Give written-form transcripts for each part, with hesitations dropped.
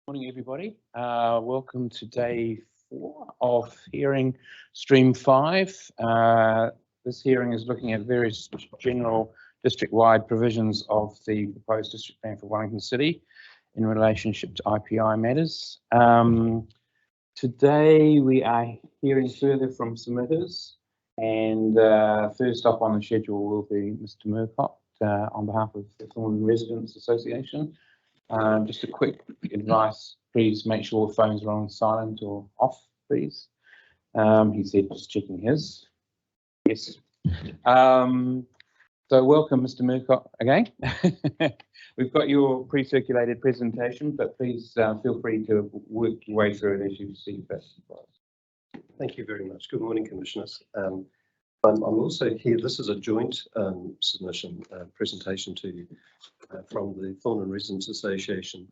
Morning, everybody. Welcome to day 4 of hearing stream 5. This hearing is looking at various general district-wide provisions of the proposed district plan for Wellington City in relationship to IPI matters. Today we are hearing further from submitters, and first up on the schedule will be Mr. Murcott on behalf of the Thorndon Residents Association. Just a quick advice, please make sure phones are on silent or off, please. He said just checking his. Yes. So welcome, Mr. Murcott, again. We've got your pre-circulated presentation, but please feel free to work your way through it as you see fit. Thank you very much. Good morning, Commissioners. I'm also here. This is a joint submission presentation to you from the Thorndon Residents Association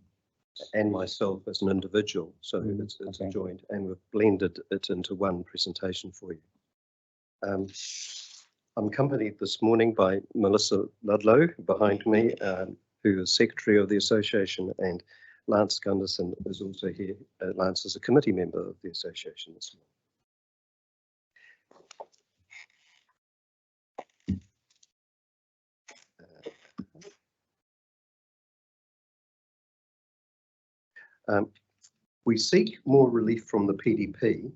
and myself as an individual. So it's okay. A joint, and we've blended it into one presentation for you. I'm accompanied this morning by Melissa Ludlow behind me, who is Secretary of the Association, and Lance Gunderson is also here. Lance is a committee member of the Association this morning. We seek more relief from the PDP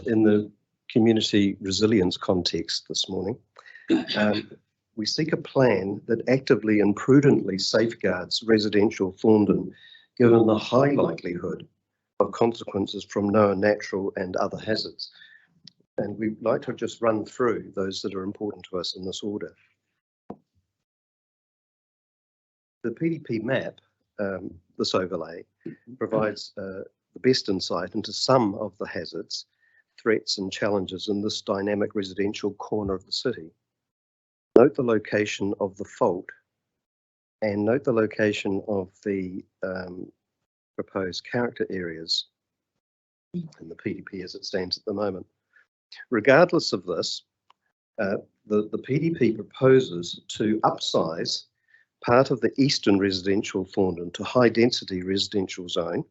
in the community resilience context this morning. We seek a plan that actively and prudently safeguards residential Thorndon, given the high likelihood of consequences from known natural and other hazards. And we'd like to just run through those that are important to us in this order. The PDP map, this overlay, provides the best insight into some of the hazards, threats and challenges in this dynamic residential corner of the city. Note the location of the fault and note the location of the proposed character areas in the PDP as it stands at the moment. Regardless of this, the PDP proposes to upsize part of the eastern residential Thorndon to high density residential zone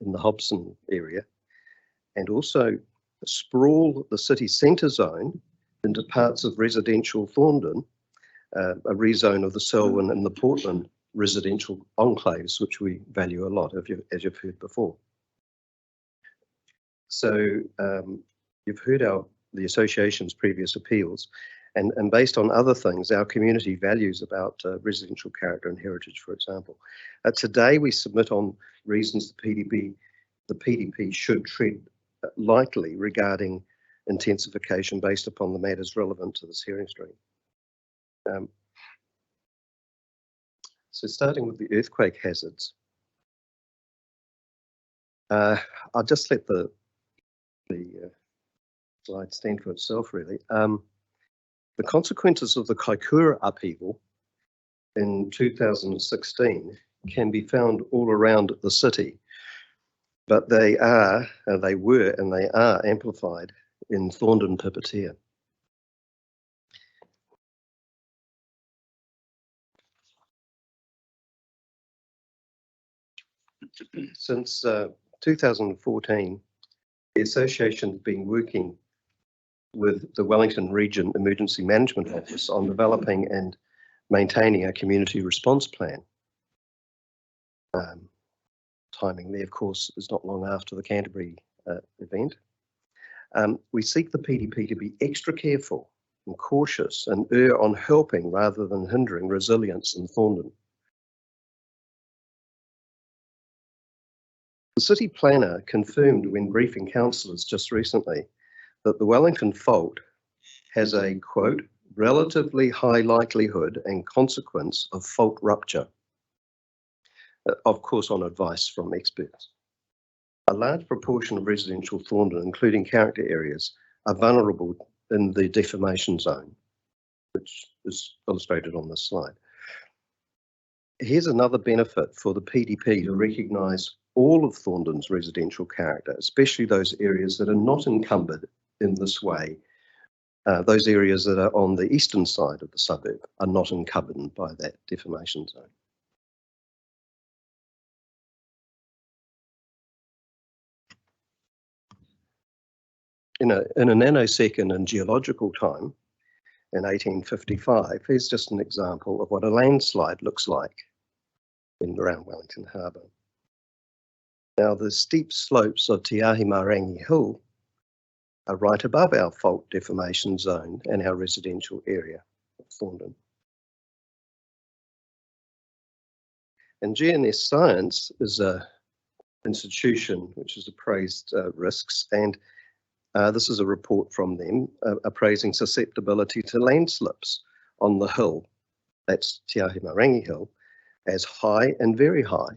in the Hobson area, and also sprawl the city centre zone into parts of residential Thorndon, a rezone of the Selwyn and the Portland residential enclaves, which we value a lot, as you've heard before. So you've heard the association's previous appeals, and based on other things, our community values about residential character and heritage, for example. Today we submit on reasons the PDP should tread lightly regarding intensification based upon the matters relevant to this hearing stream. So starting with the earthquake hazards, I'll just let the slide stand for itself, really. The consequences of the Kaikoura upheaval in 2016 can be found all around the city, but they were and they are amplified in Thorndon Pipitea. Since 2014, the association has been working with the Wellington Region Emergency Management Office on developing and maintaining a community response plan. Timing there, of course, is not long after the Canterbury event. We seek the PDP to be extra careful and cautious and err on helping rather than hindering resilience in Thorndon. The city planner confirmed when briefing councillors just recently that the Wellington fault has a, quote, relatively high likelihood and consequence of fault rupture, of course on advice from experts. A large proportion of residential Thorndon, including character areas, are vulnerable in the deformation zone, which is illustrated on this slide. Here's another benefit for the PDP to recognise all of Thorndon's residential character, especially those areas that are not encumbered in this way. Those areas that are on the eastern side of the suburb are not encumbered by that deformation zone. in a nanosecond in geological time in 1855, here's just an example of what a landslide looks like around Wellington Harbour. Now, the steep slopes of Te Ahi Marangi Hill are right above our fault deformation zone and our residential area of Thorndon. And GNS Science is an institution which has appraised risks, and this is a report from them appraising susceptibility to landslips on the hill, that's Te Ahi Marangi Hill, as high and very high.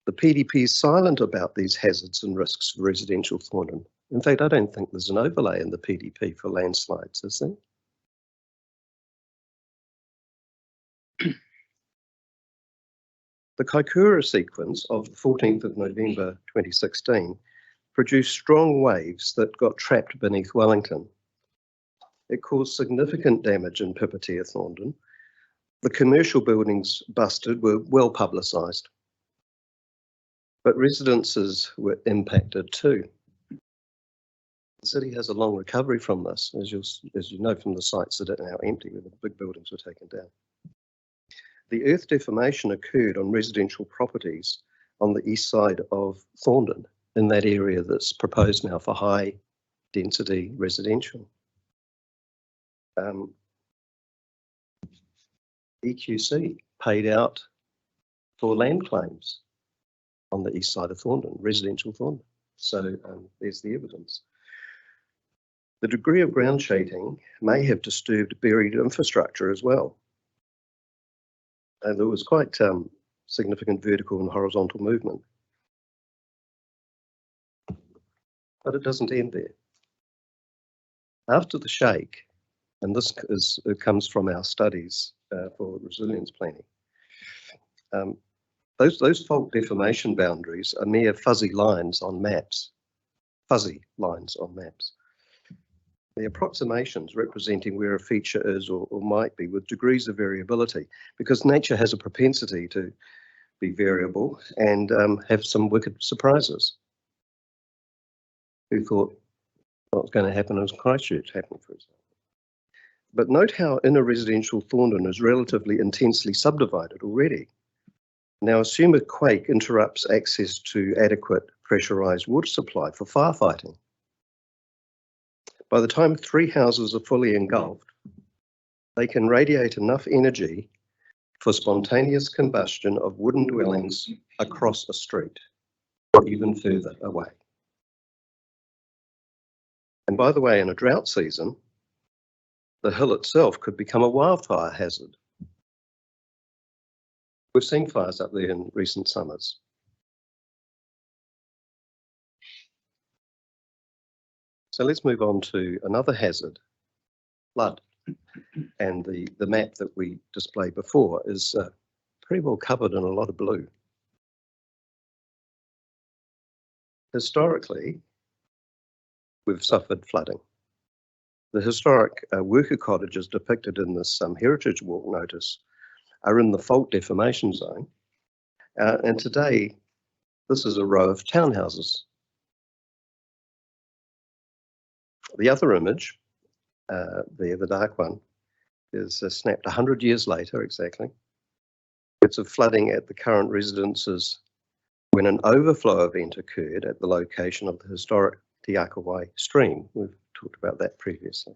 The PDP is silent about these hazards and risks for residential Thorndon. In fact, I don't think there's an overlay in the PDP for landslides, is there? The Kaikoura sequence of the 14th of November 2016 produced strong waves that got trapped beneath Wellington. It caused significant damage in Pipitea, Thorndon. The commercial buildings busted were well publicised, but residences were impacted too. The city has a long recovery from this, as you know from the sites that are now empty, where the big buildings were taken down. The earth deformation occurred on residential properties on the east side of Thorndon, in that area that's proposed now for high density residential. EQC paid out for land claims on the east side of Thorndon, residential Thorndon. So there's the evidence. The degree of ground shading may have disturbed buried infrastructure as well. And there was quite significant vertical and horizontal movement. But it doesn't end there. After the shake, and this comes from our studies for resilience planning, those fault deformation boundaries are mere fuzzy lines on maps. Fuzzy lines on maps. The approximations representing where a feature is or might be with degrees of variability, because nature has a propensity to be variable and have some wicked surprises. Who thought what was going to happen as Christchurch happened, for example? But note how inner residential Thorndon is relatively intensely subdivided already. Now assume a quake interrupts access to adequate pressurised water supply for firefighting. By the time 3 houses are fully engulfed, they can radiate enough energy for spontaneous combustion of wooden dwellings across a street or even further away. And by the way, in a drought season, the hill itself could become a wildfire hazard. We've seen fires up there in recent summers. So let's move on to another hazard, flood. And the map that we displayed before is pretty well covered in a lot of blue. Historically, we've suffered flooding. The historic worker cottages depicted in this Heritage Walk notice are in the fault deformation zone. And today, this is a row of townhouses. The other image, there, the dark one, is snapped 100 years later exactly. It's of flooding at the current residences when an overflow event occurred at the location of the historic Te Akawai stream. We've talked about that previously.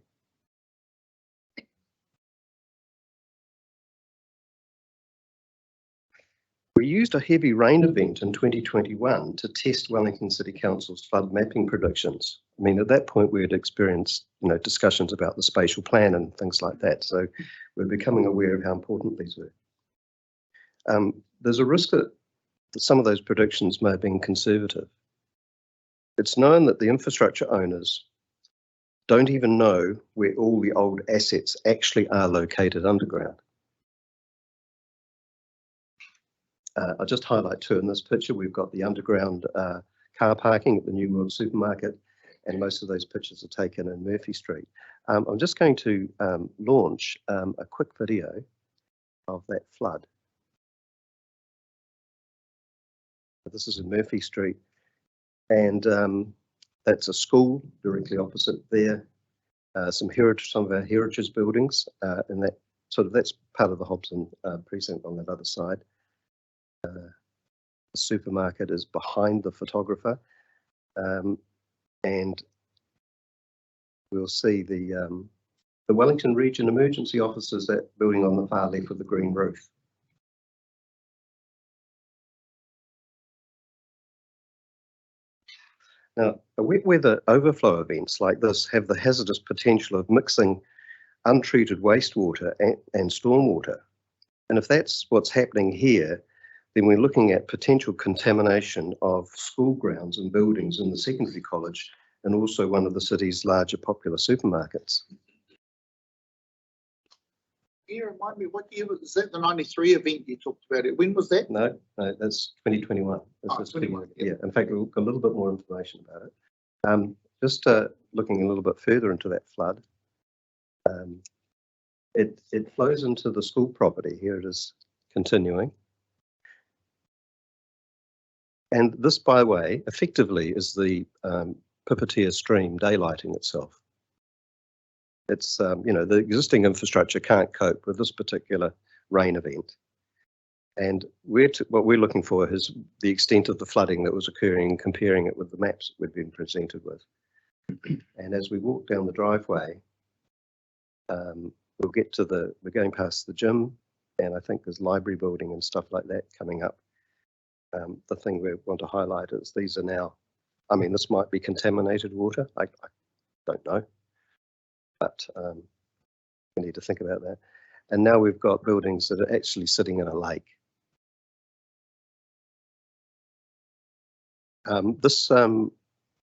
We used a heavy rain event in 2021 to test Wellington City Council's flood mapping predictions. I mean, at that point we had experienced, discussions about the spatial plan and things like that. So we're becoming aware of how important these were. There's a risk that some of those predictions may have been conservative. It's known that the infrastructure owners don't even know where all the old assets actually are located underground. I'll just highlight two in this picture. We've got the underground car parking at the New World Supermarket, and most of those pictures are taken in Murphy Street. I'm just going to launch a quick video of that flood. This is in Murphy Street, and That's a school directly opposite there. Some of our heritage buildings, and that's part of the Hobson precinct on that other side. The supermarket is behind the photographer, and we'll see the Wellington Region Emergency Offices, that building on the far left with the green roof. Now, wet weather overflow events like this have the hazardous potential of mixing untreated wastewater and stormwater. And if that's what's happening here, then we're looking at potential contamination of school grounds and buildings in the secondary college, and also one of the city's larger popular supermarkets. Can you remind me, what year was that? The 93 event you talked about it. When was that? No, that's 2021. That's 21, yeah. In fact, we've got a little bit more information about it. Just looking a little bit further into that flood, it flows into the school property. Here it is continuing. And this byway effectively is the Pipitea stream daylighting itself. It's, the existing infrastructure can't cope with this particular rain event. And what we're looking for is the extent of the flooding that was occurring and comparing it with the maps that we've been presented with. And as we walk down the driveway, we'll get to we're going past the gym, and I think there's library building and stuff like that coming up. The thing we want to highlight is these are now, this might be contaminated water. I don't know. But we need to think about that. And now we've got buildings that are actually sitting in a lake. This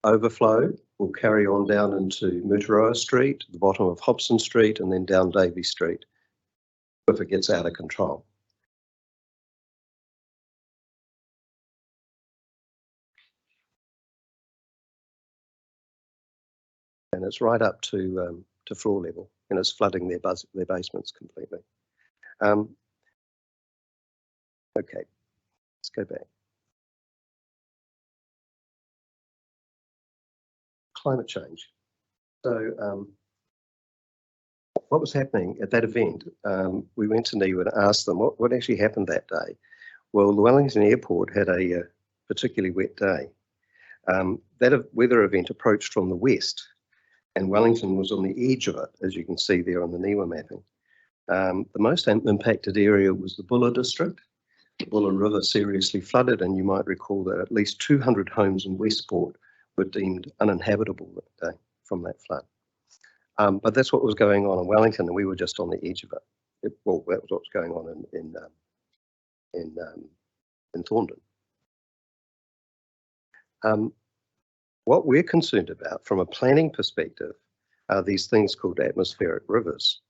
overflow will carry on down into Aotearoa Street, the bottom of Hobson Street, and then down Davey Street if it gets out of control. And it's right up to floor level, and it's flooding their basements completely. Okay, let's go back. Climate change. So what was happening at that event? We went to NIWA and asked them what actually happened that day. Well, the Wellington Airport had a particularly wet day. That weather event approached from the west, and Wellington was on the edge of it, as you can see there on the NIWA mapping. The most impacted area was the Buller district. The Buller River seriously flooded, and you might recall that at least 200 homes in Westport were deemed uninhabitable that day from that flood. But that's what was going on in Wellington, and we were just on the edge of it. Well, that was what was going on in Thorndon. What we're concerned about from a planning perspective are these things called atmospheric rivers.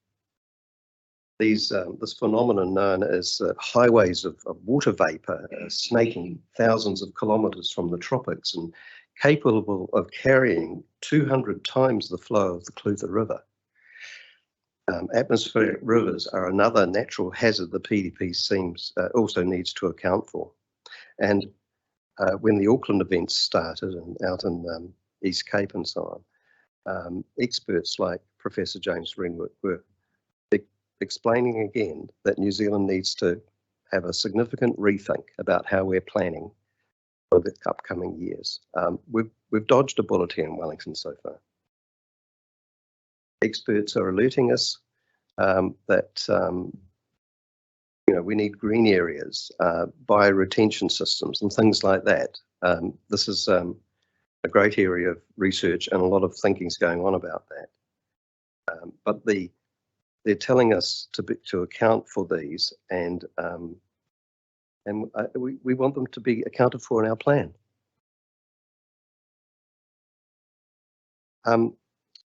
This phenomenon known as highways of water vapour snaking thousands of kilometres from the tropics and capable of carrying 200 times the flow of the Clutha River. Atmospheric rivers are another natural hazard the PDP also needs to account for. And when the Auckland events started and out in East Cape and so on, experts like Professor James Renwick were explaining again that New Zealand needs to have a significant rethink about how we're planning for the upcoming years. We've dodged a bullet here in Wellington so far. Experts are alerting us that we need green areas, bioretention systems and things like that. This is a great area of research, and a lot of thinking's going on about that. But they're telling us to account for these, and we want them to be accounted for in our plan.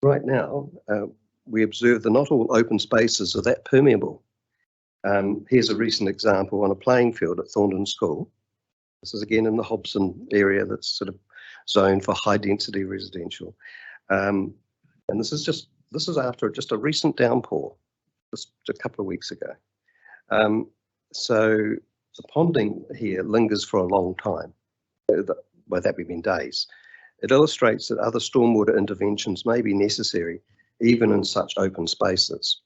Right now, we observe that not all open spaces are that permeable. Here's a recent example on a playing field at Thorndon School. This is again in the Hobson area that's sort of zoned for high density residential. And this is after just a recent downpour, just a couple of weeks ago. So the ponding here lingers for a long time. By that we mean days. It illustrates that other stormwater interventions may be necessary, even in such open spaces.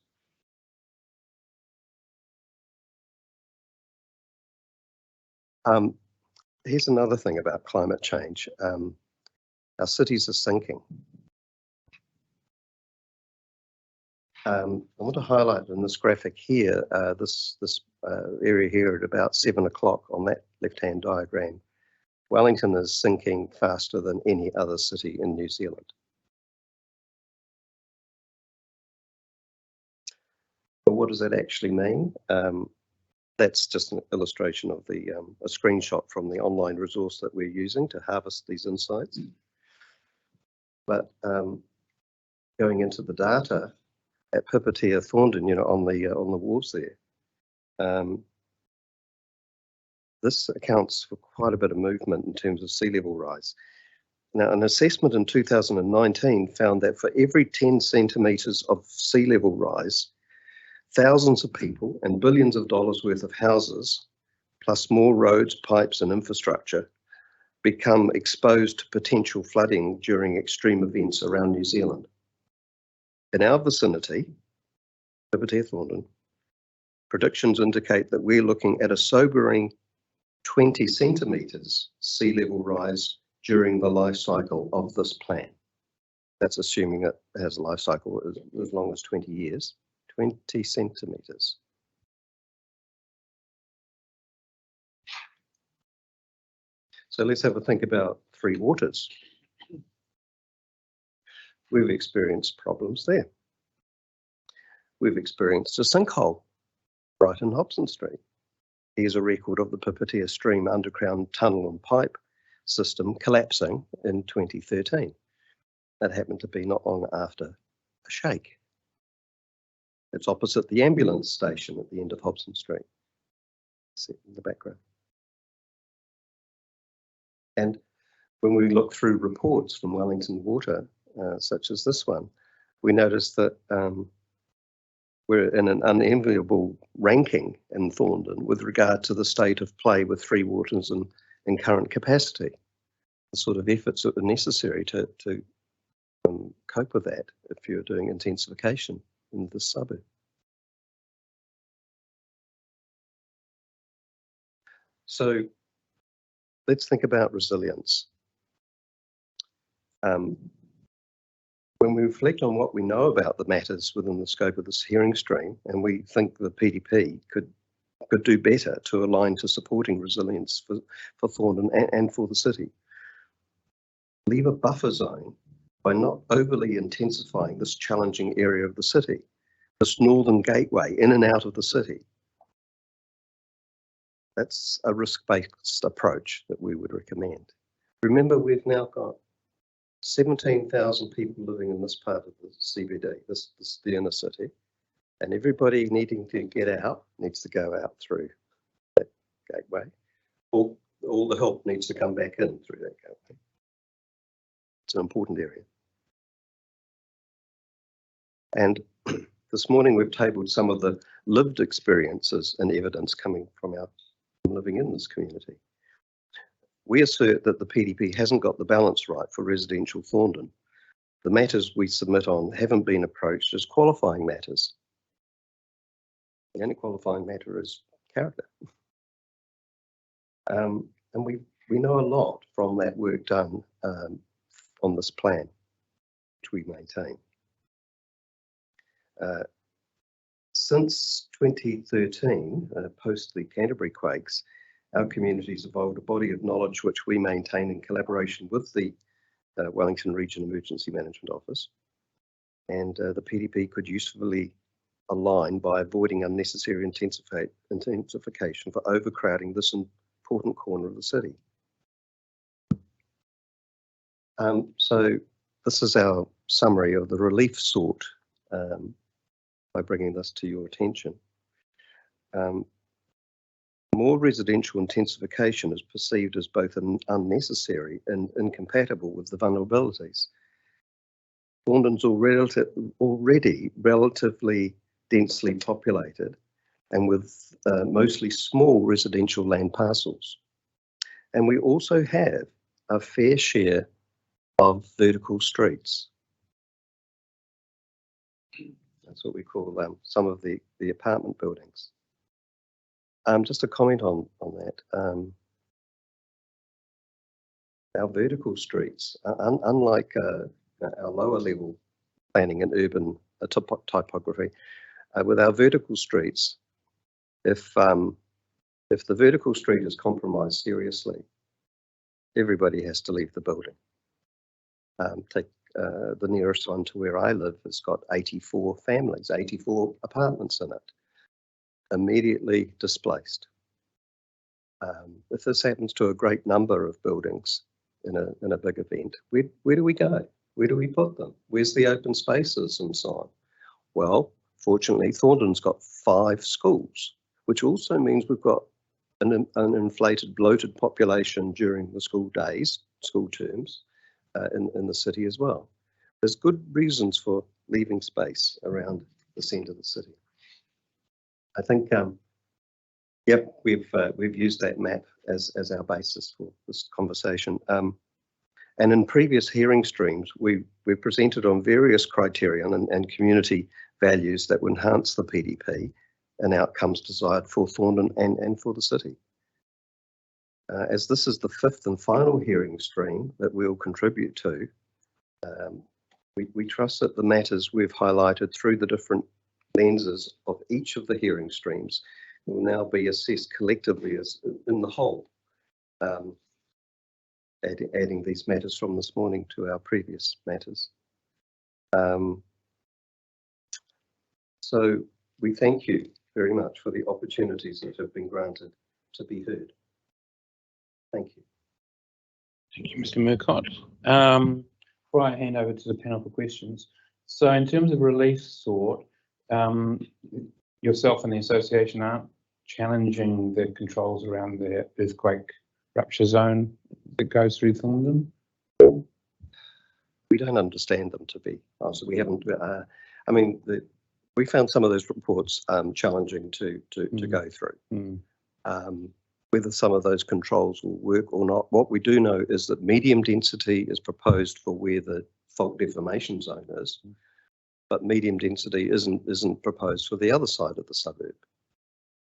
Here's another thing about climate change. Our cities are sinking. I want to highlight in this graphic here, this area here at about 7 o'clock on that left-hand diagram. Wellington is sinking faster than any other city in New Zealand. But what does that actually mean? That's just an illustration of a screenshot from the online resource that we're using to harvest these insights. But going into the data at Pipitea, Thorndon, on the walls there, this accounts for quite a bit of movement in terms of sea level rise. Now, an assessment in 2019 found that for every 10 centimetres of sea level rise, thousands of people and billions of dollars worth of houses, plus more roads, pipes and infrastructure, become exposed to potential flooding during extreme events around New Zealand. In our vicinity, Pipitea, Thorndon, predictions indicate that we're looking at a sobering 20 centimetres sea level rise during the life cycle of this plan. That's assuming it has a life cycle as long as 20 years, 20 centimetres. So let's have a think about Three Waters. We've experienced problems there. We've experienced a sinkhole right in Hobson Street. Here's a record of the Pipitea Stream underground tunnel and pipe system collapsing in 2013. That happened to be not long after a shake. It's opposite the ambulance station at the end of Hobson Street. See in the background. And when we look through reports from Wellington Water, such as this one, we notice that we're in an unenviable ranking in Thorndon with regard to the state of play with Three Waters and current capacity. The sort of efforts that are necessary to cope with that if you're doing intensification in the suburb. So let's think about resilience. When we reflect on what we know about the matters within the scope of this hearing stream, and we think the PDP could do better to align to supporting resilience for Thorndon and for the city. Leave a buffer zone by not overly intensifying this challenging area of the city, this northern gateway in and out of the city. That's a risk-based approach that we would recommend. Remember, we've now got 17,000 people living in this part of the CBD, the inner city, and everybody needing to get out needs to go out through that gateway. All the help needs to come back in through that gateway. It's an important area. And this morning we've tabled some of the lived experiences and evidence coming from living in this community. We assert that the PDP hasn't got the balance right for residential Thorndon. The matters we submit on haven't been approached as qualifying matters. The only qualifying matter is character. And we know a lot from that work done on this plan, which we maintain. Since 2013, post the Canterbury quakes, our community's evolved a body of knowledge which we maintain in collaboration with the Wellington Region Emergency Management Office. And the PDP could usefully align by avoiding unnecessary intensification for overcrowding this important corner of the city. So this is our summary of the relief sought by bringing this to your attention. More residential intensification is perceived as both unnecessary and incompatible with the vulnerabilities. Thorndon's already relatively densely populated and with mostly small residential land parcels. And we also have a fair share of vertical streets. That's what we call some of the apartment buildings. Just a comment on that. Our vertical streets, unlike our lower level planning and urban typography, with our vertical streets, if the vertical street is compromised seriously, everybody has to leave the building. Take the nearest one to where I live has got 84 families, 84 apartments in it, immediately displaced. If this happens to a great number of buildings in a big event, where do we go? Where do we put them? Where's the open spaces and so on? Well, fortunately, Thorndon's got 5 schools, which also means we've got an inflated, bloated population during the school days, school terms, in the city as well. There's good reasons for leaving space around the centre of the city. I think, yep, we've used that map as our basis for this conversation. And in previous hearing streams, we've presented on various criterion and community values that would enhance the PDP and outcomes desired for Thorndon and for the city. As this is the 5th and final hearing stream that we'll contribute to, we trust that the matters we've highlighted through the different lenses of each of the hearing streams will now be assessed collectively as in the whole, adding these matters from this morning to our previous matters. So we thank you very much for the opportunities that have been granted to be heard. Thank you. Thank you, Mr. Murcott. Before I hand over to the panel for questions, so in terms of relief sought, yourself and the association aren't challenging the controls around the earthquake rupture zone that goes through Thorndon? We don't understand them, to be honest. We haven't. I mean, we found some of those reports challenging to go through. Whether some of those controls will work or not, what we do know is that medium density is proposed for where the fault deformation zone is, but medium density isn't proposed for the other side of the suburb.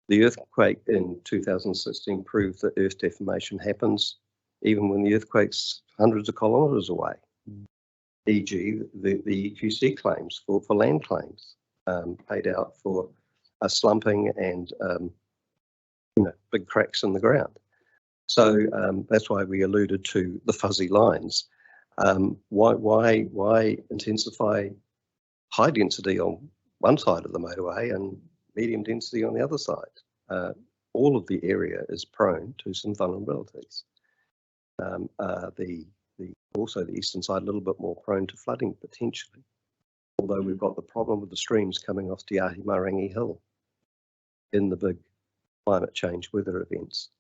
The earthquake in 2016 proved that earth deformation happens even when the earthquake's hundreds of kilometres away. E.g., the EQC claims for land claims paid out for a slumping and big cracks in the ground. So that's why we alluded to the fuzzy lines. Why intensify high density on one side of the motorway and medium density on the other side? All of the area is prone to some vulnerabilities. Also the eastern side a little bit more prone to flooding potentially, although we've got the problem with the streams coming off Te Ahi Marangi Hill in the big climate change weather events,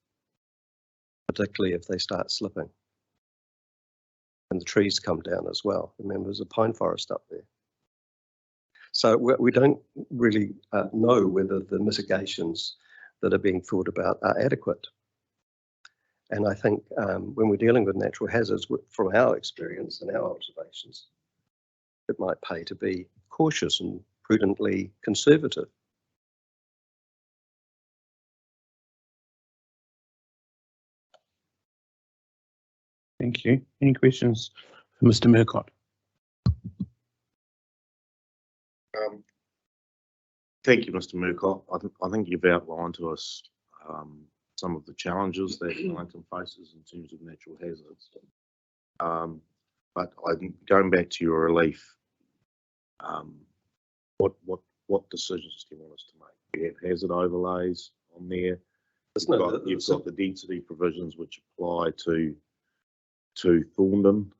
particularly if they start slipping. And the trees come down as well. Remember, there's a pine forest up there. So we don't really know whether the mitigations that are being thought about are adequate. And I think when we're dealing with natural hazards, from our experience and our observations, it might pay to be cautious and prudently conservative. Thank you. Any questions for Mr. Murcott? Thank you, Mr. Murcott. I think you've outlined to us some of the challenges that Wellington faces in terms of natural hazards. But going back to your relief, what decisions do you want us to make? You have hazard overlays on there. You've got the density provisions which apply to Thorndon,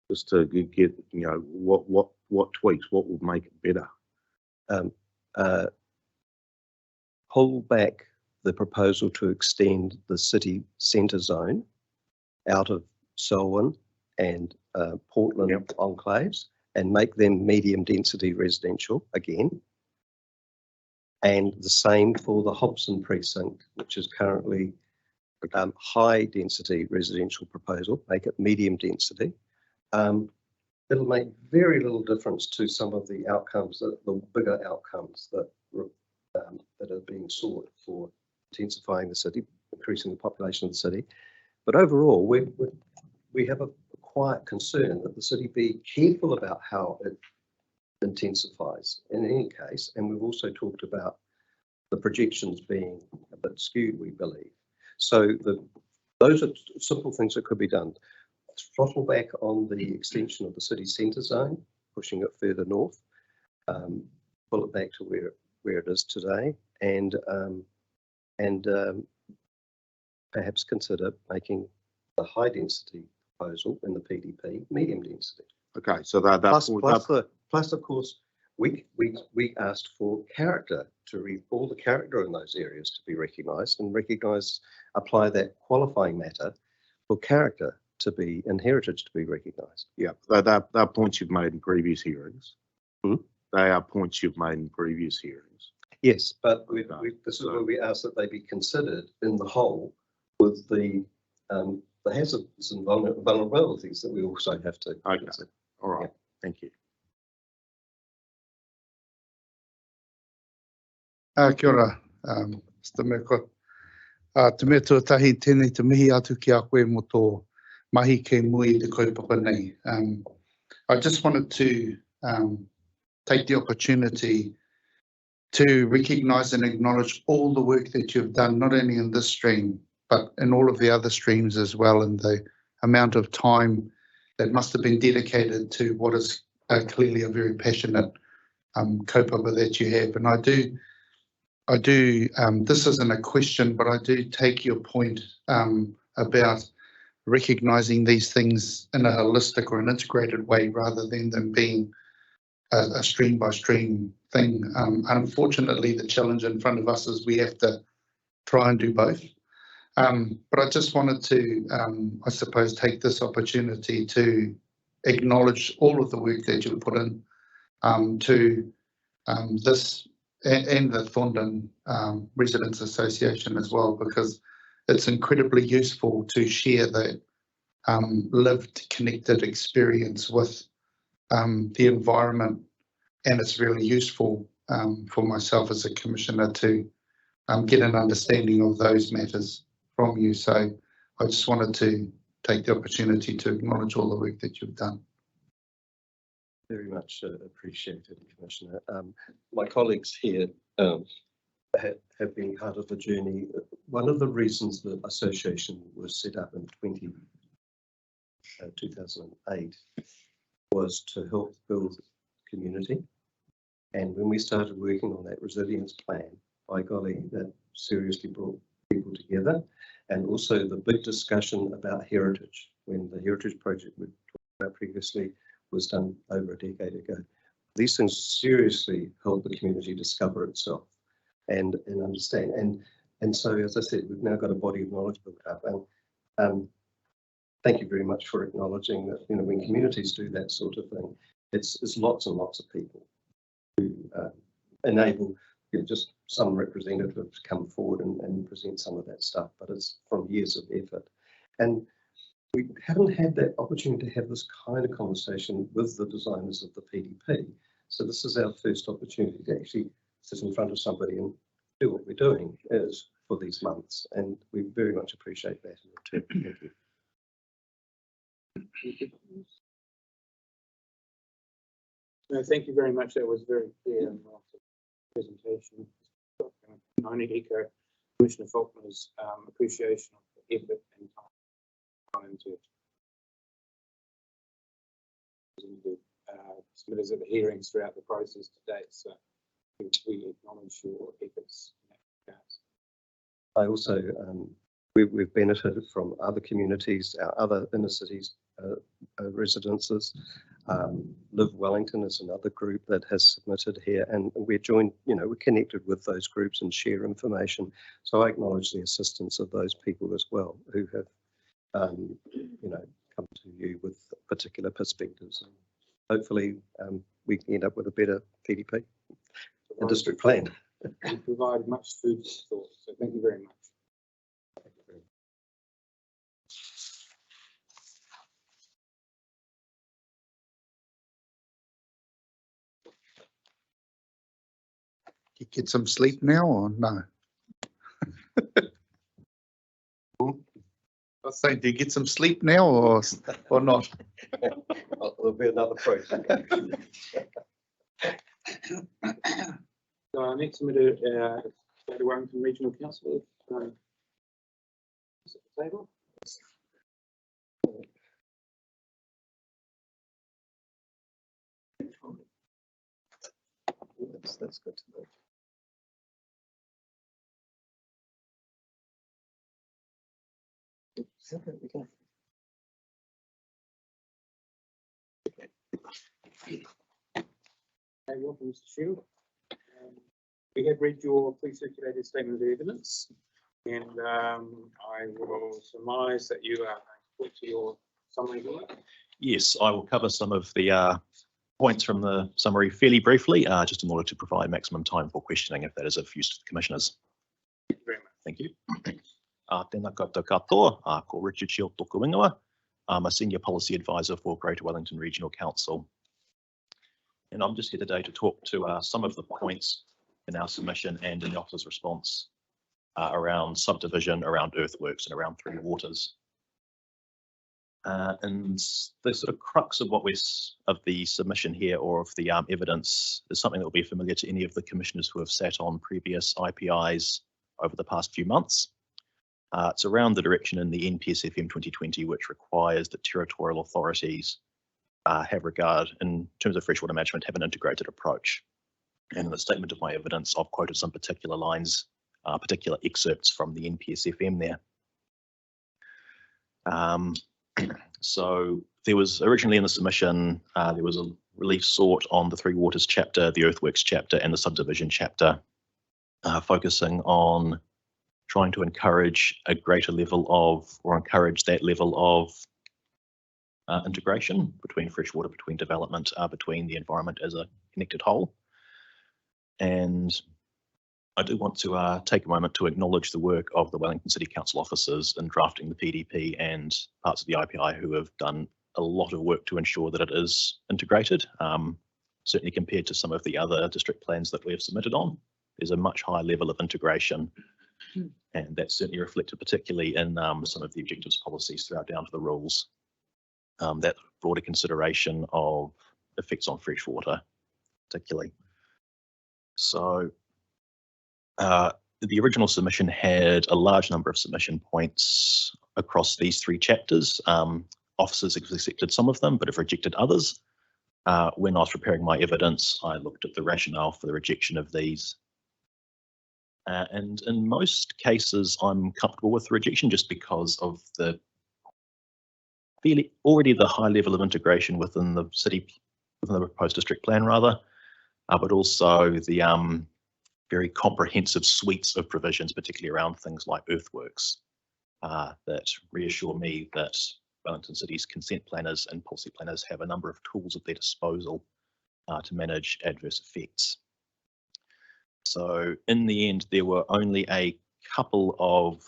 just to get what tweaks, what would make it better. Pull back the proposal to extend the city centre zone out of Selwyn and Portland enclaves and make them medium density residential again. And the same for the Hobson precinct, which is currently high density residential proposal, make it medium density, It'll make very little difference to some of the outcomes, the bigger outcomes that are being sought for intensifying the city, increasing the population of the city. But overall, we have a quiet concern that the city be careful about how it intensifies in any case. And we've also talked about the projections being a bit skewed, we believe. So those are simple things that could be done. Throttle back on the extension of the city centre zone, pushing it further north, pull it back to where it is today, and perhaps consider making the high density proposal in the PDP medium density. Okay, so that Plus, of course, we asked for character to read all the character in those areas to be recognised and apply that qualifying matter for character to be and heritage to be recognised. yeah, that points you've made in previous hearings. Hmm? They are points you've made in previous hearings. Yes, but this is So- where we ask that they be considered in the whole with the hazards and vulnerabilities that we also have to consider. All right, thank you. Kia ora, Mr. Murcott. Te mea tuatahi tēnei te mihi atu ki a koe mo tō mahi ke mui te kaupapa nei. I just wanted to take the opportunity to recognise and acknowledge all the work that you've done, not only in this stream, but in all of the other streams as well, and the amount of time that must have been dedicated to what is clearly a very passionate kaupapa that you have. And I do, this isn't a question, but I do take your point about recognising these things in a holistic or an integrated way rather than them being a stream by stream thing. Unfortunately, the challenge in front of us is we have to try and do both. But I just wanted to, I suppose, take this opportunity to acknowledge all of the work that you've put in to this and the Thorndon Residents Association as well, because it's incredibly useful to share that lived, connected experience with the environment, and it's really useful for myself as a commissioner to get an understanding of those matters from you. So I just wanted to take the opportunity to acknowledge all the work that you've done. Very much appreciated, Commissioner. My colleagues here have been part of the journey. One of the reasons the association was set up in 2008 was to help build community. And when we started working on that resilience plan, by golly, that seriously brought people together. And also the big discussion about heritage, when the heritage project we talked about previously was done over a decade ago. These things seriously help the community discover itself and understand. And so, as I said, we've now got a body of knowledge built up. And thank you very much for acknowledging that, you know, when communities do that sort of thing, it's lots and lots of people who enable, you know, just some representative to come forward and present some of that stuff, but it's from years of effort. And we haven't had that opportunity to have this kind of conversation with the designers of the PDP. So this is our first opportunity to actually sit in front of somebody and do what we're doing is for these months. And we very much appreciate that in return. Thank you. No, thank you very much. That was very clear and presentation. I only echo Commissioner Faulkner's appreciation of the effort and time into the submitters of the hearings throughout the process to date. So we acknowledge your efforts in that regard. I also, we've benefited from other communities, our other inner cities residences. Live Wellington is another group that has submitted here, and we're joined, you know, we're connected with those groups and share information. So I acknowledge the assistance of those people as well who have, you know, come to you with particular perspectives. And hopefully we can end up with a better PDP, a district plan. You provide much food for thought, so thank you very much. You get some sleep now or no? I was saying, do you get some sleep now or not? There'll be another process. So our next submitted, the Wellington Regional Council. Is it the table? That's good to know. Okay, we can. Hey, welcome, Mr. Shield. We have read your pre-circulated statement of evidence, and I will surmise that you are going to talk to your summary here. Yes, I will cover some of the points from the summary fairly briefly, just in order to provide maximum time for questioning if that is of use to the commissioners. Thank you very much. Thank you. Tēnā koutou katoa, ko Richard Shield tōku ingoa. I'm a Senior Policy Advisor for Greater Wellington Regional Council. And I'm just here today to talk to some of the points in our submission and in the officer's response around subdivision, around earthworks and around Three Waters. And the sort of crux of the submission here, or of the evidence, is something that will be familiar to any of the commissioners who have sat on previous IPIs over the past few months. It's around the direction in the NPSFM 2020, which requires that territorial authorities have regard, in terms of freshwater management, have an integrated approach. And in the statement of my evidence, I've quoted some particular lines, particular excerpts from the NPSFM there. So there was originally in the submission, there was a relief sought on the Three Waters chapter, the earthworks chapter and the subdivision chapter, focusing on trying to encourage a greater level of, or encourage that level of integration between freshwater, between development, between the environment as a connected whole. And I do want to take a moment to acknowledge the work of the Wellington City Council officers in drafting the PDP and parts of the IPI who have done a lot of work to ensure that it is integrated. Certainly compared to some of the other district plans that we have submitted on, there's a much higher level of integration. And that's certainly reflected particularly in some of the objectives policies throughout down to the rules. That broader consideration of effects on freshwater, particularly. So the original submission had a large number of submission points across these three chapters. Officers have accepted some of them, but have rejected others. When I was preparing my evidence, I looked at the rationale for the rejection of these. And in most cases, I'm comfortable with the rejection just because of the already the high level of integration within the city, within the proposed district plan rather, but also the very comprehensive suites of provisions, particularly around things like earthworks, that reassure me that Wellington City's consent planners and policy planners have a number of tools at their disposal to manage adverse effects. So in the end, there were only a couple of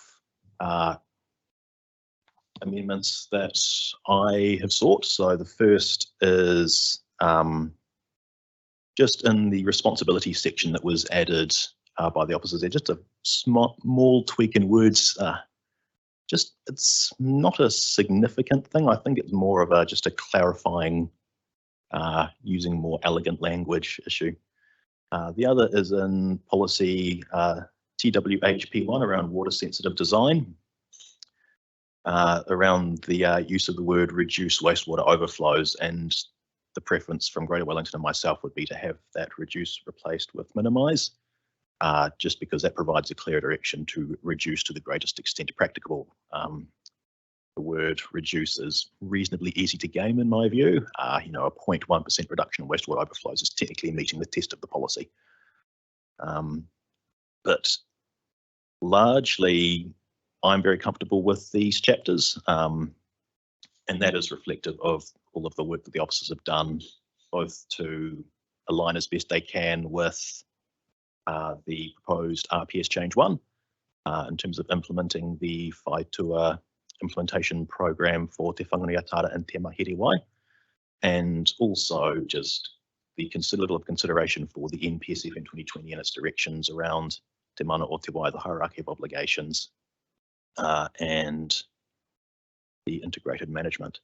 amendments that I have sought. So the first is just in the responsibility section that was added by the officers there, just a small tweak in words. It's not a significant thing. I think it's more of just a clarifying, using more elegant language issue. The other is in policy TWHP1 around water sensitive design, around the use of the word reduce wastewater overflows, and the preference from Greater Wellington and myself would be to have that reduce replaced with minimise, just because that provides a clear direction to reduce to the greatest extent practicable. The word reduce is reasonably easy to game in my view. A 0.1% reduction in wastewater overflows is technically meeting the test of the policy. But largely, I'm very comfortable with these chapters, and that is reflective of all of the work that the officers have done, both to align as best they can with the proposed RPS Change 1 in terms of implementing the Whaitua implementation program for Te Whanganui Atara and Te Mahere Wai, and also just the level of consideration for the NPSF in 2020 and its directions around te mana o te wai, the hierarchy of obligations, and the integrated management.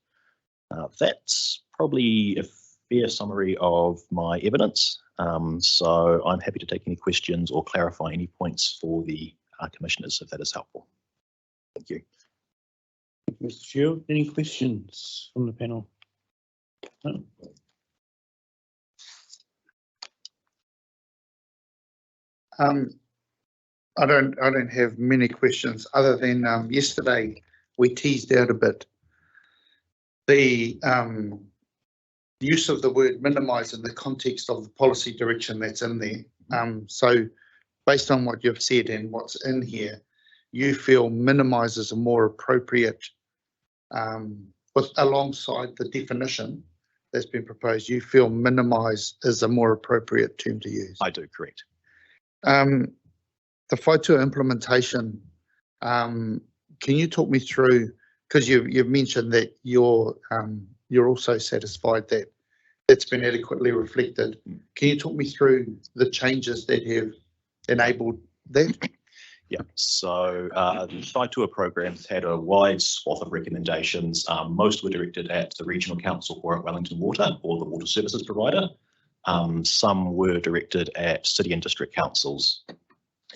That's probably a fair summary of my evidence. So I'm happy to take any questions or clarify any points for the commissioners if that is helpful. Thank you. Mr. Shield, any questions from the panel? No. I don't have many questions other than yesterday we teased out a bit the use of the word minimise in the context of the policy direction that's in there. So based on what you've said and what's in here, you feel minimise is a more appropriate, alongside the definition that's been proposed, you feel minimise is a more appropriate term to use? I do, correct. The photo implementation, can you talk me through, because you've mentioned that you're also satisfied that it's been adequately reflected. Can you talk me through the changes that have enabled that? Yeah, so the Whaitua program's had a wide swath of recommendations. Most were directed at the regional council or at Wellington Water or the water services provider. Some were directed at city and district councils.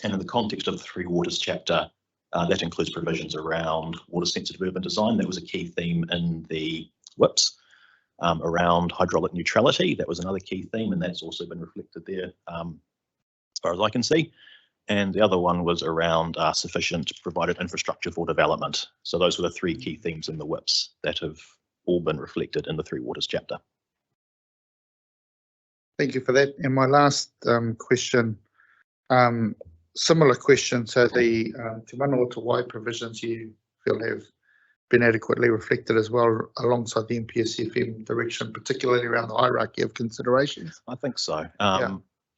And in the context of the Three Waters chapter, that includes provisions around water sensitive urban design. That was a key theme in the WIPs. Around hydraulic neutrality, that was another key theme, and that's also been reflected there as far as I can see. And the other one was around sufficient provided infrastructure for development. So those were the three key themes in the WIPs that have all been reflected in the Three Waters chapter. Thank you for that. And my last question, similar question. So the te mana o te wai provisions you feel have been adequately reflected as well alongside the NPSFM direction, particularly around the hierarchy of considerations? I think so.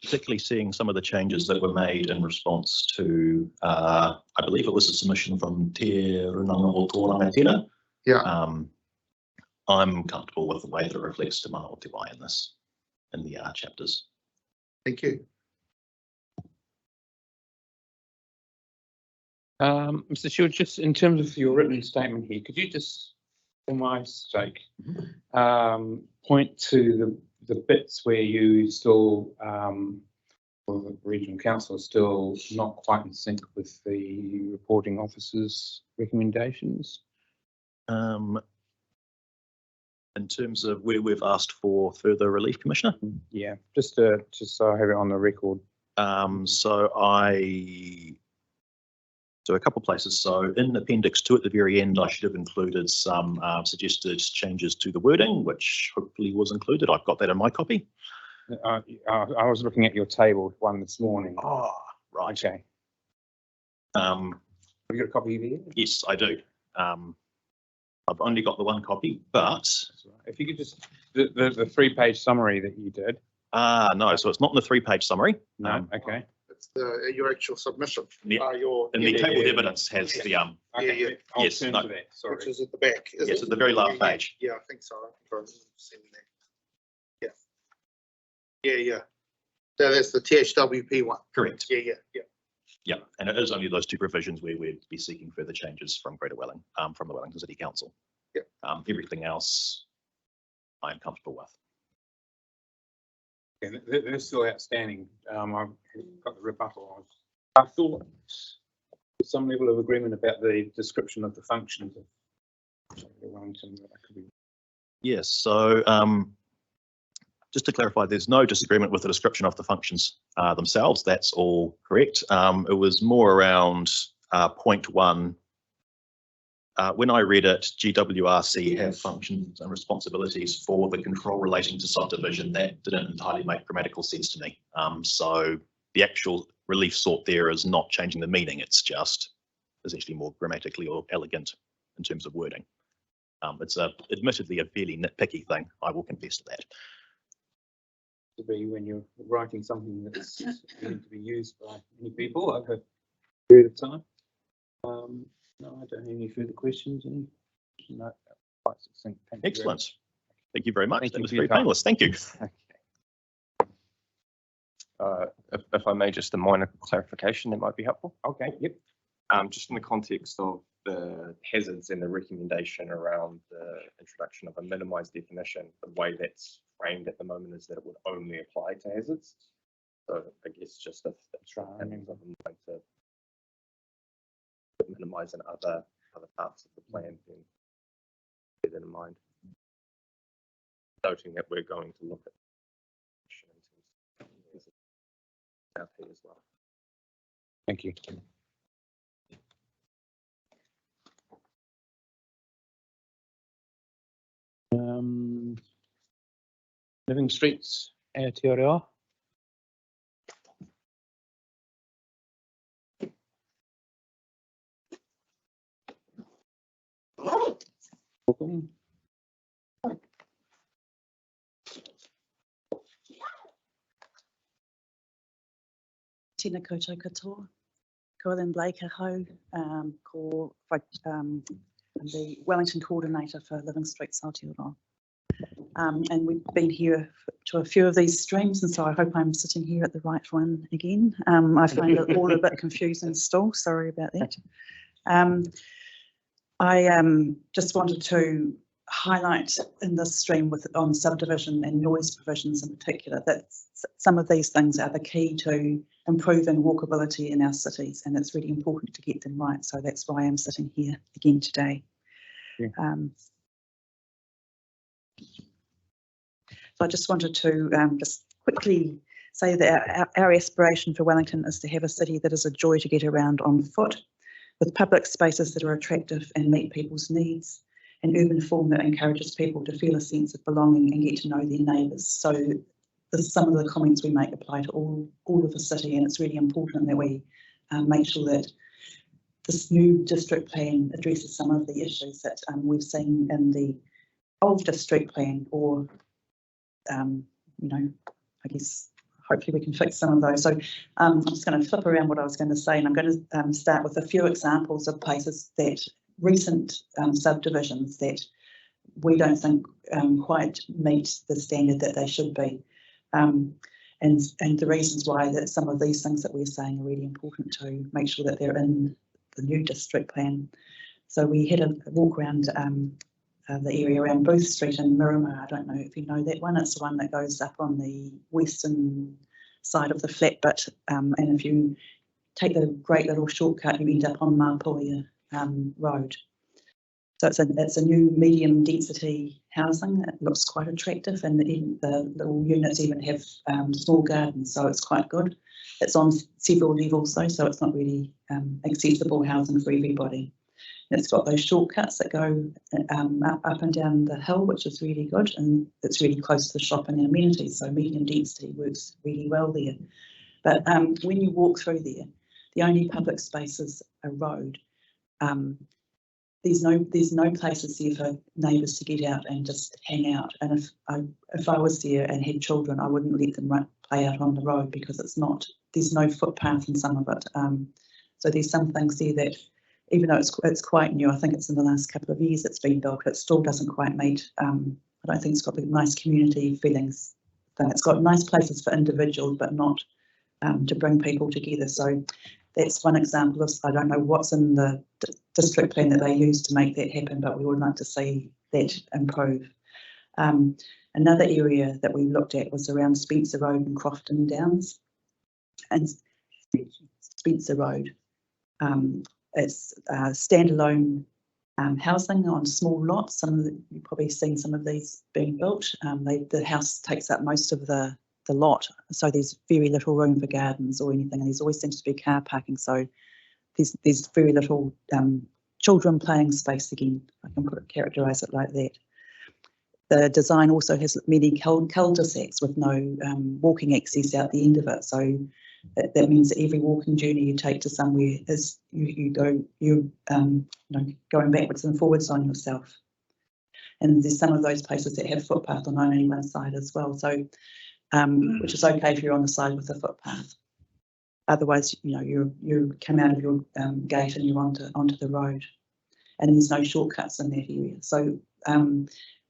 Particularly seeing some of the changes that were made in response to, I believe it was a submission from Te Runanga o Tōranga Tēnā. Yeah. I'm comfortable with the way that it reflects te mana o te wai in this, in the chapters. Thank you. Mr. Shield, just in terms of your written statement here, could you just, for my sake, point to the bits where you still, or the regional council is still not quite in sync with the reporting officer's recommendations? In terms of where we've asked for further relief, Commissioner? Yeah, just so I have it on the record. So a couple of places. So in Appendix 2 at the very end, I should have included some suggested changes to the wording, which hopefully was included. I've got that in my copy. I was looking at your tabled one this morning. Oh, right. Okay. Have you got a copy here? Yes, I do. I've only got the one copy, but if you could just the 3-page summary that you did. No, so it's not in the 3-page summary. No, okay. It's your actual submission. Yeah. The tabled evidence has the Okay. I'll yes, turn no. to that. Sorry. Which is at the back. Yes, at the very last page. Yeah, I think so. Yeah. So that's the THWP one. Correct. Yeah. Yeah, and it is only those two provisions where we'd be seeking further changes from Greater Wellington, from the Wellington City Council. Yeah. Everything else, I'm comfortable with. Yeah, they're still outstanding. I've got the rebuttal. I thought some level of agreement about the description of the functions of Wellington. Yes, so just to clarify, there's no disagreement with the description of the functions themselves. That's all correct. It was more around point 1. When I read it, GWRC have functions and responsibilities for the control relating to subdivision. That didn't entirely make grammatical sense to me. So the actual relief sought there is not changing the meaning. It's just essentially more grammatically or elegant in terms of wording. It's admittedly a fairly nitpicky thing. I will confess to that. To be when you're writing something that's going to be used by many people over a period of time. No, I don't have any further questions. No, quite succinct. Excellent. Thank you very much. Thank That you was for your very time. painless. Thank you. Okay. If I may, just a minor clarification that might be helpful. Okay, yep. Just in the context of the hazards and the recommendation around the introduction of a minimised definition, the way that's framed at the moment is that it would only apply to hazards. So I guess just if it's right, of mind to minimise in other parts of the plan, then keep that in mind. Noting that we're going to look at out here as well. Thank you. Living streets, Aotearoa. Welcome. Tēnā koutou katoa, ko Ellen Blake ho, ko the Wellington coordinator for Living Streets Aotearoa. And we've been here to a few of these streams, and so I hope I'm sitting here at the right one again. I find it all a bit confusing still, sorry about that. I just wanted to highlight in this stream on subdivision and noise provisions in particular that some of these things are the key to improving walkability in our cities, and it's really important to get them right. So that's why I'm sitting here again today. Yeah. So I just wanted to just quickly say that our aspiration for Wellington is to have a city that is a joy to get around on foot, with public spaces that are attractive and meet people's needs, an urban form that encourages people to feel a sense of belonging and get to know their neighbours. So some of the comments we make apply to all of the city, and it's really important that we make sure that this new district plan addresses some of the issues that we've seen in the old district plan, or you know, I guess hopefully we can fix some of those. So I'm just going to flip around what I was going to say, and I'm going to start with a few examples of places that recent subdivisions that we don't think quite meet the standard that they should be. And the reasons why that some of these things that we're saying are really important to make sure that they're in the new district plan. So we had a walk around the area around Booth Street in Miramar. I don't know if you know that one. It's the one that goes up on the western side of the flat bit, and if you take the great little shortcut, you end up on Mapuia Road. So it's a new medium density housing. It looks quite attractive, and the little units even have small gardens, so it's quite good. It's on several levels though, so it's not really accessible housing for everybody. It's got those shortcuts that go up and down the hill, which is really good, and it's really close to the shopping and amenities, so medium density works really well there. But when you walk through there, the only public space is a road. There's no places there for neighbours to get out and just hang out. And if I was there and had children, I wouldn't let them play out on the road, because there's no footpath in some of it. So there's some things there that, even though it's quite new, I think it's in the last couple of years it's been built, it still doesn't quite meet. I don't think it's got the nice community feelings thing. It's got nice places for individuals, but not to bring people together. So that's one example of, I don't know what's in the district plan that they use to make that happen, but we would like to see that improve. Another area that we looked at was around Spencer Road and Crofton Downs. And Spencer Road, it's standalone housing on small lots. You've probably seen some of these being built. The house takes up most of the lot, so there's very little room for gardens or anything, and there always seems to be car parking, so there's very little children playing space, again, if I can characterise it like that. The design also has many cul-de-sacs with no walking access out the end of it, so that means that every walking journey you take to somewhere is you're going backwards and forwards on yourself. And there's some of those places that have footpath on only one side as well, so which is okay if you're on the side with the footpath. Otherwise, you come out of your gate and you're onto the road, and there's no shortcuts in that area. So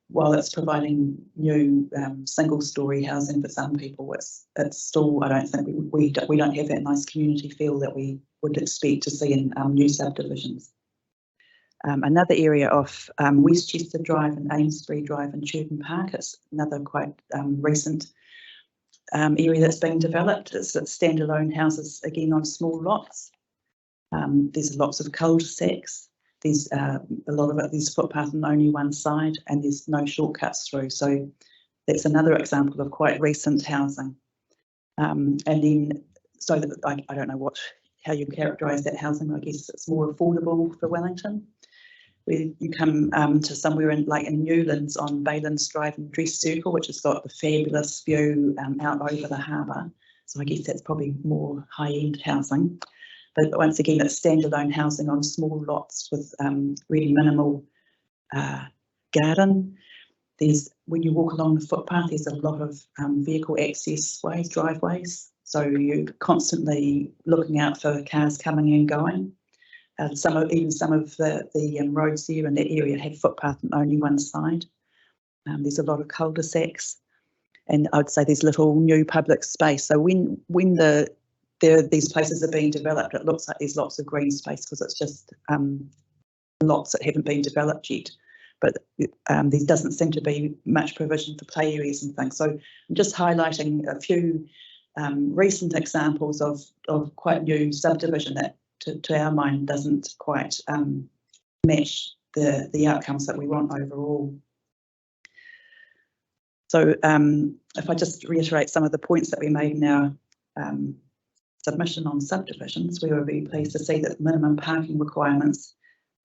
while it's providing new single-storey housing for some people, it's still, I don't think we don't have that nice community feel that we would expect to see in new subdivisions. Another area off Westchester Drive and Amesbury Drive and Churton Park, it's another quite recent area that's being developed. It's standalone houses, again, on small lots. There's lots of cul-de-sacs. There's a lot of it, there's footpath on only one side, and there's no shortcuts through. So that's another example of quite recent housing. And then, so that I don't know how you characterise that housing. I guess it's more affordable for Wellington. Where you come to somewhere in Newlands on Baylands Drive and Dress Circle, which has got the fabulous view out over the harbour. So I guess that's probably more high-end housing. But once again, it's standalone housing on small lots with really minimal garden. When you walk along the footpath, there's a lot of vehicle access ways, driveways. So you're constantly looking out for cars coming and going. Some of the roads there in that area have footpath on only one side. There's a lot of cul-de-sacs, and I'd say there's little new public space. So when these places are being developed, it looks like there's lots of green space because it's just lots that haven't been developed yet. But there doesn't seem to be much provision for play areas and things. So I'm just highlighting a few recent examples of quite new subdivision that, to our mind, doesn't quite match the outcomes that we want overall. So if I just reiterate some of the points that we made in our submission on subdivisions, we were very pleased to see that minimum parking requirements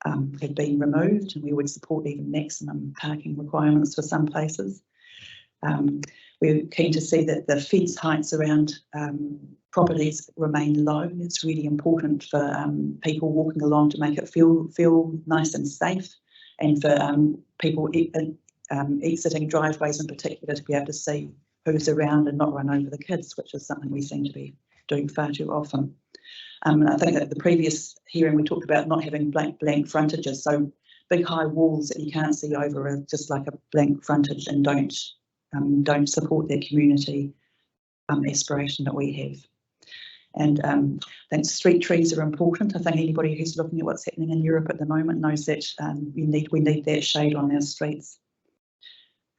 had been removed, and we would support even maximum parking requirements for some places. We're keen to see that the fence heights around properties remain low. It's really important for people walking along to make it feel nice and safe, and for people exiting driveways in particular to be able to see who's around and not run over the kids, which is something we seem to be doing far too often. And I think that the previous hearing we talked about not having blank frontages, so big high walls that you can't see over are just like a blank frontage and don't support that community aspiration that we have. And I think street trees are important. I think anybody who's looking at what's happening in Europe at the moment knows that we need that shade on our streets.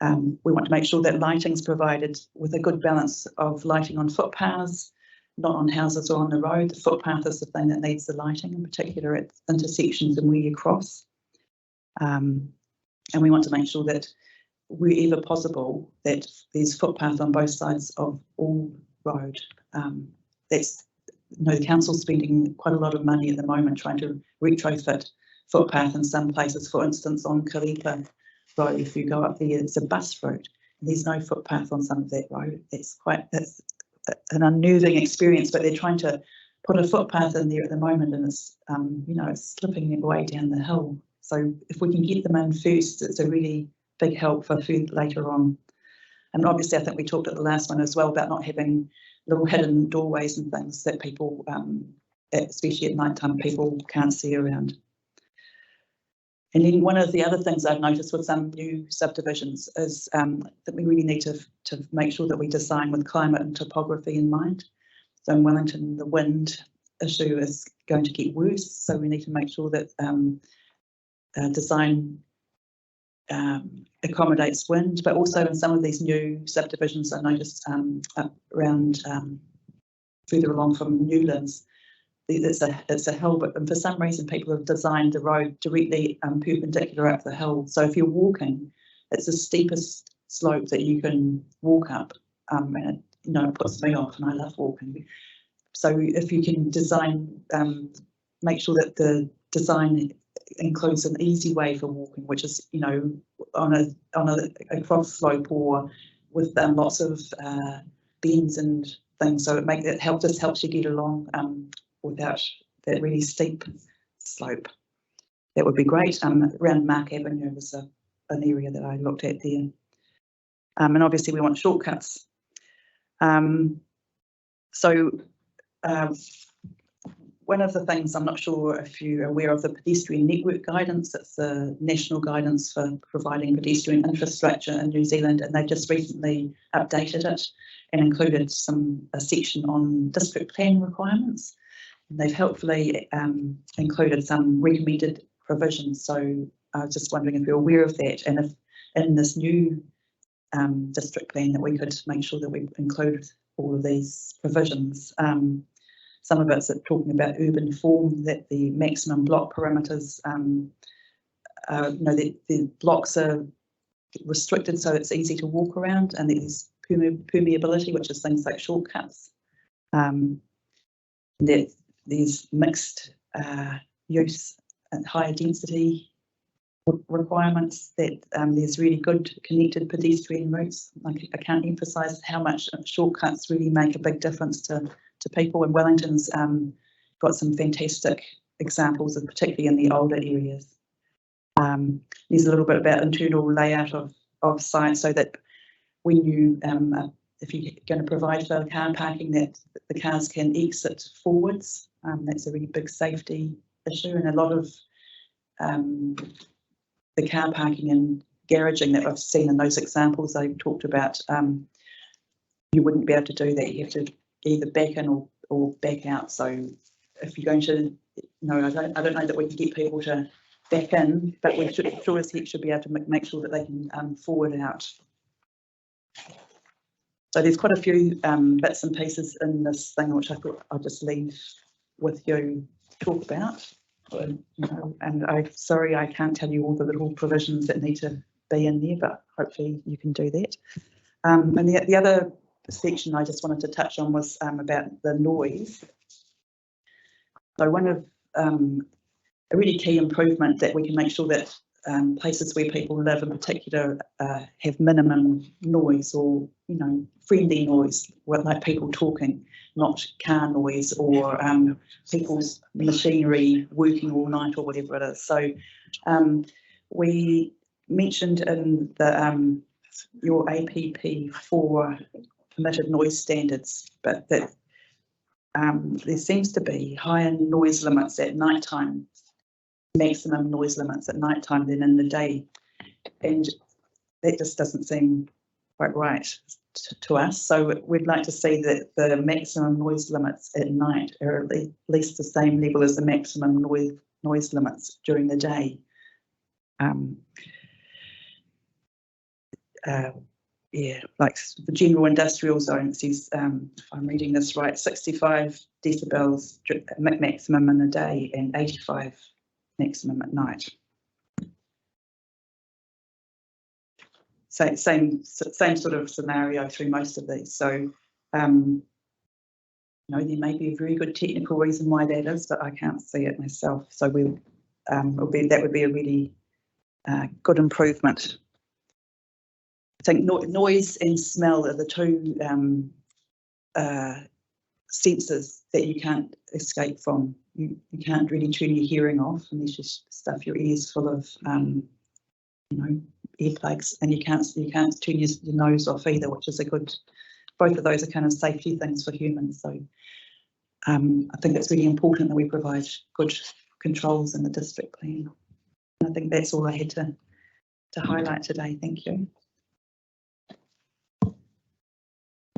We want to make sure that lighting is provided with a good balance of lighting on footpaths, not on houses or on the road. The footpath is the thing that needs the lighting, in particular at intersections and where you cross. And we want to make sure that wherever possible that there's footpath on both sides of all road. The council's spending quite a lot of money at the moment trying to retrofit footpath in some places. For instance, on Kalipa Road, if you go up there, it's a bus route. There's no footpath on some of that road. It's an unnerving experience, but they're trying to put a footpath in there at the moment, and it's it's slipping away down the hill. So if we can get them in first, it's a really big help for food later on. And obviously, I think we talked at the last one as well about not having little hidden doorways and things that people, especially at night time, people can't see around. And then one of the other things I've noticed with some new subdivisions is that we really need to make sure that we design with climate and topography in mind. So in Wellington, the wind issue is going to get worse, so we need to make sure that design accommodates wind, but also in some of these new subdivisions I noticed around further along from Newlands, it's a hill, but for some reason people have designed the road directly perpendicular up the hill. So if you're walking, it's the steepest slope that you can walk up, and it puts me off, and I love walking. So if you can design, make sure that the design includes an easy way for walking, which is on a cross slope or with lots of bends and things. So just helps you get along without that really steep slope. That would be great. Around Mark Avenue was an area that I looked at there. And obviously we want shortcuts. one of the things, I'm not sure if you're aware of the pedestrian network guidance. It's the national guidance for providing pedestrian infrastructure in New Zealand, and they've just recently updated it and included a section on district plan requirements. And they've helpfully included some recommended provisions. So I was just wondering if you're aware of that, and if in this new district plan that we could make sure that we include all of these provisions. Some of it's talking about urban form, that the maximum block perimeters, the blocks are restricted so it's easy to walk around, and there's permeability, which is things like shortcuts. That there's mixed use and higher density requirements, that there's really good connected pedestrian routes. Like, I can't emphasise how much shortcuts really make a big difference to people, and Wellington's got some fantastic examples, of particularly in the older areas. There's a little bit about internal layout of sites, so that when you, if you're going to provide for car parking, that the cars can exit forwards. That's a really big safety issue, and a lot of the car parking and garaging that I've seen in those examples they talked about, you wouldn't be able to do that. You have to either back in or back out. So if you're going to, I don't know that we can get people to back in, but we should be able to make sure that they can forward out. So there's quite a few bits and pieces in this thing which I thought I'll just leave with you to talk about. And I'm sorry I can't tell you all the little provisions that need to be in there, but hopefully you can do that. And the other section I just wanted to touch on was about the noise. So one of a really key improvement, that we can make sure that places where people live in particular have minimum noise, or friendly noise, like people talking, not car noise, or people's machinery working all night or whatever it is. So we mentioned in the your APP for permitted noise standards, but that there seems to be higher noise limits at night time, maximum noise limits at night time than in the day, and that just doesn't seem quite right to us. So we'd like to see that the maximum noise limits at night are at least the same level as the maximum noise limits during the day. Yeah, like the general industrial zone says, if I'm reading this right, 65 decibels maximum in the day and 85 maximum at night. So same sort of scenario through most of these. So there may be a very good technical reason why that is, but I can't see it myself. So that would be a really good improvement. I think noise and smell are the two senses that you can't escape from. You can't really turn your hearing off unless you stuff your ears full of earplugs, and you can't turn your nose off either, which is a good. Both of those are kind of safety things for humans. So I think it's really important that we provide good controls in the district plan. And I think that's all I had to highlight today. Thank you.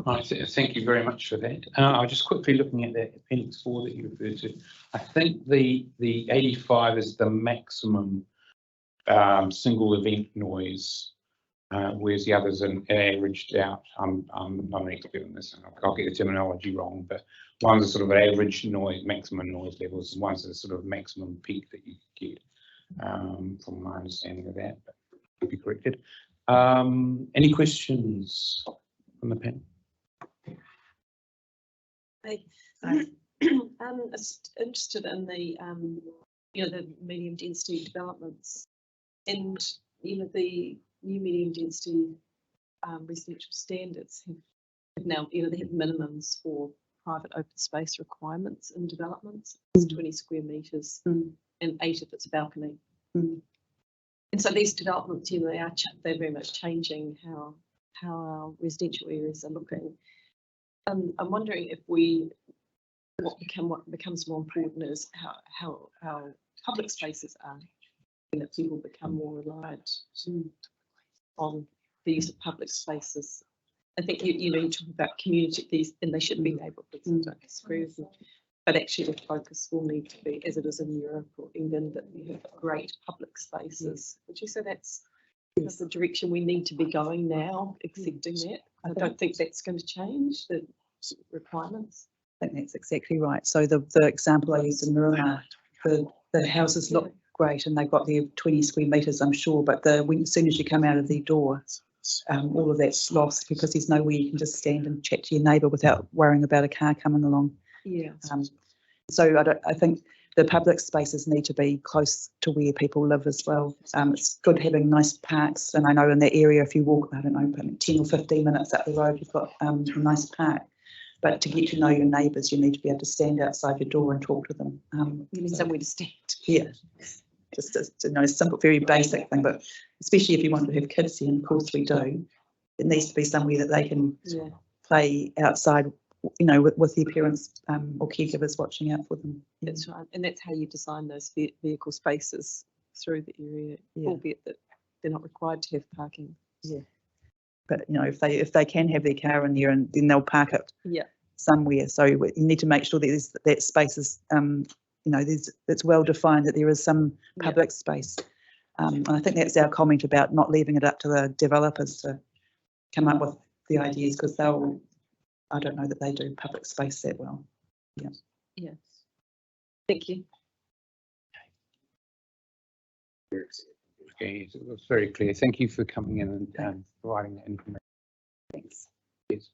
Thank you very much for that. I was just quickly looking at that Appendix 4 that you referred to. I think the 85 is the maximum single event noise, whereas the others are averaged out. I'm not an expert on this, and I'll get the terminology wrong, but one's a sort of average noise, maximum noise levels, and one's a sort of maximum peak that you get, from my understanding of that, but could be corrected. Any questions from the panel? I'm interested in the the medium density developments, and the new medium density residential standards have now they have minimums for private open space requirements in developments. It's 20 square metres and 8 if it's a balcony. And so these developments, they're very much changing how our residential areas are looking. I'm wondering if we what becomes more important is how our public spaces are, and that people become more reliant on the use of public spaces. I think you know, you talk about community, these, and they should be neighbourhoods, and don't disagree with you. But actually the focus will need to be, as it is in Europe or England, that we have great public spaces. Would you say that's the direction we need to be going now, accepting that? I don't think that's going to change the requirements. I think that's exactly right. So the example I used in Miramar, the houses look great and they've got their 20 square metres, I'm sure, but as soon as you come out of the door, all of that's lost because there's nowhere you can just stand and chat to your neighbour without worrying about a car coming along. Yeah. So I think the public spaces need to be close to where people live as well. It's good having nice parks, and I know in that area, if you walk, I don't know, 10 or 15 minutes up the road, you've got a nice park. But to get to know your neighbours, you need to be able to stand outside your door and talk to them. You need somewhere to stand. Yeah, just a simple, very basic thing. But especially if you want to have kids here, and of course we do, it needs to be somewhere that they can play outside, you know, with their parents or caregivers watching out for them. That's right, and that's how you design those vehicle spaces through the area, albeit that they're not required to have parking. Yeah. But you know, if they can have their car in there, and then they'll park it somewhere. So you need to make sure that that space is, you know, it's well defined, that there is some public space. And I think that's our comment about not leaving it up to the developers to come up with the ideas, because I don't know that they do public space that well. Yeah. Yes. Thank you. Okay, it was very clear. Thank you for coming in and providing that information. Thanks. Yes.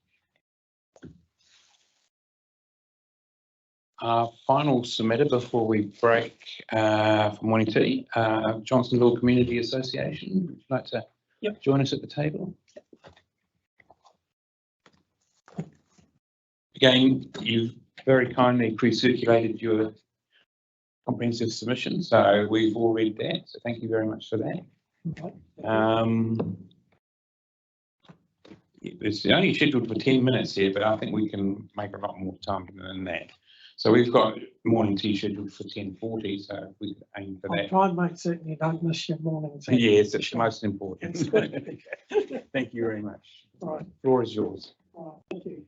Our final submitter before we break for morning tea, Johnsonville Community Association. Would you like to join us at the table? Again, you've very kindly pre-circulated your comprehensive submission, so we've all read that, so thank you very much for that. It's only scheduled for 10 minutes here, but I think we can make a lot more time than that. So we've got morning tea scheduled for 10:40, so we could aim for that. I'll try and make certain you don't miss your morning tea. Yes, it's most important. Thank you very much. Right. The floor is yours. Right, thank you.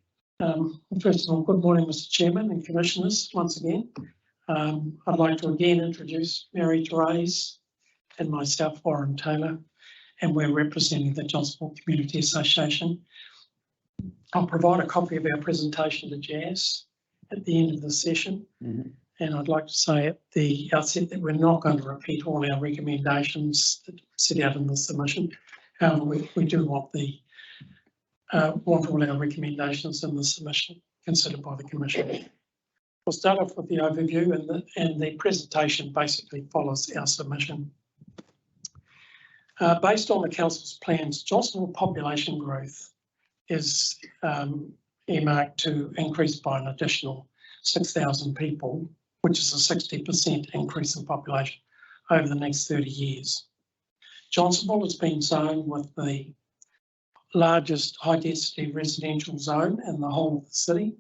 First of all, good morning, Mr. Chairman and Commissioners, once again. I'd like to again introduce Mary Therese and myself, Warren Taylor, and we're representing the Johnsonville Community Association. I'll provide a copy of our presentation to Jazz at the end of the session. And I'd like to say at the outset that we're not going to repeat all our recommendations that set out in the submission. However, we do want all our recommendations in the submission considered by the Commission. We'll start off with the overview, and the presentation basically follows our submission. Based on the Council's plans, Johnsonville population growth is earmarked to increase by an additional 6,000 people, which is a 60% increase in population over the next 30 years. Johnsonville has been zoned with the largest high-density residential zone in the whole of the city.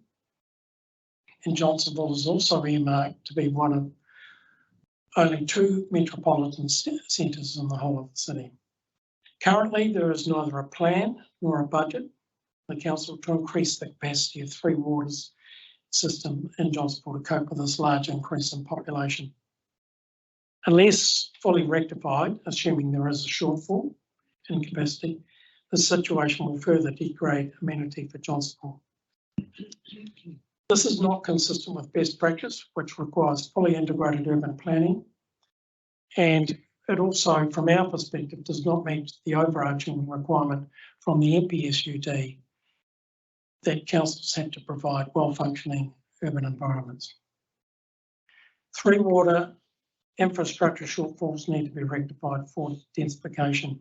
And Johnsonville is also earmarked to be one of only 2 metropolitan centres in the whole of the city. Currently, there is neither a plan nor a budget for the council to increase the capacity of 3 waters system in Johnsonville to cope with this large increase in population. Unless fully rectified, assuming there is a shortfall in capacity, the situation will further degrade amenity for Johnsonville. This is not consistent with best practice, which requires fully integrated urban planning, and it also, from our perspective, does not meet the overarching requirement from the MPSUD that councils have to provide well-functioning urban environments. 3 water infrastructure shortfalls need to be rectified for densification.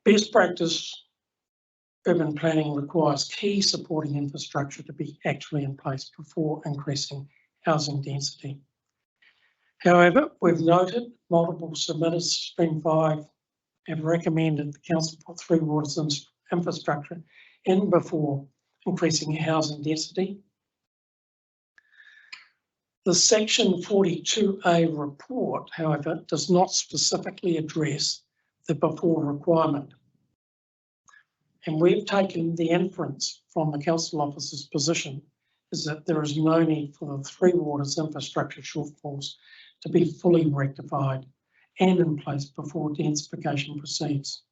Best practice urban planning requires key supporting infrastructure to be actually in place before increasing housing density. However, we've noted multiple submitters, Stream 5, have recommended the council put 3 waters infrastructure in before increasing housing density. The Section 42A report, however, does not specifically address the before requirement. And we've taken the inference from the council officer's position is that there is no need for the Three Waters infrastructure shortfalls to be fully rectified and in place before densification proceeds.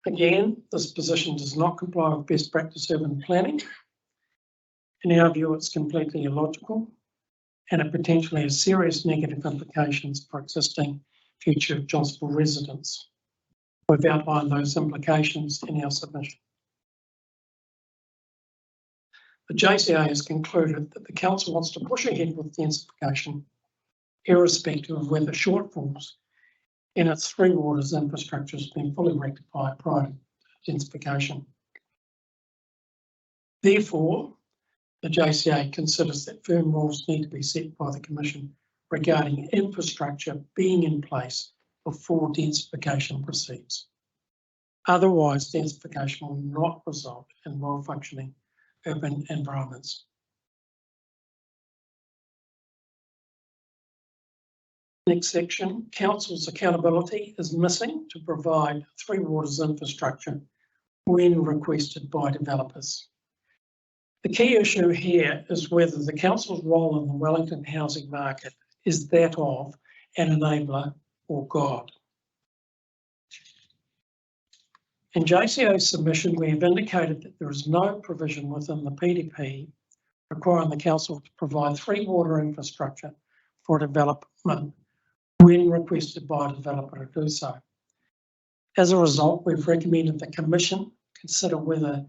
Again, this position does not comply with best practice urban planning. In our view, it's completely illogical and it potentially has serious negative implications for existing future Johnsonville residents. We've outlined those implications in our submission. The JCA has concluded that the council wants to push ahead with densification, irrespective of whether shortfalls in its Three Waters infrastructure has been fully rectified prior to densification. Therefore, the JCA considers that firm rules need to be set by the Commission regarding infrastructure being in place before densification proceeds. Otherwise, densification will not result in well-functioning urban environments. Next section, council's accountability is missing to provide Three Waters infrastructure when requested by developers. The key issue here is whether the council's role in the Wellington housing market is that of an enabler or God. In JCA's submission, we have indicated that there is no provision within the PDP requiring the council to provide Three Water infrastructure for development when requested by a developer to do so. As a result, we've recommended the Commission consider whether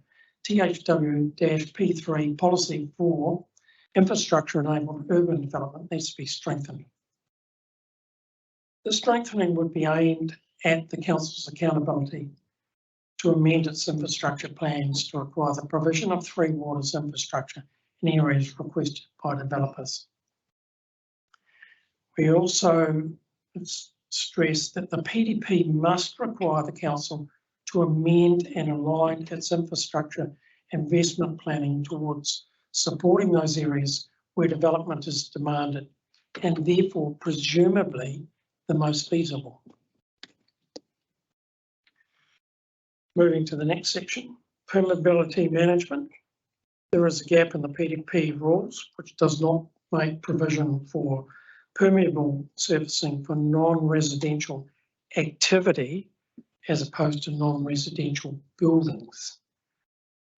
THW-P3 Policy 4 infrastructure-enabled urban development needs to be strengthened. The strengthening would be aimed at the council's accountability to amend its infrastructure plans to require the provision of Three Waters infrastructure in areas requested by developers. We also stress that the PDP must require the council to amend and align its infrastructure investment planning towards supporting those areas where development is demanded and therefore presumably the most feasible. Moving to the next section, permeability management. There is a gap in the PDP rules which does not make provision for permeable surfacing for non-residential activity as opposed to non-residential buildings.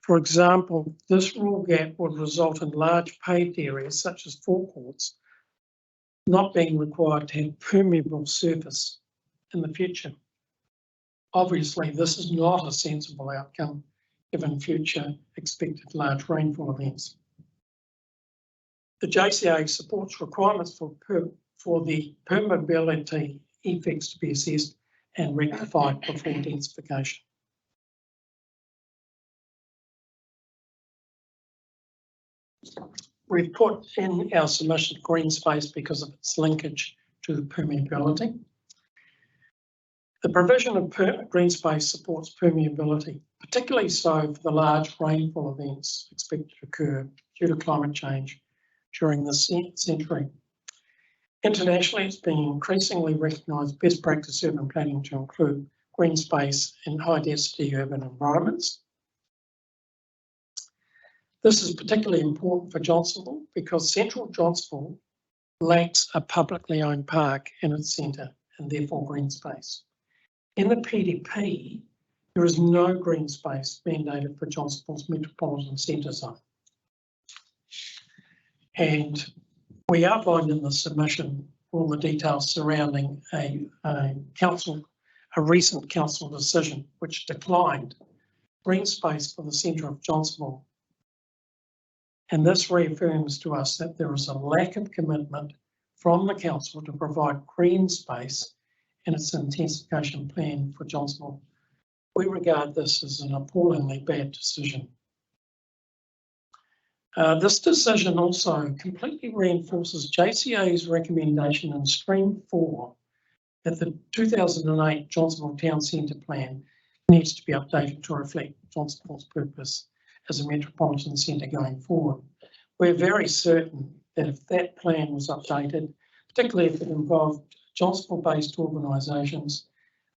For example, this rule gap would result in large paved areas such as forecourts not being required to have permeable surface in the future. Obviously, this is not a sensible outcome given future expected large rainfall events. The JCA supports requirements for the permeability effects to be assessed and rectified before densification. We've put in our submission green space because of its linkage to the permeability. The provision of green space supports permeability, particularly so for the large rainfall events expected to occur due to climate change during this century. Internationally, it's been increasingly recognised best practice urban planning to include green space in high density urban environments. This is particularly important for Johnsonville because central Johnsonville lacks a publicly owned park in its centre and therefore green space. In the PDP, there is no green space mandated for Johnsonville's metropolitan centre zone. And we outlined in the submission all the details surrounding a recent council decision which declined green space for the centre of Johnsonville. And this reaffirms to us that there is a lack of commitment from the council to provide green space in its intensification plan for Johnsonville. We regard this as an appallingly bad decision. This decision also completely reinforces JCA's recommendation in Stream 4 that the 2008 Johnsonville Town Centre Plan needs to be updated to reflect Johnsonville's purpose as a metropolitan centre going forward. We're very certain that if that plan was updated, particularly if it involved Johnsonville-based organisations,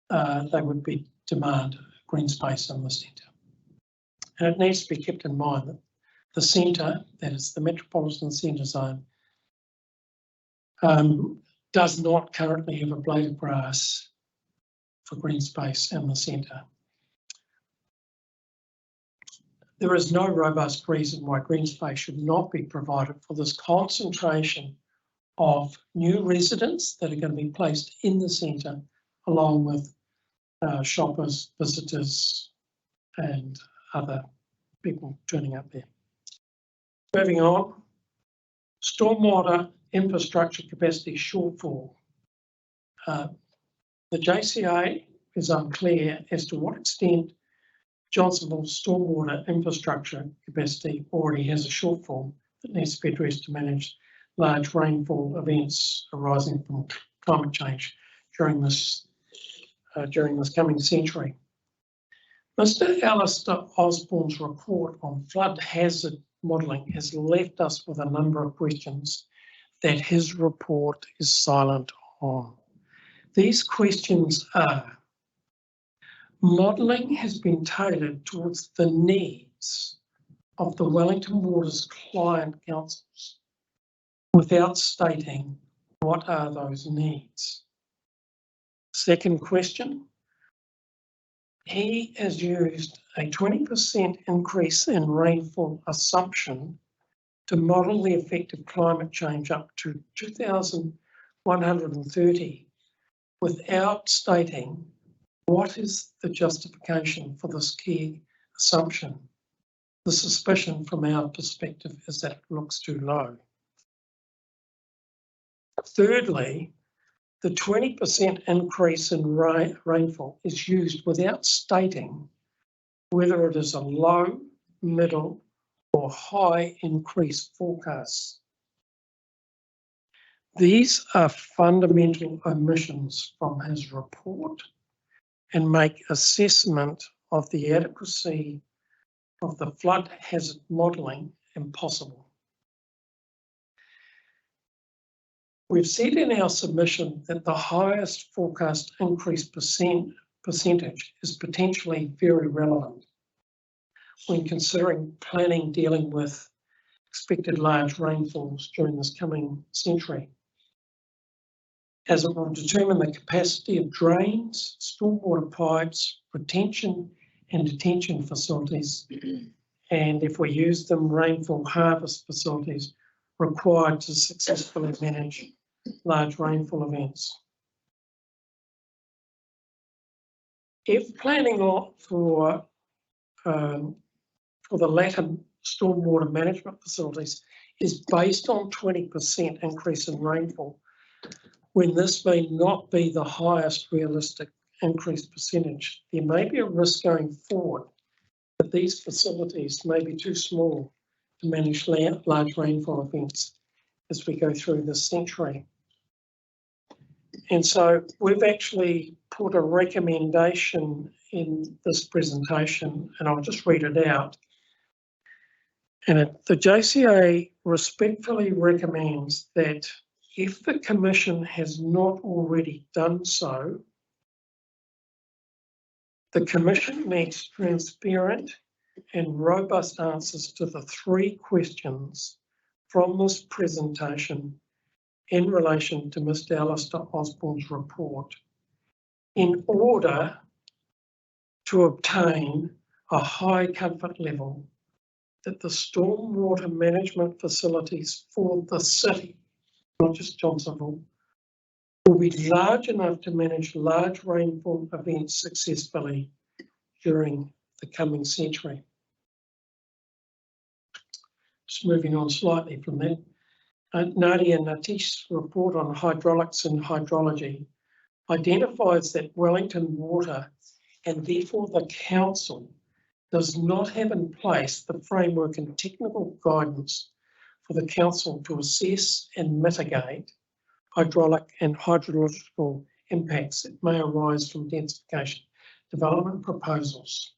they would demand green space in the centre. And it needs to be kept in mind that the centre, that is the metropolitan centre zone, does not currently have a blade of grass for green space in the centre. There is no robust reason why green space should not be provided for this concentration of new residents that are going to be placed in the centre, along with shoppers, visitors, and other people turning up there. Moving on, stormwater infrastructure capacity shortfall. The JCA is unclear as to what extent Johnsonville's stormwater infrastructure capacity already has a shortfall that needs to be addressed to manage large rainfall events arising from climate change during this coming century. Mr. Alistair Osborne's report on flood hazard modelling has left us with a number of questions that his report is silent on. These questions are: modelling has been tailored towards the needs of the Wellington Waters client councils without stating what are those needs. Second question, he has used a 20% increase in rainfall assumption to model the effect of climate change up to 2130 without stating what is the justification for this key assumption. The suspicion from our perspective is that it looks too low. Thirdly, the 20% increase in rainfall is used without stating whether it is a low, middle, or high increase forecast. These are fundamental omissions from his report and make assessment of the adequacy of the flood hazard modelling impossible. We've said in our submission that the highest forecast increase percentage is potentially very relevant when considering planning dealing with expected large rainfalls during this coming century, as it will determine the capacity of drains, stormwater pipes, retention and detention facilities, and if we use them, rainfall harvest facilities required to successfully manage large rainfall events. If planning for the latter stormwater management facilities is based on 20% increase in rainfall, when this may not be the highest realistic increase percentage, there may be a risk going forward that these facilities may be too small to manage large rainfall events as we go through this century. And so we've actually put a recommendation in this presentation, and I'll just read it out. And the JCA respectfully recommends that if the Commission has not already done so, the Commission needs transparent and robust answers to the 3 questions from this presentation in relation to Mr. Alistair Osborne's report in order to obtain a high comfort level that the stormwater management facilities for the city, not just Johnsonville, will be large enough to manage large rainfall events successfully during the coming century. Just moving on slightly from that, Nadia Natish's report on hydraulics and hydrology identifies that Wellington Water, and therefore the Council, does not have in place the framework and technical guidance for the Council to assess and mitigate hydraulic and hydrological impacts that may arise from densification development proposals.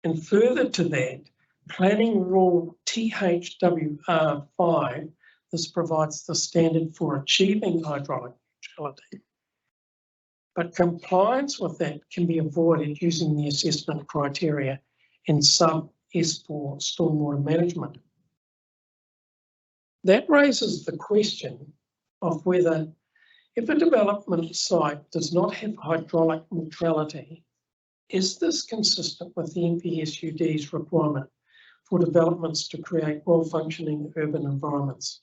And further to that, Planning Rule THWR5, this provides the standard for achieving hydraulic neutrality. But compliance with that can be avoided using the assessment criteria in sub S4 stormwater management. That raises the question of whether, if a development site does not have hydraulic neutrality, is this consistent with the NPSUD's requirement for developments to create well-functioning urban environments?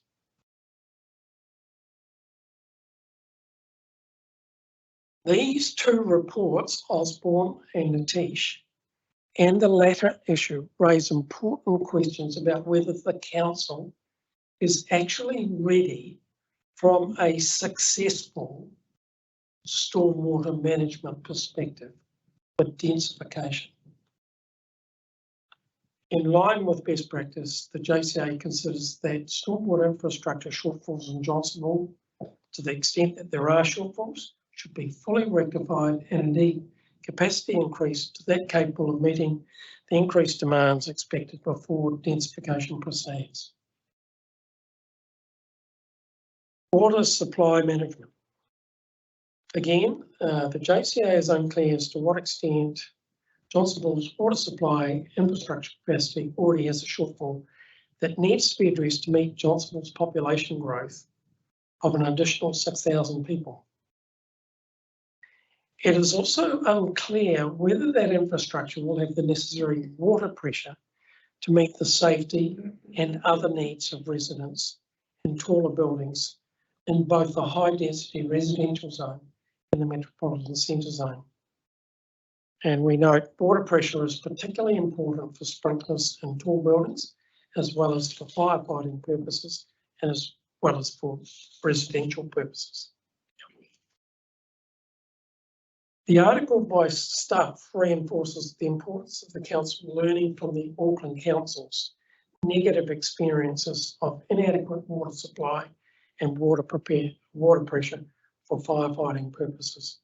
These two reports, Osborne and Natish, and the latter issue raise important questions about whether the council is actually ready from a successful stormwater management perspective for densification. In line with best practice, the JCA considers that stormwater infrastructure shortfalls in Johnsonville, to the extent that there are shortfalls, should be fully rectified and indeed capacity increased to that capable of meeting the increased demands expected before densification proceeds. Water supply management. Again, the JCA is unclear as to what extent Johnsonville's water supply infrastructure capacity already has a shortfall that needs to be addressed to meet Johnsonville's population growth of an additional 6,000 people. It is also unclear whether that infrastructure will have the necessary water pressure to meet the safety and other needs of residents in taller buildings in both the high density residential zone and the metropolitan centre zone. And we note water pressure is particularly important for sprinklers in tall buildings, as well as for firefighting purposes, and as well as for residential purposes. The article by staff reinforces the importance of the council learning from the Auckland Council's negative experiences of inadequate water supply and water pressure for firefighting purposes.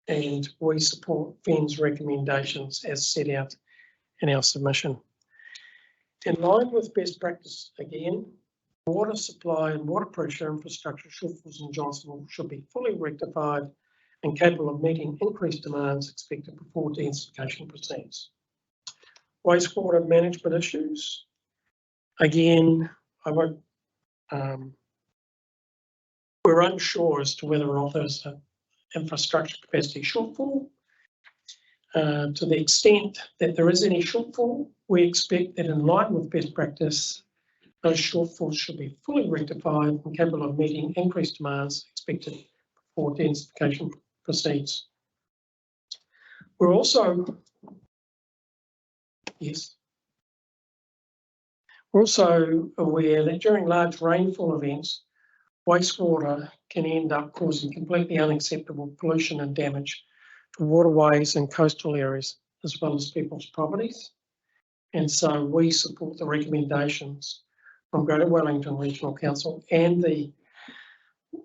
And we support FEN's recommendations as set out in our submission. In line with best practice again, water supply and water pressure infrastructure shortfalls in Johnsonville should be fully rectified and capable of meeting increased demands expected before densification proceeds. Wastewater management issues. Again, we're unsure as to whether or not there's an infrastructure capacity shortfall. To the extent that there is any shortfall, we expect that in line with best practice, those shortfalls should be fully rectified and capable of meeting increased demands expected before densification proceeds. We're also, we're also aware that during large rainfall events, wastewater can end up causing completely unacceptable pollution and damage to waterways and coastal areas, as well as people's properties. And so we support the recommendations from Greater Wellington Regional Council and the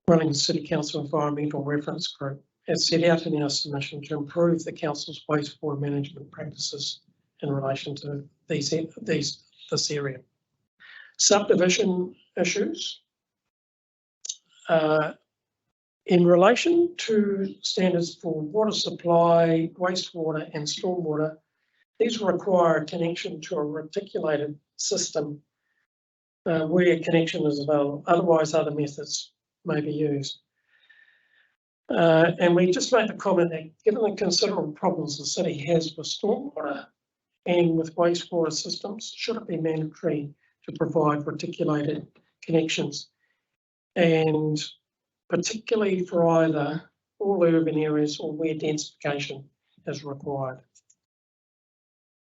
Wellington City Council Environmental Reference Group as set out in our submission to improve the council's wastewater management practices in relation to this area. Subdivision issues. In relation to standards for water supply, wastewater and stormwater, these require a connection to a reticulated system where connection is available. Otherwise, other methods may be used. And we just made the comment that given the considerable problems the city has with stormwater and with wastewater systems, should it be mandatory to provide reticulated connections, and particularly for either all urban areas or where densification is required.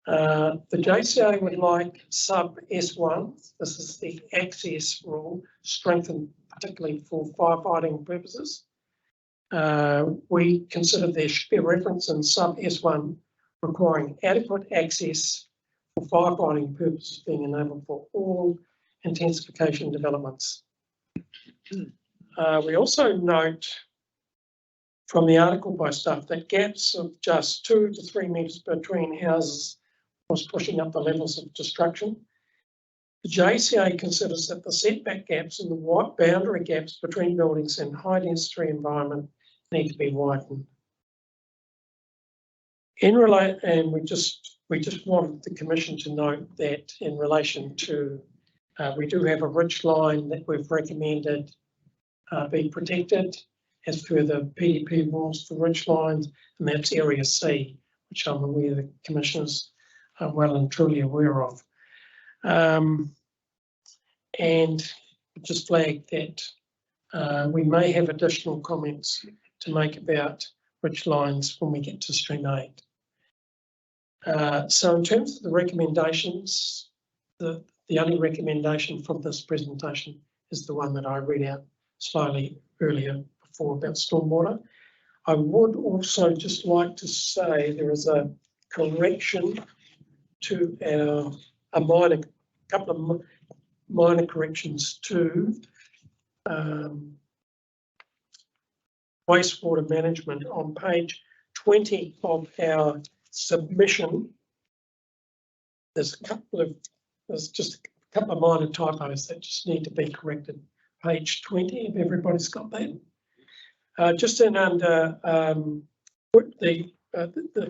The JCA would like sub S1, this is the access rule, strengthened particularly for firefighting purposes. We consider there should be a reference in sub S1 requiring adequate access for firefighting purposes being enabled for all intensification developments. We also note from the article by staff that gaps of just 2 to 3 metres between houses was pushing up the levels of destruction. The JCA considers that the setback gaps and the boundary gaps between buildings in high density environment need to be widened. And we just wanted the Commission to note that in relation to, we do have a ridge line that we've recommended be protected as per the PDP rules for ridge lines, and that's Area C, which I'm aware the Commissioners are well and truly aware of. And just flag that we may have additional comments to make about ridge lines when we get to Stream 8. So in terms of the recommendations, the only recommendation from this presentation is the one that I read out slowly earlier before about stormwater. I would also just like to say there is a correction to a couple of minor corrections to wastewater management on page 20 of our submission. There's just a couple of minor typos that just need to be corrected. Page 20, if everybody's got that. Just in under the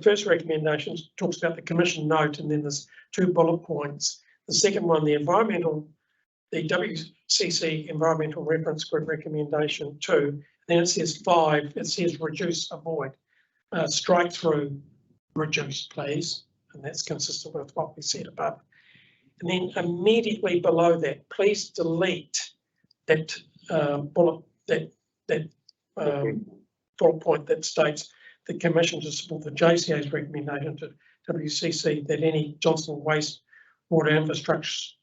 first recommendation talks about the Commission note, and then there's 2 bullet points. The second one, the WCC Environmental Reference Group recommendation 2. Then it says 5. It says reduce, avoid. Strike through reduce, please, and that's consistent with what we said above. And then immediately below that, please delete that bullet point that states the Commission to support the JCA's recommendation to WCC that any Johnsonville wastewater infrastructure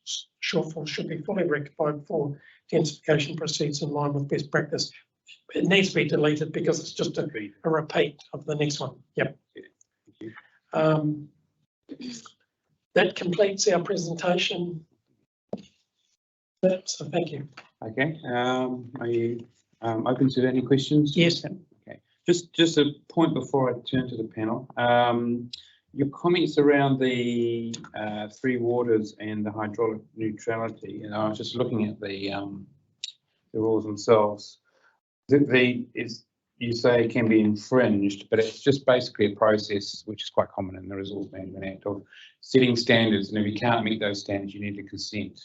shortfall should be fully rectified before densification proceeds in line with best practice. It needs to be deleted because it's just a repeat of the next one. Yep. That completes our presentation. So thank you. Okay. Are you open to any questions? Yes. Okay. Just a point before I turn to the panel. Your comments around the 3 waters and the hydraulic neutrality, and I was just looking at the rules themselves. You say it can be infringed, but it's just basically a process which is quite common in the Resource Management Act of setting standards, and if you can't meet those standards, you need to consent.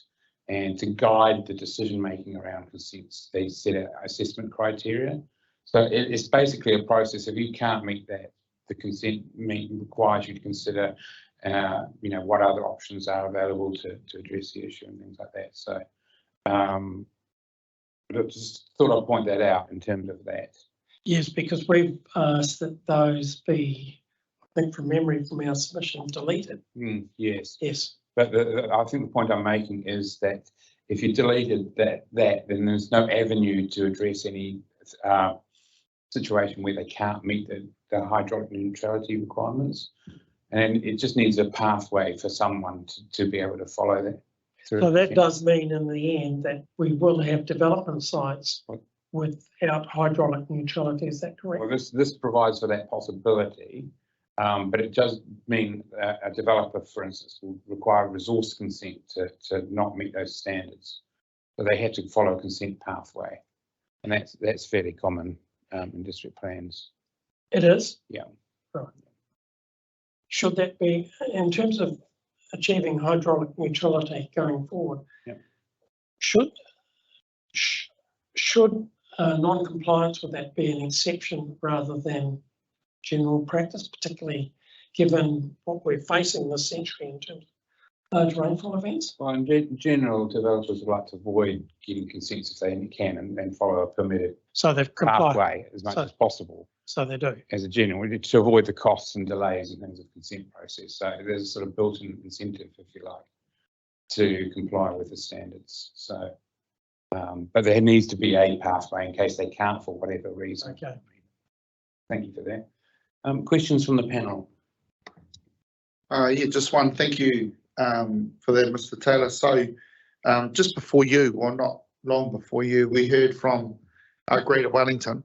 And to guide the decision making around consents, they set out assessment criteria. So it's basically a process. If you can't meet that, the consent requires you to consider, what other options are available to address the issue and things like that. So, but I just thought I'd point that out in terms of that. Yes, because we've asked that those be, I think from memory from our submission, deleted. Yes. Yes. But I think the point I'm making is that if you deleted that, then there's no avenue to address any situation where they can't meet the hydraulic neutrality requirements. And it just needs a pathway for someone to be able to follow that. So that does mean in the end that we will have development sites without hydraulic neutrality, is that correct? Well, this provides for that possibility, but it does mean a developer, for instance, will require resource consent to not meet those standards. So they have to follow a consent pathway, and that's fairly common in district plans. It is? Yeah. Right. Should that be, in terms of achieving hydraulic neutrality going forward, should non-compliance with that be an exception rather than general practice, particularly given what we're facing this century in terms of large rainfall events? Well, in general, developers would like to avoid getting consents if they can and follow a permitted pathway as much as possible. So they do. As a general, to avoid the costs and delays in terms of consent process. So there's a sort of built-in incentive, if you like, to comply with the standards. So, but there needs to be a pathway in case they can't for whatever reason. Okay. Thank you for that. Questions from the panel? Yeah, just one. Thank you for that, Mr. Taylor. So just before you, or not long before you, we heard from Greater Wellington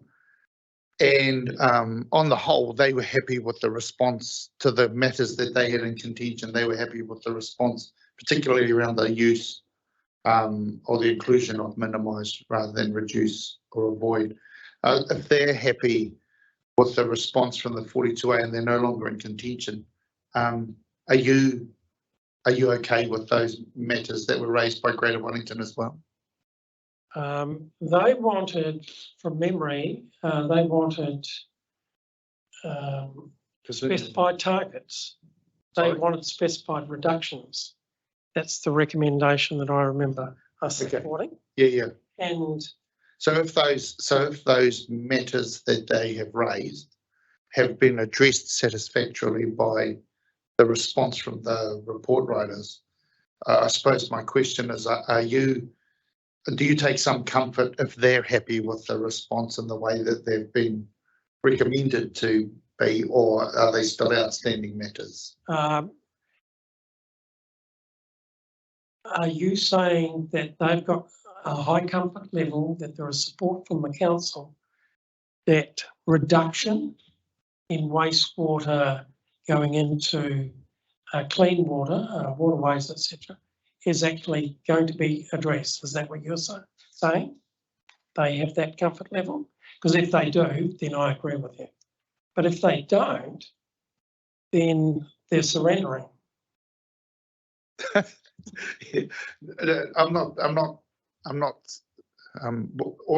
And on the whole, they were happy with the response to the matters that they had in contention. They were happy with the response, particularly around the use or the inclusion of minimise rather than reduce or avoid. If they're happy with the response from the 42A and they're no longer in contention, are you okay with those matters that were raised by Greater Wellington as well? They wanted, from memory, they wanted specified targets. They wanted specified reductions. That's the recommendation that I remember us supporting. Yeah. And so if those matters that they have raised have been addressed satisfactorily by the response from the report writers, I suppose my question is, do you take some comfort if they're happy with the response and the way that they've been recommended to be, or are they still outstanding matters? Are you saying that they've got a high comfort level, that there is support from the council, that reduction in wastewater going into clean water, waterways, etc., is actually going to be addressed? Is that what you're saying? They have that comfort level? Because if they do, then I agree with you. But if they don't, then they're surrendering. All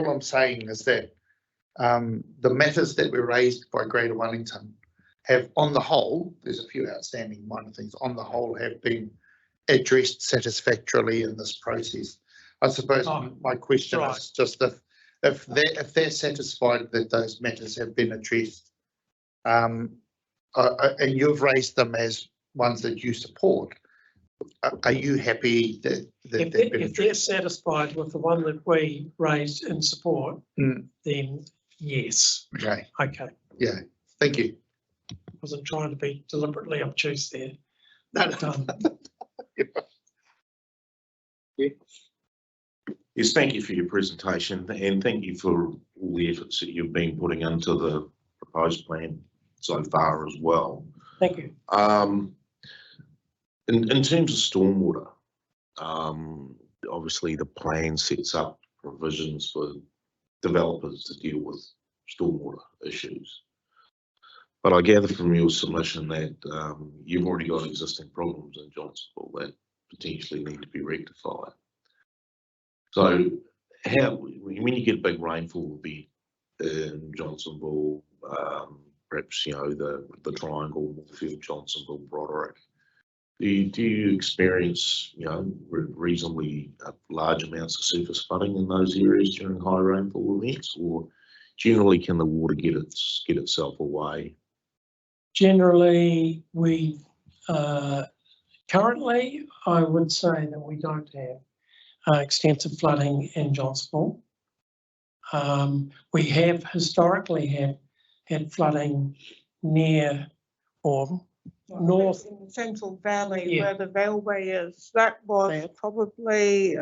I'm saying is that the matters that were raised by Greater Wellington have, on the whole, there's a few outstanding minor things, on the whole have been addressed satisfactorily in this process. I suppose my question is just if they're satisfied that those matters have been addressed, and you've raised them as ones that you support, are you happy that they've been addressed? If they're satisfied with the one that we raised in support, then yes. Okay. Okay. Yeah. Thank you. Wasn't trying to be deliberately obtuse there. Yes, thank you for your presentation, and thank you for all the efforts that you've been putting into the proposed plan so far as well. Thank you. In terms of stormwater, obviously the plan sets up provisions for developers to deal with stormwater issues. But I gather from your submission that you've already got existing problems in Johnsonville that potentially need to be rectified. So when you get big rainfall, be in Johnsonville, perhaps the triangle, Moorfield, Johnsonville, Broderick, do you experience reasonably large amounts of surface flooding in those areas during high rainfall events, or generally can the water get itself away? Generally, we currently, I would say that we don't have extensive flooding in Johnsonville. We have historically had flooding near or north in the Central Valley, Yeah. where the railway is. That was probably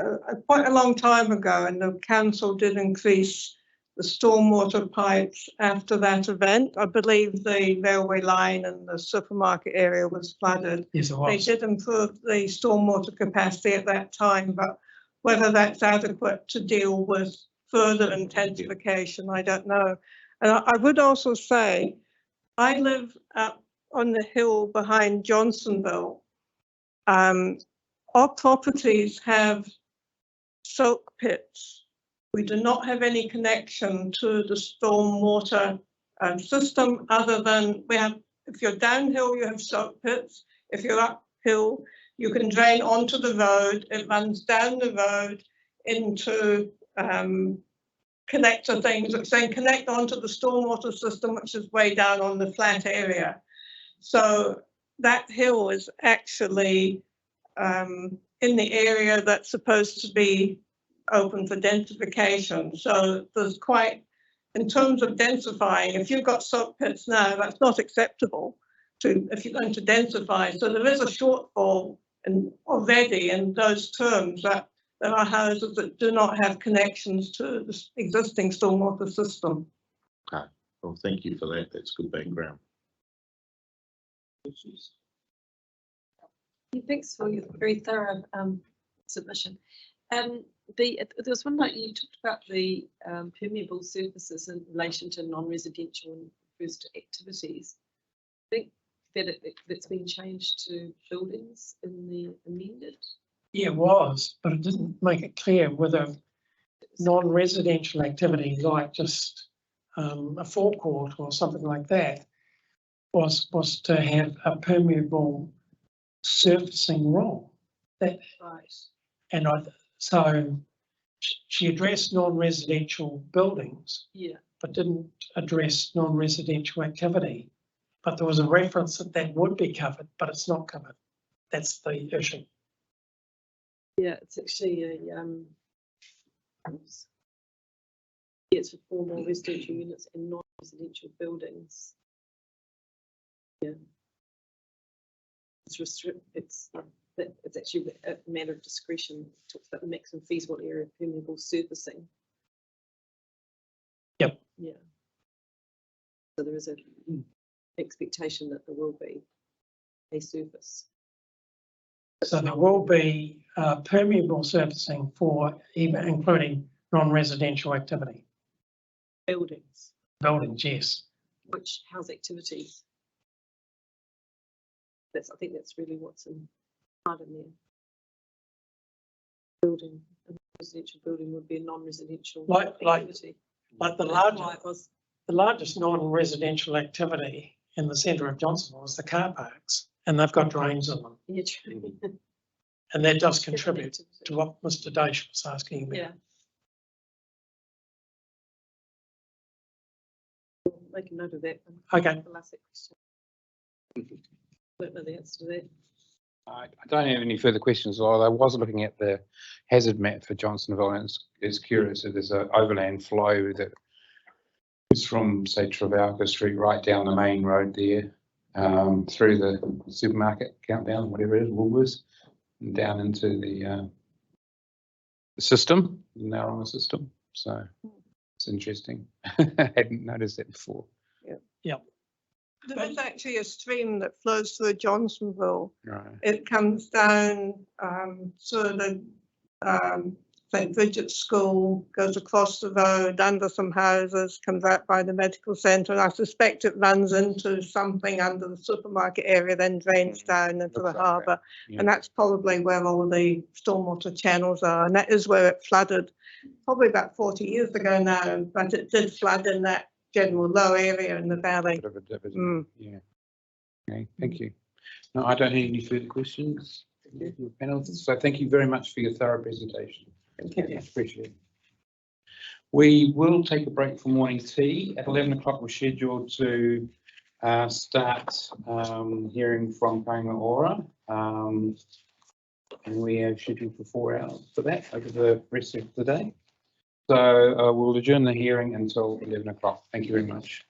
quite a long time ago, and the council did increase the stormwater pipes after that event. I believe the railway line and the supermarket area was flooded. Yes, it They was. did improve the stormwater capacity at that time, but whether that's adequate to deal with further intensification, I don't know. And I would also say, I live up on the hill behind Johnsonville. Our properties have soak pits. We do not have any connection to the stormwater system other than we have, if you're downhill, you have soak pits. If you're uphill, you can drain onto the road. It runs down the road into connector things that then connect onto the stormwater system, which is way down on the flat area. So that hill is actually in the area that's supposed to be open for densification. So there's quite, in terms of densifying, if you've got soak pits now, that's not acceptable if you're going to densify. So there is a shortfall already in those terms, that there are houses that do not have connections to the existing stormwater system. Okay, Well, thank you for that. That's good background. Thanks for your very thorough submission. There was one note you talked about the permeable surfaces in relation to non-residential and first activities. I think that that's been changed to buildings in the amended. Yeah, it was, but it didn't make it clear whether non-residential activity like just a forecourt or something like that was to have a permeable surfacing rule. That Right. and so she addressed non-residential buildings, Yeah. but didn't address non-residential activity. But there was a reference that that would be covered, but it's not covered. That's the issue. Yeah, it's actually a it's for formal residential units and non-residential buildings. Yeah. It's actually a matter of discretion. It talks about the maximum feasible area of permeable surfacing. Yep. Yeah. So there is an expectation that there will be a surface. So there will be permeable surfacing for even including non-residential activity. Buildings, Buildings, yes. which house activities. I think that's really what's in part in there. Building, a residential building would be a non-residential activity. Like the largest non-residential activity in the centre of Johnsonville is the car parks, and they've got drains in them. Yeah, true. And that does contribute to what Mr. Daish was asking about. Yeah. Make a note of that. Okay. The last question. Don't know the answer to that. I don't have any further questions. Although I was looking at the hazard map for Johnsonville, and it's curious that there's an overland flow that is from, say, Travalca Street right down the main road there, through the supermarket, Countdown, whatever it is, Woolworths, and down into the system, the Naronga system. So it's interesting. I hadn't noticed that before. Yeah. There is actually a stream that flows through Johnsonville. Right. It comes down through the St. Bridget's School, goes across the road, under some houses, comes out by the medical centre, and I suspect it runs into something under the supermarket area, then drains down into the Looks like harbour. Yeah. And that's probably where all the stormwater channels are, and that is where it flooded probably about 40 years ago now, but it did flood in that general low area in the valley. Bit of a dip, isn't it? Yeah. Okay, thank you. No, I don't have any further questions. Your panel. So thank you very much for your thorough presentation. Thank you. Appreciate it. We will take a break for morning tea. At 11 o'clock, we're scheduled to start hearing from Kāinga. And we are scheduled for 4 hours for that over the rest of the day. So we'll adjourn the hearing until 11 o'clock. Thank you very much.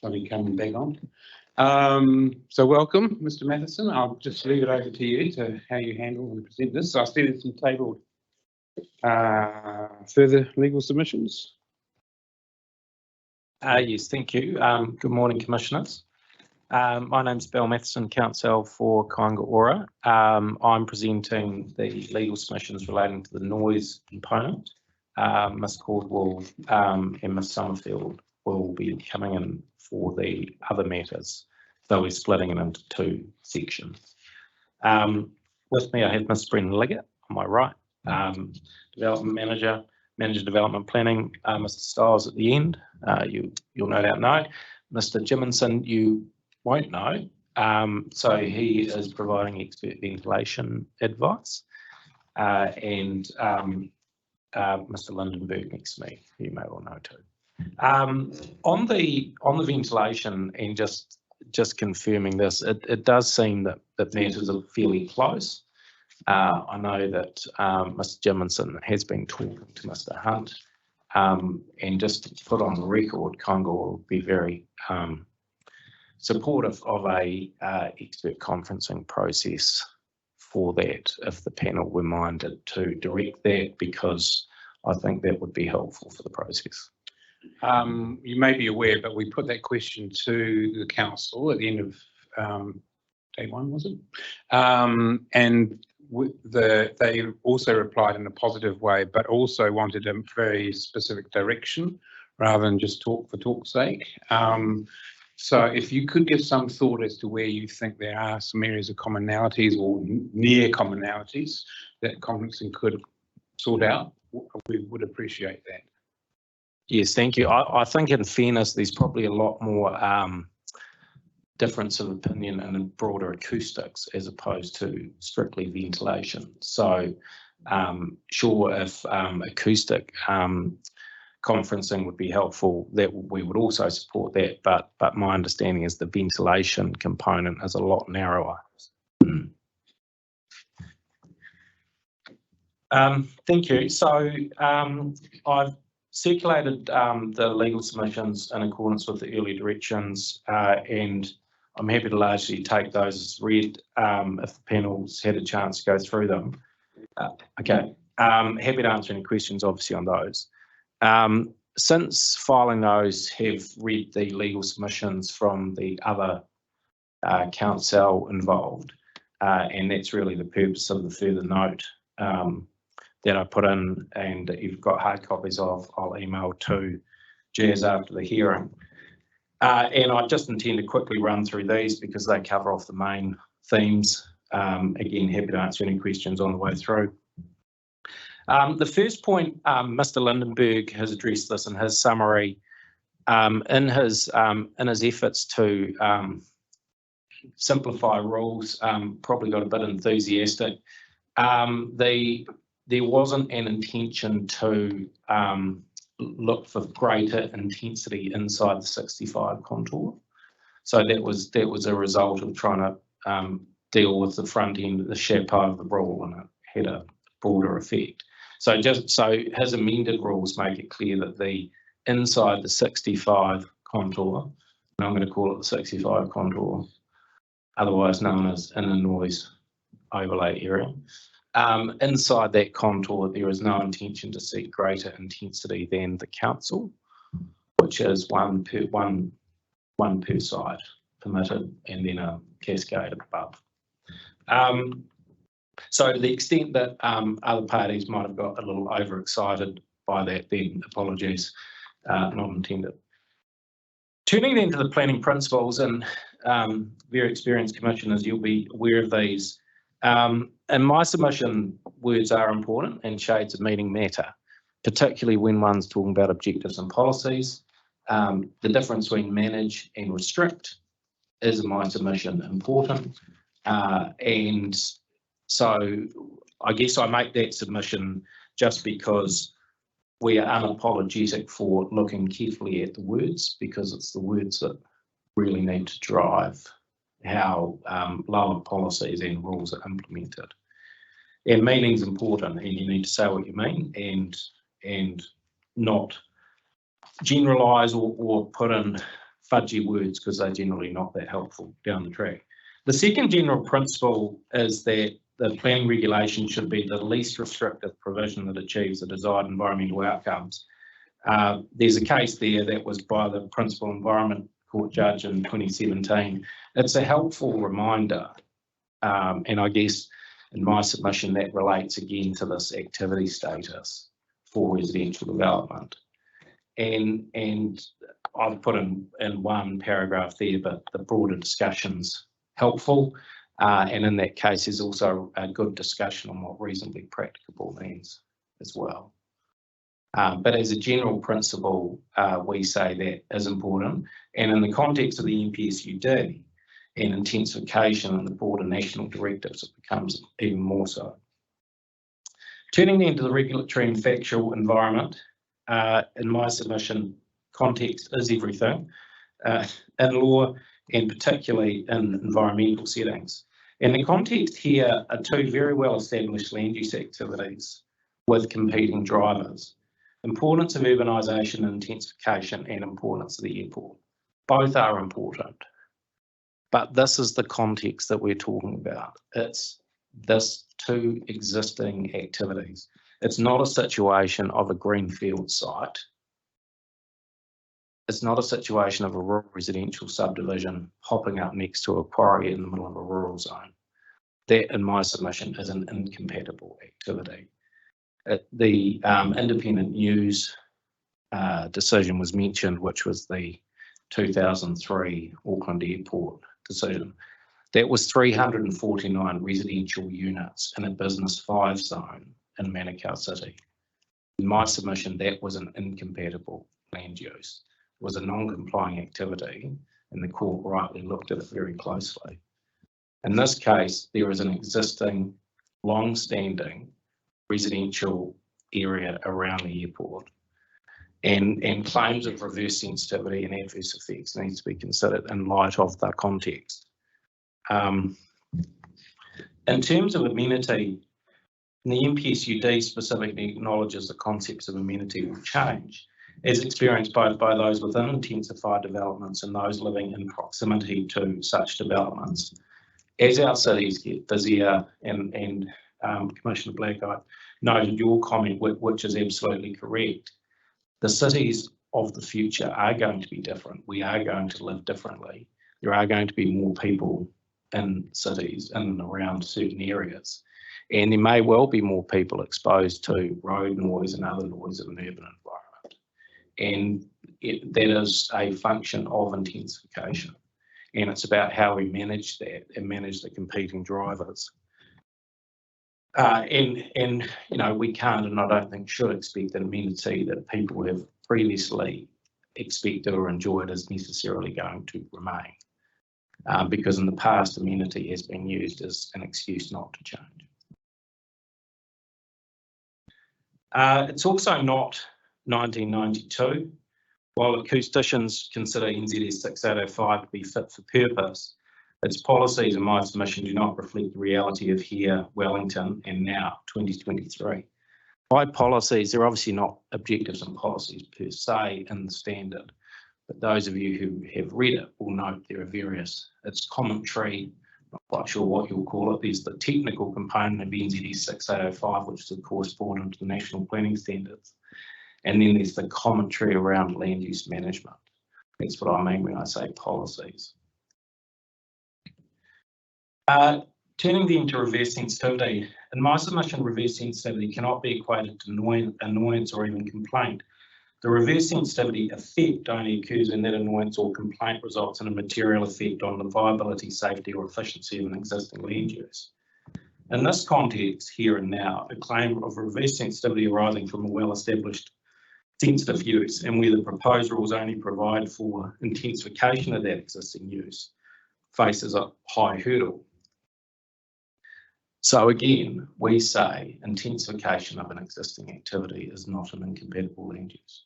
I'll be coming back on. So welcome, Mr. Matheson. I'll just leave it over to you to how you handle and present this. So I see there's some tabled further legal submissions. Yes, thank you. Good morning, Commissioners. My name's Bill Matheson, counsel for Kāinga. I'm presenting the legal submissions relating to the noise component. Ms Caldwell and Ms Summerfield will be coming in for the other matters. So we're splitting it into two sections. With me, I have Ms Brendan Liggett on my right, Development Manager, Development Planning, Mr Stiles at the end. You'll no doubt know. Mr Jimmonson, you won't know. So he is providing expert ventilation advice. And Mr Lindenberg next to me, who you may well know too. On the ventilation and just confirming this, it does seem that matters are fairly close. I know that Mr Jimmonson has been talking to Mr Hunt, and just to put on the record, Kāinga will be very supportive of a expert conferencing process for that, if the panel were minded to direct that, because I think that would be helpful for the process. You may be aware, but we put that question to the council at the end of day one, was it? And they also replied in a positive way, but also wanted a very specific direction rather than just talk for talk's sake. So if you could give some thought as to where you think there are some areas of commonalities or near commonalities that conferencing could sort out, we would appreciate that. Yes, thank you. I think in fairness, there's probably a lot more difference of opinion in broader acoustics as opposed to strictly ventilation. So sure, if acoustic conferencing would be helpful, that we would also support that, but my understanding is the ventilation component is a lot narrower. Thank you. So I've circulated the legal submissions in accordance with the early directions, and I'm happy to largely take those as read if the panel's had a chance to go through them. Okay, happy to answer any questions obviously on those. Since filing those, have read the legal submissions from the other council involved, and that's really the purpose of the further note that I put in, and that you've got hard copies of. I'll email to Jazz after the hearing. And I just intend to quickly run through these because they cover off the main themes. Again, happy to answer any questions on the way through. The first point, Mr Lindenberg has addressed this in his summary. In his efforts to simplify rules, probably got a bit enthusiastic. There wasn't an intention to look for greater intensity inside the 65 contour. So that was a result of trying to deal with the front end, the chapeau of the rule, and it had a broader effect. So his amended rules make it clear that the inside the 65 contour, and I'm going to call it the 65 contour, otherwise known as in a noise overlay area. Inside that contour, there is no intention to seek greater intensity than the council, which is one per side permitted, and then a cascade above. So to the extent that other parties might have got a little overexcited by that, then apologies, not intended. Turning then to the planning principles, and very experienced commissioners, you'll be aware of these. In my submission, words are important and shades of meaning matter, particularly when one's talking about objectives and policies. The difference between manage and restrict is, in my submission, important. And so I guess I make that submission just because we are unapologetic for looking carefully at the words, because it's the words that really need to drive how lower policies and rules are implemented. And meaning's important, and you need to say what you mean and not generalise or put in fudgy words because they're generally not that helpful down the track. The second general principle is that the planning regulation should be the least restrictive provision that achieves the desired environmental outcomes. There's a case there that was by the Principal Environment Court Judge in 2017. It's a helpful reminder, and I guess in my submission that relates again to this activity status for residential development. And I've put in one paragraph there, but the broader discussion's helpful. And in that case, there's also a good discussion on what reasonably practicable means as well. But as a general principle, we say that is important. And in the context of the NPSUD and intensification and the broader national directives, it becomes even more so. Turning then to the regulatory and factual environment, in my submission, context is everything in law and particularly in environmental settings. And the context here are two very well established land use activities with competing drivers. Importance of urbanisation and intensification and importance of the airport. Both are important, but this is the context that we're talking about. It's this two existing activities. It's not a situation of a greenfield site. It's not a situation of a rural residential subdivision popping up next to a quarry in the middle of a rural zone. That, in my submission, is an incompatible activity. The independent news decision was mentioned, which was the 2003 Auckland Airport decision. That was 349 residential units in a business 5 zone in Manukau City. In my submission, that was an incompatible land use. It was a non-complying activity, and the court rightly looked at it very closely. In this case, there is an existing, long-standing residential area around the airport, and claims of reverse sensitivity and adverse effects needs to be considered in light of the context. In terms of amenity, the NPSUD specifically acknowledges the concepts of amenity will change as experienced both by those within intensified developments and those living in proximity to such developments. As our cities get busier, and Commissioner Black, I noted your comment, which is absolutely correct. The cities of the future are going to be different. We are going to live differently. There are going to be more people in cities in and around certain areas. And there may well be more people exposed to road noise and other noise of an urban environment. And that is a function of intensification. And it's about how we manage that and manage the competing drivers. And you know, we can't, and I don't think should expect that amenity that people have previously expected or enjoyed is necessarily going to remain. Because in the past, amenity has been used as an excuse not to change. It's also not 1992. While acousticians consider NZS 6805 to be fit for purpose, its policies in my submission do not reflect the reality of here, Wellington, and now 2023. By policies, they're obviously not objectives and policies per se in the standard, but those of you who have read it will note there are various, it's commentary, not quite sure what you'll call it. There's the technical component of NZS 6805, which is of course brought into the national planning standards. And then there's the commentary around land use management. That's what I mean when I say policies. Turning then to reverse sensitivity. In my submission, reverse sensitivity cannot be equated to annoyance or even complaint. The reverse sensitivity effect only occurs when that annoyance or complaint results in a material effect on the viability, safety or efficiency of an existing land use. In this context, here and now, a claim of reverse sensitivity arising from a well-established sensitive use and where the proposed rules only provide for intensification of that existing use faces a high hurdle. So again, we say intensification of an existing activity is not an incompatible land use.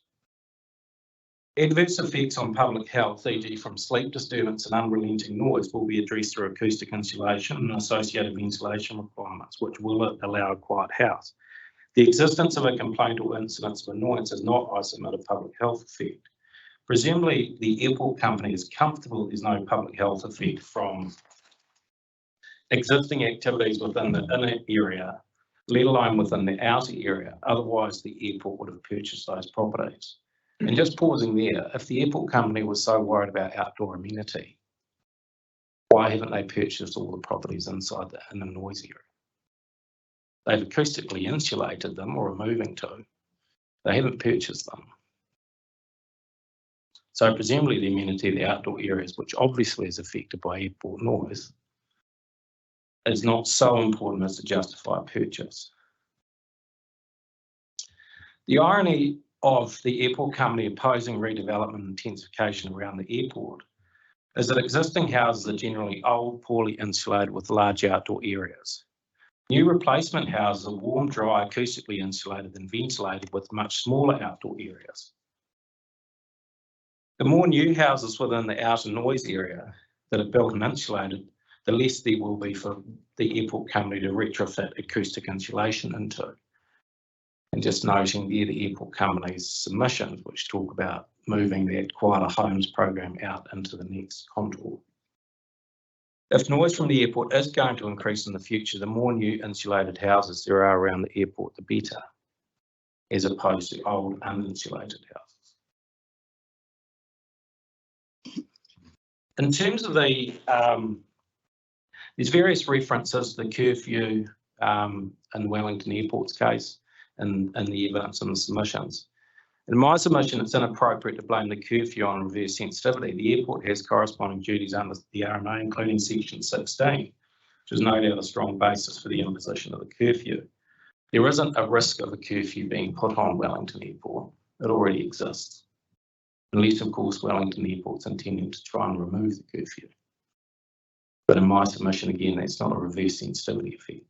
Adverse effects on public health, e.g. from sleep disturbance and unrelenting noise, will be addressed through acoustic insulation and associated ventilation requirements, which will allow a quiet house. The existence of a complaint or incidence of annoyance is not, I submit, a public health effect. Presumably, the airport company is comfortable there's no public health effect from existing activities within the inner area, let alone within the outer area. Otherwise, the airport would have purchased those properties. And just pausing there, if the airport company was so worried about outdoor amenity, why haven't they purchased all the properties inside the inner noise area? They've acoustically insulated them or are moving to. They haven't purchased them. So presumably the amenity of the outdoor areas, which obviously is affected by airport noise, is not so important as to justify a purchase. The irony of the airport company opposing redevelopment and intensification around the airport is that existing houses are generally old, poorly insulated with large outdoor areas. New replacement houses are warm, dry, acoustically insulated and ventilated with much smaller outdoor areas. The more new houses within the outer noise area that are built and insulated, the less there will be for the airport company to retrofit acoustic insulation into. And just noting there the airport company's submissions, which talk about moving that quieter homes program out into the next contour. If noise from the airport is going to increase in the future, the more new insulated houses there are around the airport, the better, as opposed to old uninsulated houses. In terms of the, there's various references to the curfew in Wellington Airport's case and the evidence in the submissions. In my submission, it's inappropriate to blame the curfew on reverse sensitivity. The airport has corresponding duties under the RMA, including section 16, which is no doubt a strong basis for the imposition of the curfew. There isn't a risk of a curfew being put on Wellington Airport. It already exists. Unless, of course, Wellington Airport's intending to try and remove the curfew. But in my submission, again, that's not a reverse sensitivity effect.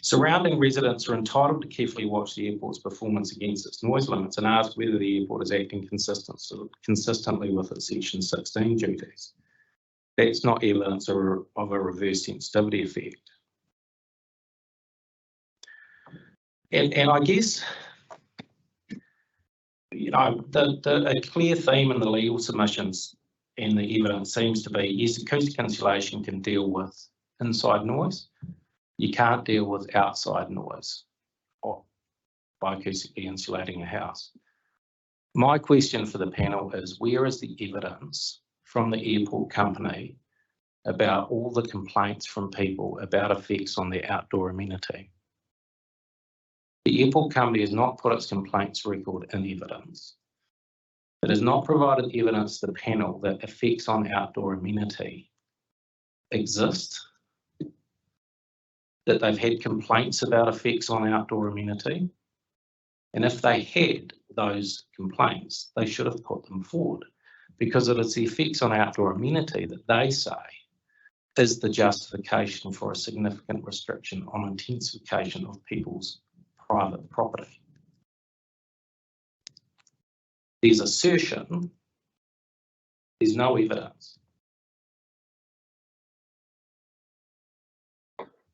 Surrounding residents are entitled to carefully watch the airport's performance against its noise limits and ask whether the airport is acting consistently with its section 16 duties. That's not evidence of a reverse sensitivity effect. And I guess, you know, a clear theme in the legal submissions and the evidence seems to be, yes, acoustic insulation can deal with inside noise. You can't deal with outside noise by acoustically insulating a house. My question for the panel is, where is the evidence from the airport company about all the complaints from people about effects on their outdoor amenity? The airport company has not put its complaints record in evidence. It has not provided evidence to the panel that effects on outdoor amenity exist, that they've had complaints about effects on outdoor amenity. And if they had those complaints, they should have put them forward, because it is the effects on outdoor amenity that they say is the justification for a significant restriction on intensification of people's private property. There's assertion, there's no evidence.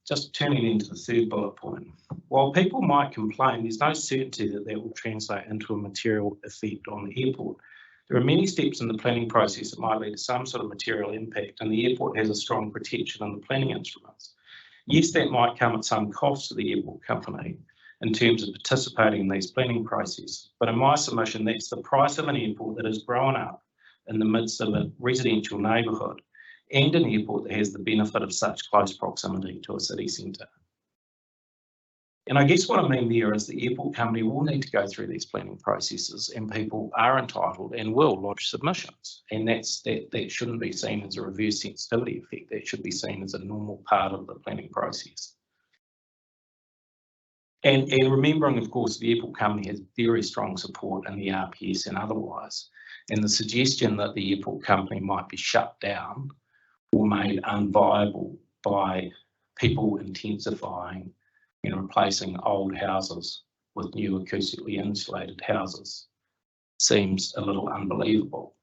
Just turning into the third bullet point. While people might complain, there's no certainty that that will translate into a material effect on the airport. There are many steps in the planning process that might lead to some sort of material impact, and the airport has a strong protection in the planning instruments. Yes, that might come at some cost to the airport company in terms of participating in these planning processes, but in my submission, that's the price of an airport that has grown up in the midst of a residential neighbourhood and an airport that has the benefit of such close proximity to a city centre. And I guess what I mean there is the airport company will need to go through these planning processes, and people are entitled and will lodge submissions. And that shouldn't be seen as a reverse sensitivity effect. That should be seen as a normal part of the planning process. And remembering, of course, the airport company has very strong support in the RPS and otherwise. And the suggestion that the airport company might be shut down or made unviable by people intensifying and replacing old houses with new acoustically insulated houses seems a little unbelievable.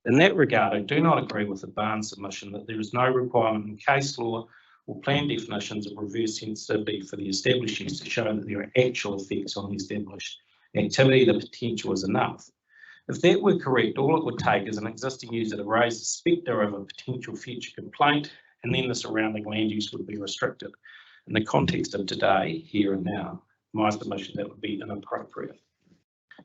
In that regard, I do not agree with the Barnes submission that there is no requirement in case law or plan definitions of reverse sensitivity for the established use to show that there are actual effects on the established activity, the potential is enough. If that were correct, all it would take is an existing user to raise the spectre of a potential future complaint, and then the surrounding land use would be restricted. In the context of today, here and now, my submission that would be inappropriate.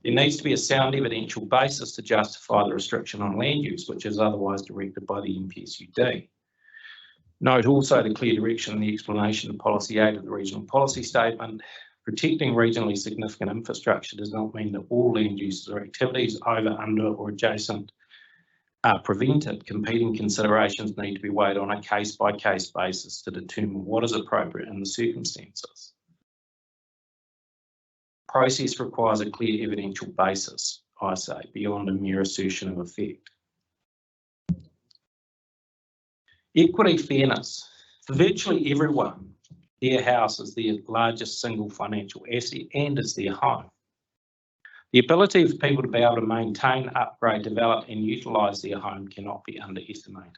There needs to be a sound evidential basis to justify the restriction on land use, which is otherwise directed by the NPSUD. Note also the clear direction and the explanation of policy 8 of the regional policy statement. Protecting regionally significant infrastructure does not mean that all land uses or activities over, under or adjacent are prevented. Competing considerations need to be weighed on a case-by-case basis to determine what is appropriate in the circumstances. Process requires a clear evidential basis, I say, beyond a mere assertion of effect. Equity, fairness. For virtually everyone, their house is their largest single financial asset and is their home. The ability for people to be able to maintain, upgrade, develop and utilise their home cannot be underestimated.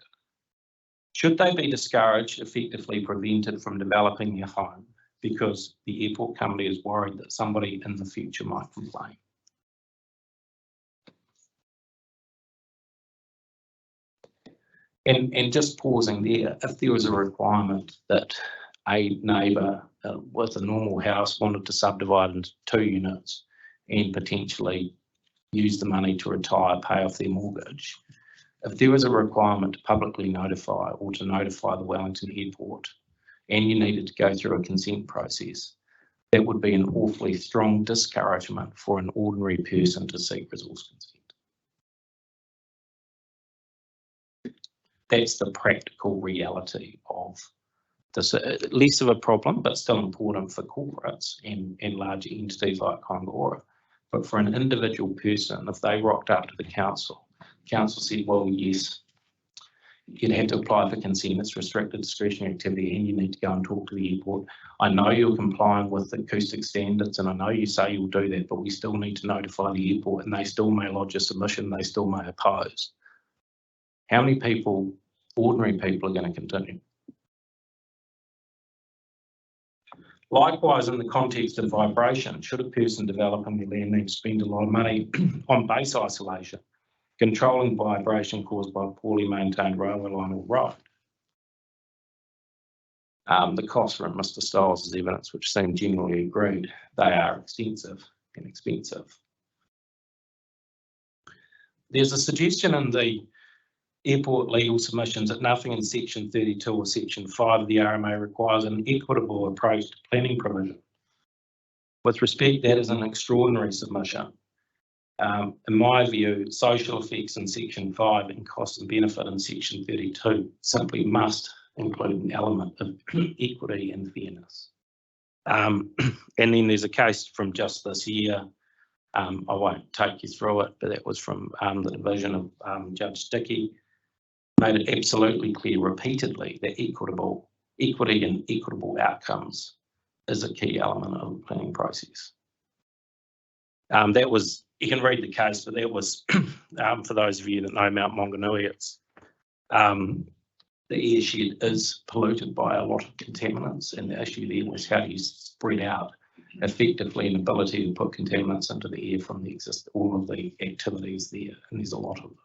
Should they be discouraged, effectively prevented from developing their home because the airport company is worried that somebody in the future might complain? And just pausing there, if there was a requirement that a neighbour with a normal house wanted to subdivide into 2 units and potentially use the money to retire, pay off their mortgage, if there was a requirement to publicly notify or to notify the Wellington Airport and you needed to go through a consent process, that would be an awfully strong discouragement for an ordinary person to seek resource consent. That's the practical reality of this, less of a problem, but still important for corporates and larger entities like Kāinga. But for an individual person, if they rocked up to the council said, well, yes, you'd have to apply for consent, it's restricted discretionary activity and you need to go and talk to the airport. I know you're complying with acoustic standards and I know you say you'll do that, but we still need to notify the airport and they still may lodge a submission, they still may oppose. How many people, ordinary people, are going to continue? Likewise, in the context of vibration, should a person developing their land need to spend a lot of money on base isolation, controlling vibration caused by a poorly maintained railway line or road? The costs from Mr. Stiles' evidence, which seem generally agreed, they are extensive and expensive. There's a suggestion in the airport legal submissions that nothing in section 32 or section 5 of the RMA requires an equitable approach to planning provision. With respect, that is an extraordinary submission. In my view, social effects in section 5 and cost and benefit in section 32 simply must include an element of equity and fairness. And then there's a case from just this year. I won't take you through it, but that was from the division of Judge Dickey. Made it absolutely clear repeatedly that equity and equitable outcomes is a key element of the planning process. That was, you can read the case, but that was, for those of you that know Mount Maunganui, it's, the airshed is polluted by a lot of contaminants, and the issue there was how do you spread out effectively an ability to put contaminants into the air from the all of the activities there, and there's a lot of them.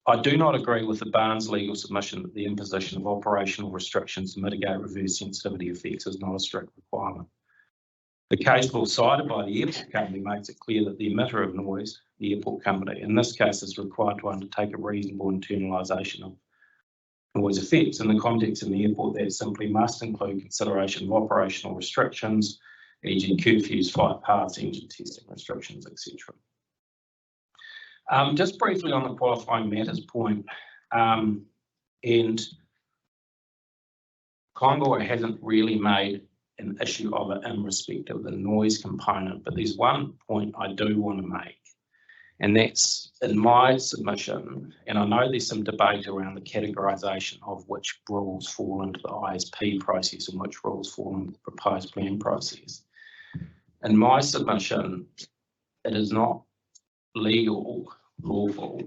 I do not agree with the Barnes legal submission that the imposition of operational restrictions to mitigate reverse sensitivity effects is not a strict requirement. The case law cited by the airport company makes it clear that the emitter of noise, the airport company, in this case is required to undertake a reasonable internalisation of noise effects. In the context of the airport, that simply must include consideration of operational restrictions, e.g. curfews, flight paths, engine testing restrictions, etc. Just briefly on the qualifying matters point, and Kāinga hasn't really made an issue of it in respect of the noise component, but there's one point I do want to make, and that's in my submission, and I know there's some debate around the categorisation of which rules fall into the ISP process and which rules fall into the proposed plan process. In my submission, it is not lawful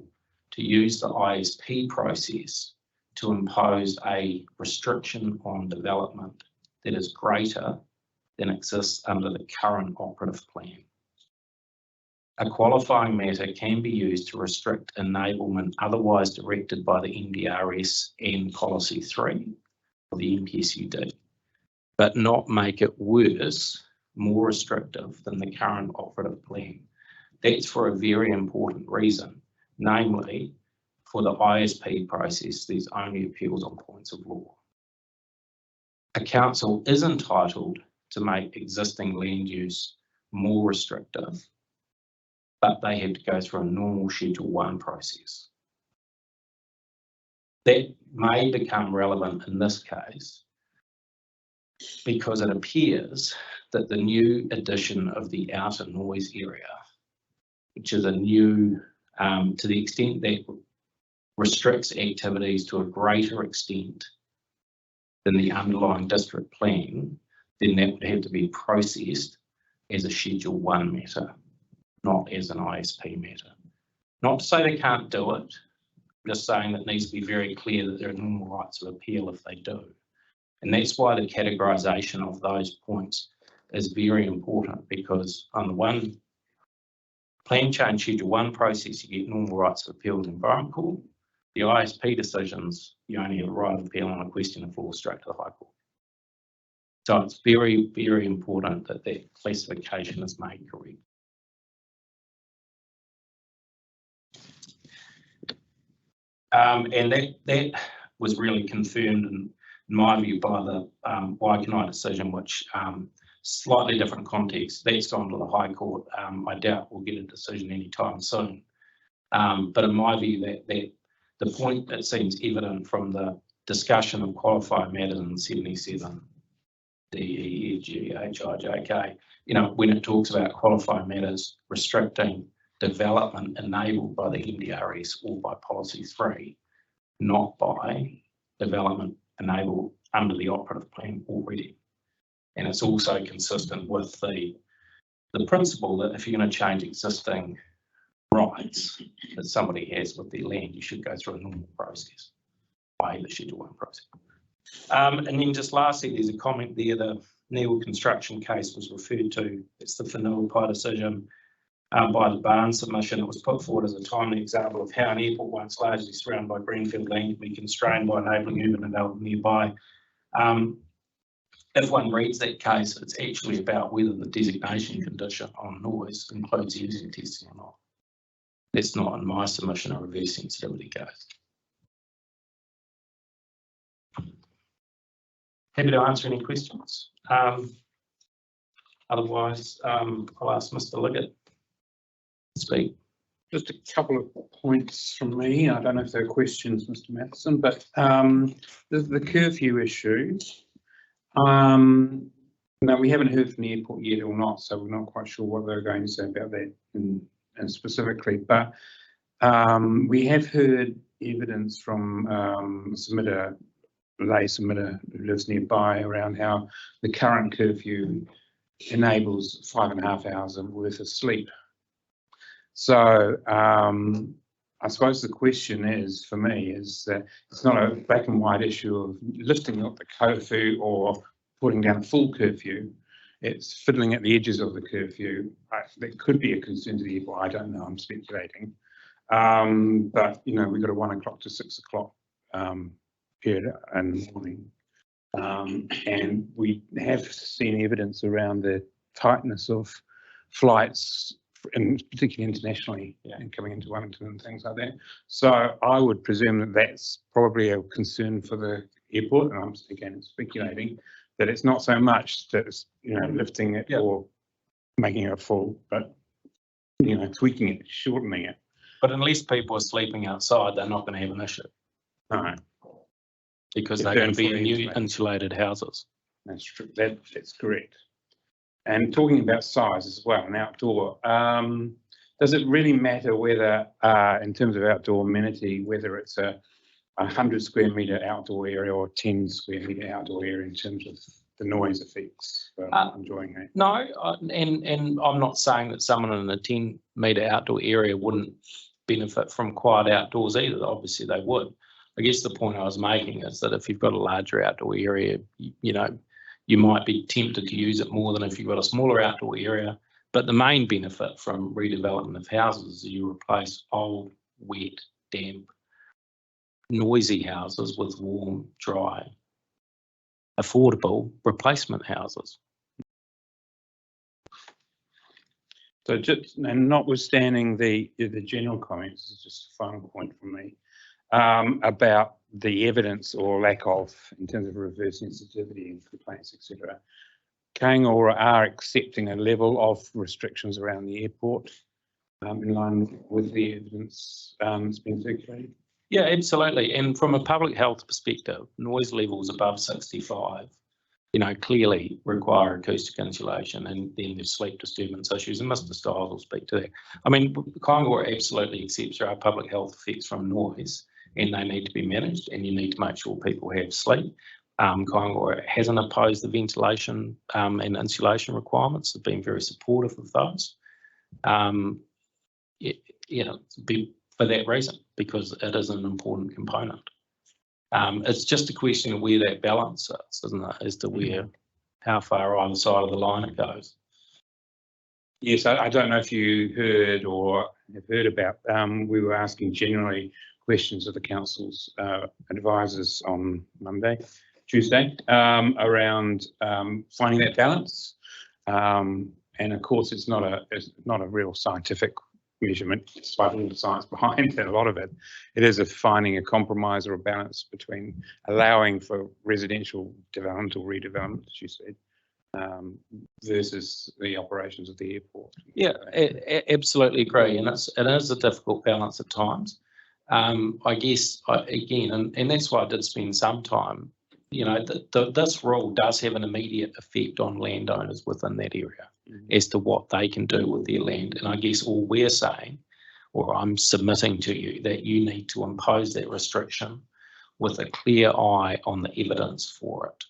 to use the ISP process to impose a restriction on development that is greater than exists under the current operative plan. A qualifying matter can be used to restrict enablement otherwise directed by the NDRS and Policy 3 of the MPSUD, but not make it worse, more restrictive than the current operative plan. That's for a very important reason, namely, for the ISP process, there's only appeals on points of law. A council is entitled to make existing land use more restrictive, but they have to go through a normal Schedule 1 process. That may become relevant in this case because it appears that the new addition of the outer noise area, which is a new, to the extent that restricts activities to a greater extent than the underlying district plan, then that would have to be processed as a Schedule 1 matter, not as an ISP matter. Not to say they can't do it, I'm just saying that it needs to be very clear that there are normal rights of appeal if they do. And that's why the categorisation of those points is very important, because on the one plan change Schedule 1 process, you get normal rights of appeal in the Environment Court. The ISP decisions, you only have a right of appeal on a question of law straight to the High Court. So it's very, very important that that classification is made correct. And that was really confirmed in my view by the Waikanae decision, which slightly different context. That's gone to the High Court. I doubt we'll get a decision anytime soon. But in my view, that the point that seems evident from the discussion of qualified matters in 77 DEFGHIJK, you know, when it talks about qualified matters restricting development enabled by the NDRS or by Policy 3, not by development enabled under the operative plan already. And it's also consistent with the principle that if you're going to change existing rights that somebody has with their land, you should go through a normal process, i.e. the Schedule 1 process. And then just lastly, there's a comment there, the Neil construction case was referred to. It's the Whanua decision by the Barnes submission. It was put forward as a timely example of how an airport once largely surrounded by greenfield land can be constrained by enabling urban development nearby. If one reads that case, it's actually about whether the designation condition on noise includes using testing or not. That's not in my submission a reverse sensitivity case. Happy to answer any questions. Otherwise, I'll ask Mr. Liggett to speak. Just a couple of points from me. I don't know if there are questions, Mr. Matheson, but the curfew issue. No, we haven't heard from the airport yet or not, so we're not quite sure what they're going to say about that and specifically. But we have heard evidence from lay submitter who lives nearby around how the current curfew enables 5.5 hours worth of sleep. So I suppose the question is, for me, is that it's not a black and white issue of lifting up the curfew or putting down a full curfew. It's fiddling at the edges of the curfew. That could be a concern to the airport. I don't know, I'm speculating. But, you know, we've got a 1 o'clock to 6 o'clock period in the morning. And we have seen evidence around the tightness of flights, and particularly internationally, and coming into Wellington and things like that. So I would presume that that's probably a concern for the airport, and I'm again speculating that it's not so much that it's, you know, lifting it or making it full, but, you know, tweaking it, shortening it. But unless people are sleeping outside, they're not going to have an issue. No. Because they're going to be in new insulated houses. That's true. That's correct. And talking about size as well, and outdoor, does it really matter whether, in terms of outdoor amenity, whether it's a 100 square metre outdoor area or 10 square metre outdoor area in terms of the noise effects for enjoying that? No, and I'm not saying that someone in a 10 metre outdoor area wouldn't benefit from quiet outdoors either. Obviously they would. I guess the point I was making is that if you've got a larger outdoor area, you know, you might be tempted to use it more than if you've got a smaller outdoor area. But the main benefit from redevelopment of houses is you replace old, wet, damp, noisy houses with warm, dry, affordable replacement houses. So just, and notwithstanding the general comments, this is just a final point from me, about the evidence or lack of, in terms of reverse sensitivity and complaints, etc. Kāinga are accepting a level of restrictions around the airport in line with the evidence that's been circulated. Yeah, absolutely. And from a public health perspective, noise levels above 65, you know, clearly require acoustic insulation, and then there's sleep disturbance issues, and Mr. Stiles will speak to that. I mean, Kāinga absolutely accepts there are public health effects from noise, and they need to be managed, and you need to make sure people have sleep. Kāinga hasn't opposed the ventilation and insulation requirements, have been very supportive of those. You know, for that reason, because it is an important component. It's just a question of where that balance is, isn't it, as to where, how far either side of the line it goes. Yes, I don't know if you heard or have heard about, we were asking generally questions of the council's advisors on Tuesday, around finding that balance. And of course, it's not a real scientific measurement, despite all the science behind it, a lot of it. It is finding a compromise or a balance between allowing for residential development or redevelopment, as you said, versus the operations of the airport. Yeah, absolutely agree, and it is a difficult balance at times. I guess again, and that's why I did spend some time. You know, this rule does have an immediate effect on landowners within that area as to what they can do with their land. And I guess all we're saying, or I'm submitting to you, that you need to impose that restriction with a clear eye on the evidence for it.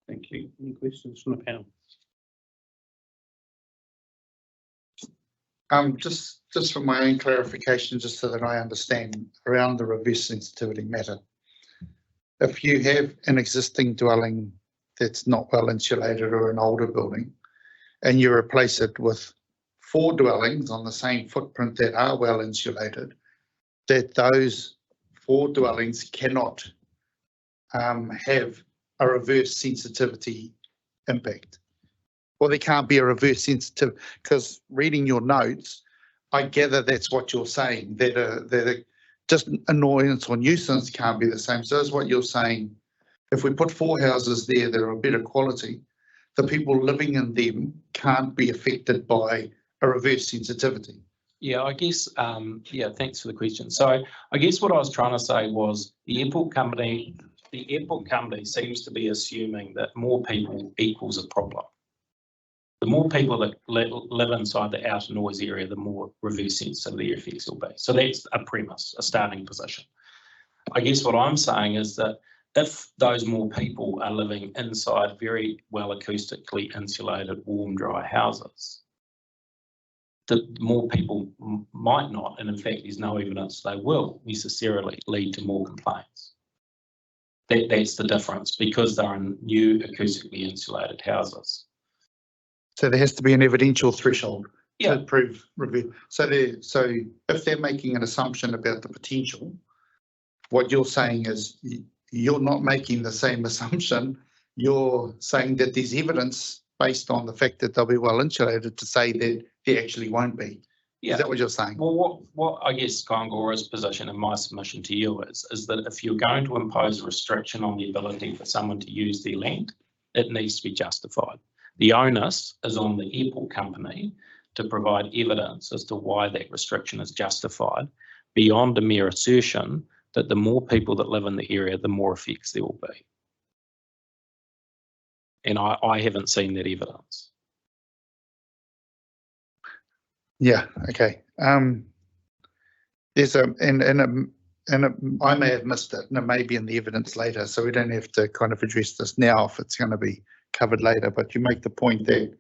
Thank you. Any questions from the panel? Just for my own clarification, just so that I understand around the reverse sensitivity matter. If you have an existing dwelling that's not well insulated or an older building, and you replace it with 4 dwellings on the same footprint that are well insulated, that those 4 dwellings cannot have a reverse sensitivity impact. Well, there can't be a reverse sensitive, because reading your notes, I gather that's what you're saying, that just annoyance or nuisance can't be the same. So that's what you're saying. If we put 4 houses there that are of better quality, the people living in them can't be affected by a reverse sensitivity. Yeah, I guess, yeah, thanks for the question. So I guess what I was trying to say was the airport company seems to be assuming that more people equals a problem. The more people that live inside the outer noise area, the more reverse sensitivity effects will be. So that's a premise, a starting position. I guess what I'm saying is that if those more people are living inside very well acoustically insulated, warm, dry houses, the more people might not, and in fact there's no evidence they will necessarily lead to more complaints. That's the difference, because they're in new acoustically insulated houses. So there has to be an evidential threshold to prove review. So if they're making an assumption about the potential, what you're saying is you're not making the same assumption. You're saying that there's evidence based on the fact that they'll be well insulated to say that there actually won't be. Yeah. Is that what you're saying? Well, what I guess Kāinga's position in my submission to you is that if you're going to impose a restriction on the ability for someone to use their land, it needs to be justified. The onus is on the airport company to provide evidence as to why that restriction is justified, beyond a mere assertion that the more people that live in the area, the more effects there will be. And I haven't seen that evidence. Yeah, okay. There's in I may have missed it, and it may be in the evidence later, so we don't have to kind of address this now if it's going to be covered later, but you make the point that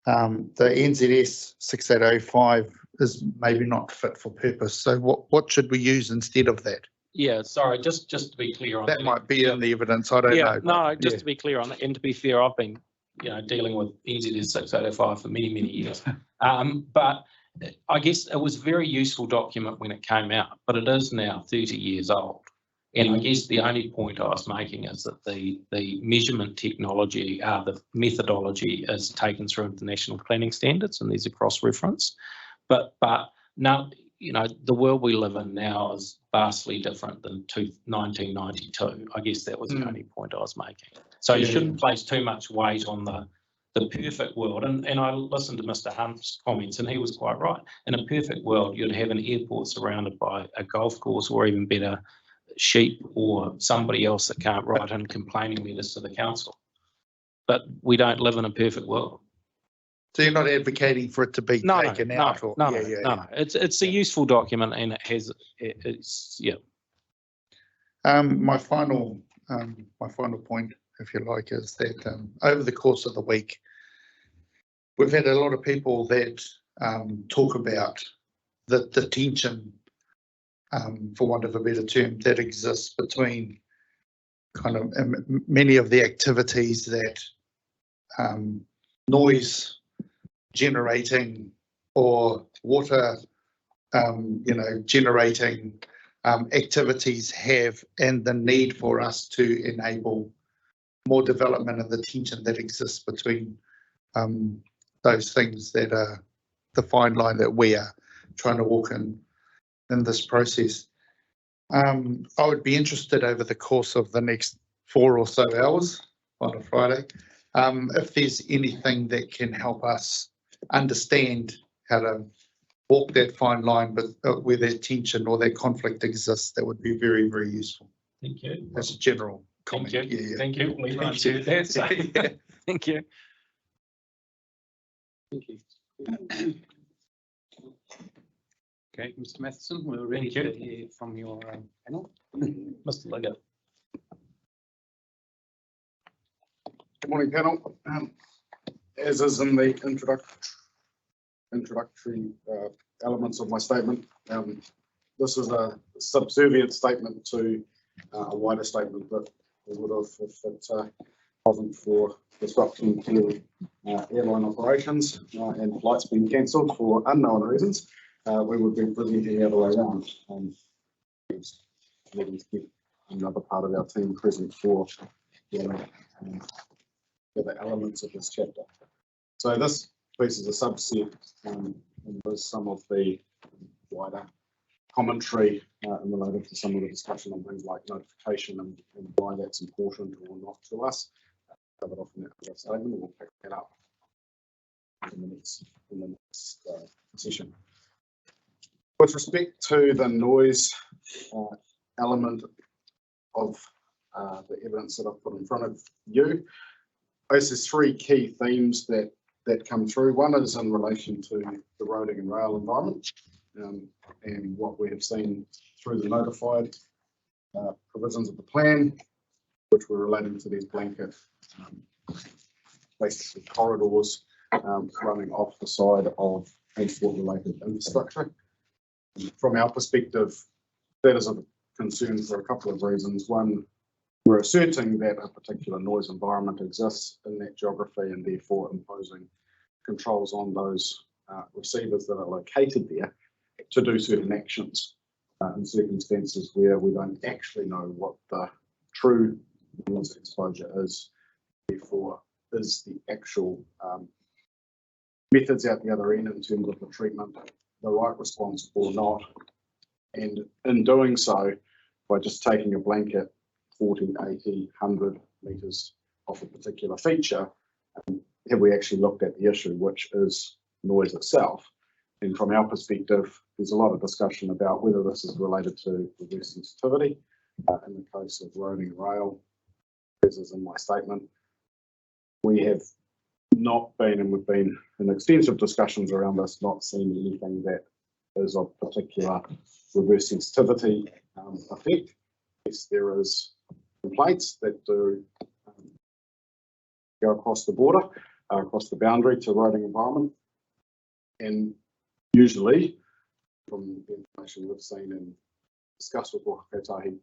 the NZS 6805 is maybe not fit for purpose. So what should we use instead of that? Yeah, sorry, just to be clear on That might be in the evidence, I don't know. No, just to be clear on that, and to be fair, I've been, dealing with NZS 6805 for many, many years. But I guess it was a very useful document when it came out, but it is now 30 years old. And I guess the only point I was making is that the measurement technology, the methodology is taken through international planning standards, and there's a cross-reference. But now, the world we live in now is vastly different than 1992. I guess that was the only point I was making. So you shouldn't place too much weight on the perfect world. And I listened to Mr. Hunt's comments, and he was quite right. In a perfect world, you'd have an airport surrounded by a golf course, or even better, sheep or somebody else that can't write in complaining letters to the council. But we don't live in a perfect world. So you're not advocating for it to be taken out? No. It's a useful document, and it's. My final point, if you like, is that over the course of the week, we've had a lot of people that talk about the tension, for want of a better term, that exists between kind of many of the activities that noise generating or water, generating activities have, and the need for us to enable more development, and the tension that exists between those things that are the fine line that we are trying to walk in this process. I would be interested over the course of the next 4 or so hours on a Friday, if there's anything that can help us understand how to walk that fine line, but where that tension or that conflict exists, that would be very, very useful. Thank you. That's a general comment. Thank you. Yeah. Thank you. Thank you. Thank you. Thank you. Okay, Mr. Matheson, we're ready to hear from your panel. Mr. Liggett. Good morning, panel. As is in the introductory elements of my statement, this is a subservient statement to a wider statement that we would have if it wasn't for disruption to airline operations and flights being cancelled for unknown reasons. We would be presenting the other way around. Needing to get another part of our team present for the elements of this chapter. So this piece is a subset, and there's some of the wider commentary related to some of the discussion on things like notification and why that's important or not to us. Covered off in that statement, and we'll pick that up in the next session. With respect to the noise element of the evidence that I've put in front of you, there's 3 key themes that come through. One is in relation to the roading and rail environment, and what we have seen through the notified provisions of the plan, which were relating to these blanket basically corridors running off the side of transport-related infrastructure. From our perspective, that is a concern for a couple of reasons. One, we're asserting that a particular noise environment exists in that geography, and therefore imposing controls on those receivers that are located there to do certain actions in circumstances where we don't actually know what the true noise exposure is. Therefore, is the actual methods out the other end in terms of the treatment the right response or not? And in doing so, by just taking a blanket 40, 80, 100 metres off a particular feature, have we actually looked at the issue, which is noise itself? And from our perspective, there's a lot of discussion about whether this is related to reverse sensitivity. In the case of roading and rail, as is in my statement, we have not been, and we've been in extensive discussions around this, not seen anything that is of particular reverse sensitivity effect. Yes, there is complaints that do go across the border, across the boundary to roading environment. And usually, from the information we've seen and discussed with Whakatahi,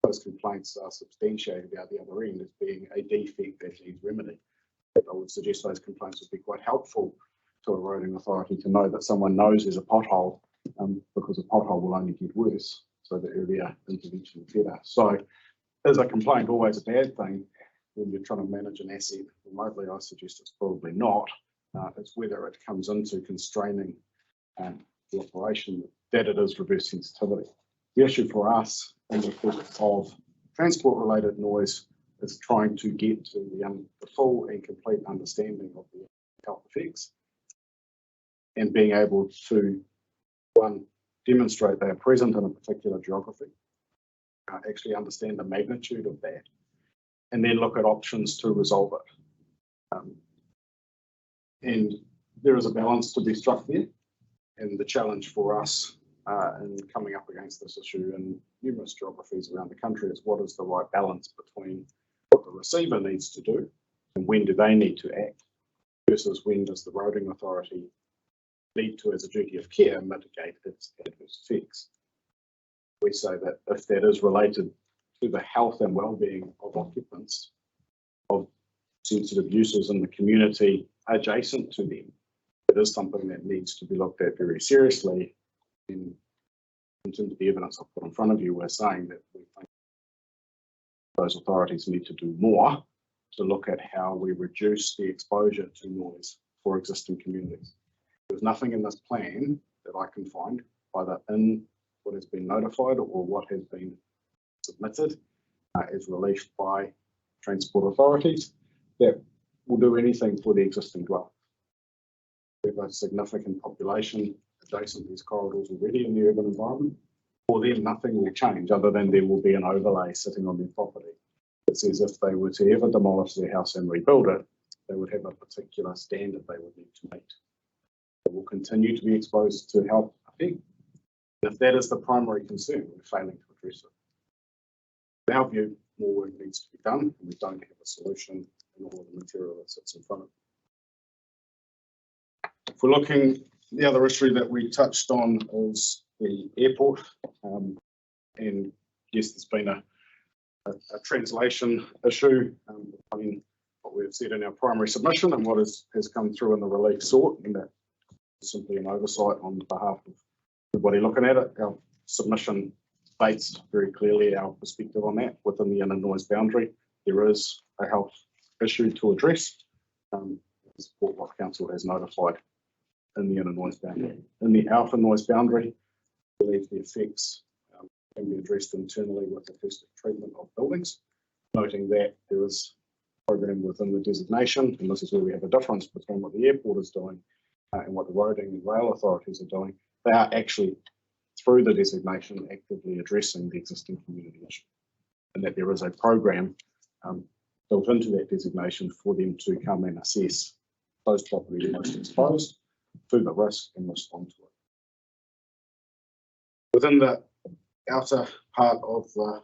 those complaints are substantiated out the other end as being a defect that needs remedy. I would suggest those complaints would be quite helpful to a roading authority to know that someone knows there's a pothole, because a pothole will only get worse, so the earlier intervention is better. So is a complaint always a bad thing when you're trying to manage an asset remotely? I suggest it's probably not. It's whether it comes into constraining the operation that it is reverse sensitivity. The issue for us in the case of transport-related noise is trying to get to the full and complete understanding of the health effects and being able to, one, demonstrate they are present in a particular geography, actually understand the magnitude of that, and then look at options to resolve it. And there is a balance to be struck there, and the challenge for us in coming up against this issue in numerous geographies around the country is what is the right balance between what the receiver needs to do and when do they need to act versus when does the roading authority need to, as a duty of care, mitigate its adverse effects. We say that if that is related to the health and well-being of occupants of sensitive uses in the community adjacent to them, it is something that needs to be looked at very seriously. In terms of the evidence I've put in front of you, we're saying that we think those authorities need to do more to look at how we reduce the exposure to noise for existing communities. There's nothing in this plan that I can find, either in what has been notified or what has been submitted as relief by transport authorities, that will do anything for the existing dwellers. We have a significant population adjacent to these corridors already in the urban environment. For them, nothing will change other than there will be an overlay sitting on their property. It says if they were to ever demolish their house and rebuild it, they would have a particular standard they would need to meet. They will continue to be exposed to health effect. If that is the primary concern, we're failing to address it. In our view, more work needs to be done, and we don't have a solution in all of the material that sits in front of us. If we're looking, the other issue that we touched on is the airport, and yes, there's been a translation issue between what we've said in our primary submission and what has come through in the relief sought, and that is simply an oversight on behalf of everybody looking at it. Our submission states very clearly our perspective on that. Within the inner noise boundary, there is a health issue to address. Support what council has notified in the inner noise boundary. In the outer noise boundary, I believe the effects can be addressed internally with acoustic treatment of buildings, noting that there is a program within the designation, and this is where we have a difference between what the airport is doing and what the roading and rail authorities are doing. They are actually, through the designation, actively addressing the existing community issue, and that there is a program built into that designation for them to come and assess those properties most exposed to the risk and respond to it. Within the outer part of the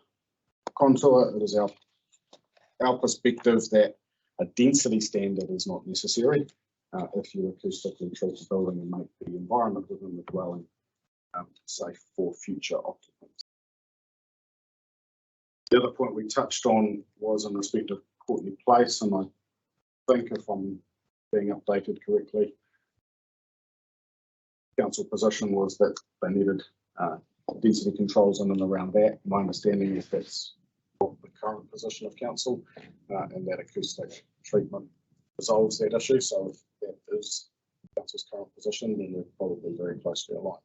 contour, it is our perspective that a density standard is not necessary if you acoustically treat the building and make the environment within the dwelling safe for future occupants. The other point we touched on was in respect of Courtney Place, and I think if I'm being updated correctly, council position was that they needed density controls in and around that. My understanding is that's not the current position of council, and that acoustic treatment resolves that issue. So if that is council's current position, then we're probably very closely aligned.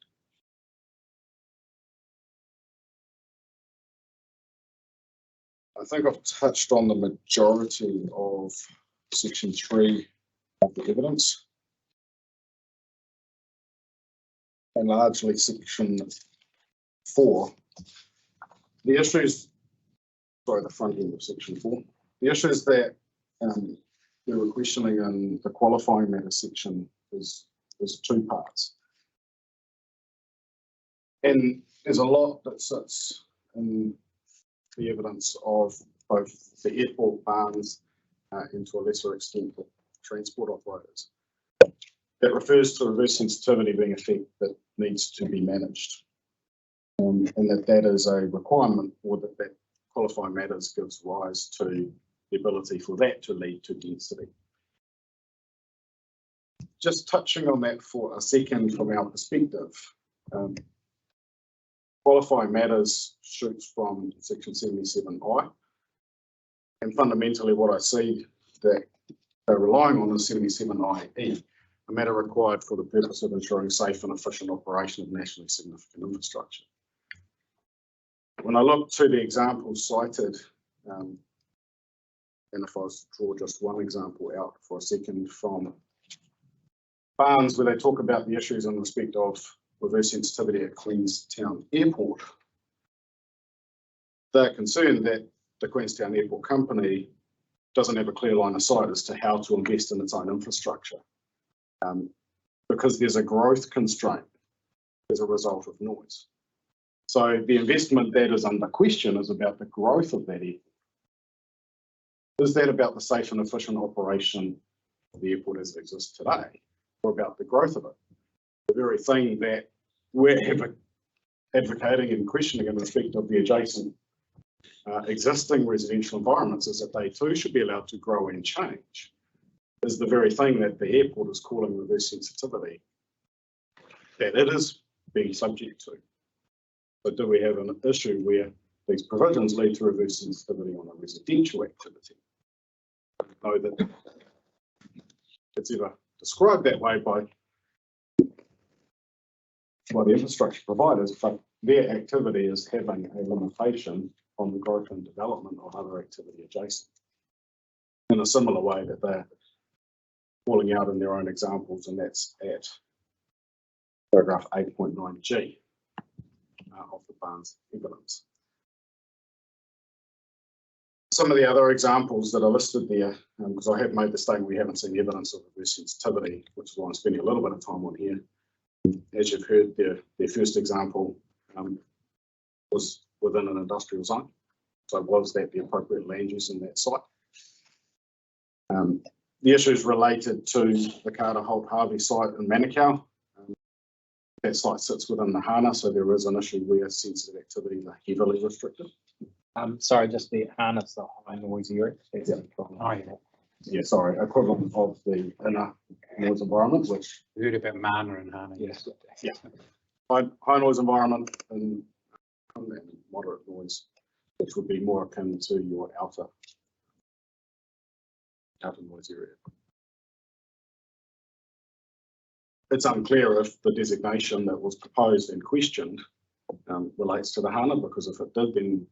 I think I've touched on the majority of section 3 of the evidence, and largely section 4. The issues, sorry, the front end of section 4. The issues that we were questioning in the qualifying matter section is 2 parts. And there's a lot that sits in the evidence of both the airport barns and to a lesser extent the transport operators. That refers to reverse sensitivity being a effect that needs to be managed, and that is a requirement, or that qualifying matters gives rise to the ability for that to lead to density. Just touching on that for a second from our perspective, qualifying matters shoots from section 77I, and fundamentally what I see that they're relying on is 77IE, a matter required for the purpose of ensuring safe and efficient operation of nationally significant infrastructure. When I look to the examples cited, and if I was to draw just one example out for a second from Barnes, where they talk about the issues in respect of reverse sensitivity at Queenstown Airport, they're concerned that the Queenstown Airport Company doesn't have a clear line of sight as to how to invest in its own infrastructure, because there's a growth constraint as a result of noise. So the investment that is under question is about the growth of that airport. Is that about the safe and efficient operation of the airport as it exists today, or about the growth of it? The very thing that we're advocating and questioning in respect of the adjacent existing residential environments is that they too should be allowed to grow and change, is the very thing that the airport is calling reverse sensitivity, that it is being subject to. But do we have an issue where these provisions lead to reverse sensitivity on a residential activity? I don't know that it's ever described that way by the infrastructure providers, but their activity is having a limitation on the growth and development of other activity adjacent, in a similar way that they're calling out in their own examples, and that's at paragraph 8.9G of the Barnes evidence. Some of the other examples that are listed there, because I have made the statement we haven't seen evidence of reverse sensitivity, which is why I'm spending a little bit of time on here. As you've heard, their first example was within an industrial zone. So was that the appropriate land use in that site? The issues related to the Carter Holt Harvey site in Manukau. That site sits within the Hana, so there is an issue where sensitive activities are heavily restricted. Sorry, just the harness, the high noise area. Yeah. Oh, yeah. Yeah, sorry, equivalent of the inner noise environment, which We heard about Mana and Hana. Yes. Yeah. High noise environment and moderate noise, which would be more akin to your outer noise area. It's unclear if the designation that was proposed and questioned relates to the Hana, because if it did, then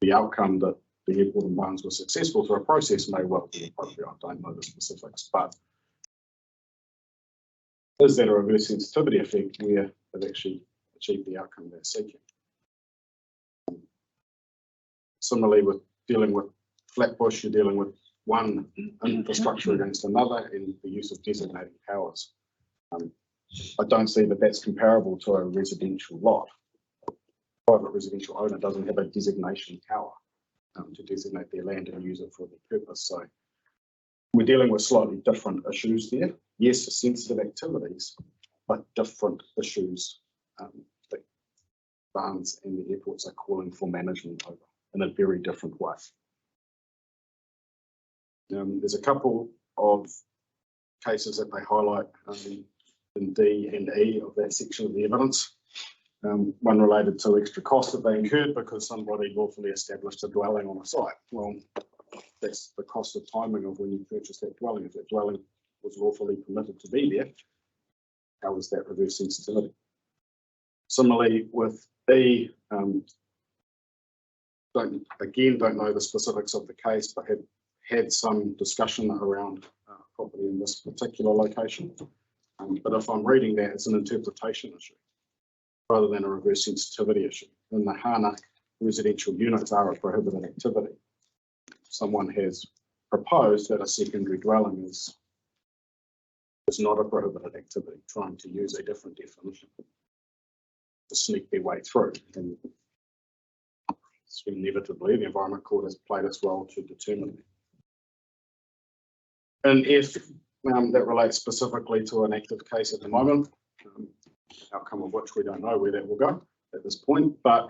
the outcome that the airport and Barnes were successful through a process may well be appropriate. I don't know the specifics, but is that a reverse sensitivity effect where they've actually achieved the outcome they're seeking? Similarly, with dealing with Flatbush, you're dealing with one infrastructure against another in the use of designating powers. I don't see that that's comparable to a residential lot. A private residential owner doesn't have a designation power to designate their land and use it for their purpose. So we're dealing with slightly different issues there. Yes, for sensitive activities, but different issues that Barnes and the airports are calling for management over in a very different way. There's a couple of cases that they highlight in D and E of that section of the evidence. One related to extra costs that they incurred because somebody lawfully established a dwelling on a site. Well, that's the cost of timing of when you purchase that dwelling. If that dwelling was lawfully permitted to be there, how was that reverse sensitivity? Similarly with E, don't know the specifics of the case, but have had some discussion around property in this particular location. But if I'm reading that, it's an interpretation issue rather than a reverse sensitivity issue. In the Hana, residential units are a prohibited activity. Someone has proposed that a secondary dwelling is not a prohibited activity, trying to use a different definition to sneak their way through. And inevitably the Environment Court has played its role to determine. And if that relates specifically to an active case at the moment, outcome of which we don't know where that will go at this point, but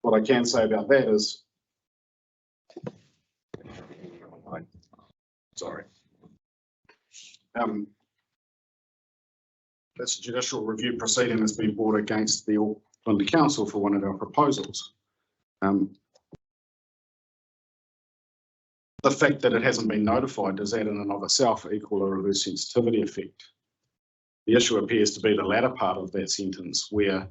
what I can say about that is, sorry, that's a judicial review proceeding that's been brought against the Auckland Council for one of our proposals. The fact that it hasn't been notified, does that in and of itself equal a reverse sensitivity effect? The issue appears to be the latter part of that sentence, where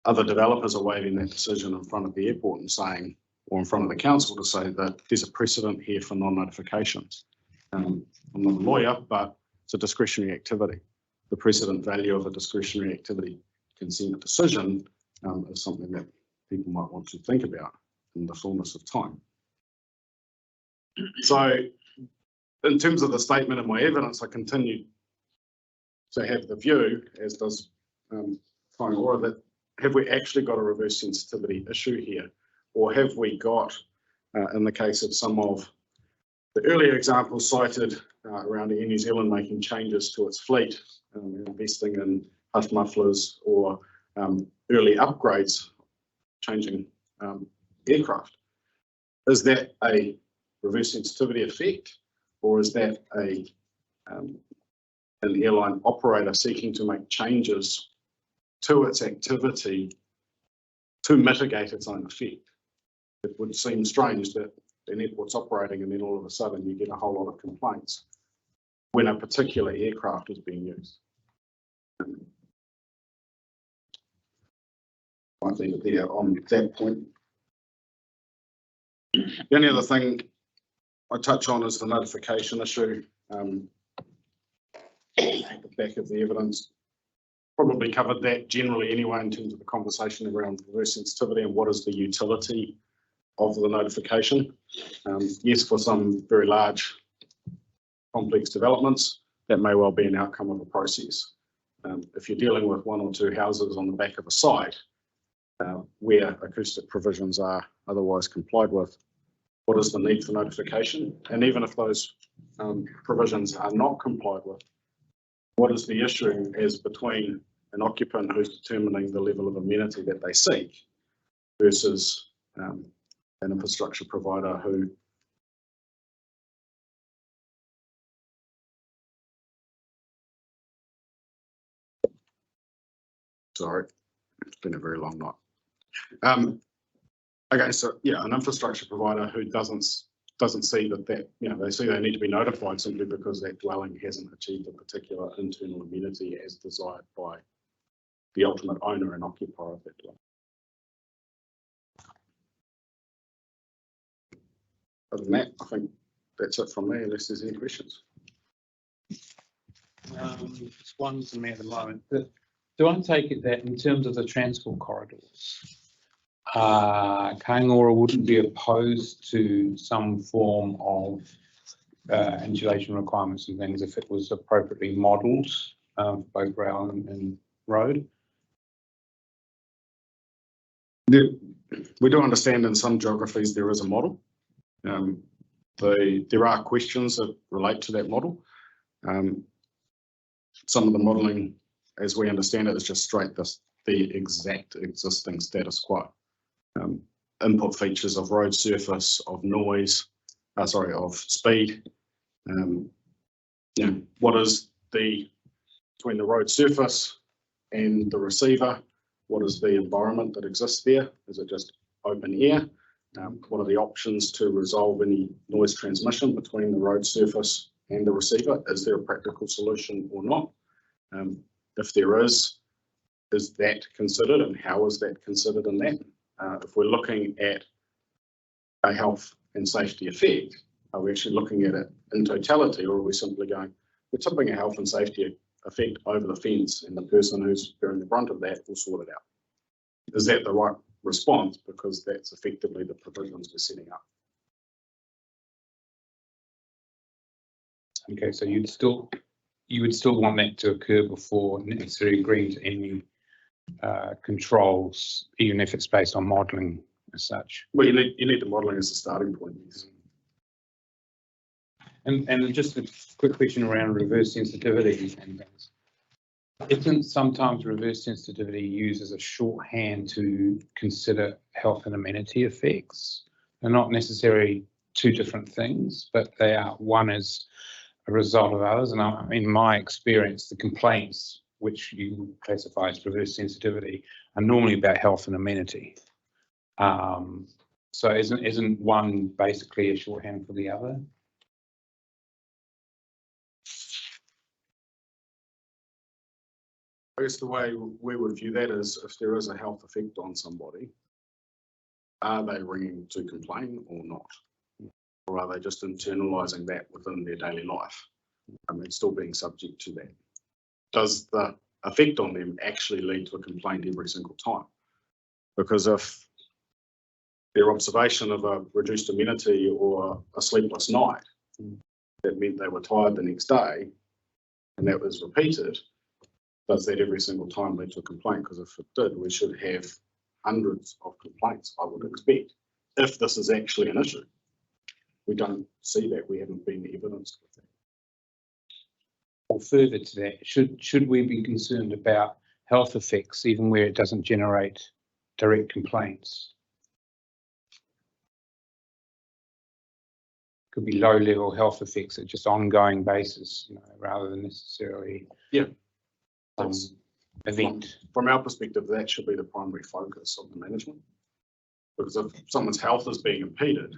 other developers are waiving that decision in front of the airport and saying, or in front of the council to say that there's a precedent here for non-notifications. I'm not a lawyer, but it's a discretionary activity. The precedent value of a discretionary activity consent decision is something that people might want to think about in the fullness of time. So in terms of the statement and my evidence, I continue to have the view, as does Kāinga, that have we actually got a reverse sensitivity issue here? Or have we got, in the case of some of the earlier examples cited around Air New Zealand making changes to its fleet, investing in huff mufflers or early upgrades, changing aircraft. Is that a reverse sensitivity effect, or is that an airline operator seeking to make changes to its activity to mitigate its own effect? It would seem strange that an airport's operating and then all of a sudden you get a whole lot of complaints when a particular aircraft is being used. I leave it there on that point. The only other thing I touch on is the notification issue. At the back of the evidence, probably covered that generally anyway in terms of the conversation around reverse sensitivity and what is the utility of the notification. Yes, for some very large complex developments, that may well be an outcome of a process. If you're dealing with one or two houses on the back of a site where acoustic provisions are otherwise complied with, what is the need for notification? And even if those provisions are not complied with, what is the issue as between an occupant who's determining the level of amenity that they seek versus an infrastructure provider who sorry, it's been a very long night. Okay, so yeah, an infrastructure provider who doesn't see that they see they need to be notified simply because that dwelling hasn't achieved a particular internal amenity as desired by the ultimate owner and occupier of that dwelling. Other than that, I think that's it from me, unless there's any questions. Just one from me at the moment. Do I take it that in terms of the transport corridors, Kāinga wouldn't be opposed to some form of insulation requirements and things if it was appropriately modelled, both rail and road? We do understand in some geographies there is a model. There are questions that relate to that model. Some of the modelling, as we understand it, is just straight the exact existing status quo. Input features of road surface, of noise, of speed. What is between the road surface and the receiver? What is the environment that exists there? Is it just open air? What are the options to resolve any noise transmission between the road surface and the receiver? Is there a practical solution or not? If there is that considered, and how is that considered in that? If we're looking at a health and safety effect, are we actually looking at it in totality, or are we simply going, we're tipping a health and safety effect over the fence and the person who's bearing the brunt of that will sort it out? Is that the right response? Because that's effectively the provisions we're setting up. Okay, so you would still want that to occur before necessarily agreeing to any controls, even if it's based on modelling as such. Well, you need the modelling as a starting point. Yes. And just a quick question around reverse sensitivity and things. Isn't sometimes reverse sensitivity used as a shorthand to consider health and amenity effects? They're not necessarily two different things, but they are. One is a result of others. And in my experience, the complaints, which you classify as reverse sensitivity, are normally about health and amenity. So isn't one basically a shorthand for the other? I guess the way we would view that is if there is a health effect on somebody, are they ringing to complain or not? Or are they just internalising that within their daily life and still being subject to that? Does the effect on them actually lead to a complaint every single time? Because if their observation of a reduced amenity or a sleepless night, that meant they were tired the next day, and that was repeated, does that every single time lead to a complaint? Because if it did, we should have hundreds of complaints, I would expect, if this is actually an issue. We don't see that. We haven't been evidenced with that. Or further to that, should we be concerned about health effects even where it doesn't generate direct complaints? Could be low-level health effects at just ongoing basis, rather than necessarily event. From our perspective, that should be the primary focus of the management. Because if someone's health is being impeded,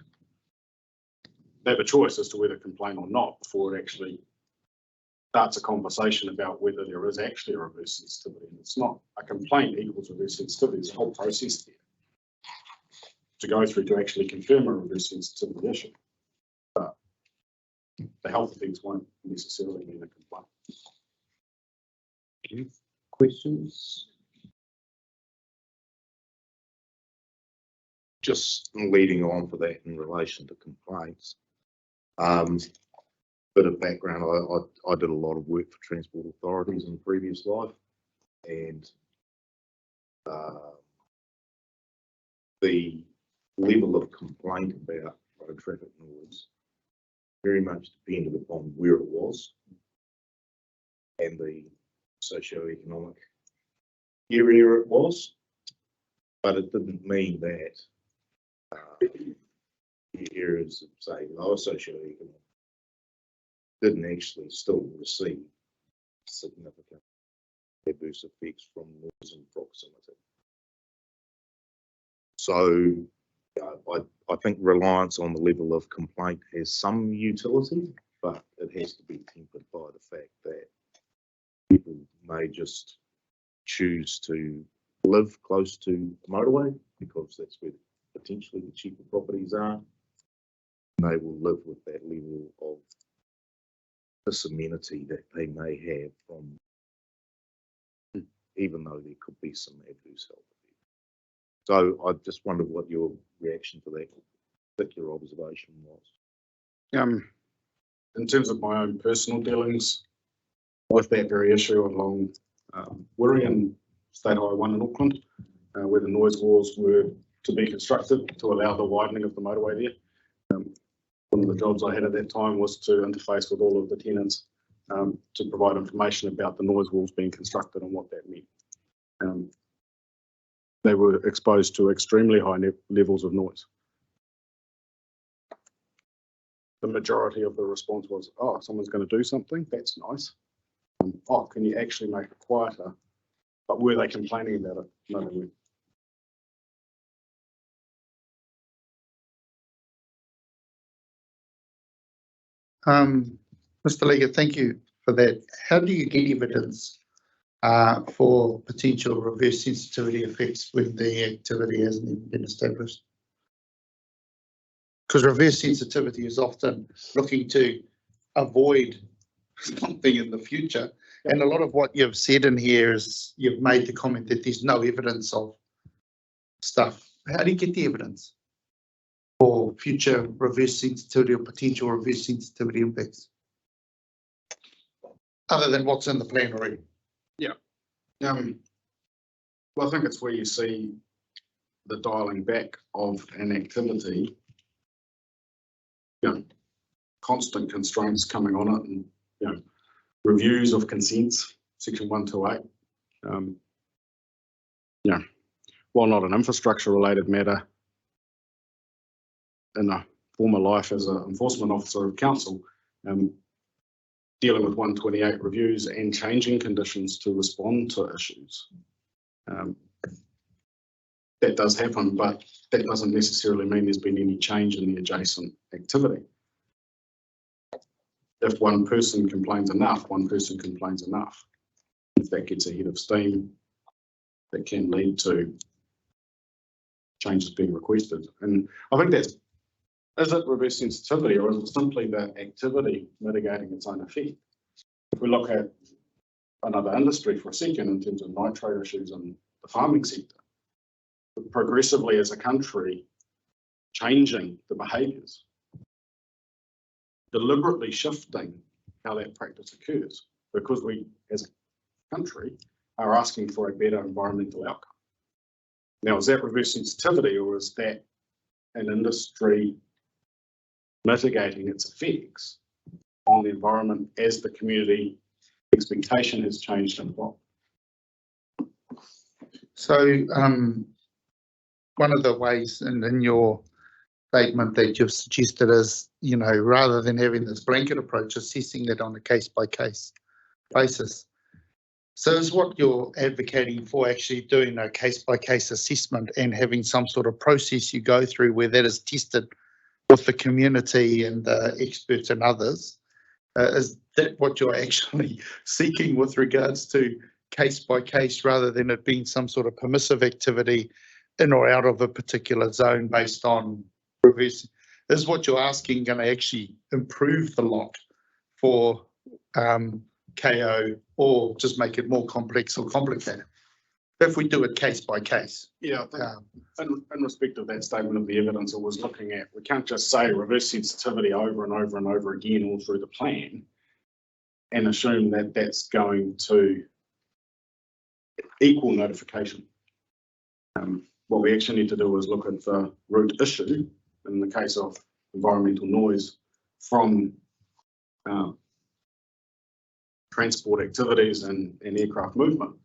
they have a choice as to whether to complain or not before it actually starts a conversation about whether there is actually a reverse sensitivity. And it's not a complaint equals reverse sensitivity. There's a whole process there to go through to actually confirm a reverse sensitivity issue. But the health effects won't necessarily mean a complaint. Any questions? Just leading on for that in relation to complaints. Bit of background, I did a lot of work for transport authorities in previous life, and the level of complaint about road traffic noise very much depended upon where it was and the socioeconomic area it was, but it didn't mean that the areas of, say, lower socioeconomic didn't actually still receive significant adverse effects from noise and proximity. So I think reliance on the level of complaint has some utility, but it has to be tempered by the fact that people may just choose to live close to the motorway because that's where potentially the cheaper properties are. And they will live with that level of disamenity that they may have from, even though there could be some adverse health effects. So I just wondered what your reaction to that particular observation was. In terms of my own personal dealings with that very issue along Wirri and State Highway 1 in Auckland, where the noise walls were to be constructed to allow the widening of the motorway there. One of the jobs I had at that time was to interface with all of the tenants to provide information about the noise walls being constructed and what that meant. They were exposed to extremely high levels of noise. The majority of the response was, oh, someone's going to do something, that's nice. Oh, can you actually make it quieter? But were they complaining about it? No, they weren't. Mr. Leggett, thank you for that. How do you get evidence for potential reverse sensitivity effects when the activity hasn't even been established? Because reverse sensitivity is often looking to avoid something in the future. And a lot of what you've said in here is you've made the comment that there's no evidence of stuff. How do you get the evidence for future reverse sensitivity or potential reverse sensitivity impacts? Other than what's in the plan already? Yeah. Well, I think it's where you see the dialing back of an activity, constant constraints coming on it, and reviews of consents, section 128. While not an infrastructure related matter, in a former life as an enforcement officer of council, dealing with 128 reviews and changing conditions to respond to issues. That does happen, but that doesn't necessarily mean there's been any change in the adjacent activity. If one person complains enough, one person complains enough. If that gets ahead of steam, that can lead to changes being requested. And I think that's, is it reverse sensitivity, or is it simply the activity mitigating its own effect? If we look at another industry for a second in terms of nitrate issues in the farming sector, progressively as a country changing the behaviours, deliberately shifting how that practice occurs, because we as a country are asking for a better environmental outcome. Now, is that reverse sensitivity, or is that an industry mitigating its effects on the environment as the community expectation has changed and evolved? So one of the ways, and in your statement that you've suggested is, rather than having this blanket approach, assessing that on a case-by-case basis. So is what you're advocating for actually doing a case-by-case assessment and having some sort of process you go through where that is tested with the community and the experts and others? Is that what you're actually seeking with regards to case-by-case, rather than it being some sort of permissive activity in or out of a particular zone based on reverse? Is what you're asking going to actually improve the lot for KO, or just make it more complex or complicated if we do it case by case? Yeah, in respect of that statement of the evidence I was looking at, we can't just say reverse sensitivity over and over and over again all through the plan and assume that that's going to equal notification. What we actually need to do is look at the root issue in the case of environmental noise from transport activities and aircraft movement.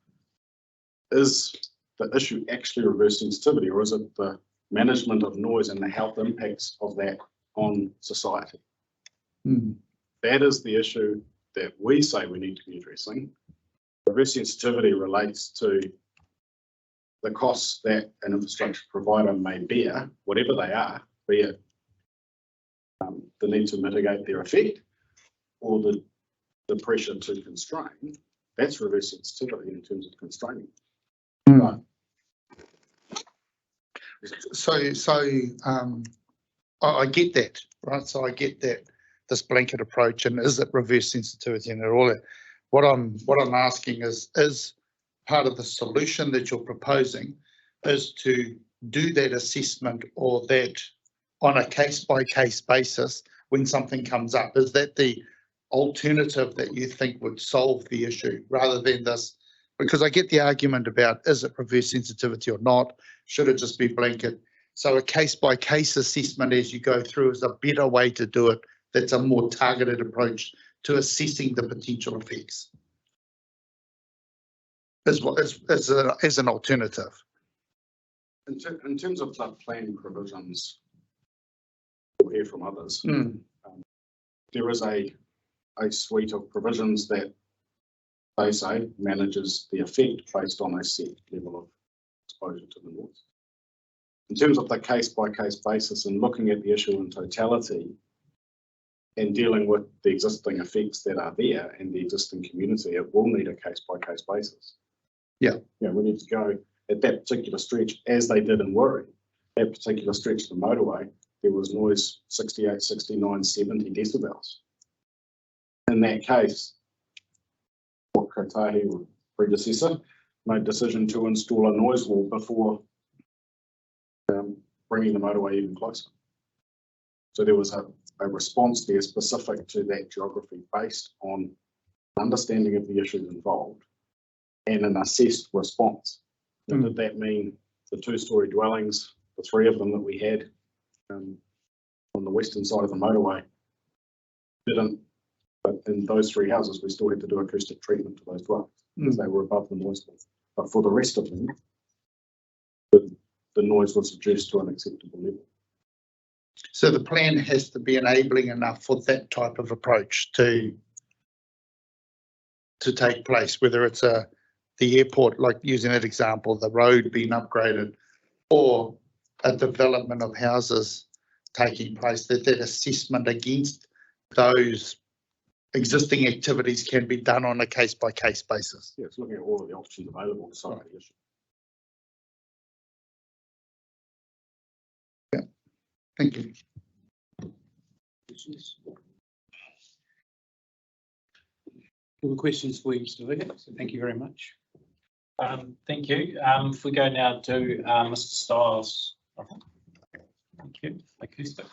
Is the issue actually reverse sensitivity, or is it the management of noise and the health impacts of that on society? That is the issue that we say we need to be addressing. Reverse sensitivity relates to the costs that an infrastructure provider may bear, whatever they are, be it the need to mitigate their effect or the pressure to constrain. That's reverse sensitivity in terms of constraining. Right. So I get that, right? So I get that, this blanket approach, and is it reverse sensitivity and all that? What I'm asking is part of the solution that you're proposing is to do that assessment, or that on a case-by-case basis when something comes up. Is that the alternative that you think would solve the issue, rather than this? Because I get the argument about, is it reverse sensitivity or not? Should it just be blanket? So a case-by-case assessment as you go through is a better way to do it. That's a more targeted approach to assessing the potential effects as an alternative. In terms of the plan provisions, we'll hear from others. There is a suite of provisions that they say manages the effect based on a set level of exposure to the noise. In terms of the case-by-case basis and looking at the issue in totality and dealing with the existing effects that are there and the existing community, it will need a case-by-case basis. Yeah, we need to go at that particular stretch, as they did in Wirri. That particular stretch of the motorway, there was noise 68, 69, 70 decibels. In that case, Port Kotahi, or predecessor, made a decision to install a noise wall before bringing the motorway even closer. So there was a response there specific to that geography based on understanding of the issues involved and an assessed response. Now, did that mean the two-storey dwellings, the three of them that we had on the western side of the motorway didn't, but in those three houses, we still had to do acoustic treatment to those dwellings because they were above the noise level. But for the rest of them, the noise was reduced to an acceptable level. So the plan has to be enabling enough for that type of approach to take place, whether it's the airport, like using that example, the road being upgraded, or a development of houses taking place, that assessment against those existing activities can be done on a case-by-case basis. Yeah, it's looking at all of the options available to solve the issue. Yeah, thank you. All the questions for you, Mr. Leggett, so thank you very much. Thank you. If we go now to Mr. Stiles. Thank you. Acoustic.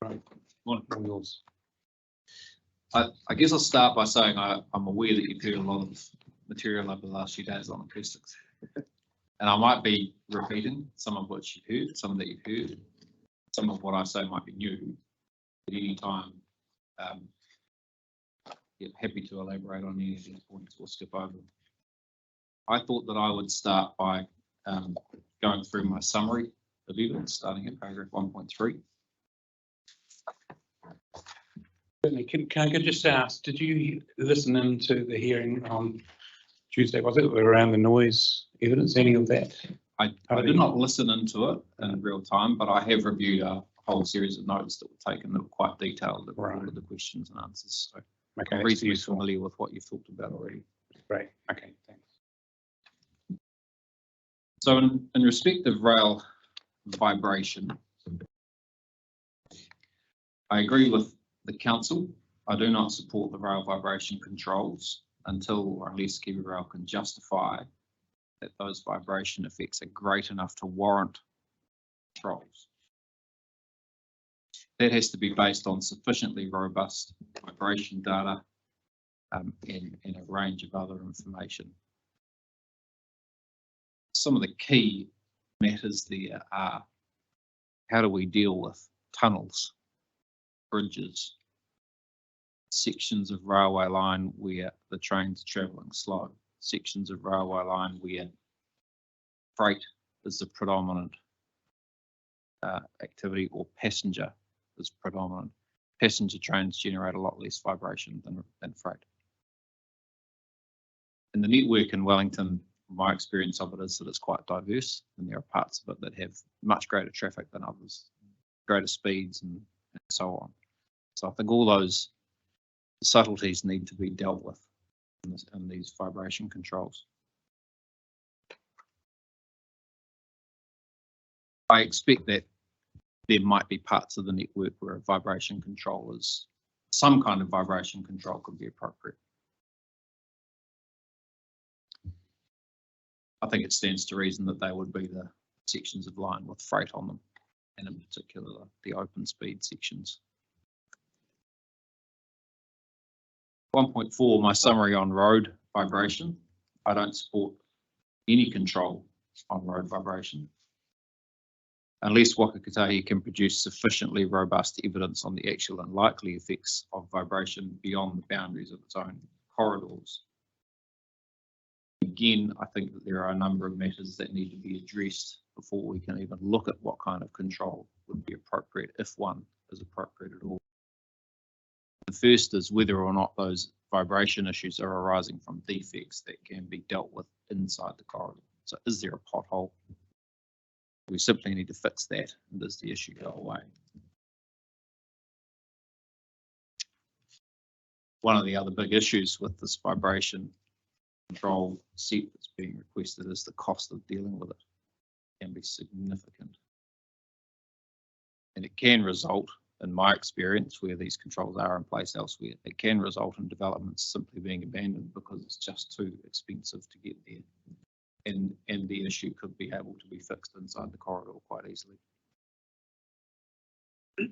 Right. All yours. I guess I'll start by saying I'm aware that you've heard a lot of material over the last few days on acoustics. And I might be repeating some of what you've heard, some that you've heard, some of what I say might be new. At any time, happy to elaborate on any of these points or skip over. I thought that I would start by going through my summary of evidence, starting at paragraph 1.3. Can I just ask, did you listen into the hearing on Tuesday? Was it around the noise evidence, any of that? I did not listen into it in real time, but I have reviewed a whole series of notes that were taken that were quite detailed, that were all of the questions and answers. So I'm reasonably familiar with what you've talked about already. Great, okay, thanks. So in respect of rail vibration, I agree with the council. I do not support the rail vibration controls until or unless Kiwi Rail can justify that those vibration effects are great enough to warrant controls. That has to be based on sufficiently robust vibration data and a range of other information. Some of the key matters there are: how do we deal with tunnels, bridges, sections of railway line where the train's travelling slow, sections of railway line where freight is the predominant activity, or passenger is predominant. Passenger trains generate a lot less vibration than freight. In the network in Wellington, my experience of it is that it's quite diverse, and there are parts of it that have much greater traffic than others, greater speeds and so on. So I think all those subtleties need to be dealt with in these vibration controls. I expect that there might be parts of the network where a vibration control is, some kind of vibration control could be appropriate. I think it stands to reason that they would be the sections of line with freight on them, and in particular the open speed sections. 1.4, my summary on road vibration. I don't support any control on road vibration unless Waka Kotahi can produce sufficiently robust evidence on the actual and likely effects of vibration beyond the boundaries of its own corridors. Again, I think that there are a number of matters that need to be addressed before we can even look at what kind of control would be appropriate, if one is appropriate at all. The first is whether or not those vibration issues are arising from defects that can be dealt with inside the corridor. So is there a pothole? We simply need to fix that, and does the issue go away? One of the other big issues with this vibration control set that's being requested is the cost of dealing with it. It can be significant. And it can result, in my experience, where these controls are in place elsewhere, it can result in developments simply being abandoned because it's just too expensive to get there. And the issue could be able to be fixed inside the corridor quite easily. In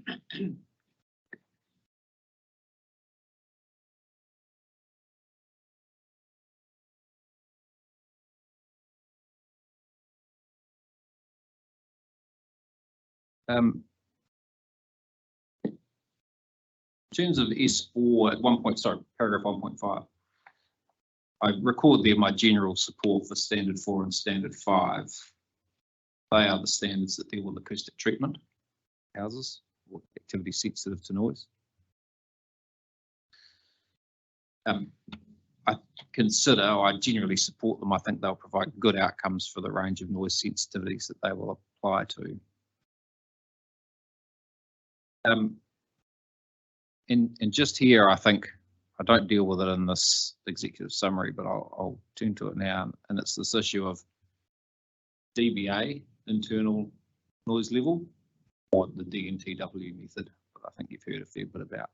terms of S4 at paragraph 1.5, I record there my general support for standard 4 and standard 5. They are the standards that deal with acoustic treatment, houses, or activity sensitive to noise. I generally support them. I think they'll provide good outcomes for the range of noise sensitivities that they will apply to. And just here, I think I don't deal with it in this executive summary, but I'll turn to it now. And it's this issue of DBA, internal noise level, or the DNTW method, that I think you've heard a fair bit about.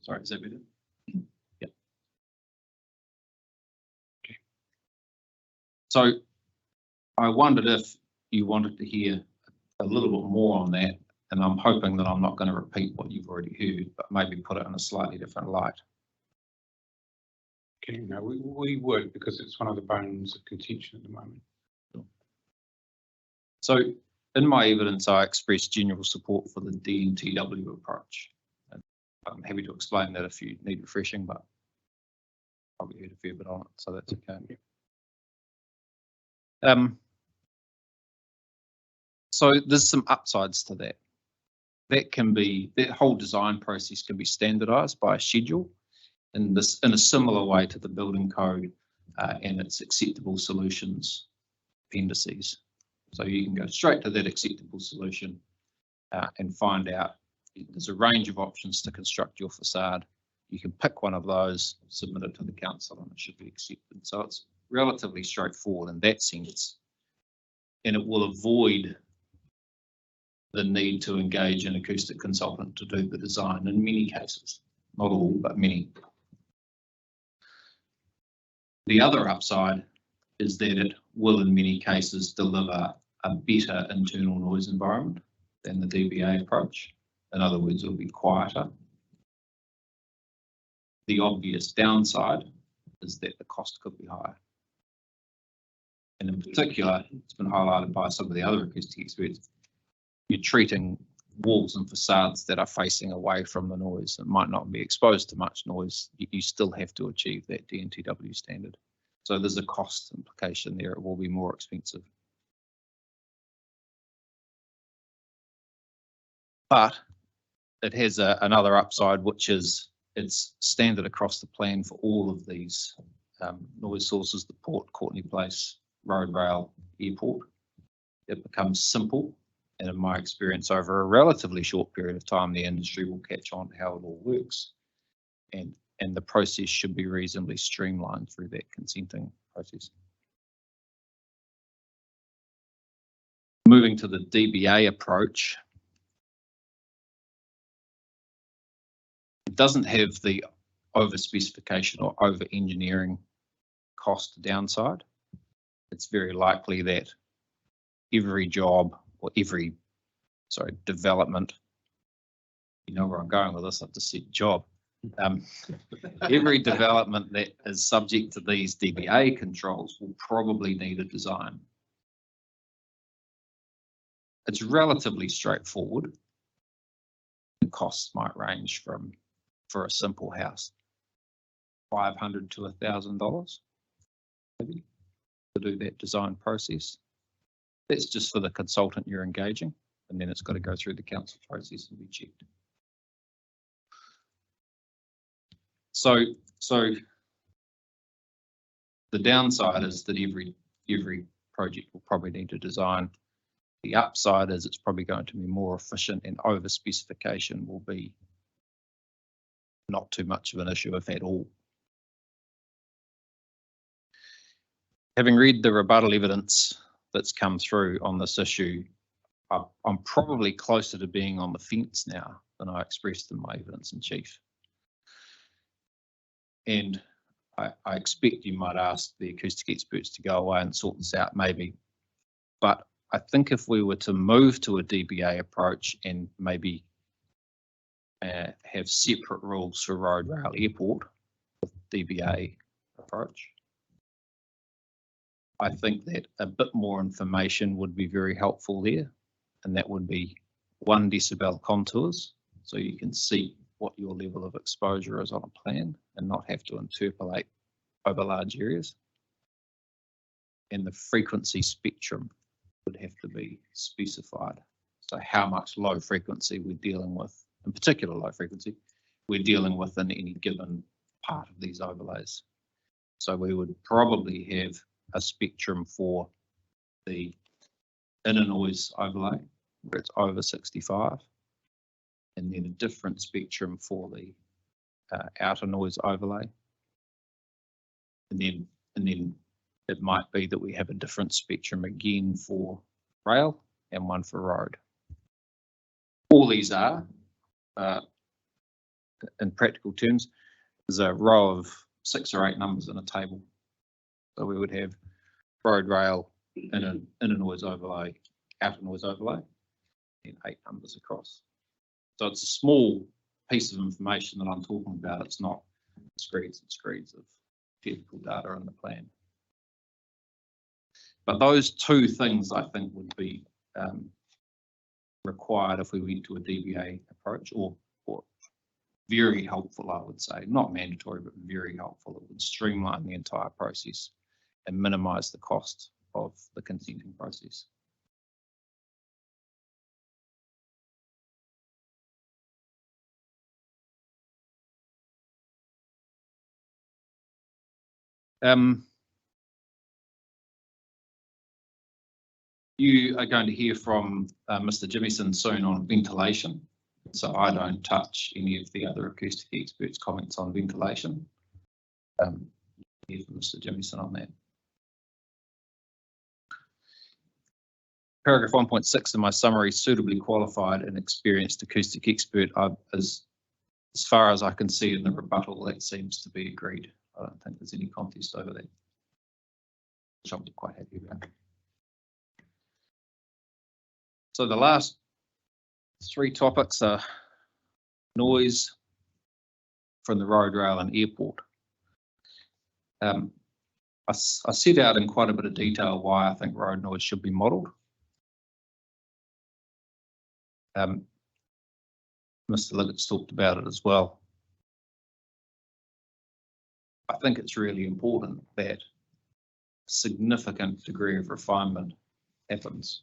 Sorry, is that better? Yep. Okay. So I wondered if you wanted to hear a little bit more on that, and I'm hoping that I'm not going to repeat what you've already heard, but maybe put it in a slightly different light. Okay, no, we would, because it's one of the bones of contention at the moment. So in my evidence, I expressed general support for the DNTW approach. And I'm happy to explain that if you need refreshing, but probably heard a fair bit on it, so that's okay. So there's some upsides to that. That whole design process can be standardized by a schedule in a similar way to the building code and its acceptable solutions appendices. So you can go straight to that acceptable solution and find out there's a range of options to construct your facade. You can pick one of those, submit it to the council, and it should be accepted. So it's relatively straightforward in that sense, and it will avoid the need to engage an acoustic consultant to do the design in many cases, not all, but many. The other upside is that it will in many cases deliver a better internal noise environment than the DBA approach. In other words, it'll be quieter. The obvious downside is that the cost could be higher. And in particular, it's been highlighted by some of the other acoustic experts, you're treating walls and facades that are facing away from the noise and might not be exposed to much noise. You still have to achieve that DNTW standard. So there's a cost implication there. It will be more expensive. But it has another upside, which is it's standard across the plan for all of these noise sources, the port, Courtney Place, road, rail, airport. It becomes simple. And in my experience, over a relatively short period of time, the industry will catch on to how it all works. And the process should be reasonably streamlined through that consenting process. Moving to the DBA approach, it doesn't have the over-specification or over-engineering cost downside. It's very likely that every job or every, development, you know where I'm going with this, I've just said job. Every development that is subject to these DBA controls will probably need a design. It's relatively straightforward. The costs might range from, for a simple house, $500 to $1,000 maybe to do that design process. That's just for the consultant you're engaging, and then it's got to go through the council process and be checked. So the downside is that every project will probably need a design. The upside is it's probably going to be more efficient, and over specification will be not too much of an issue, if at all. Having read the rebuttal evidence that's come through on this issue, I'm probably closer to being on the fence now than I expressed in my evidence in chief. And I expect you might ask the acoustic experts to go away and sort this out maybe, but I think if we were to move to a DBA approach and maybe have separate rules for road, rail, airport with DBA approach, I think that a bit more information would be very helpful there, and that would be 1 decibel contours, so you can see what your level of exposure is on a plan and not have to interpolate over large areas. And the frequency spectrum would have to be specified. So how much low frequency we're dealing with, in particular low frequency, we're dealing with in any given part of these overlays. So we would probably have a spectrum for the inner noise overlay, where it's over 65, and then a different spectrum for the outer noise overlay. And then it might be that we have a different spectrum again for rail and one for road. All these are, in practical terms, there's a row of 6 or 8 numbers in a table. So we would have road, rail, inner noise overlay, outer noise overlay, and 8 numbers across. So it's a small piece of information that I'm talking about. It's not screeds and screeds of technical data in the plan. But those 2 things I think would be required if we went to a DBA approach, or very helpful, I would say. Not mandatory, but very helpful. It would streamline the entire process and minimise the cost of the consenting process. You are going to hear from Mr. Jimison soon on ventilation, so I don't touch any of the other acoustic experts' comments on ventilation. Hear from Mr. Jimison on that. Paragraph 1.6 in my summary, suitably qualified and experienced acoustic expert, as far as I can see in the rebuttal, that seems to be agreed. I don't think there's any contest over that, which I'm quite happy about. So the last 3 topics are noise from the road, rail and airport. I set out in quite a bit of detail why I think road noise should be modelled. Mr. Liggett's talked about it as well. I think it's really important that a significant degree of refinement happens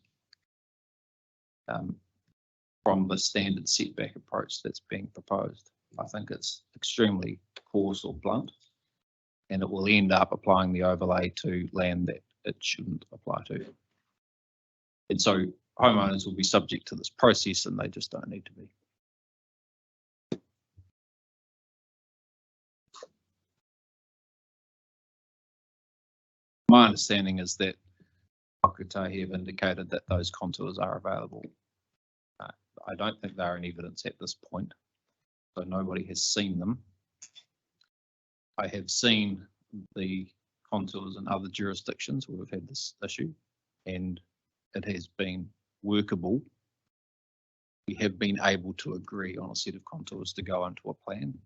from the standard setback approach that's being proposed. I think it's extremely coarse or blunt, and it will end up applying the overlay to land that it shouldn't apply to. And so homeowners will be subject to this process, and they just don't need to be. My understanding is that Whakatāhi have indicated that those contours are available. I don't think they're in evidence at this point, so nobody has seen them. I have seen the contours in other jurisdictions where we've had this issue, and it has been workable. We have been able to agree on a set of contours to go into a plan.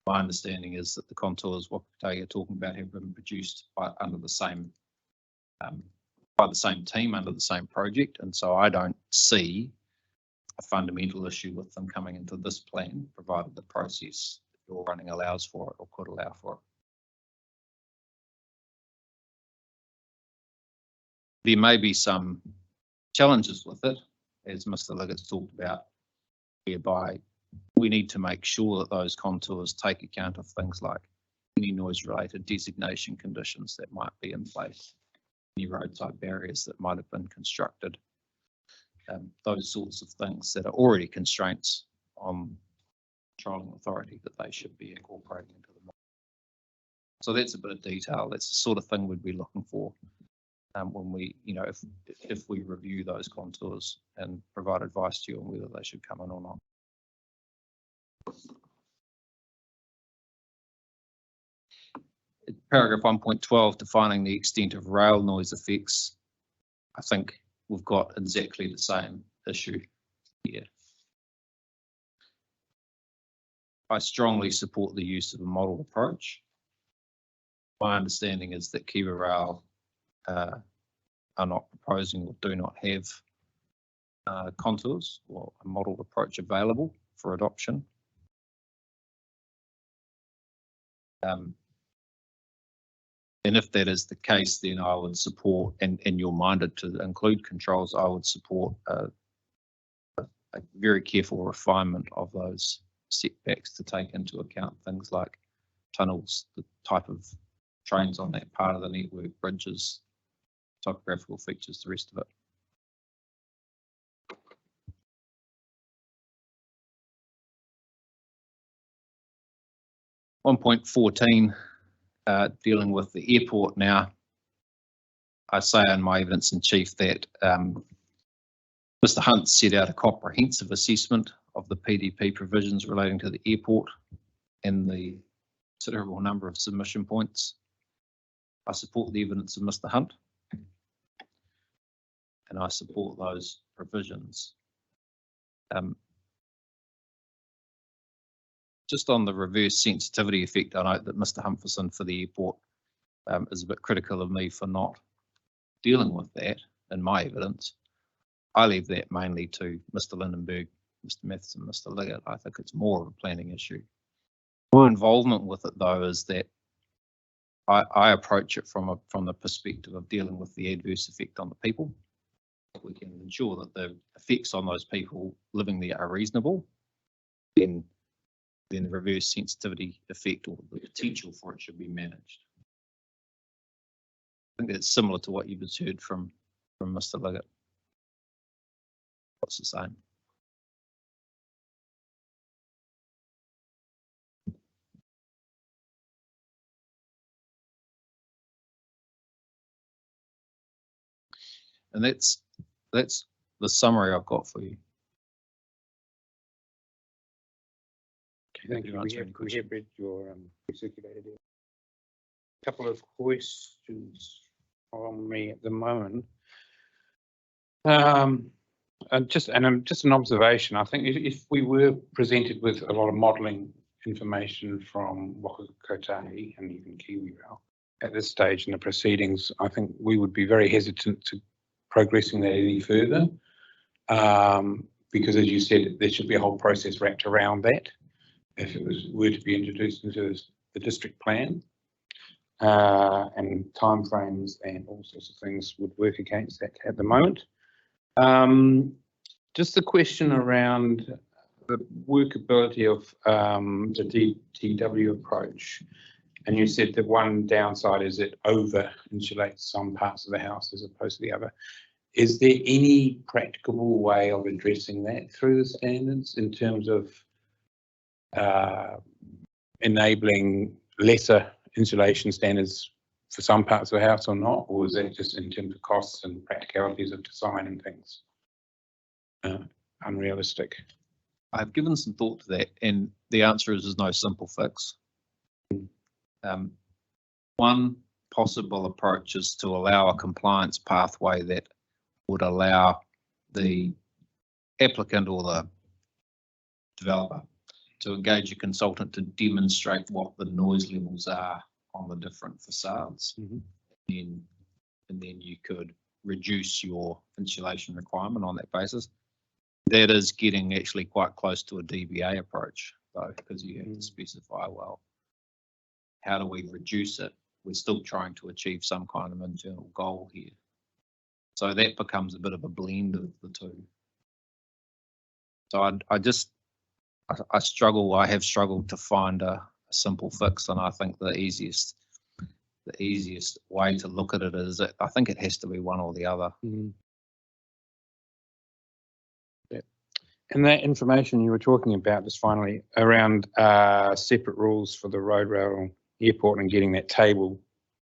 My understanding is that the contours Whakatāhi are talking about have been produced by the same team under the same project, and so I don't see a fundamental issue with them coming into this plan, provided the process that you're running allows for it or could allow for it. There may be some challenges with it, as Mr. Liggett's talked about, whereby we need to make sure that those contours take account of things like any noise-related designation conditions that might be in place, any roadside barriers that might have been constructed, those sorts of things that are already constraints on controlling authority that they should be incorporating into the model. So that's a bit of detail. That's the sort of thing we'd be looking for when we, if we review those contours and provide advice to you on whether they should come in or not. Paragraph 1.12, defining the extent of rail noise effects. I think we've got exactly the same issue here. I strongly support the use of a model approach. My understanding is that Kiwi Rail are not proposing or do not have contours or a model approach available for adoption. And if that is the case, then I would support, and you're minded to include controls, I would support a very careful refinement of those setbacks to take into account things like tunnels, the type of trains on that part of the network, bridges, topographical features, the rest of it. On point 14, dealing with the airport now, I say in my evidence in chief that Mr. Hunt set out a comprehensive assessment of the PDP provisions relating to the airport and the considerable number of submission points. I support the evidence of Mr. Hunt and I support those provisions. Just on the reverse sensitivity effect, I note that Mr. Humphreys for the airport is a bit critical of me for not dealing with that in my evidence. I leave that mainly to Mr. Lindenberg, Mr. Matheson, Mr. Liggett. I think it's more of a planning issue. My involvement with it, though, is that I approach it from the perspective of dealing with the adverse effect on the people. If we can ensure that the effects on those people living there are reasonable, then the reverse sensitivity effect or the potential for it should be managed. I think that's similar to what you've just heard from Mr. Liggett. What's the same? And that's the summary I've got for you. Thank you. We have read your circulated. A couple of questions from me at the moment. Just an observation. I think if we were presented with a lot of modelling information from Waka Kotahi and even Kiwi Rail at this stage in the proceedings, I think we would be very hesitant to progressing that any further, because as you said, there should be a whole process wrapped around that if it were to be introduced into the district plan, and timeframes and all sorts of things would work against that at the moment. Just a question around the workability of the DTW approach. And you said that one downside is it over insulates some parts of the house as opposed to the other. Is there any practicable way of addressing that through the standards in terms of enabling lesser insulation standards for some parts of the house or not? Or is that just in terms of costs and practicalities of design and things unrealistic? I've given some thought to that, and the answer is there's no simple fix. One possible approach is to allow a compliance pathway that would allow the applicant or the developer to engage a consultant to demonstrate what the noise levels are on the different facades. And then you could reduce your insulation requirement on that basis. That is getting actually quite close to a DBA approach, though, because you have to specify, well, how do we reduce it? We're still trying to achieve some kind of internal goal here. So that becomes a bit of a blend of the two. So I struggle, I have struggled to find a simple fix, and I think the easiest way to look at it is that I think it has to be one or the other. And that information you were talking about, just finally, around separate rules for the road, rail, airport, and getting that table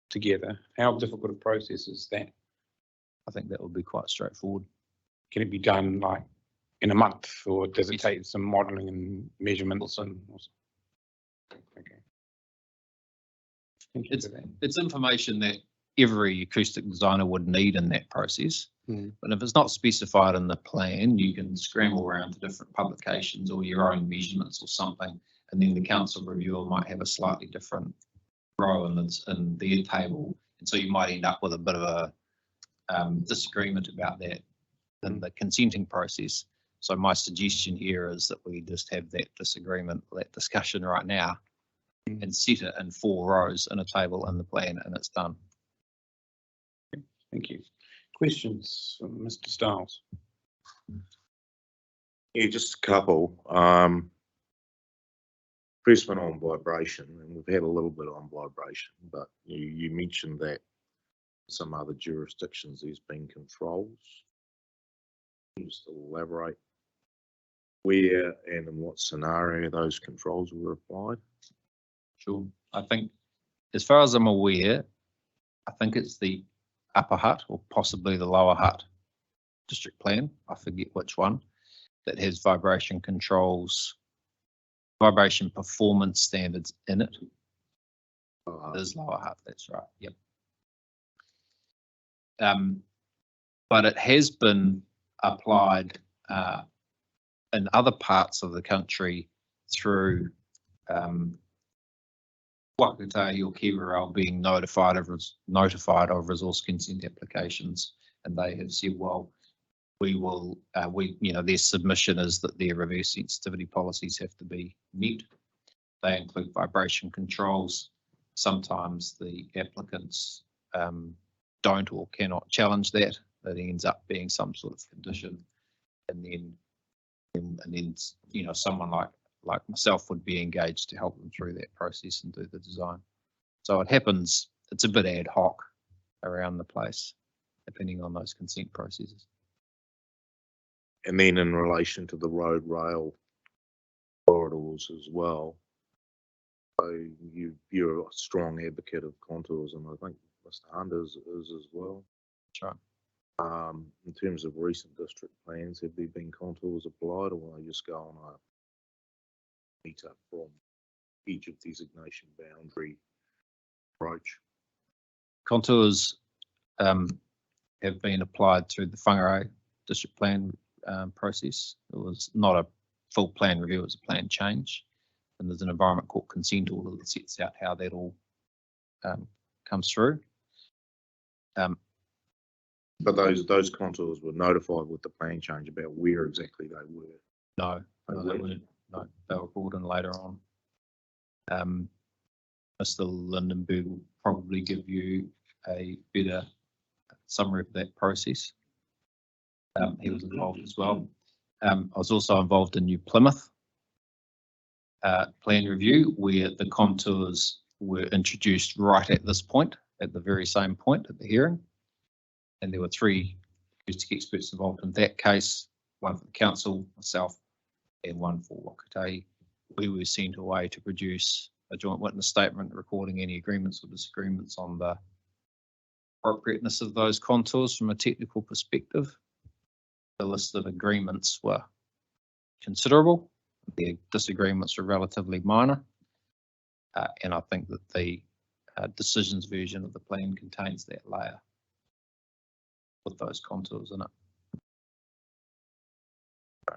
together, how difficult a process is that? I think that would be quite straightforward. Can it be done like in a month, or does it take some modelling and measurements? And okay. It's information that every acoustic designer would need in that process. But if it's not specified in the plan, you can scramble around to different publications or your own measurements or something, and then the council reviewer might have a slightly different row in their table, and so you might end up with a bit of a disagreement about that in the consenting process. So my suggestion here is that we just have that disagreement, that discussion right now, and set it in 4 rows in a table in the plan, and it's done. Thank you. Questions from Mr. Stiles? Yeah, just a couple. First one on vibration, and we've had a little bit on vibration, but you mentioned that some other jurisdictions there's been controls. Can you just elaborate where and in what scenario those controls were applied? Sure. I think, as far as I'm aware, I think it's the Upper Hutt or possibly the Lower Hutt district plan, I forget which one, that has vibration controls, vibration performance standards in it. It is Lower Hutt, that's right, yep. But it has been applied in other parts of the country through Wakatahi or Kiwirau being notified of resource consent applications, and they have said, well, we will, their submission is that their reverse sensitivity policies have to be met. They include vibration controls. Sometimes the applicants don't or cannot challenge that. That ends up being some sort of condition, and then someone like myself would be engaged to help them through that process and do the design. So it happens, it's a bit ad hoc around the place, depending on those consent processes. And then in relation to the road rail corridors as well, so you're a strong advocate of contours, and I think Mr. Hunt is as well. That's right. In terms of recent district plans, have there been contours applied, or will they just go on a meter from each of designation boundary approach? Contours have been applied through the Whangarei district plan process. It was not a full plan review, it was a plan change, and there's an Environment Court consent order that sets out how that all comes through. But those contours were notified with the plan change about where exactly they were? No, they weren't. No, they were brought in later on. Mr. Lindenberg will probably give you a better summary of that process. He was involved as well. I was also involved in New Plymouth plan review, where the contours were introduced right at this point, at the very same point at the hearing. And there were 3 acoustic experts involved in that case, one for the council, myself, and one for Wakatahi. We were sent away to produce a joint witness statement recording any agreements or disagreements on the appropriateness of those contours from a technical perspective. The list of agreements were considerable. The disagreements were relatively minor. And I think that the decisions version of the plan contains that layer with those contours in it.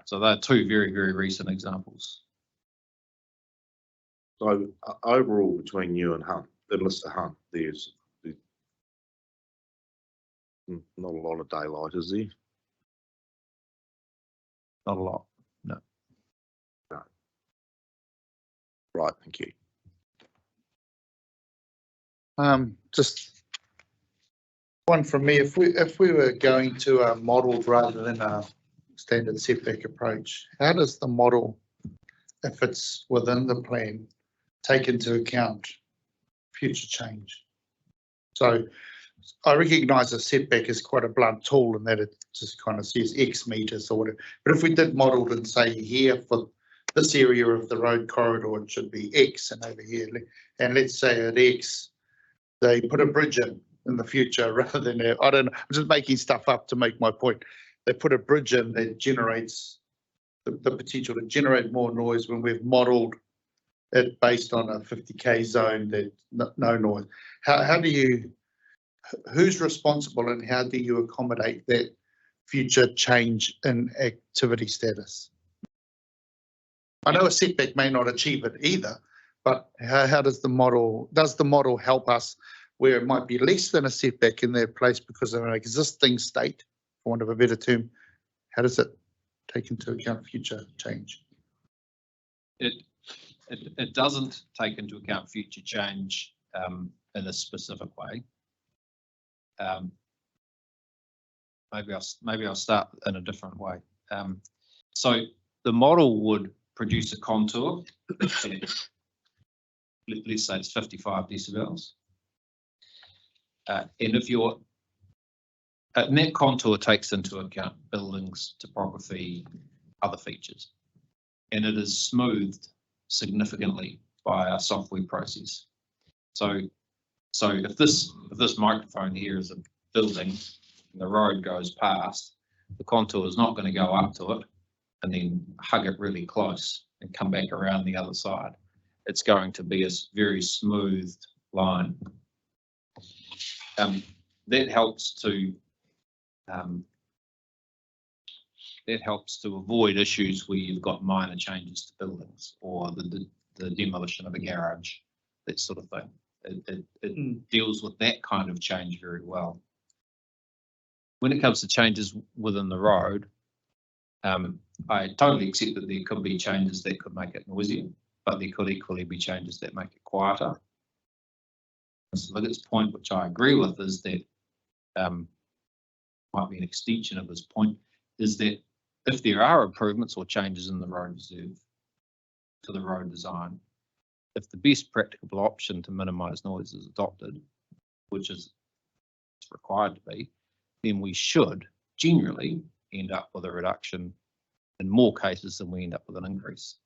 So they're 2 very, very recent examples. So overall, between you and Hunt, Mr. Hunt, there's not a lot of daylight, is there? Not a lot, no. No. Right, thank you. Just one from me. If we were going to a modelled rather than a standard setback approach, how does the model, if it's within the plan, take into account future change? So I recognise a setback is quite a blunt tool in that it just kind of says X meters or whatever. But if we did modelled and say here for this area of the road corridor, it should be X, and over here, and let's say at X, they put a bridge in the future rather than, I don't know, I'm just making stuff up to make my point. They put a bridge in that generates the potential to generate more noise when we've modelled it based on a 50k zone that no noise. How do you who's responsible and how do you accommodate that future change in activity status? I know a setback may not achieve it either, but how does the model help us where it might be less than a setback in their place because of an existing state, for want of a better term? How does it take into account future change? It doesn't take into account future change in a specific way. Maybe I'll start in a different way. So the model would produce a contour. Let's say it's 55 decibels. And if you're, and that contour takes into account buildings, topography, other features, and it is smoothed significantly by our software process. So if this microphone here is a building and the road goes past, the contour is not going to go up to it and then hug it really close and come back around the other side. It's going to be a very smooth line. That helps to avoid issues where you've got minor changes to buildings or the demolition of a garage, that sort of thing. It deals with that kind of change very well. When it comes to changes within the road, I totally accept that there could be changes that could make it noisier, but there could equally be changes that make it quieter. So Liggtt's point, which I agree with, is that might be an extension of his point, is that if there are improvements or changes in the road reserve to the road design, if the best practicable option to minimise noise is adopted, which is required to be, then we should generally end up with a reduction in more cases than we end up with an increase,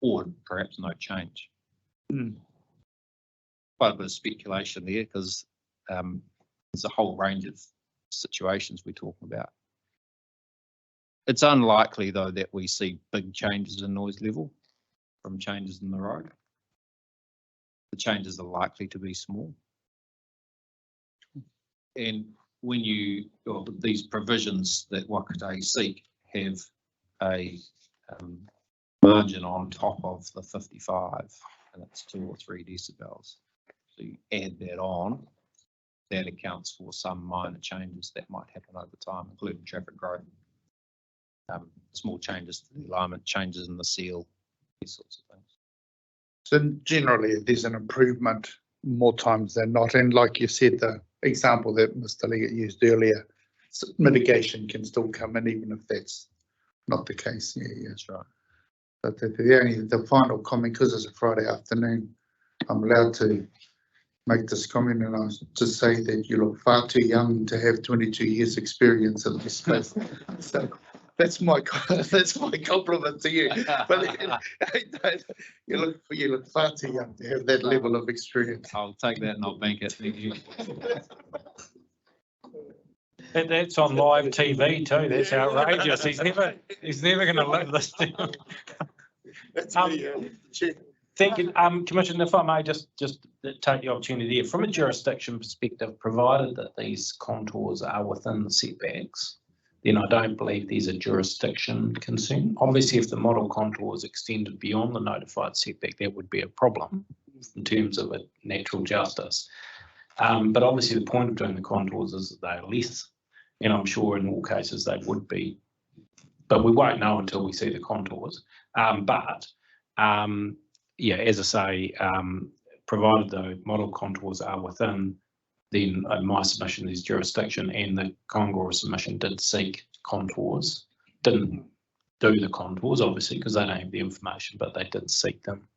or perhaps no change. Quite a bit of speculation there because there's a whole range of situations we're talking about. It's unlikely though that we see big changes in noise level from changes in the road. The changes are likely to be small. And when these provisions that Whakatāi seek have a margin on top of the 55, and it's 2 or 3 decibels. So you add that on, that accounts for some minor changes that might happen over time, including traffic growth, small changes to the alignment, changes in the seal, these sorts of things. So generally, there's an improvement more times than not. And like you said, the example that Mr. Liggett used earlier, mitigation can still come in even if that's not the case. Yeah, that's right. But the final comment, because it's a Friday afternoon, I'm allowed to make this comment, and I was to say that you look far too young to have 22 years experience in this space. So that's my compliment to you. But you look far too young to have that level of experience. I'll take that and I'll bank it. Thank you. That's on live TV too. That's outrageous. He's never going to live this down. That's Thank you, Commissioner. If I may just take the opportunity there, from a jurisdiction perspective, provided that these contours are within the setbacks, then I don't believe there's a jurisdiction concern. Obviously, if the model contour is extended beyond the notified setback, that would be a problem in terms of a natural justice. But obviously, the point of doing the contours is that they're less, and I'm sure in all cases they would be, but we won't know until we see the contours. Yeah, as I say, provided the model contours are within, then my submission is jurisdiction, and the Kāinga submission did seek contours, didn't do the contours obviously because they don't have the information, but they did seek them.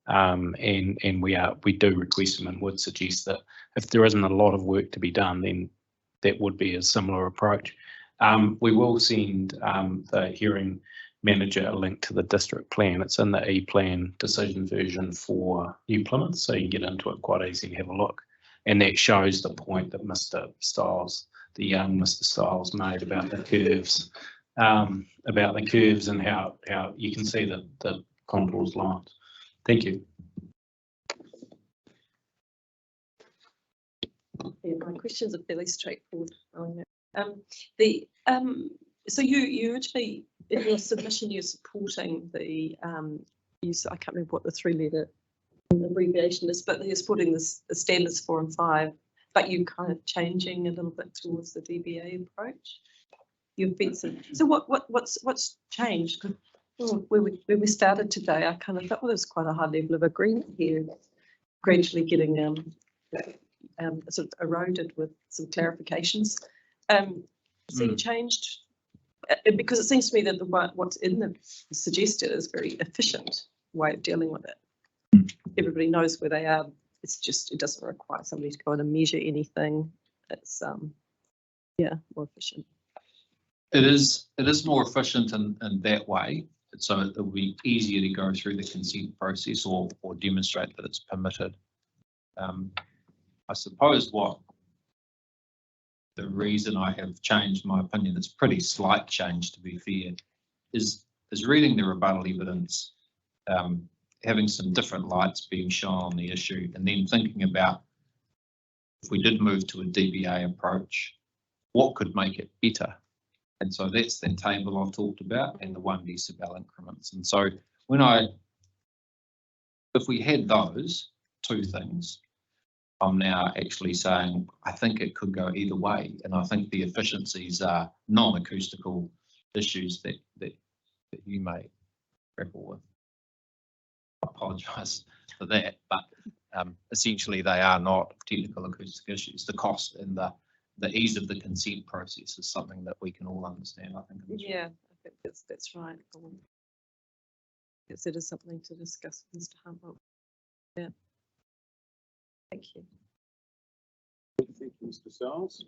And we do request them and would suggest that if there isn't a lot of work to be done, then that would be a similar approach. We will send the hearing manager a link to the district plan. It's in the e-plan decision version for New Plymouth, so you can get into it quite easy and have a look. And that shows the point that Mr. Stiles, the young Mr. Stiles, made about the curves, and how you can see the contours lines. Thank you. Yeah, my questions are fairly straightforward. So you actually, in your submission, you're supporting the use, I can't remember what the 3-letter abbreviation is, but you're supporting the standards 4 and 5, but you're kind of changing a little bit towards the DBA approach. You've been so what's changed? Where we started today, I kind of thought, well, there's quite a high level of agreement here, gradually getting sort of eroded with some clarifications. So you changed, because it seems to me that what's in the suggested is a very efficient way of dealing with it. Everybody knows where they are. It's just, it doesn't require somebody to go in and measure anything. It's yeah, more efficient. It is more efficient in that way. So it will be easier to go through the consent process or demonstrate that it's permitted. I suppose what the reason I have changed my opinion, it's pretty slight change to be fair, is reading the rebuttal evidence, having some different lights being shone on the issue, and then thinking about if we did move to a DBA approach, what could make it better? And so that's the table I've talked about and the 1 decibel increments. And so if we had those 2 things, I'm now actually saying I think it could go either way, and I think the efficiencies are non-acoustical issues that you may grapple with. I apologise for that, but essentially they are not technical acoustic issues. The cost and the ease of the consent process is something that we can all understand, I think. Yeah, I think that's right. Yes, it is something to discuss with Mr. Humboldt. Yeah. Thank you. Thank you, Mr. Sells.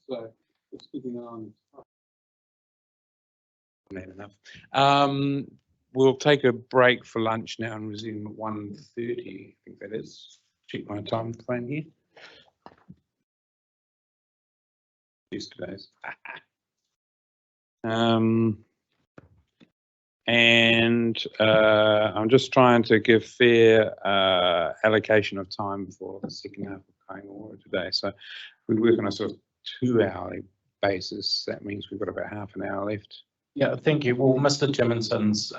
So, just keeping on. Enough. We'll take a break for lunch now and resume at 1:30. I think that is. Check my time frame here. Yesterday's. And I'm just trying to give fair allocation of time for the second half of Kāinga today. So we work on a sort of 2-hourly basis. That means we've got about half an hour left. Yeah, thank you. Well, Mr. Jiminson's,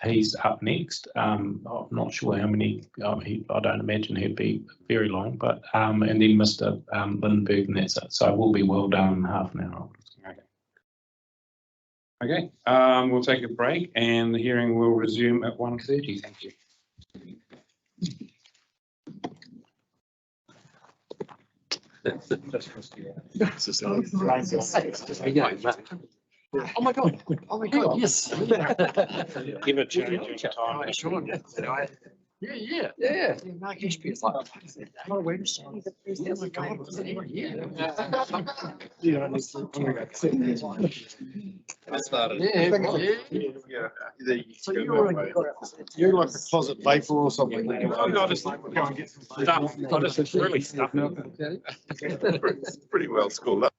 he's up next. I'm not sure how many, I don't imagine he'd be very long, but, and then Mr. Lindbergh, and that's it. So we'll be well done in half an hour. Okay, we'll take a break and the hearing will resume at 1:30. Thank you. Oh my God! Oh my God! Yes. Give a change of time. Yeah. Mark Ashby is like, I'm not aware of something. Oh my God, was anyone here? I started. Yeah. So you're like a closet vapor or something. I'll just go and get some stuff. I'll just really stuff. Pretty well schooled up.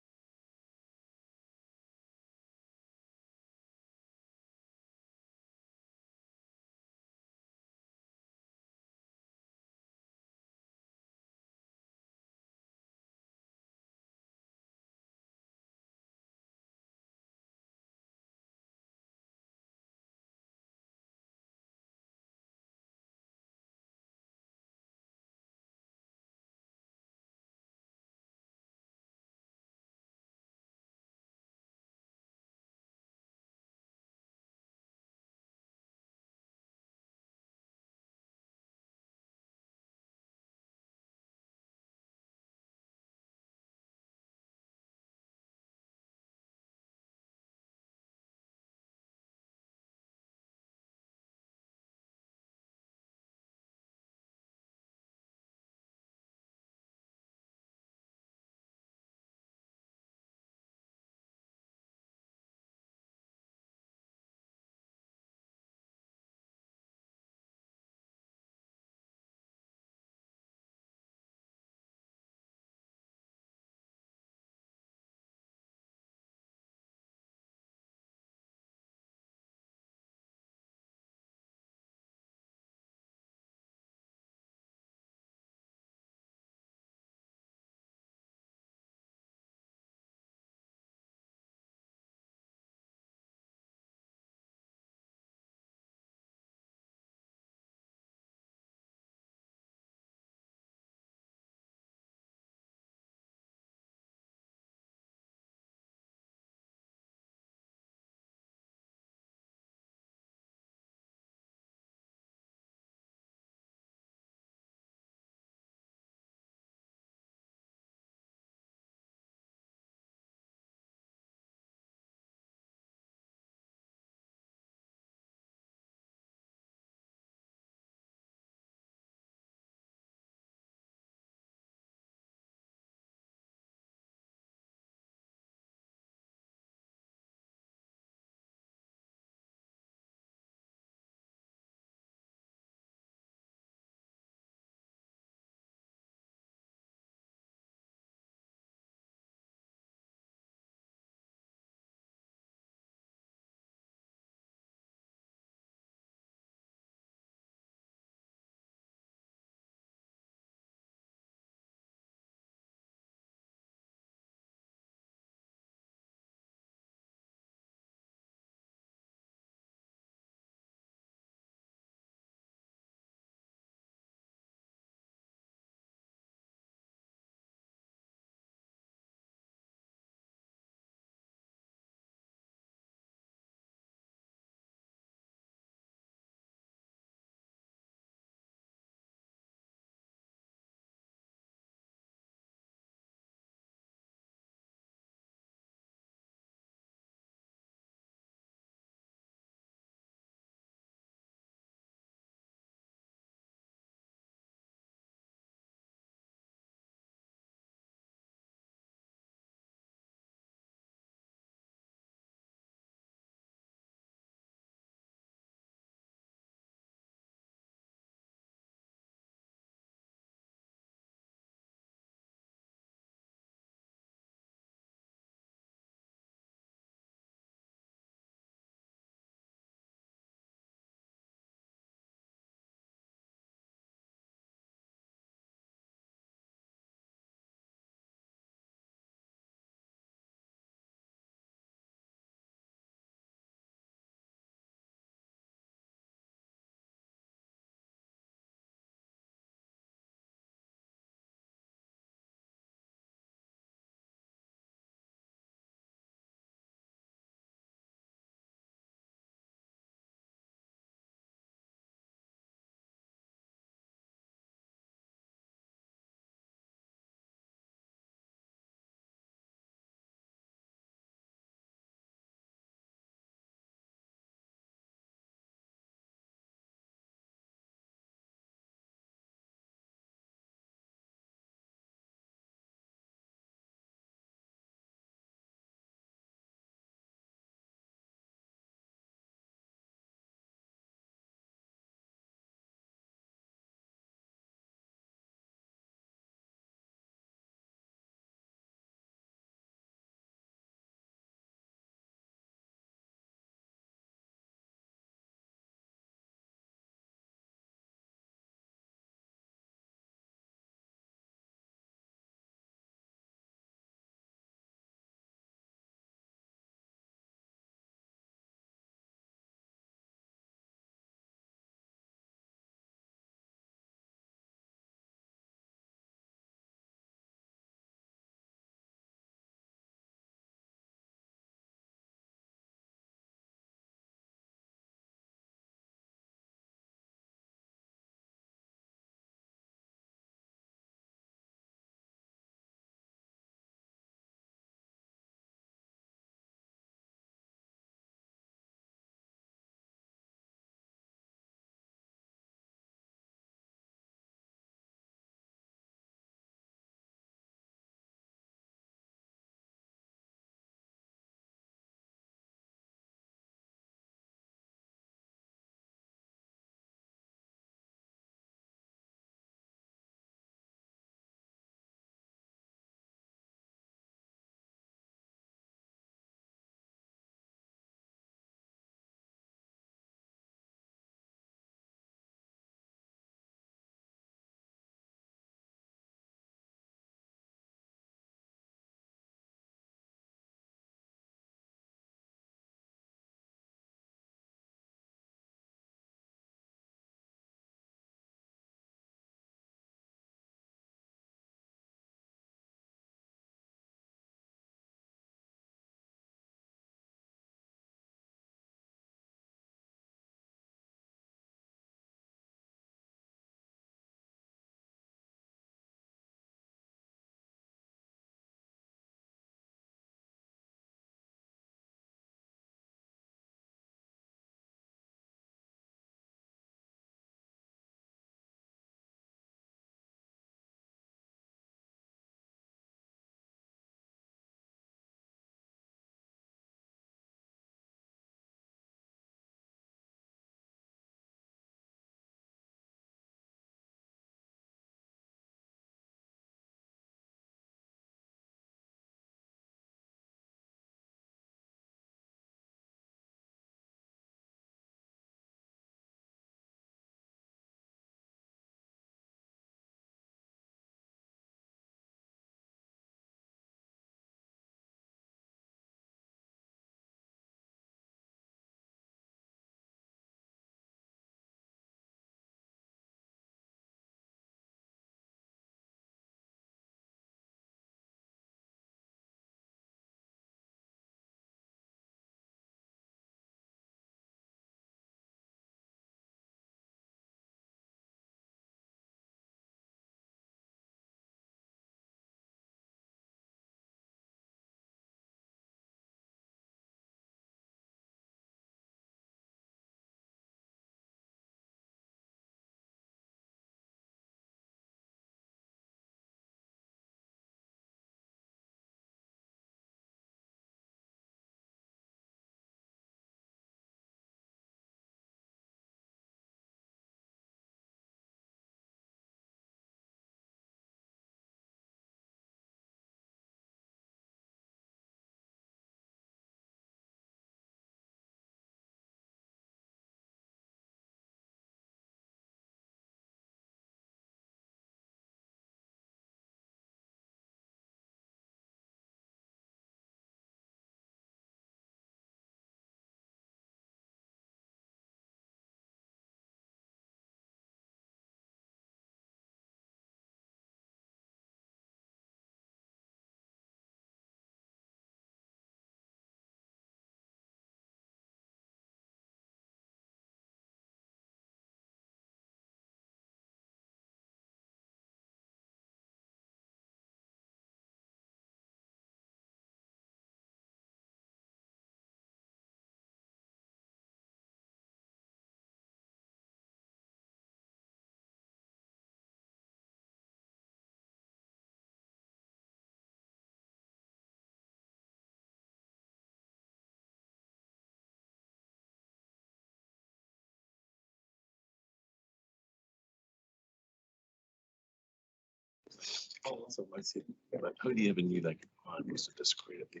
Only ever knew they could find was to discredit the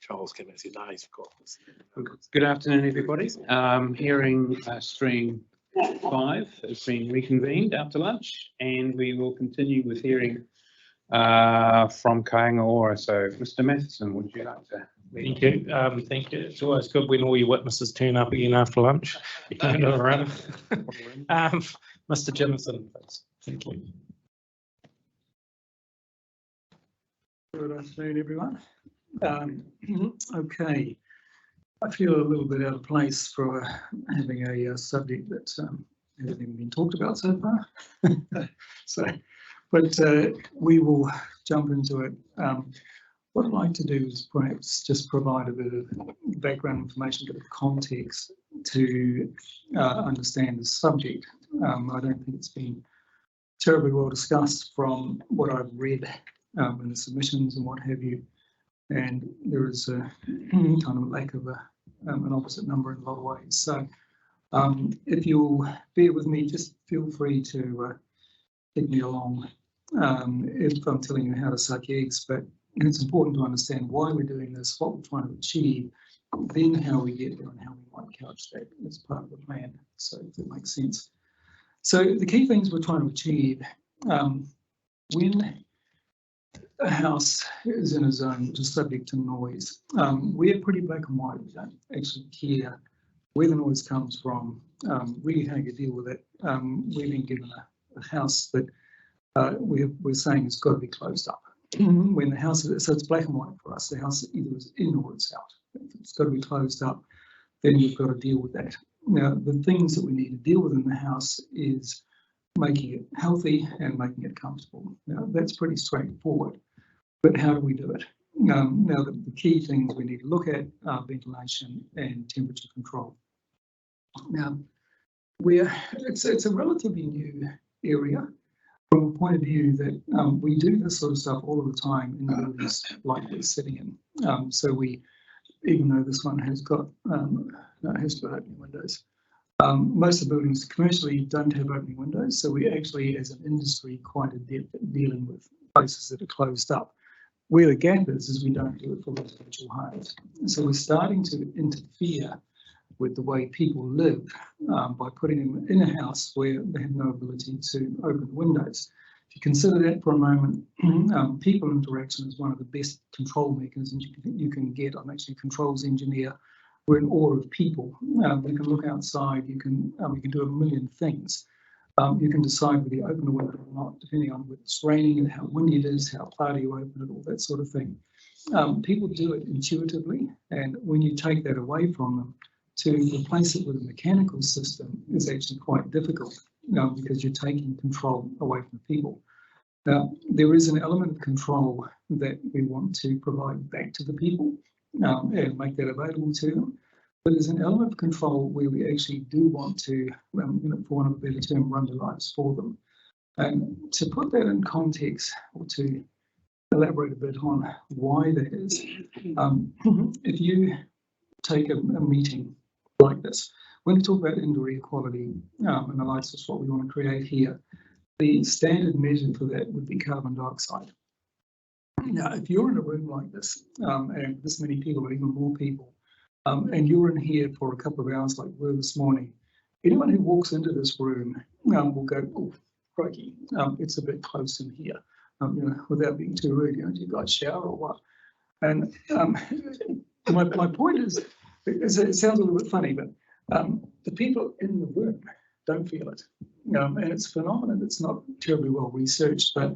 Charles came and said, no, he's got this. Good afternoon, everybody. Hearing stream 5 has been reconvened after lunch, and we will continue with hearing from Kāinga. So, Mr. Matheson, would you like to? Thank you. Thank you. It's always good when all your witnesses turn up again after lunch. You turn it around. Mr. Jimson, please. Thank you. Good afternoon, everyone. Okay, I feel a little bit out of place for having a subject that hasn't even been talked about so far. But we will jump into it. What I'd like to do is perhaps just provide a bit of background information, a bit of context to understand the subject. I don't think it's been terribly well discussed from what I've read in the submissions and what have you. And there is a kind of a lack of an opposite number in a lot of ways. So if you'll bear with me, just feel free to take me along if I'm telling you how to suck eggs. But it's important to understand why we're doing this, what we're trying to achieve, then how we get there and how we might couch that as part of the plan. So if that makes sense. So the key things we're trying to achieve, when a house is in a zone which is subject to noise, we're pretty black and white. We don't actually care where the noise comes from, really how you deal with it. We've been given a house that we're saying it's got to be closed up. When the house is, so it's black and white for us. The house either is in or it's out. If it's got to be closed up, then you've got to deal with that. Now, the things that we need to deal with in the house is making it healthy and making it comfortable. Now, that's pretty straightforward, but how do we do it? Now, the key things we need to look at are ventilation and temperature control. Now, it's a relatively new area from a point of view that we do this sort of stuff all of the time in buildings like we're sitting in. So we, even though this one has got, has got opening windows, most of the buildings commercially don't have opening windows. So we actually, as an industry, quite adept at dealing with places that are closed up. Where the gap is we don't do it for residential homes. So we're starting to interfere with the way people live by putting them in a house where they have no ability to open windows. If you consider that for a moment, people interaction is one of the best control mechanisms you can get. I'm actually a controls engineer. We're in awe of people. We can look outside. We can do a million things. You can decide whether you open a window or not, depending on whether it's raining and how windy it is, how far do you open it, all that sort of thing. People do it intuitively, and when you take that away from them, to replace it with a mechanical system is actually quite difficult because you're taking control away from people. Now, there is an element of control that we want to provide back to the people and make that available to them. But there's an element of control where we actually do want to, for want of a better term, run their lives for them. And to put that in context, or to elaborate a bit on why that is, if you take a meeting like this, when we talk about indoor air quality and the likes of what we want to create here, the standard measure for that would be carbon dioxide. Now, if you're in a room like this, and this many people, or even more people, and you're in here for a couple of hours like we were this morning, anyone who walks into this room will go, oh, crikey, it's a bit close in here, without being too rude, do you guys shower or what? And my point is, it sounds a little bit funny, but the people in the room don't feel it. And it's a phenomenon that's not terribly well researched, but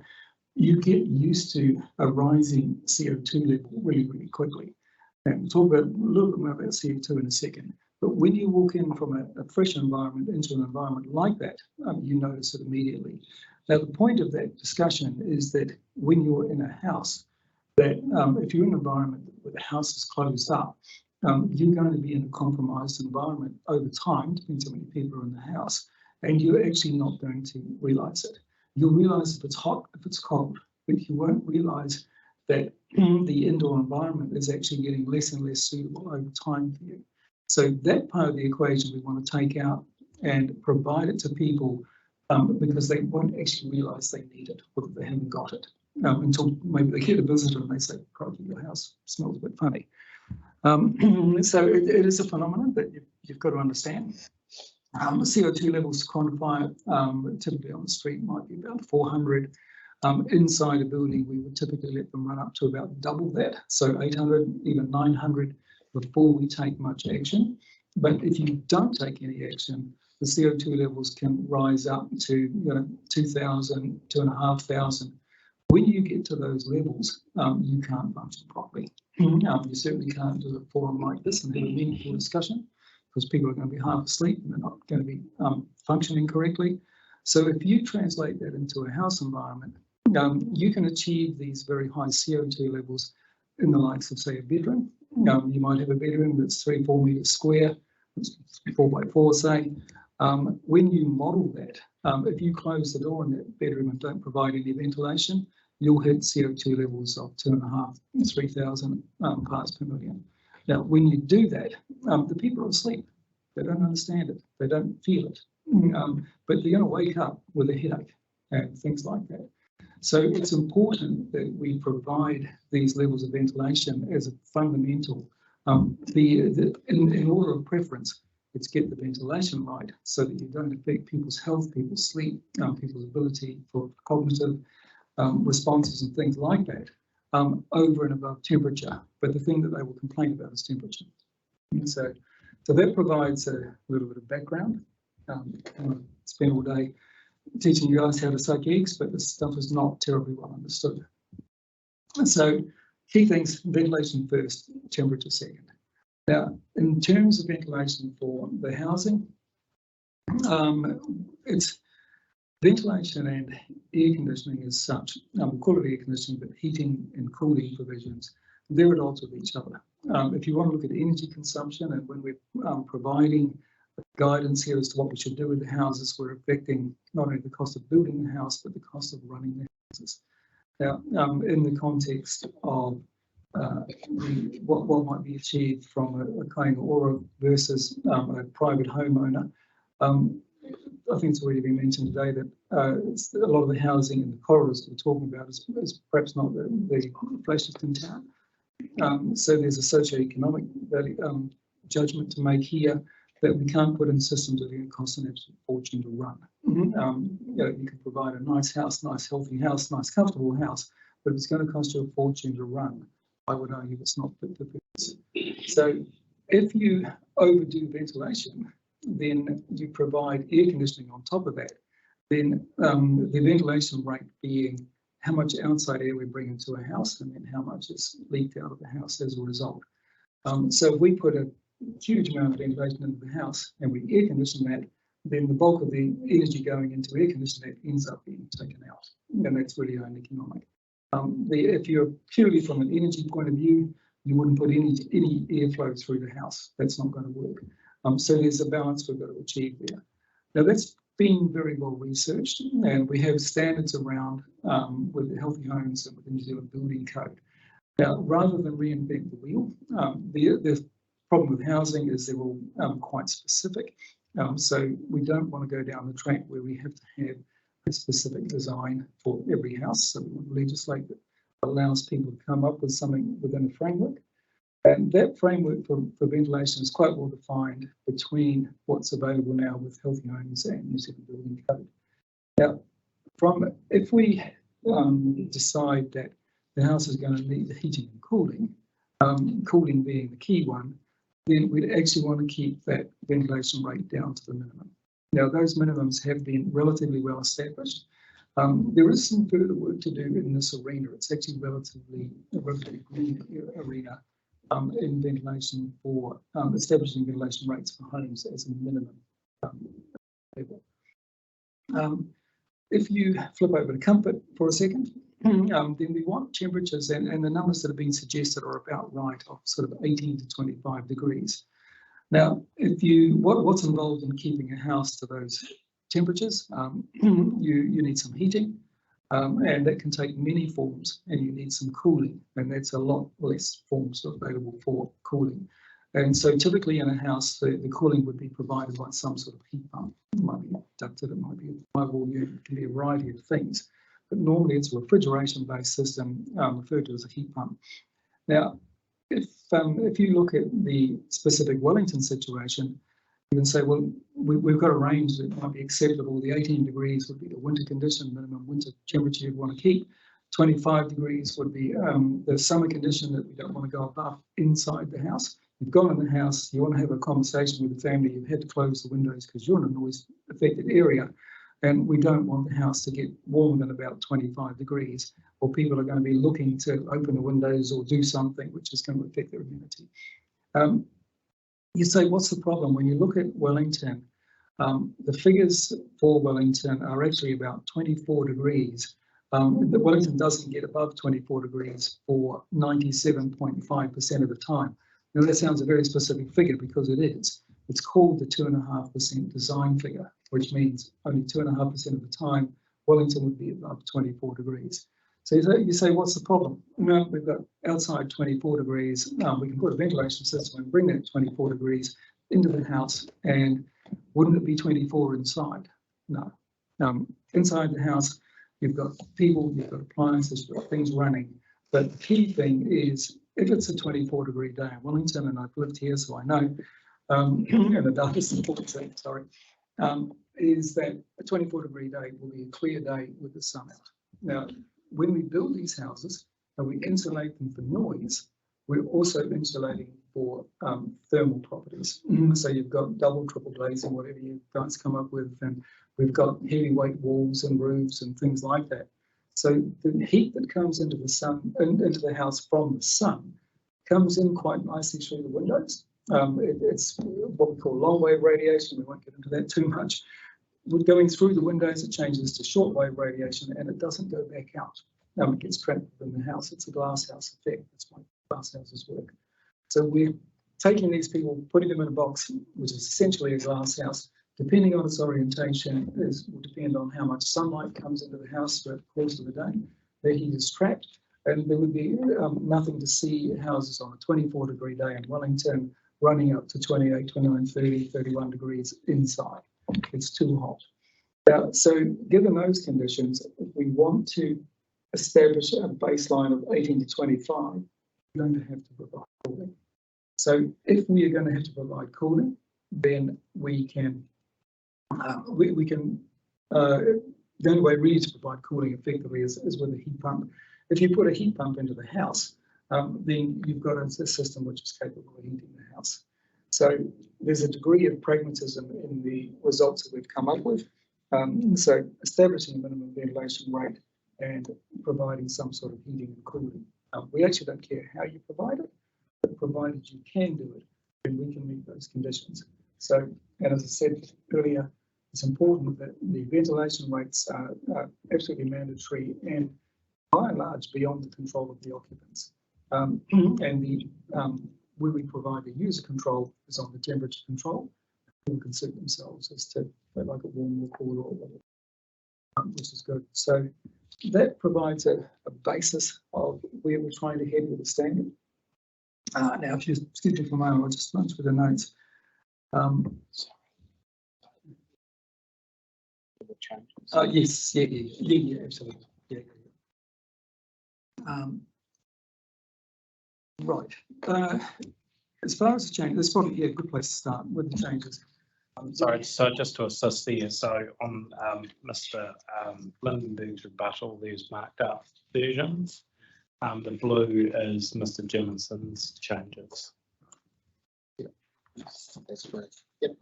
you get used to a rising CO2 level really, really quickly. And we'll talk about a little bit more about CO2 in a second. But when you walk in from a fresh environment into an environment like that, you notice it immediately. Now, the point of that discussion is that when you're in a house, that if you're in an environment where the house is closed up, you're going to be in a compromised environment over time, depends how many people are in the house, and you're actually not going to realise it. You'll realise if it's hot, if it's cold, but you won't realise that the indoor environment is actually getting less and less suitable over time for you. So that part of the equation we want to take out and provide it to people because they won't actually realise they need it or that they haven't got it until maybe they get a visitor and they say, "Crikey, your house smells a bit funny." So it is a phenomenon that you've got to understand. CO2 levels to quantify it, typically on the street might be about 400. Inside a building, we would typically let them run up to about double that, so 800, even 900 before we take much action. But if you don't take any action, the CO2 levels can rise up to 2,000, 2,500. When you get to those levels, you can't function properly. You certainly can't do a forum like this and have a meaningful discussion, because people are going to be half asleep and they're not going to be functioning correctly. So if you translate that into a house environment, you can achieve these very high CO2 levels in the likes of, say, a bedroom. You might have a bedroom that's 3-4 metres square, 4x4, say. When you model that, if you close the door in that bedroom and don't provide any ventilation, you'll hit CO2 levels of 2,500, 3,000 parts per million. Now, when you do that, the people are asleep. They don't understand it. They don't feel it. But they're going to wake up with a headache and things like that. So it's important that we provide these levels of ventilation as a fundamental. In order of preference, it's get the ventilation right so that you don't affect people's health, people's sleep, people's ability for cognitive responses and things like that, over and above temperature. But the thing that they will complain about is temperature. And so that provides a little bit of background. I spend all day teaching you guys how to suck eggs, but this stuff is not terribly well understood. And so key things: ventilation first, temperature second. Now, in terms of ventilation for the housing, it's ventilation and air conditioning as such. We call it air conditioning, but heating and cooling provisions, they're at odds with each other. If you want to look at energy consumption, and when we're providing guidance here as to what we should do with the houses, we're affecting not only the cost of building the house, but the cost of running the houses. Now, in the context of what might be achieved from a Kāinga versus a private homeowner, I think it's already been mentioned today that a lot of the housing in the corridors that we're talking about is perhaps not the flatiest in town. So there's a socio-economic value, judgment to make here, that we can't put in systems that are going to cost an absolute fortune to run. You can provide a nice house, nice healthy house, nice comfortable house, but if it's going to cost you a fortune to run, I would argue it's not fit for purpose. So if you overdo ventilation, then you provide air conditioning on top of that, then the ventilation rate being how much outside air we bring into a house and then how much is leaked out of the house as a result. So if we put a huge amount of ventilation into the house and we air condition that, then the bulk of the energy going into air conditioning ends up being taken out, and that's really uneconomic. If you're purely from an energy point of view, you wouldn't put any airflow through the house. That's not going to work. So there's a balance we've got to achieve there. Now that's been very well researched, and we have standards around with the Healthy Homes and with the New Zealand Building Code. Now, rather than reinvent the wheel, the problem with housing is they're all quite specific. So we don't want to go down the track where we have to have a specific design for every house. So we want to legislate that allows people to come up with something within a framework. And that framework for ventilation is quite well defined between what's available now with Healthy Homes and New Zealand Building Code. Now, if we decide that the house is going to need heating and cooling, cooling being the key one, then we'd actually want to keep that ventilation rate down to the minimum. Now, those minimums have been relatively well established. There is some further work to do in this arena. It's actually a relatively green arena in ventilation for establishing ventilation rates for homes as a minimum level. If you flip over to comfort for a second, then we want temperatures, and the numbers that have been suggested are about right, of sort of 18 to 25 degrees. Now, what's involved in keeping a house to those temperatures? You need some heating, and that can take many forms, and you need some cooling, and that's a lot less forms available for cooling. And so typically in a house, the cooling would be provided by some sort of heat pump. It might be ducted, it might be a drywall unit, it can be a variety of things. But normally it's a refrigeration-based system referred to as a heat pump. Now, if you look at the specific Wellington situation, you can say, well, we've got a range that might be acceptable. The 18 degrees would be the winter condition, minimum winter temperature you'd want to keep. 25 degrees would be the summer condition that we don't want to go above inside the house. You've gone in the house, you want to have a conversation with the family, you've had to close the windows because you're in a noise affected area, and we don't want the house to get warmer than about 25 degrees, or people are going to be looking to open the windows or do something which is going to affect their immunity. You say, what's the problem? When you look at Wellington, the figures for Wellington are actually about 24 degrees. Wellington doesn't get above 24 degrees for 97.5% of the time. Now that sounds a very specific figure because it is. It's called the 2.5% design figure, which means only 2.5% of the time Wellington would be above 24 degrees. So you say, what's the problem? No, we've got outside 24 degrees. We can put a ventilation system and bring that 24 degrees into the house, and wouldn't it be 24 inside? No. Inside the house, you've got people, you've got appliances, you've got things running. But the key thing is, if it's a 24-degree day in Wellington, and I've lived here, so I know, and the data supports that, sorry, is that a 24-degree day will be a clear day with the sun out. Now, when we build these houses and we insulate them for noise, we're also insulating for thermal properties. So you've got double, triple glazing, whatever you guys come up with, and we've got heavyweight walls and roofs and things like that. So the heat that comes into the sun, into the house from the sun, comes in quite nicely through the windows. It's what we call long wave radiation. We won't get into that too much. With going through the windows, it changes to short wave radiation, and it doesn't go back out. It gets trapped within the house. It's a glass house effect. That's why glass houses work. So we're taking these people, putting them in a box, which is essentially a glass house. Depending on its orientation, will depend on how much sunlight comes into the house throughout the course of the day. The heat is trapped, and there would be nothing to see houses on a 24-degree day in Wellington running up to 28, 29, 30, 31 degrees inside. It's too hot. So given those conditions, if we want to establish a baseline of 18 to 25, we're going to have to provide cooling. So if we are going to have to provide cooling, then we can the only way really to provide cooling effectively is with a heat pump. If you put a heat pump into the house, then you've got a system which is capable of heating the house. So there's a degree of pragmatism in the results that we've come up with. So establishing a minimum ventilation rate and providing some sort of heating and cooling. We actually don't care how you provide it, but provided you can do it, then we can meet those conditions. So, and as I said earlier, it's important that the ventilation rates are absolutely mandatory and by and large beyond the control of the occupants. And where we provide the user control is on the temperature control. People can suit themselves as to they like it warm or cool or whatever, which is good. So that provides a basis of where we're trying to head with the standard. Now, if you excuse me for a moment, I'll just run through the notes. Yes, yeah, absolutely. Yeah. Right. As far as the change, that's probably a good place to start with the changes. Sorry, so just to assist there, so on Mr. Lindenberg's rebuttal, there's marked up versions. The blue is Mr. Jimmonson's changes. Yeah, that's correct. Yep.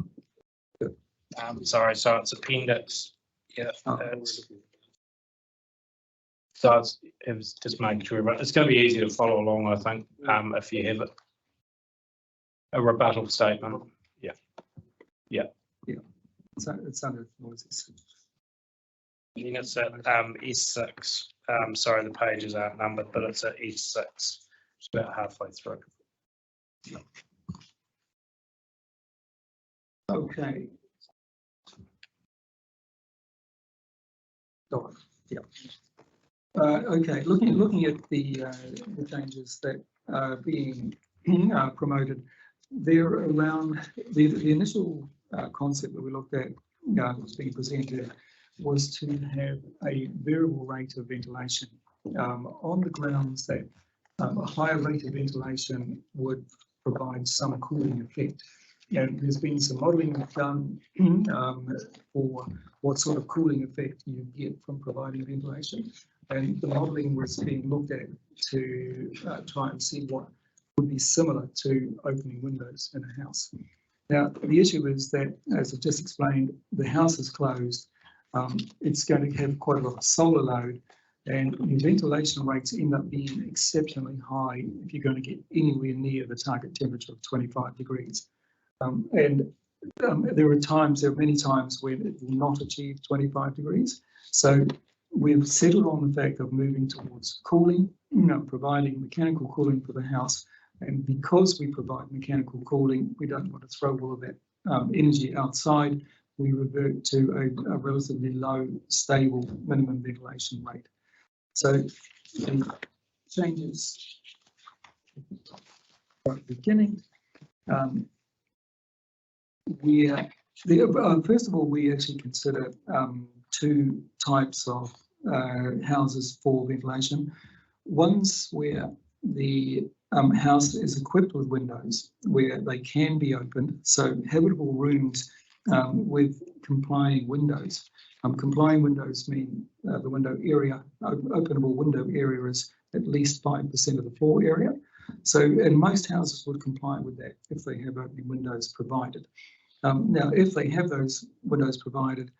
Sorry, so it's appendix. Yeah. So it was just making sure, but it's going to be easy to follow along, I think, if you have a rebuttal statement. Yeah. Yeah. Yeah. It's under noises. And it's at S6. Sorry, the pages aren't numbered, but it's at S6. It's about halfway through. Okay. Oh, yeah. Okay. Looking at the changes that are being promoted. they're around the initial concept that we looked at was being presented was to have a variable rate of ventilation on the grounds that a higher rate of ventilation would provide some cooling effect. And there's been some modelling done for what sort of cooling effect you get from providing ventilation. And the modelling was being looked at to try and see what would be similar to opening windows in a house. Now, the issue is that, as I've just explained, the house is closed. It's going to have quite a lot of solar load, and your ventilation rates end up being exceptionally high if you're going to get anywhere near the target temperature of 25 degrees. There are many times when it will not achieve 25 degrees. So we've settled on the fact of moving towards cooling, providing mechanical cooling for the house. And because we provide mechanical cooling, we don't want to throw all of that energy outside. We revert to a relatively low, stable minimum ventilation rate. So the changes at the beginning. First of all, we actually consider two types of houses for ventilation. One's where the house is equipped with windows where they can be opened, so habitable rooms with complying windows. Complying windows mean the window area, openable window area is at least 5% of the floor area. So, and most houses would comply with that if they have opening windows provided. Now, if they have those windows provided,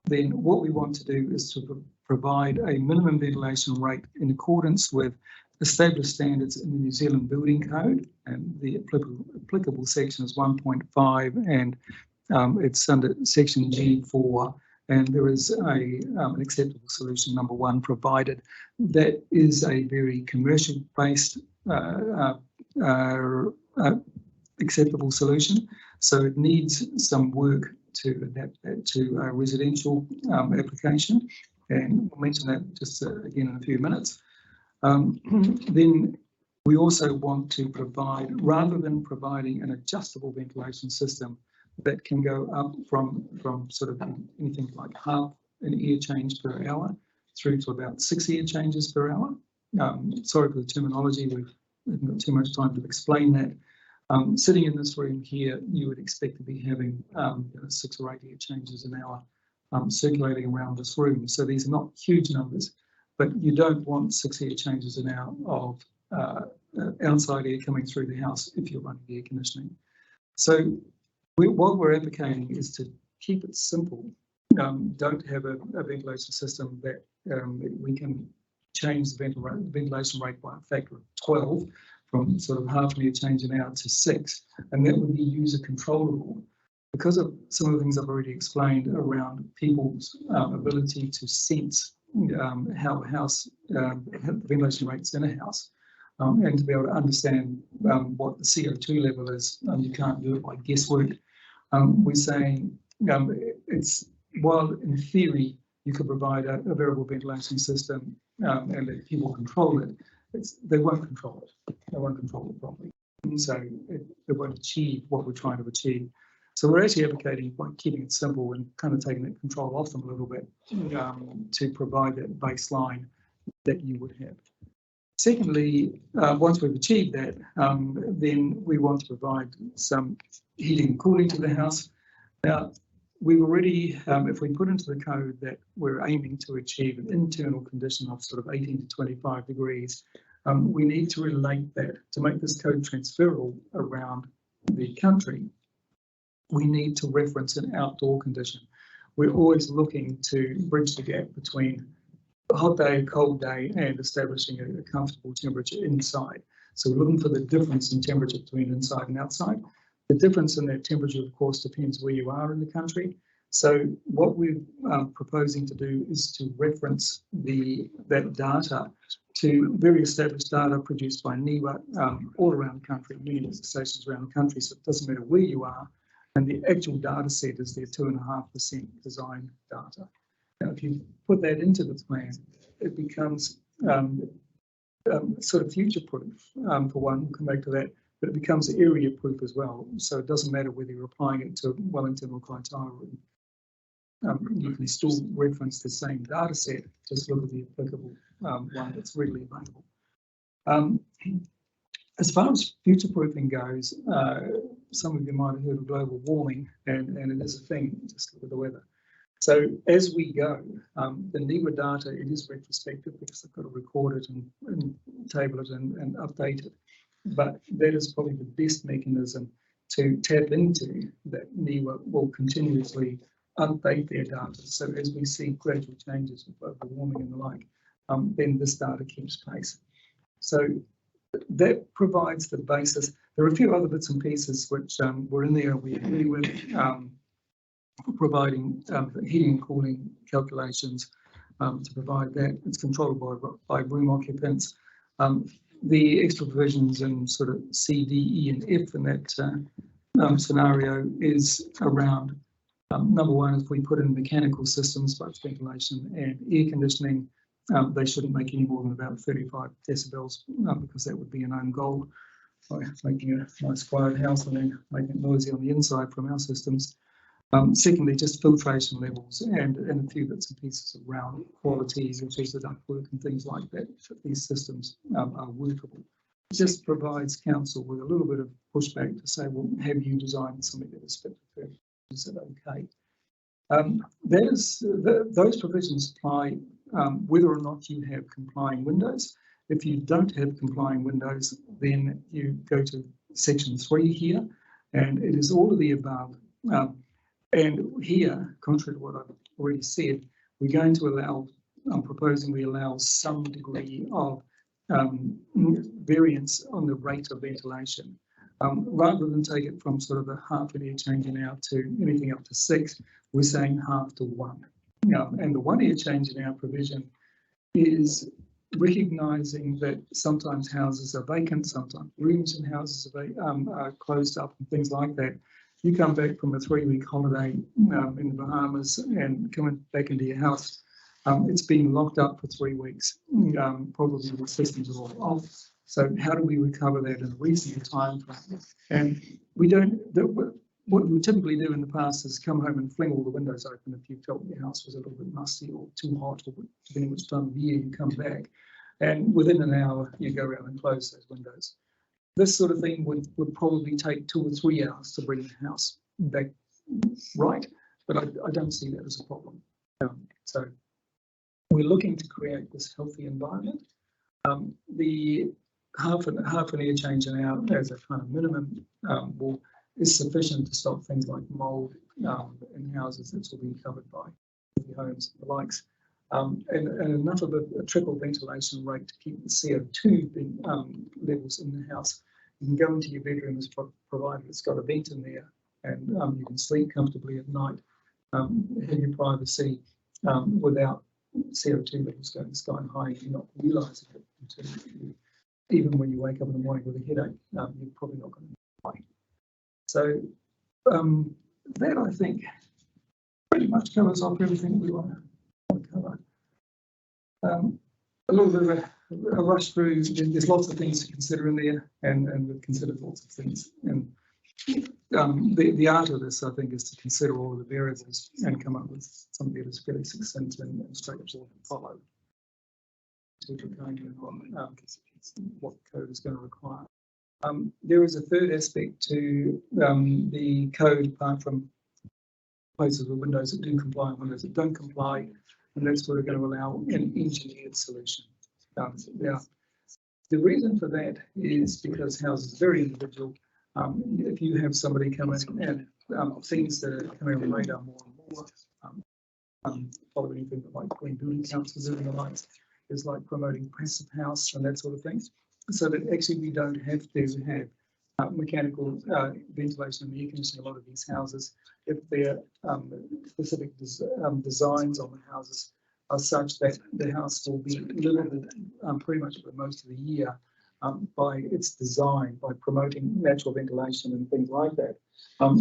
then what we want to do is to provide a minimum ventilation rate in accordance with established standards in the New Zealand Building Code, and the applicable section is 1.5, and it's under section G4, and there is an acceptable solution number 1 provided. That is a very commercial-based acceptable solution, so it needs some work to adapt that to a residential application, and we'll mention that just again in a few minutes. Then we also want to provide, rather than providing an adjustable ventilation system that can go up from sort of anything like half an air change per hour through to about 6 air changes per hour. Sorry for the terminology, we haven't got too much time to explain that. Sitting in this room here, you would expect to be having 6 or 8 air changes an hour circulating around this room. So these are not huge numbers, but you don't want 6 air changes an hour of outside air coming through the house if you're running air conditioning. So what we're advocating is to keep it simple. Don't have a ventilation system that we can change the ventilation rate by a factor of 12 from sort of half an air change an hour to 6, and that would be user controllable. Because of some of the things I've already explained around people's ability to sense how a house, the ventilation rates in a house, and to be able to understand what the CO2 level is, you can't do it by guesswork. We're saying while in theory you could provide a variable ventilation system and let people control it, they won't control it. They won't control it properly. And so it won't achieve what we're trying to achieve. So we're actually advocating by keeping it simple and kind of taking that control off them a little bit to provide that baseline that you would have. Secondly, once we've achieved that, then we want to provide some heating and cooling to the house. Now, we've already, if we put into the code that we're aiming to achieve an internal condition of sort of 18 to 25 degrees, we need to relate that to make this code transferable around the country. We need to reference an outdoor condition. We're always looking to bridge the gap between a hot day, cold day, and establishing a comfortable temperature inside. So we're looking for the difference in temperature between inside and outside. The difference in that temperature, of course, depends where you are in the country. So what we're proposing to do is to reference that data to very established data produced by NIWA all around the country, many stations around the country, so it doesn't matter where you are. And the actual data set is their 2.5% design data. Now, if you put that into the plan, it becomes sort of future-proof. For one, we'll come back to that, but it becomes area proof as well. So it doesn't matter whether you're applying it to Wellington or Kāinga. You can still reference the same data set, just look at the applicable one that's readily available. As far as future proofing goes, some of you might have heard of global warming, and it is a thing, just look at the weather. So as we go, the NIWA data, it is retrospective because I've got to record it and table it and update it. But that is probably the best mechanism to tap into, that NIWA will continuously update their data. So as we see gradual changes with global warming and the like, then this data keeps pace. So that provides the basis. There are a few other bits and pieces which were in there. We agree with providing heating and cooling calculations to provide that. It's controlled by room occupants. The extra provisions in sort of C, D, E and F in that scenario is around number one, if we put in mechanical systems, both ventilation and air conditioning, they shouldn't make any more than about 35 decibels because that would be an own goal by making a nice quiet house and then making it noisy on the inside from our systems. Secondly, just filtration levels and a few bits and pieces around quality, which is the ductwork and things like that, if these systems are workable. It just provides council with a little bit of pushback to say, well, have you designed something that is fit for purpose? Is it okay? Those provisions apply whether or not you have complying windows. If you don't have complying windows, then you go to section 3 here, and it is all of the above. And here, contrary to what I've already said, we're going to allow, I'm proposing we allow some degree of variance on the rate of ventilation. Rather than take it from sort of a half an air change in hour to anything up to 6, we're saying half to 1. And the 1 air change in hour provision is recognising that sometimes houses are vacant, sometimes rooms in houses are closed up and things like that. You come back from a 3-week holiday in the Bahamas and coming back into your house, it's been locked up for 3 weeks. Probably the systems are all off. So how do we recover that in a reasonable time frame? And we don't, what you would typically do in the past is come home and fling all the windows open if you felt your house was a little bit musty or too hot, or depending which time of year you come back. And within an hour, you go around and close those windows. This sort of thing would probably take 2 or 3 hours to bring the house back right, but I don't see that as a problem. So we're looking to create this healthy environment. The half an air change an hour as a kind of minimum is sufficient to stop things like mould in houses that's all been covered by homes and the likes. And enough of a trickle ventilation rate to keep the CO2 levels in the house. You can go into your bedroom as provided it's got a vent in there, and you can sleep comfortably at night, have your privacy without CO2 levels going sky high. You're not realising it until even when you wake up in the morning with a headache, you're probably not going to die. So that, I think, pretty much covers off everything we want to cover. A little bit of a rush through. There's lots of things to consider in there, and we've considered lots of things. And the art of this, I think, is to consider all of the variables and come up with something that is fairly succinct and straightforward and follow. What code is going to require. There is a third aspect to the code, apart from places with windows that do comply and windows that don't comply, and that's where we're going to allow an engineered solution. Now, the reason for that is because houses are very individual. If you have somebody come in and things that are coming on the radar more and more, following anything like green building councils and the likes, is like promoting passive house and that sort of thing. So that actually we don't have to have mechanical ventilation and air conditioning. A lot of these houses, if their specific designs on the houses are such that the house will be limited pretty much for most of the year by its design, by promoting natural ventilation and things like that,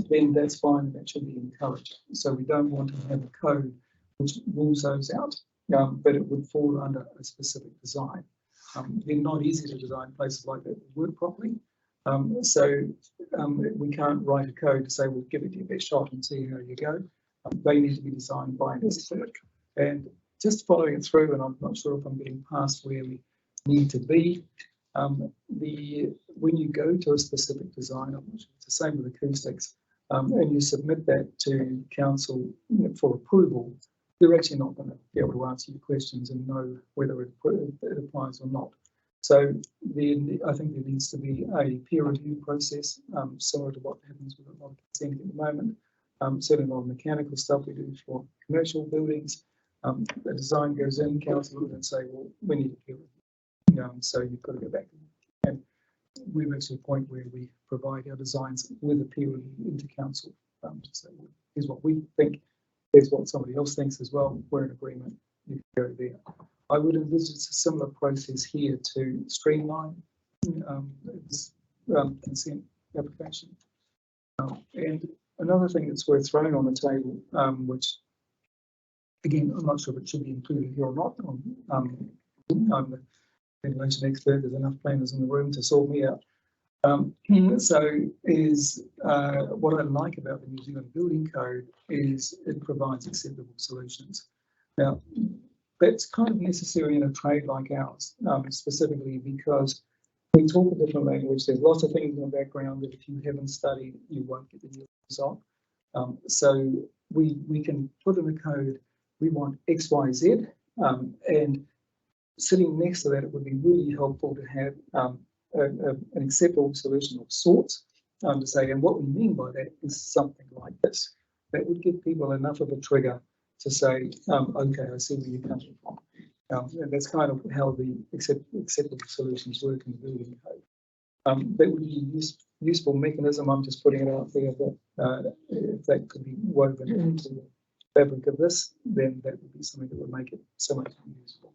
then that's fine and that should be encouraged. So we don't want to have a code which rules those out, but it would fall under a specific design. They're not easy to design places like that that work properly, We can't write a code to say, we'll give it your best shot and see how you go. They need to be designed by an expert. And just following it through, and I'm not sure if I'm getting past where we need to be, when you go to a specific design, it's the same with acoustics, and you submit that to council for approval, they're actually not going to be able to answer your questions and know whether it applies or not. So I think there needs to be a peer review process, similar to what happens with a lot of consenting at the moment. Certainly a lot of mechanical stuff we do for commercial buildings. The design goes in, council look and say, well, we need a peer review. So you've got to go back. And we're actually at a point where we provide our designs with a peer review into council. To say, well, here's what we think, here's what somebody else thinks as well. We're in agreement. You can go there. I would envisage a similar process here to streamline this consent application. And another thing that's worth throwing on the table, which again, I'm not sure if it should be included here or not. I'm the ventilation expert. There's enough planners in the room to sort me out. What I like about the New Zealand Building Code is it provides acceptable solutions. Now, that's kind of necessary in a trade like ours, specifically because we talk a different language. There's lots of things in the background that if you haven't studied, you won't get the result. So we can put in a code, we want X, Y, Z, and sitting next to that, it would be really helpful to have an acceptable solution of sorts to say, and what we mean by that is something like this. That would give people enough of a trigger to say, okay, I see where you're coming from. And that's kind of how the acceptable solutions work in the building code. That would be a useful mechanism. I'm just putting it out there that if that could be woven into the fabric of this, then that would be something that would make it so much more useful.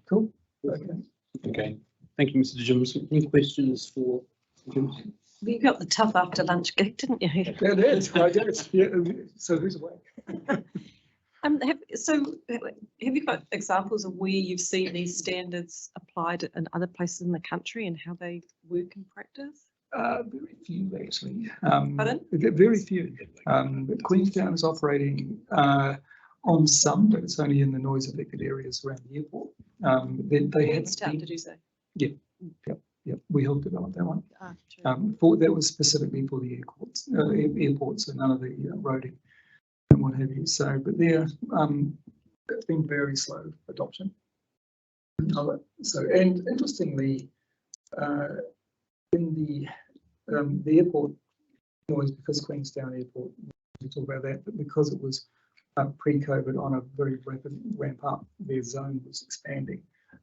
Cool. Okay. Thank you, Mr. Jimson. Any questions for Jimson? You got the tough after lunch gig, didn't you? That is, I did. Yeah. So who's awake? Have you got examples of where you've seen these standards applied in other places in the country and how they work in practice? Very few, actually. Pardon? Very few. Queenstown is operating on some, but it's only in the noise affected areas around the airport. Queenstown, did you say? Yeah. Yep. We helped develop that one. That was specifically for the airports, and none of the roading and what have you. So, but it's been very slow adoption of it. So, and interestingly, in the airport noise, because Queenstown Airport, we talk about that, but because it was pre-COVID on a very rapid ramp up, their zone was expanding.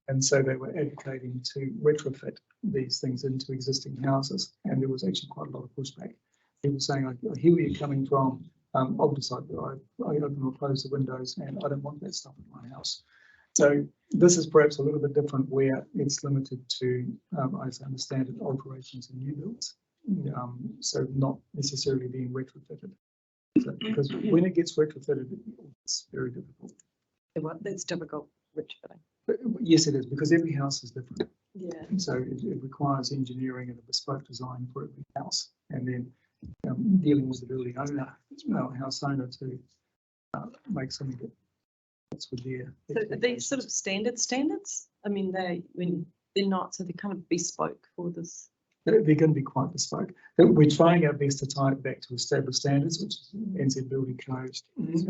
And so they were advocating to retrofit these things into existing houses. And there was actually quite a lot of pushback. People saying, I hear where you're coming from. I'll decide that I open or close the windows and I don't want that stuff in my house. So this is perhaps a little bit different where it's limited to, as I understand it, alterations and new builds. So not necessarily being retrofitted. So, because when it gets retrofitted, it's very difficult. It's difficult, retrofitting. Yes, it is, because every house is different. Yeah. So it requires engineering and a bespoke design for every house, and then dealing with the building owner, house owner, to make something that fits with their. So are these sort of standards? I mean, they're not, so they're kind of bespoke for this. They're going to be quite bespoke. We're trying our best to tie it back to established standards, which is NZ Building Code, and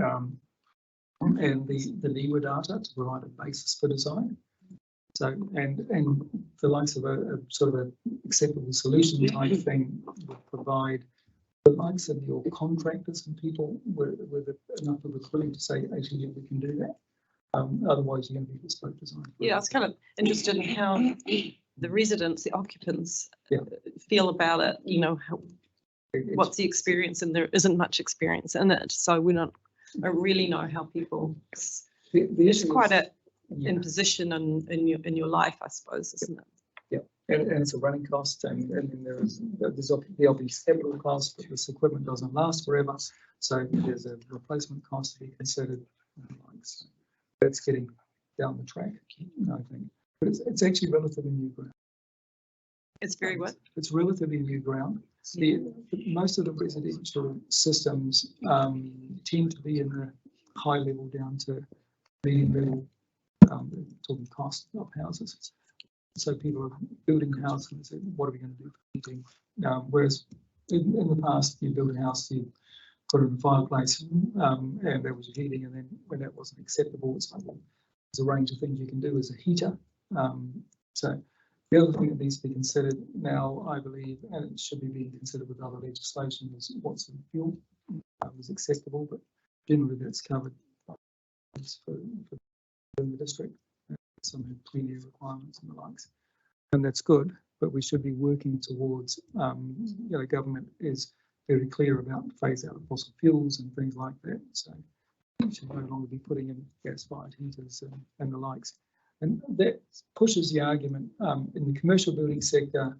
the NIWA data to provide a basis for design. So, and the likes of a sort of an acceptable solution type thing would provide the likes of your contractors and people with enough of a clue to say, actually, yeah, we can do that. Otherwise, you're going to be bespoke design. Yeah, I was kind of interested in how the residents, the occupants feel about it, what's the experience, and there isn't much experience in it. So I really know how people, it's quite a imposition in your life, I suppose, isn't it? Yeah, and it's a running cost, and then there's the obvious capital cost, but this equipment doesn't last forever. So there's a replacement cost to be considered. So that's getting down the track, I think. But it's actually relatively new ground. It's very what? It's relatively new ground. Most of the residential systems tend to be in the high level down to medium level, talking cost of houses. So people are building houses and say, what are we going to do for heating? Whereas in the past, you build a house, you put it in a fireplace, and there was heating, and then when that wasn't acceptable, it's like, well, there's a range of things you can do as a heater. So the other thing that needs to be considered now, I believe, and it should be being considered with other legislation, is what sort of fuel is acceptable, but generally that's covered for the district. Some have clean air requirements and the likes, and that's good. But we should be working towards, government is very clear about phase out of fossil fuels and things like that. So we should no longer be putting in gas-fired heaters and the likes. And that pushes the argument in the commercial building sector.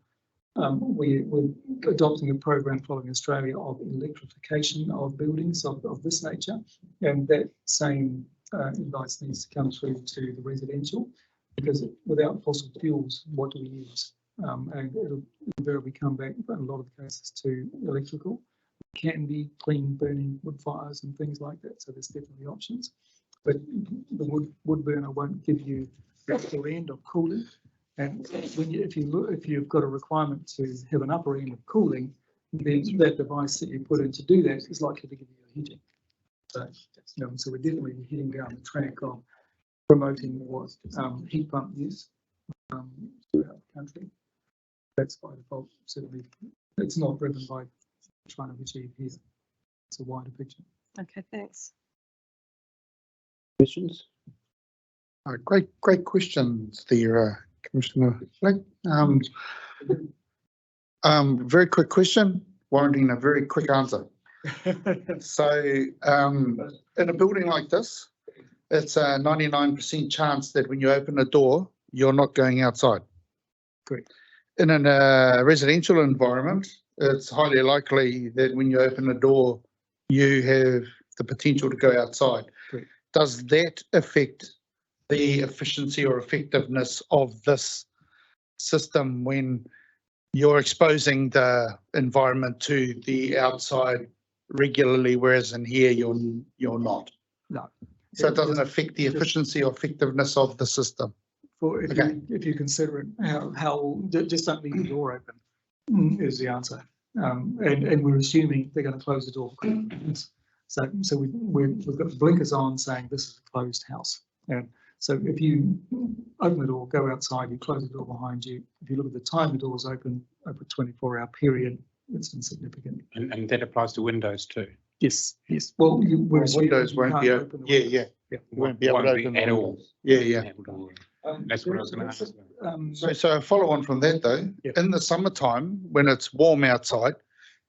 We're adopting a program following Australia of electrification of buildings of this nature, and that same advice needs to come through to the residential, because without fossil fuels, what do we use? And it'll invariably come back in a lot of the cases to electrical. It can be clean burning wood fires and things like that, so there's definitely options. But the wood burner won't give you the upper end of cooling. And when if you've got a requirement to have an upper end of cooling, then that device that you put in to do that is likely to give you a heating. So we're definitely heading down the track of promoting what heat pump use throughout the country. That's by default. Certainly, it's not driven by trying to achieve here. It's a wider picture. Okay, thanks. Questions? Great questions there, Commissioner Fleck. Very quick question, warranting a very quick answer. So in a building like this, it's a 99% chance that when you open a door, you're not going outside. Correct. In a residential environment, it's highly likely that when you open a door, you have the potential to go outside. Correct. Does that affect the efficiency or effectiveness of this system when you're exposing the environment to the outside regularly, whereas in here you're not? No. So it doesn't affect the efficiency or effectiveness of the system. If you consider it, how just don't leave the door open is the answer. And we're assuming they're going to close the door. So we've got the blinkers on saying this is a closed house. And so if you open the door, go outside, you close the door behind you. If you look at the time the door's open over a 24-hour period, it's insignificant. And that applies to windows too. Yes. Well, windows won't be open. Yeah. Won't be able to open at all. Yeah. That's what I was going to ask. So a follow on from that though, in the summertime when it's warm outside,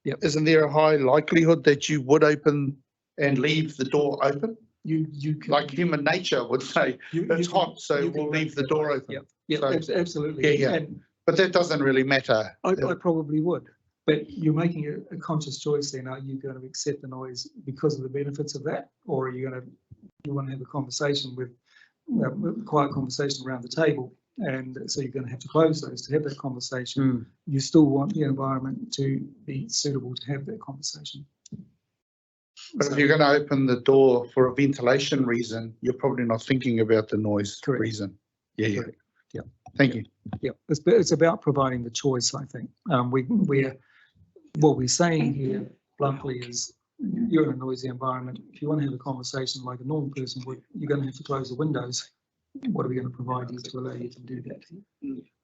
isn't there a high likelihood that you would open and leave the door open? You can, like human nature would say, it's hot, so we'll leave the door open. So, absolutely. Yeah. But that doesn't really matter. I probably would. But you're making a conscious choice then. Are you going to accept the noise because of the benefits of that? Or are you want to have a conversation with, quiet conversation around the table? And so you're going to have to close those to have that conversation. You still want the environment to be suitable to have that conversation. But if you're going to open the door for a ventilation reason, you're probably not thinking about the noise reason. Yeah. Thank you. Yeah, it's about providing the choice, I think. What we're saying here bluntly is you're in a noisy environment. If you want to have a conversation like a normal person would, you're going to have to close the windows. What are we going to provide you to allow you to do that?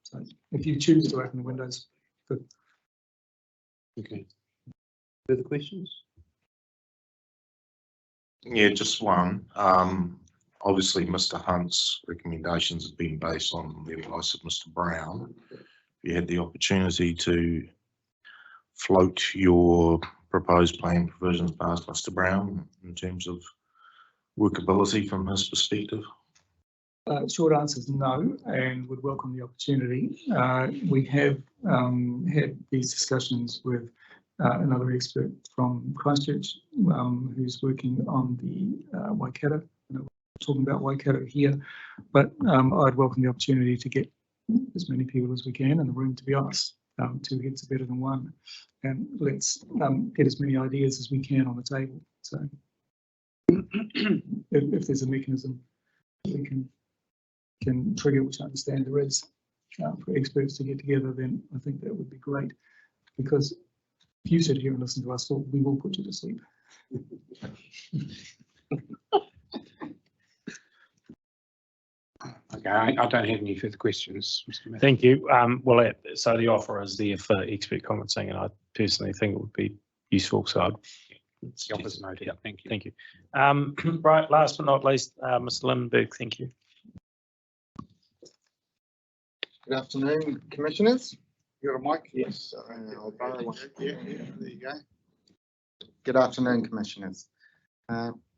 So if you choose to open the windows, good. Okay. Further questions? Yeah, just one. Obviously, Mr. Hunt's recommendations have been based on the advice of Mr. Brown. You had the opportunity to float your proposed plan provisions past Mr. Brown in terms of workability from his perspective. Short answer is no, and would welcome the opportunity. We have had these discussions with another expert from Christchurch who's working on the Waikato talking about Waikato here, but I'd welcome the opportunity to get as many people as we can in the room, to be honest. Two heads are better than one, and let's get as many ideas as we can on the table. So if there's a mechanism we can trigger, which I understand there is, for experts to get together, then I think that would be great, because if you sit here and listen to us, we will put you to sleep. Okay, I don't have any further questions, Mr. Mayor. Thank you. Well, so the offer is there for expert commenting, and I personally think it would be useful. So The offer's noted. Yeah, Thank you. thank you. Right, last but not least, Mr. Lindbergh, thank you. Good afternoon, commissioners. You got a mic? Yes. I'll borrow one. Yeah, there you go. Good afternoon, commissioners.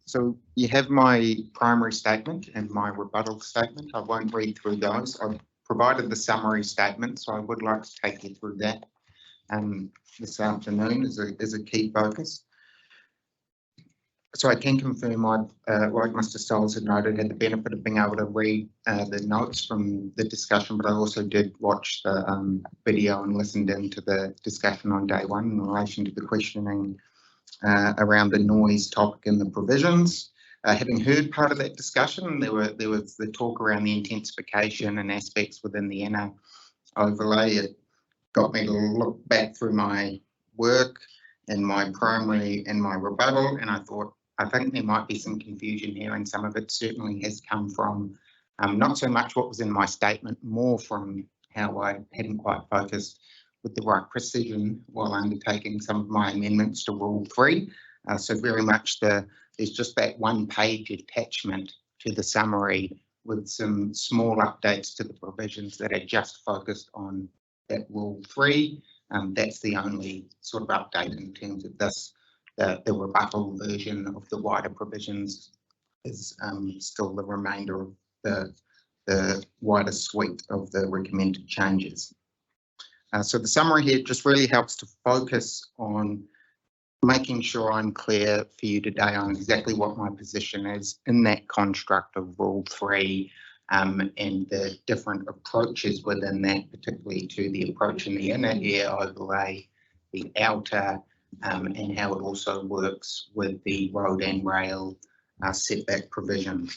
So you have my primary statement and my rebuttal statement. I won't read through those. I've provided the summary statement, so I would like to take you through that this afternoon as a key focus. So I can confirm I've, like Mr. Stoles had noted, had the benefit of being able to read the notes from the discussion, but I also did watch the video and listened into the discussion on day one in relation to the questioning around the noise topic and the provisions. Having heard part of that discussion, there was the talk around the intensification and aspects within the inner overlay. It got me to look back through my work and my primary and my rebuttal, and I think there might be some confusion here, and some of it certainly has come from not so much what was in my statement, more from how I hadn't quite focused with the right precision while undertaking some of my amendments to Rule 3. So very much there's just that one-page attachment to the summary with some small updates to the provisions that are just focused on that Rule 3. That's the only sort of update in terms of this. The rebuttal version of the wider provisions is still the remainder of the wider suite of the recommended changes. So the summary here just really helps to focus on making sure I'm clear for you today on exactly what my position is in that construct of Rule 3 and the different approaches within that, particularly to the approach in the inner air overlay, the outer, and how it also works with the road and rail setback provisions.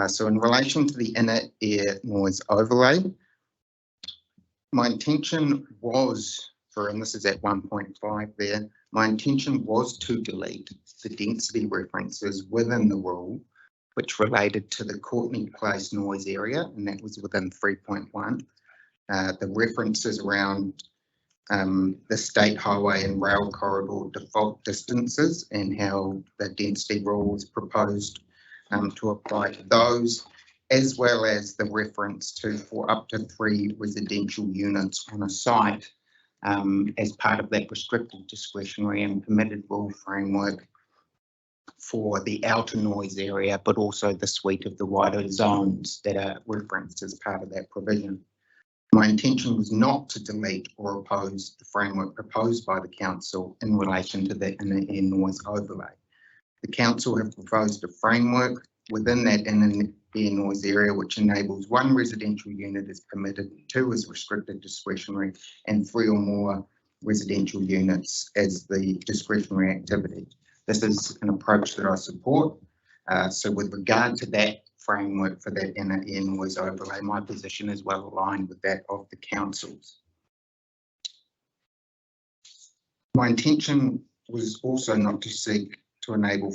So in relation to the inner air noise overlay, my intention was, and this is at 1.5 there, my intention was to delete the density references within the rule, which related to the Courtney Place noise area, and that was within 3.1. The references around the state highway and rail corridor default distances and how the density rule is proposed to apply to those, as well as the reference to for up to 3 residential units on a site as part of that restricted, discretionary and permitted rule framework for the outer noise area, but also the suite of the wider zones that are referenced as part of that provision. My intention was not to delete or oppose the framework proposed by the council in relation to the inner air noise overlay. The council have proposed a framework within that inner air noise area which enables 1 residential unit is permitted, 2 is restricted discretionary, and 3 or more residential units as the discretionary activity. This is an approach that I support. So with regard to that framework for that inner air noise overlay, my position is well aligned with that of the council's. My intention was also not to seek to enable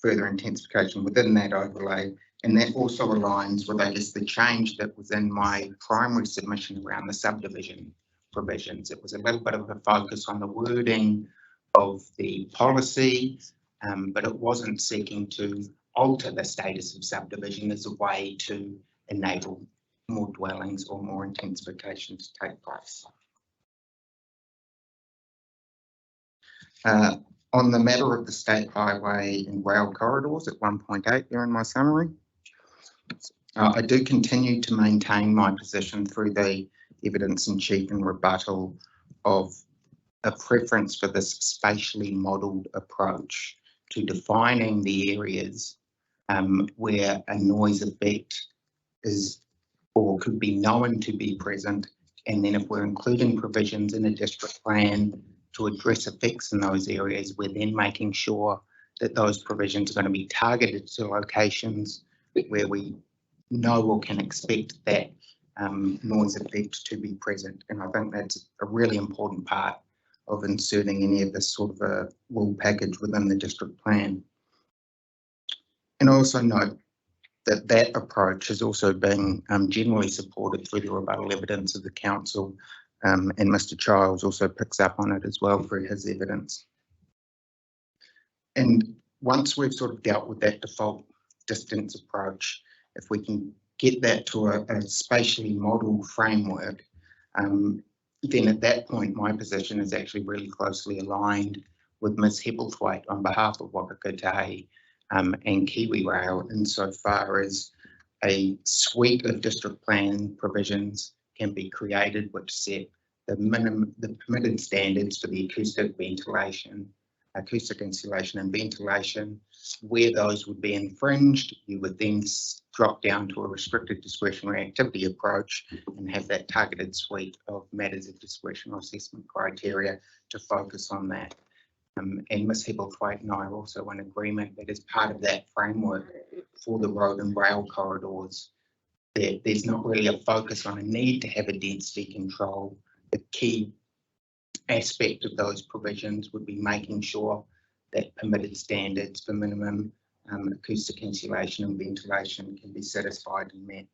further intensification within that overlay, and that also aligns with, I guess, the change that was in my primary submission around the subdivision provisions. It was a little bit of a focus on the wording of the policy, but it wasn't seeking to alter the status of subdivision as a way to enable more dwellings or more intensification to take place. On the matter of the state highway and rail corridors at 1.8 there in my summary, I do continue to maintain my position through the evidence in chief and rebuttal of a preference for this spatially modelled approach to defining the areas where a noise effect is or could be known to be present. And then if we're including provisions in a district plan to address effects in those areas, we're then making sure that those provisions are going to be targeted to locations where we know or can expect that noise effect to be present. And I think that's a really important part of inserting any of this sort of a rule package within the district plan. And also note that that approach is also being generally supported through the rebuttal evidence of the council, and Mr. Childs also picks up on it as well through his evidence. And once we've sort of dealt with that default distance approach, if we can get that to a spatially modelled framework, then at that point my position is actually really closely aligned with Ms. Hebblethwaite on behalf of Whakatahi and Kiwi Rail, insofar as a suite of district plan provisions can be created which set the permitted standards for the acoustic insulation and ventilation. Where those would be infringed, you would then drop down to a restricted discretionary activity approach and have that targeted suite of matters of discretion or assessment criteria to focus on that. And Ms. Hebblethwaite and I are also in agreement that as part of that framework for the road and rail corridors, there's not really a focus on a need to have a density control. The key aspect of those provisions would be making sure that permitted standards for minimum acoustic insulation and ventilation can be satisfied and met.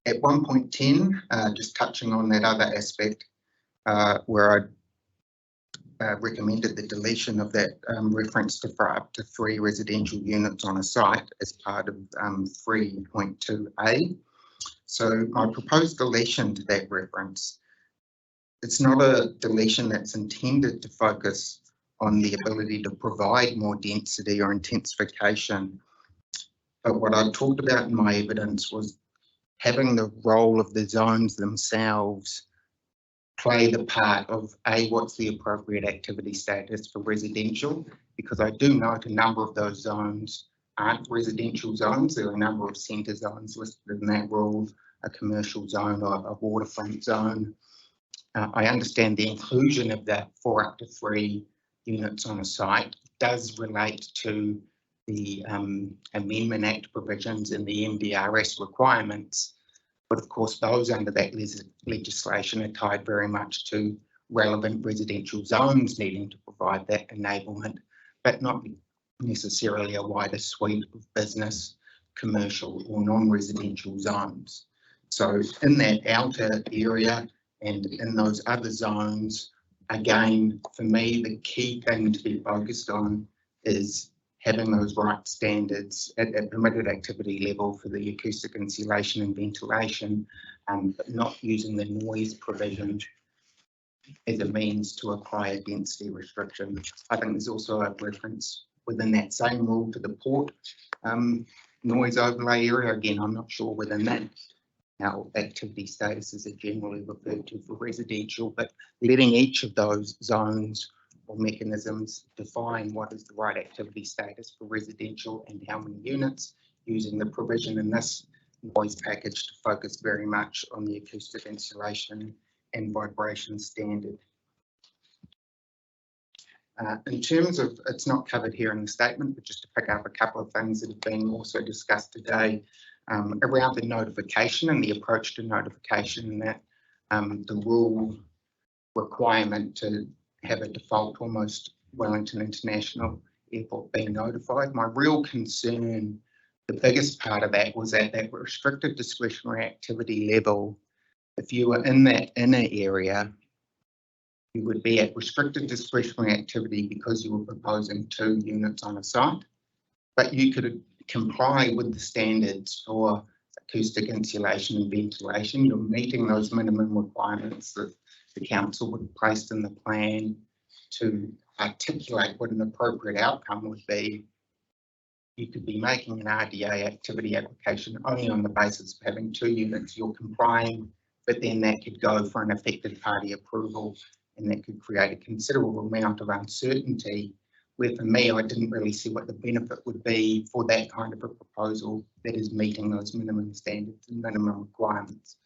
At 1.10, just touching on that other aspect, where I recommended the deletion of that reference to for up to 3 residential units on a site as part of 3.2a. So I proposed deletion to that reference. It's not a deletion that's intended to focus on the ability to provide more density or intensification. But what I talked about in my evidence was having the role of the zones themselves play the part of what's the appropriate activity status for residential, because I do note a number of those zones aren't residential zones. There are a number of centre zones listed in that rule, a commercial zone or a waterfront zone. I understand the inclusion of that 4 up to 3 units on a site does relate to the Amendment Act provisions and the MDRS requirements, but of course those under that legislation are tied very much to relevant residential zones needing to provide that enablement, but not necessarily a wider suite of business, commercial or non-residential zones. So in that outer area and in those other zones, again, for me, the key thing to be focused on is having those right standards at permitted activity level for the acoustic insulation and ventilation, but not using the noise provision as a means to apply a density restriction. I think there's also a reference within that same rule to the port noise overlay area. Again, I'm not sure within that how activity statuses are generally referred to for residential, but letting each of those zones or mechanisms define what is the right activity status for residential and how many units, using the provision in this noise package to focus very much on the acoustic insulation and vibration standard. In terms of, it's not covered here in the statement, but just to pick up a couple of things that have been also discussed today around the notification and the approach to notification, and that the rule requirement to have a default almost Wellington International Airport being notified. My real concern, the biggest part of that, was at that restricted discretionary activity level. If you were in that inner area, you would be at restricted discretionary activity because you were proposing 2 units on a site, but you could comply with the standards for acoustic insulation and ventilation. You're meeting those minimum requirements that the council would have placed in the plan to articulate what an appropriate outcome would be. You could be making an RDA activity application only on the basis of having 2 units. You're complying, but then that could go for an affected party approval, and that could create a considerable amount of uncertainty where for me, I didn't really see what the benefit would be for that kind of a proposal that is meeting those minimum standards and minimum requirements.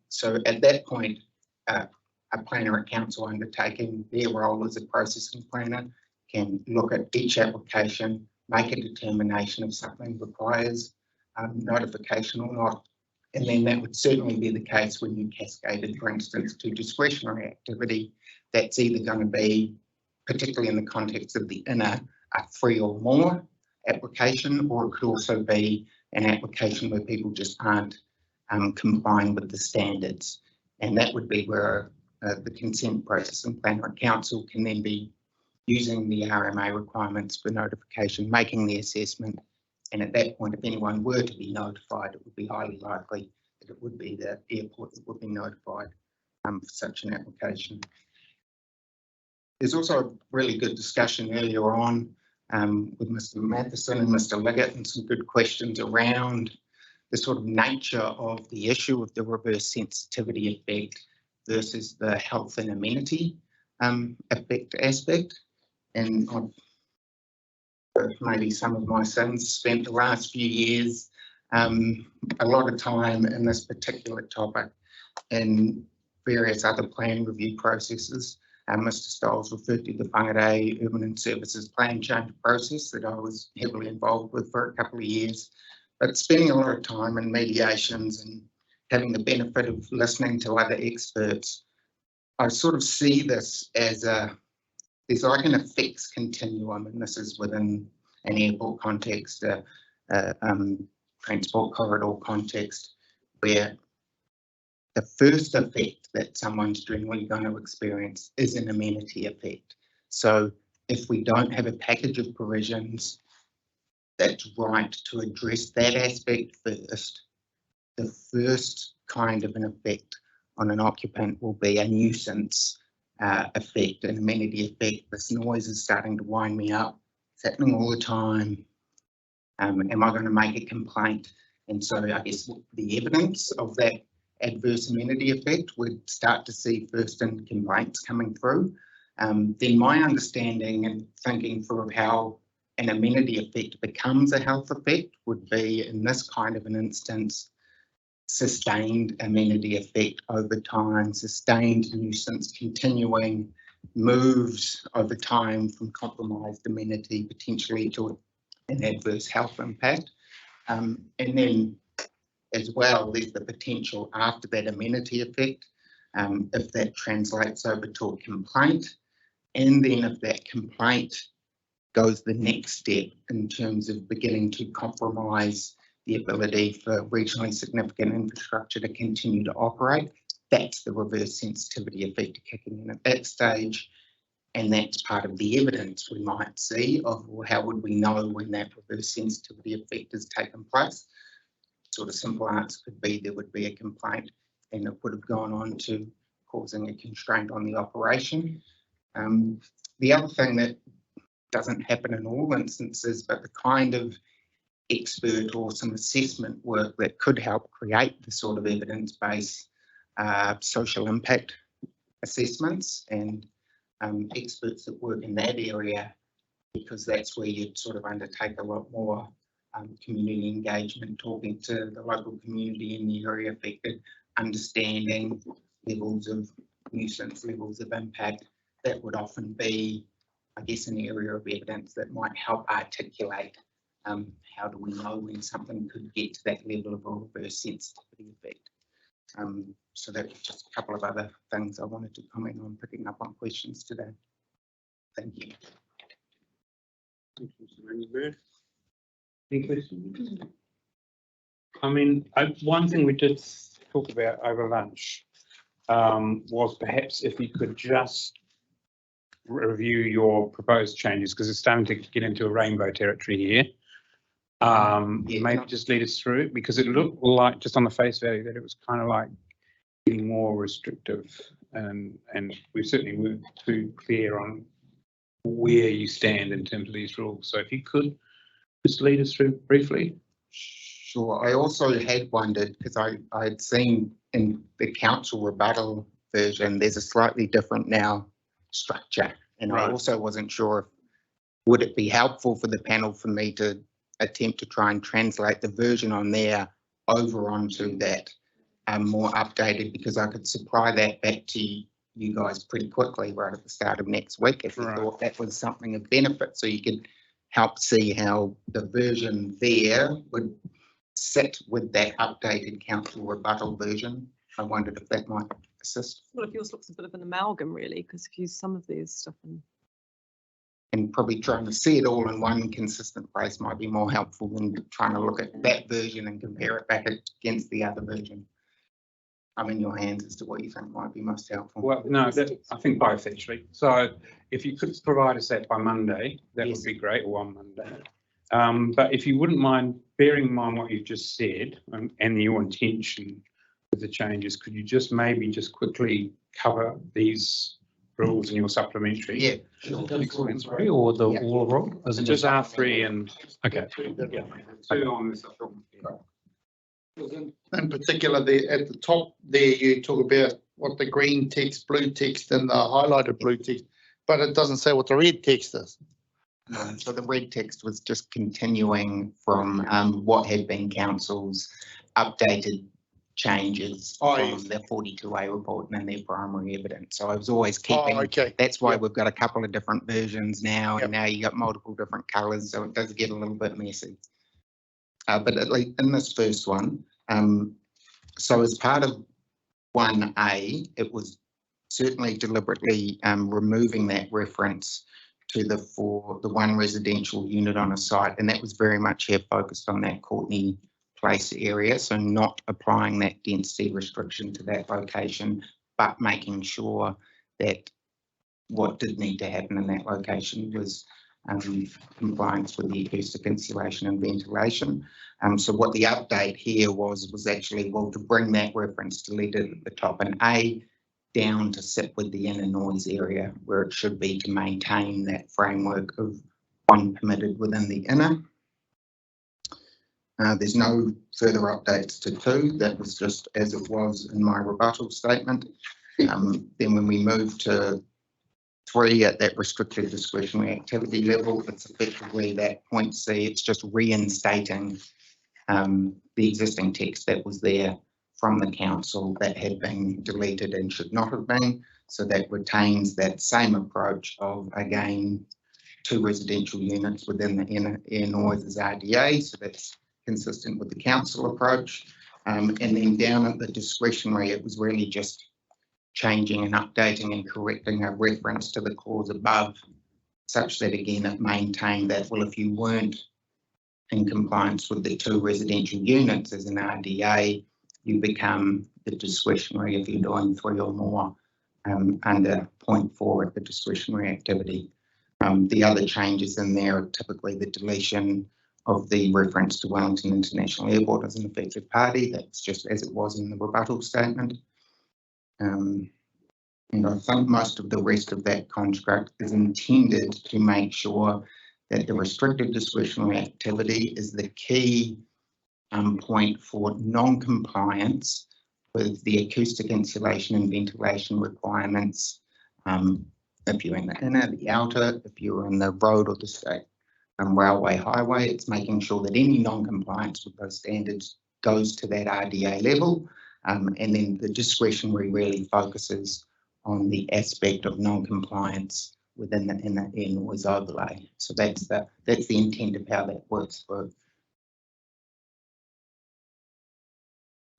So at that point, a planner at council undertaking their role as a processing planner can look at each application, make a determination if something requires notification or not. And then that would certainly be the case when you cascaded, for instance, to discretionary activity. That's either going to be, particularly in the context of the inner, a 3 or more application, or it could also be an application where people just aren't complying with the standards. And that would be where the consent processing planner at council can then be using the RMA requirements for notification, making the assessment. And at that point, if anyone were to be notified, it would be highly likely that it would be the airport that would be notified for such an application. There's also a really good discussion earlier on with Mr. Matheson and Mr. Liggett, and some good questions around the sort of nature of the issue of the reverse sensitivity effect versus the health and amenity effect aspect. And maybe some of my sons spent the last few years a lot of time in this particular topic and various other plan review processes. Mr. Stiles referred to the Whangarei Urban and Services Plan Change process that I was heavily involved with for a couple of years. But spending a lot of time in mediations and having the benefit of listening to other experts, I sort of see this as there's like an effects continuum, and this is within an airport context, transport corridor context, where the first effect that someone's generally going to experience is an amenity effect. So if we don't have a package of provisions that's right to address that aspect first, the first kind of an effect on an occupant will be a nuisance effect, an amenity effect. This noise is starting to wind me up. It's happening all the time. Am I going to make a complaint? And so I guess the evidence of that adverse amenity effect would start to see first in complaints coming through. Then my understanding and thinking through how an amenity effect becomes a health effect would be, in this kind of an instance, sustained amenity effect over time, sustained nuisance continuing, moves over time from compromised amenity potentially to an adverse health impact. And then as well, there's the potential after that amenity effect, if that translates over to a complaint, and then if that complaint goes the next step in terms of beginning to compromise the ability for regionally significant infrastructure to continue to operate, that's the reverse sensitivity effect kicking in at that stage. And that's part of the evidence we might see of, well, how would we know when that reverse sensitivity effect has taken place? Sort of simple answer could be there would be a complaint and it would have gone on to causing a constraint on the operation. The other thing that doesn't happen in all instances, but the kind of expert or some assessment work that could help create the sort of evidence-based social impact assessments, and experts that work in that area, because that's where you'd sort of undertake a lot more community engagement, talking to the local community in the area affected, understanding levels of nuisance, levels of impact. That would often be, I guess, an area of evidence that might help articulate how do we know when something could get to that level of a reverse sensitivity effect. So that was just a couple of other things I wanted to comment on, picking up on questions today. Thank you. Thank you, Mr. Mansberg. Any questions? I mean, one thing we did talk about over lunch was perhaps if you could just review your proposed changes, because it's starting to get into a rainbow territory here. Maybe just lead us through it, because it looked like, just on the face value, that it was kind of like getting more restrictive, and we certainly weren't too clear on where you stand in terms of these rules. So if you could just lead us through briefly. Sure. I also had wondered, because I had seen in the council rebuttal version, there's a slightly different now structure, and I also wasn't sure would it be helpful for the panel for me to attempt to try and translate the version on there over onto that more updated, because I could supply that back to you guys pretty quickly right at the start of next week if you thought that was something of benefit, so you could help see how the version there would sit with that updated council rebuttal version. I wondered if that might assist. Well, if yours looks a bit of an amalgam, really, because if you use some of these stuff and probably trying to see it all in one consistent place might be more helpful than trying to look at that version and compare it back against the other version. I'm in your hands as to what you think might be most helpful. Well, no, I think both actually. So if you could provide us that by Monday, that would be great, or on Monday. But if you wouldn't mind bearing in mind what you've just said and your intention with the changes, could you just maybe just quickly cover these rules in your supplementary? Yeah. Three or the all rule? Is it Just R3 and okay? Yeah. Two on this. In particular, at the top there, you talk about what the green text, blue text, and the highlighted blue text, but it doesn't say what the red text is. No, so the red text was just continuing from what had been council's updated changes from the 42A report and their primary evidence. So I was always keeping, that's why we've got a couple of different versions now, and now you got multiple different colours, so it does get a little bit messy. But at least in this first one, so as part of 1A, it was certainly deliberately removing that reference to the one residential unit on a site, and that was very much here focused on that Courtney Place area, so not applying that density restriction to that location, but making sure that what did need to happen in that location was compliance with the acoustic insulation and ventilation. So what the update here was actually, well, to bring that reference deleted at the top and A down to sit with the inner noise area where it should be, to maintain that framework of one permitted within the inner. There's no further updates to 2. That was just as it was in my rebuttal statement. Then when we move to 3 at that restricted discretionary activity level, it's effectively that point C. It's just reinstating the existing text that was there from the council that had been deleted and should not have been. So that retains that same approach of, again, 2 residential units within the inner air noise as RDA. So that's consistent with the council approach. And then down at the discretionary, it was really just changing and updating and correcting a reference to the clause above, such that again it maintained that, well, if you weren't in compliance with the 2 residential units as an RDA, you become the discretionary if you're doing 3 or more under point 4 at the discretionary activity. The other changes in there are typically the deletion of the reference to Wellington International Airport as an affected party. That's just as it was in the rebuttal statement. And I think most of the rest of that construct is intended to make sure that the restricted discretionary activity is the key point for non-compliance with the acoustic insulation and ventilation requirements. If you're in the inner, the outer, if you're in the road or the state railway highway, it's making sure that any non-compliance with those standards goes to that RDA level. And then the discretionary really focuses on the aspect of non-compliance within the inner air noise overlay. So that's the intent of how that works for.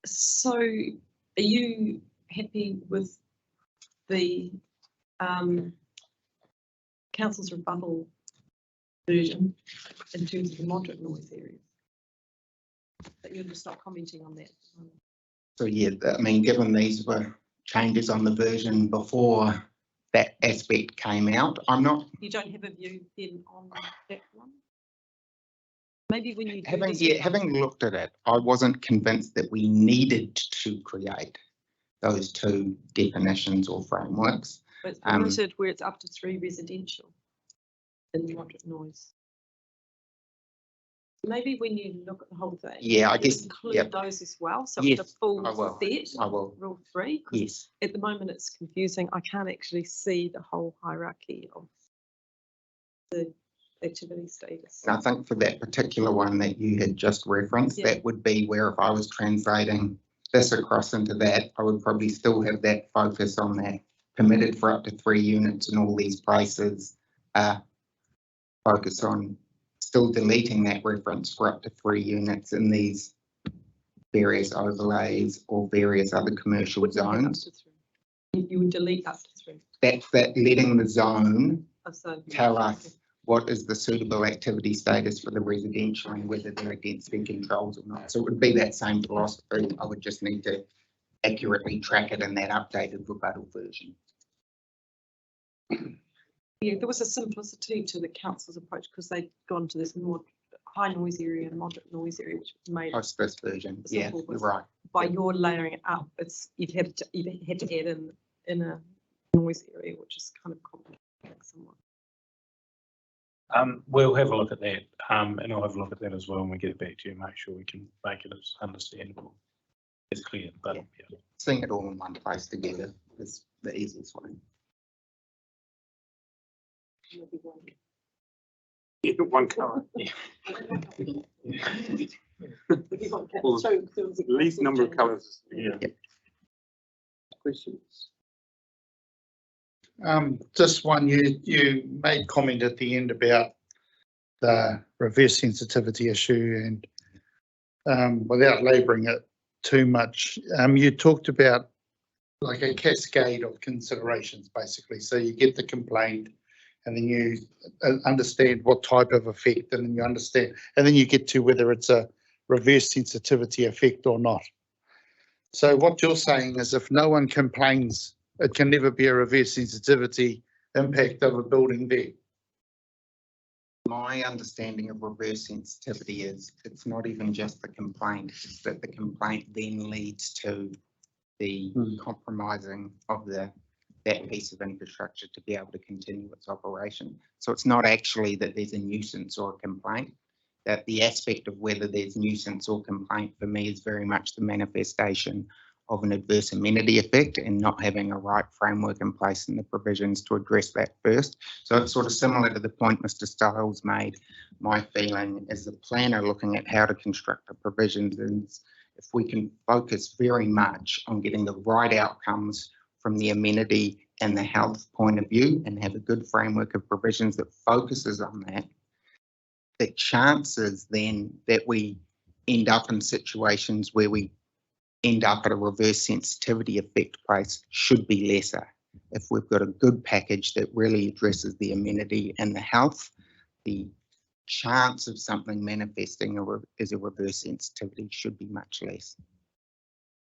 So are you happy with the council's rebuttal version in terms of the moderate noise areas? But you're just not commenting on that. So yeah, I mean, given these were changes on the version before that aspect came out, I'm not. You don't have a view then on that one? Maybe when you having looked at it, I wasn't convinced that we needed to create those 2 definitions or frameworks. But it's limited where it's up to 3 residential in moderate noise. Maybe when you look at the whole thing, yeah, I guess include those as well. So yes, it's a full set. I will. Rule 3. Yes. At the moment, it's confusing. I can't actually see the whole hierarchy of the activity status. I think for that particular one that you had just referenced, Yeah. that would be where if I was translating this across into that, I would probably still have that focus on that permitted for up to 3 units in all these places. Focus on still deleting that reference for up to 3 units in these various overlays or various other commercial Wouldn't have up zones. to 3. You would delete up to 3. That's that letting the zone Oh, so- tell us what is the suitable activity status for the residential and whether there are density controls or not. So it would be that same philosophy. I would just need to accurately track it in that updated rebuttal version. Yeah, there was a simplicity to the council's approach because they'd gone to this more high noise area and moderate noise area, which made Post this version, yeah, simple, you're but right. by your layering it up, you'd had to add in a noise area, which is kind of complex somewhat. We'll have a look at that, and I'll have a look at that as well when we get back to you, make sure we can make it as understandable, as clear, but yeah. Seeing it all in one place together is the easiest way. Yeah, one colour. Well, least number of colours. Yeah. Questions? Just one, you made comment at the end about the reverse sensitivity issue and without labouring it too much, you talked about like a cascade of considerations basically. So you get the complaint and then you understand what type of effect and then you understand, and then you get to whether it's a reverse sensitivity effect or not. So what you're saying is if no one complains, it can never be a reverse sensitivity impact of a building there. My understanding of reverse sensitivity is it's not even just the complaint, it's that the complaint then leads to the compromising of that piece of infrastructure to be able to continue its operation. So it's not actually that there's a nuisance or a complaint, that the aspect of whether there's nuisance or complaint for me is very much the manifestation of an adverse amenity effect and not having a right framework in place and the provisions to address that first. So it's sort of similar to the point Mr. Stiles made. My feeling as a planner looking at how to construct the provisions is if we can focus very much on getting the right outcomes from the amenity and the health point of view and have a good framework of provisions that focuses on that, the chances then that we end up in situations where we end up at a reverse sensitivity effect place should be lesser. If we've got a good package that really addresses the amenity and the health, the chance of something manifesting as a reverse sensitivity should be much less.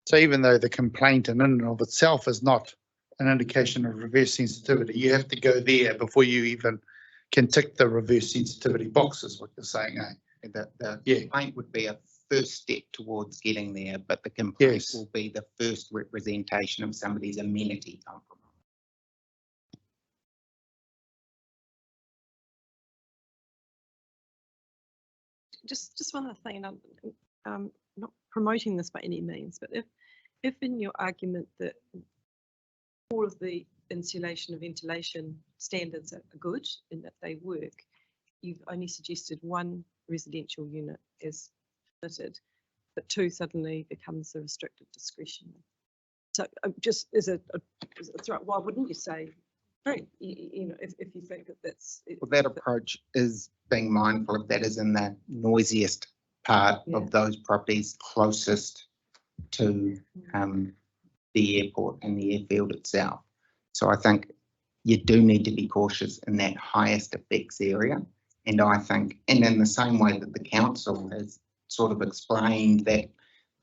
So even though the complaint in and of itself is not an indication of reverse sensitivity, you have to go there before you even can tick the reverse sensitivity boxes, what you're saying, eh? The complaint would be a first step towards getting there, but the complaint will be the first representation of somebody's amenity compromise. Just one other thing, and I'm not promoting this by any means, but if in your argument that all of the insulation and ventilation standards are good and that they work, you've only suggested one residential unit is permitted, but 2 suddenly becomes a restricted discretion. So just as a threat, why wouldn't you say, right, you know, if you think that that's... Well, that approach is being mindful of that is in the noisiest part of those properties closest to the airport and the airfield itself. So I think you do need to be cautious in that highest effects area. And I think, and in the same way that the council has sort of explained that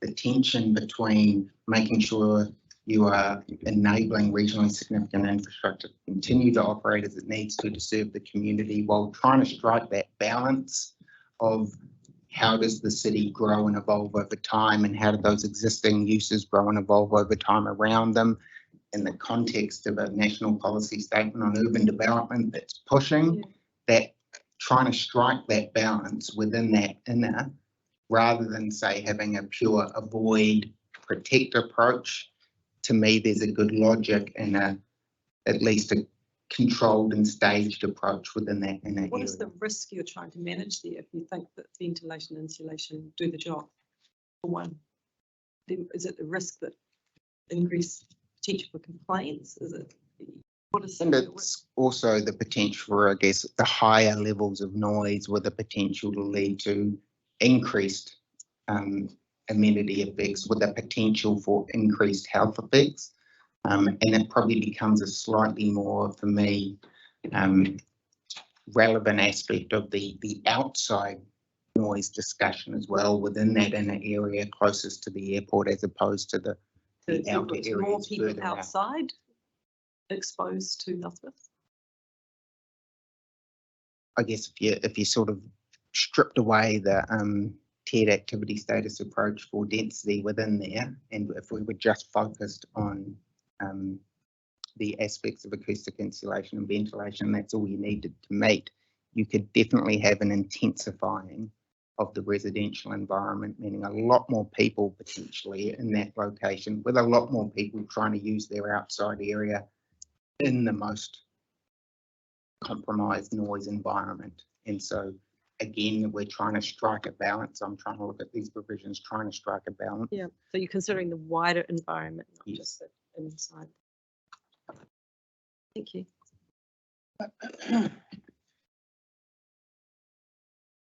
the tension between making sure you are enabling regionally significant infrastructure to continue to operate as it needs to serve the community while trying to strike that balance of how does the city grow and evolve over time and how do those existing uses grow and evolve over time around them in the context of a national policy statement on urban development that's pushing that, trying to strike that balance within that inner rather than say having a pure avoid protect approach. To me, there's a good logic and at least a controlled and staged approach within that area. What is the risk you're trying to manage there if you think that ventilation and insulation do the job for one? Then is it the risk that increase potential for complaints? Is it what is and it's also the potential for, I guess, the higher levels of noise with the potential to lead to increased amenity effects with the potential for increased health effects. And it probably becomes a slightly more, for me, relevant aspect of the outside noise discussion as well within that inner area closest to the airport, as opposed to the outer areas. More people further out. outside exposed to Elizabeth? I guess if you sort of stripped away the tiered activity status approach for density within there, and if we were just focused on the aspects of acoustic insulation and ventilation, that's all you needed to meet, you could definitely have an intensifying of the residential environment, meaning a lot more people potentially in that location, with a lot more people trying to use their outside area in the most compromised noise environment. And so again, we're trying to strike a balance. I'm trying to look at these provisions, trying to strike a balance. Yeah, so you're considering the wider environment, not Yes. just the inside. Thank you.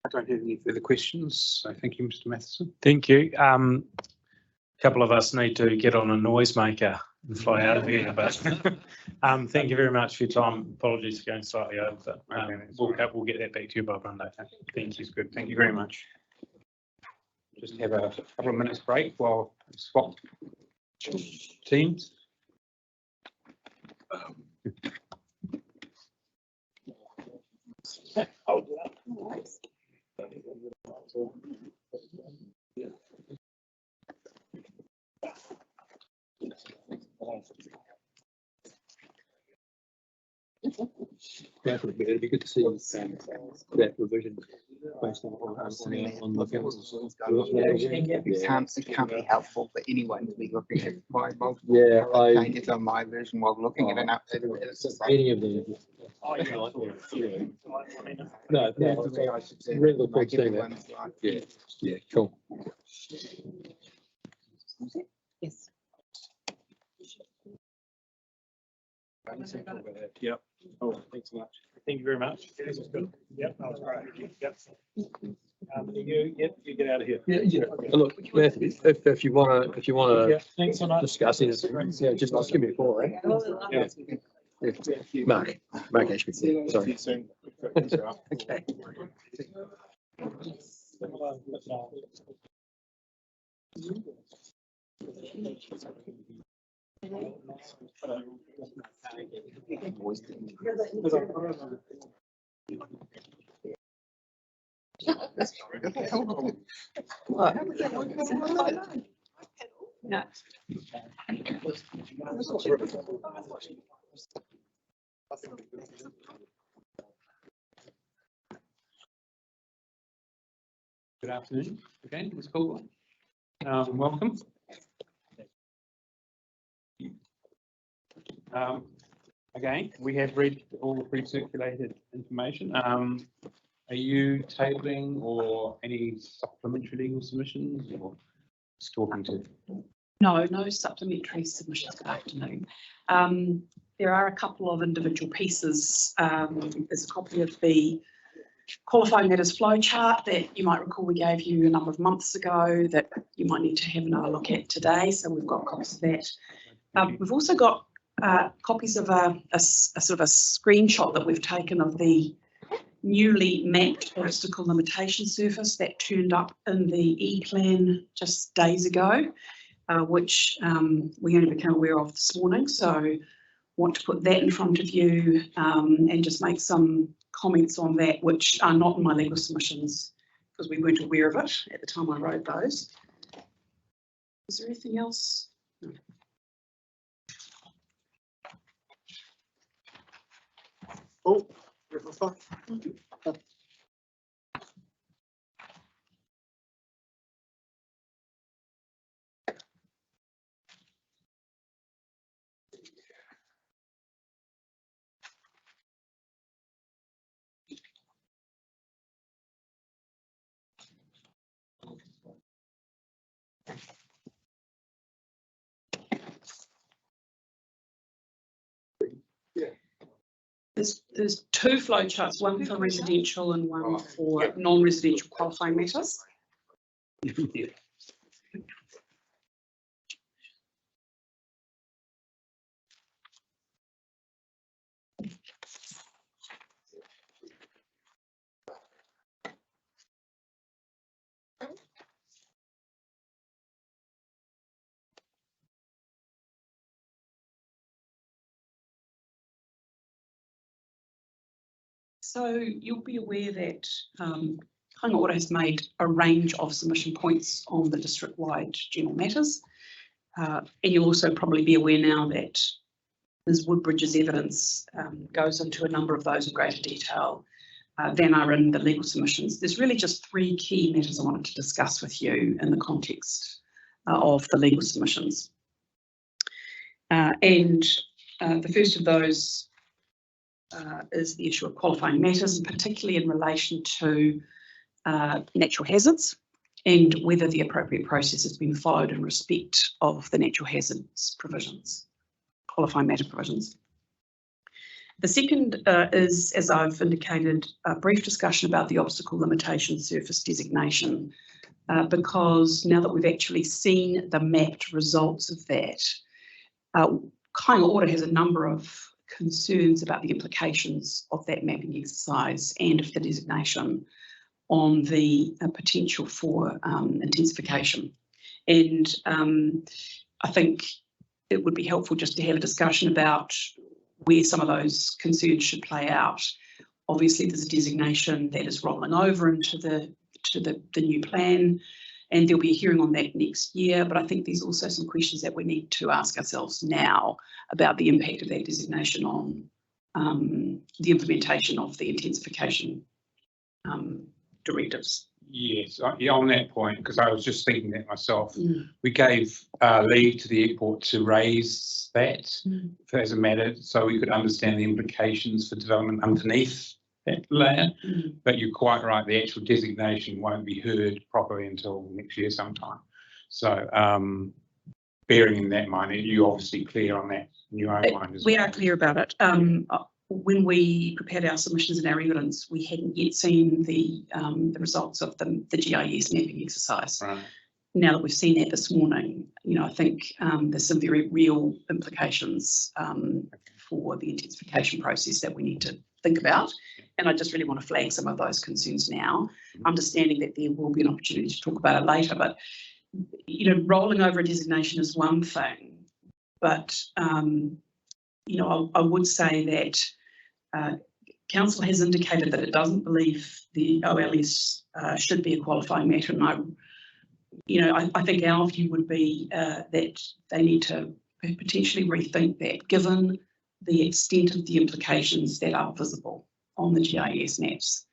I don't have any further questions, so thank you, Mr. Matheson. Thank you. A couple of us need to get on a noisemaker and fly out of here, but thank you very much for your time. Apologies for going slightly over, but we'll get that back to you by Monday. Thank you. Good, thank you very much. Just have a couple of minutes break while I swap teams. Yeah, it'd be good to see that revision based on the It can't be helpful for anyone to be looking at my multiple changes on my version while looking at an updated. Any of them. No, really look forward to seeing that. Yeah, cool. Yes. Yep. Oh, thanks so much. Thank you very much. This is good. Yep, that was great. Yep. You get out of here. Yeah. Look, Matthew, if you wanna Thanks so much. discuss this, just give me a call, right? Yeah. Mark Ashby. Sorry. Okay. Yeah. Good afternoon again, Ms. Coolwell. Welcome. Again, we have read all the pre-circulated information. Are you tabling or any supplementary legal submissions or just talking to? No supplementary submissions. Good afternoon. There are a couple of individual pieces. There's a copy of the qualifying matters flow chart that you might recall we gave you a number of months ago that you might need to have another look at today. So we've got copies of that. We've also got copies of a sort of a screenshot that we've taken of the newly mapped obstacle limitation surface that turned up in the E-plan just days ago, which we only became aware of this morning. So want to put that in front of you and just make some comments on that, which are not in my legal submissions because we weren't aware of it at the time I wrote those. Is there anything else? No. Oh, There's two flow charts, one for residential and one for non-residential qualifying matters. So you'll be aware that Kāinga Ora has made a range of submission points on the district-wide general matters. And you'll also probably be aware now that Ms Woodbridge's evidence goes into a number of those in greater detail than are in the legal submissions. There's really just three key matters I wanted to discuss with you in the context of the legal submissions. The first of those is the issue of qualifying matters, and particularly in relation to natural hazards and whether the appropriate process has been followed in respect of the natural hazards provisions, qualifying matter provisions. The second is, as I've indicated, a brief discussion about the obstacle limitation surface designation, because now that we've actually seen the mapped results of that, Kāinga Ora has a number of concerns about the implications of that mapping exercise and of the designation on the potential for intensification. And I think it would be helpful just to have a discussion about where some of those concerns should play out. Obviously, there's a designation that is rolling over into the new plan, and there'll be a hearing on that next year. But I think there's also some questions that we need to ask ourselves now about the impact of that designation on the implementation of the intensification directives. Yes, on that point, because I was just thinking that myself, we gave leave to the airport to raise that as a matter, so we could understand the implications for development underneath that layer. But you're quite right, the actual designation won't be heard properly until next year sometime. So bearing in that mind, you're obviously clear on that in your own mind as well. We are clear about it. When we prepared our submissions and our evidence, we hadn't yet seen the results of the GIS mapping exercise. Right. Now that we've seen that this morning, I think there's some very real implications for the intensification process that we need to think about. And I just really want to flag some of those concerns now, understanding that there will be an opportunity to talk about it later. But, rolling over a designation is one thing, but, I would say that Council has indicated that it doesn't believe the OLS should be a qualifying matter. And I think our view would be that they need to potentially rethink that, given the extent of the implications that are visible on the GIS maps.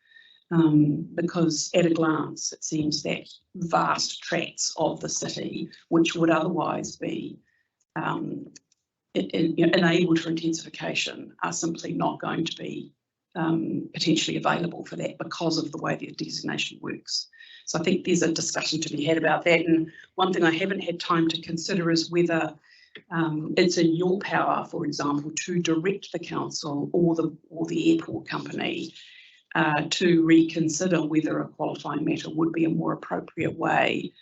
Because at a glance, it seems that vast tracts of the city, which would otherwise be enabled for intensification, are simply not going to be potentially available for that because of the way the designation works. So I think there's a discussion to be had about that. And one thing I haven't had time to consider is whether it's in your power, for example, to direct the council or the airport company to reconsider whether a qualifying matter would be a more appropriate way,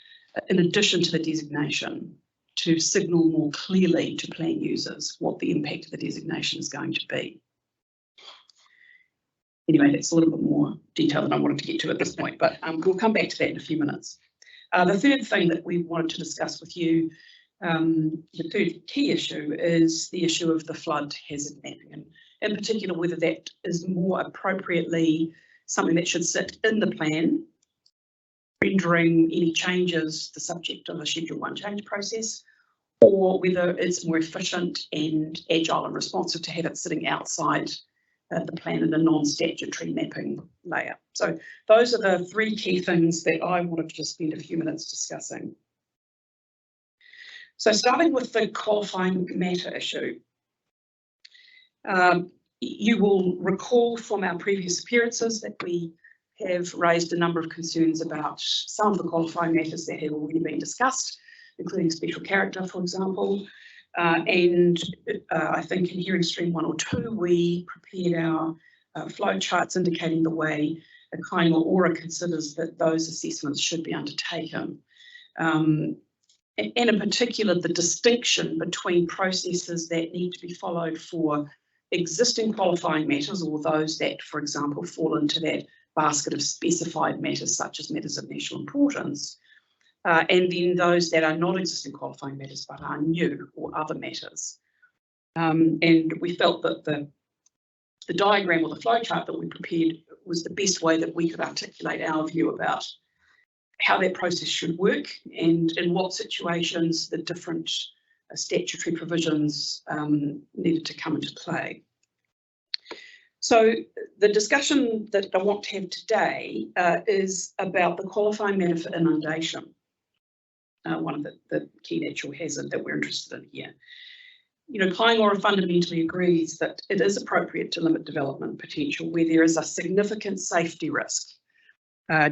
in addition to the designation, to signal more clearly to plan users what the impact of the designation is going to be. Anyway, that's a little bit more detail than I wanted to get to at this point, but we'll come back to that in a few minutes. The third thing that we wanted to discuss with you, the third key issue, is the issue of the flood hazard mapping, and in particular whether that is more appropriately something that should sit in the plan, rendering any changes the subject of a Schedule 1 change process, or whether it's more efficient and agile and responsive to have it sitting outside the plan in a non-statutory mapping layer. So those are the three key things that I wanted to just spend a few minutes discussing. So starting with the qualifying matter issue, you will recall from our previous appearances that we have raised a number of concerns about some of the qualifying matters that have already been discussed, including special character, for example. I think in hearing stream 1 or 2, we prepared our flow charts indicating the way Kāinga Ora considers that those assessments should be undertaken. And in particular, the distinction between processes that need to be followed for existing qualifying matters, or those that, for example, fall into that basket of specified matters, such as matters of national importance, and then those that are not existing qualifying matters but are new or other matters. And we felt that the diagram or the flowchart that we prepared was the best way that we could articulate our view about how that process should work and in what situations the different statutory provisions needed to come into play. So the discussion that I want to have today is about the qualifying matter for inundation, one of the key natural hazard that we're interested in here. You know, Kāinga Ora fundamentally agrees that it is appropriate to limit development potential where there is a significant safety risk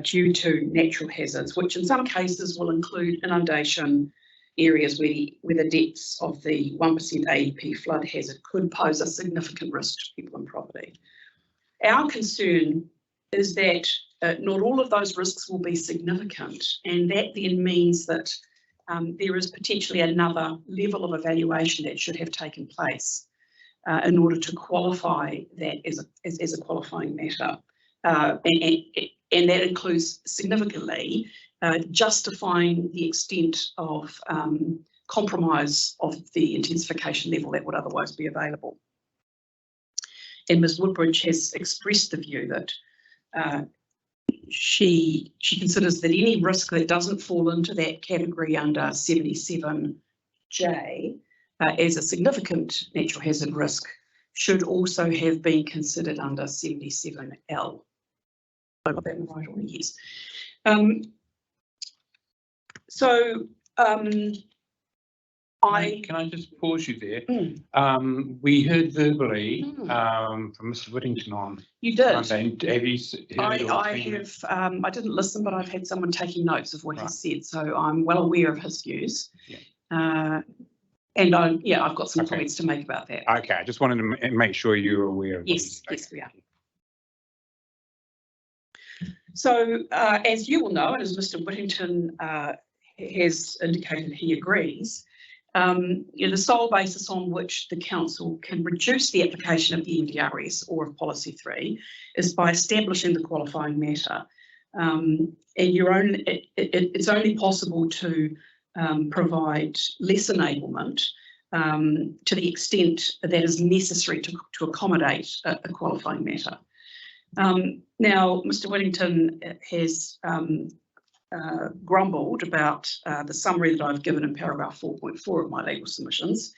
due to natural hazards, which in some cases will include inundation areas where the depths of the 1% AEP flood hazard could pose a significant risk to people and property. Our concern is that not all of those risks will be significant, and that then means that there is potentially another level of evaluation that should have taken place in order to qualify that as a qualifying matter. And that includes significantly justifying the extent of compromise of the intensification level that would otherwise be available. And Ms Woodbridge has expressed the view that she considers that any risk that doesn't fall into that category under 77J as a significant natural hazard risk should also have been considered under 77L. I got that right on, yes. Can I just pause you there? We heard verbally from Mr. Whittington on. You did. Monday. Have you heard it or I seen have. I didn't listen, but I've had someone taking notes of what he said, so I'm well aware of his views. Yeah. And I've got some comments to make about that. Okay, I just wanted to make sure you were aware of. Yes, yes, we are. So, as you will know, and as Mr. Whittington has indicated he agrees, the sole basis on which the council can reduce the application of the MDRS or of Policy 3 is by establishing the qualifying matter. And it's only possible to provide less enablement to the extent that is necessary to accommodate a qualifying matter. Now, Mr. Whittington has grumbled about the summary that I've given in paragraph 4.4 of my legal submissions,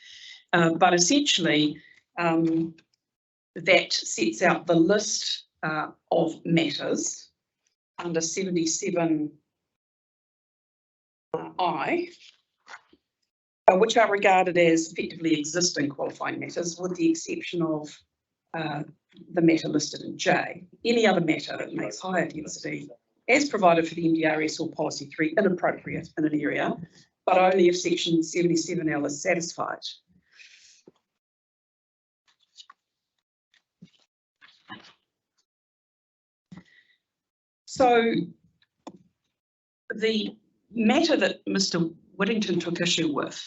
but essentially that sets out the list of matters under 77I, which are regarded as effectively existing qualifying matters, with the exception of the matter listed in J. Any other matter that makes higher density as provided for the MDRS or Policy 3 inappropriate in an area, but only if Section 77L is satisfied. So the matter that Mr. Whittington took issue with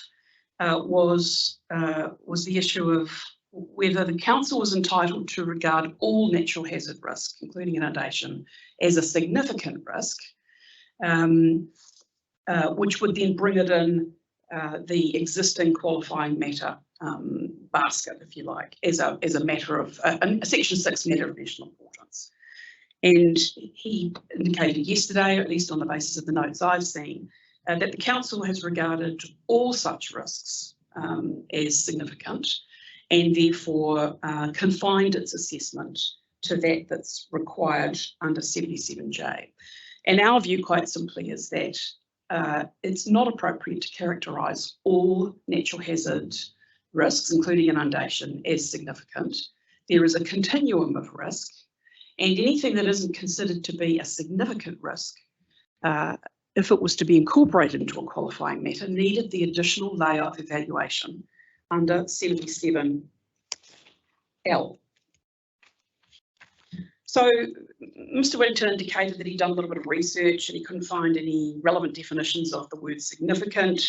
was the issue of whether the council was entitled to regard all natural hazard risk, including inundation, as a significant risk, which would then bring it in the existing qualifying matter basket, if you like, as a matter of a Section 6 matter of national importance. And he indicated yesterday, or at least on the basis of the notes I've seen, that the council has regarded all such risks as significant, and therefore confined its assessment to that that's required under 77J. And our view, quite simply, is that it's not appropriate to characterise all natural hazard risks, including inundation, as significant. There is a continuum of risk, and anything that isn't considered to be a significant risk, if it was to be incorporated into a qualifying matter, needed the additional layer of evaluation under 77L. So Mr. Wellington indicated that he'd done a little bit of research and he couldn't find any relevant definitions of the word significant.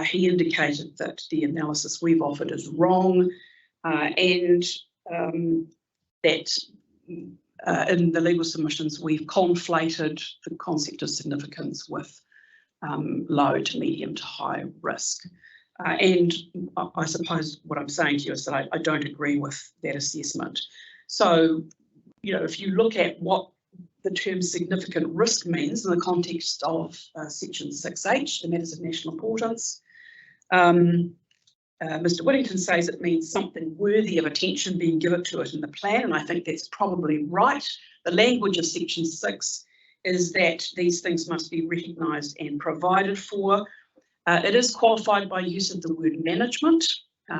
He indicated that the analysis we've offered is wrong and that in the legal submissions we've conflated the concept of significance with low to medium to high risk. And I suppose what I'm saying to you is that I don't agree with that assessment. So, you know, if you look at what the term significant risk means in the context of section 6H, the matters of national importance, Mr. Whittington says it means something worthy of attention being given to it in the plan, and I think that's probably right. The language of section 6 is that these things must be recognised and provided for. It is qualified by use of the word management.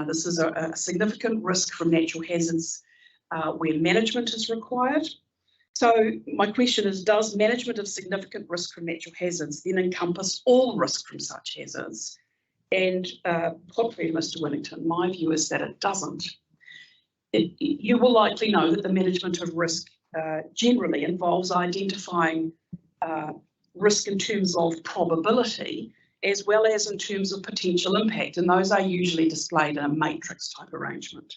This is a significant risk from natural hazards where management is required. So my question is, does management of significant risk from natural hazards then encompass all risk from such hazards? And contrary to Mr. Wellington, my view is that it doesn't. You will likely know that the management of risk generally involves identifying risk in terms of probability as well as in terms of potential impact, and those are usually displayed in a matrix type arrangement.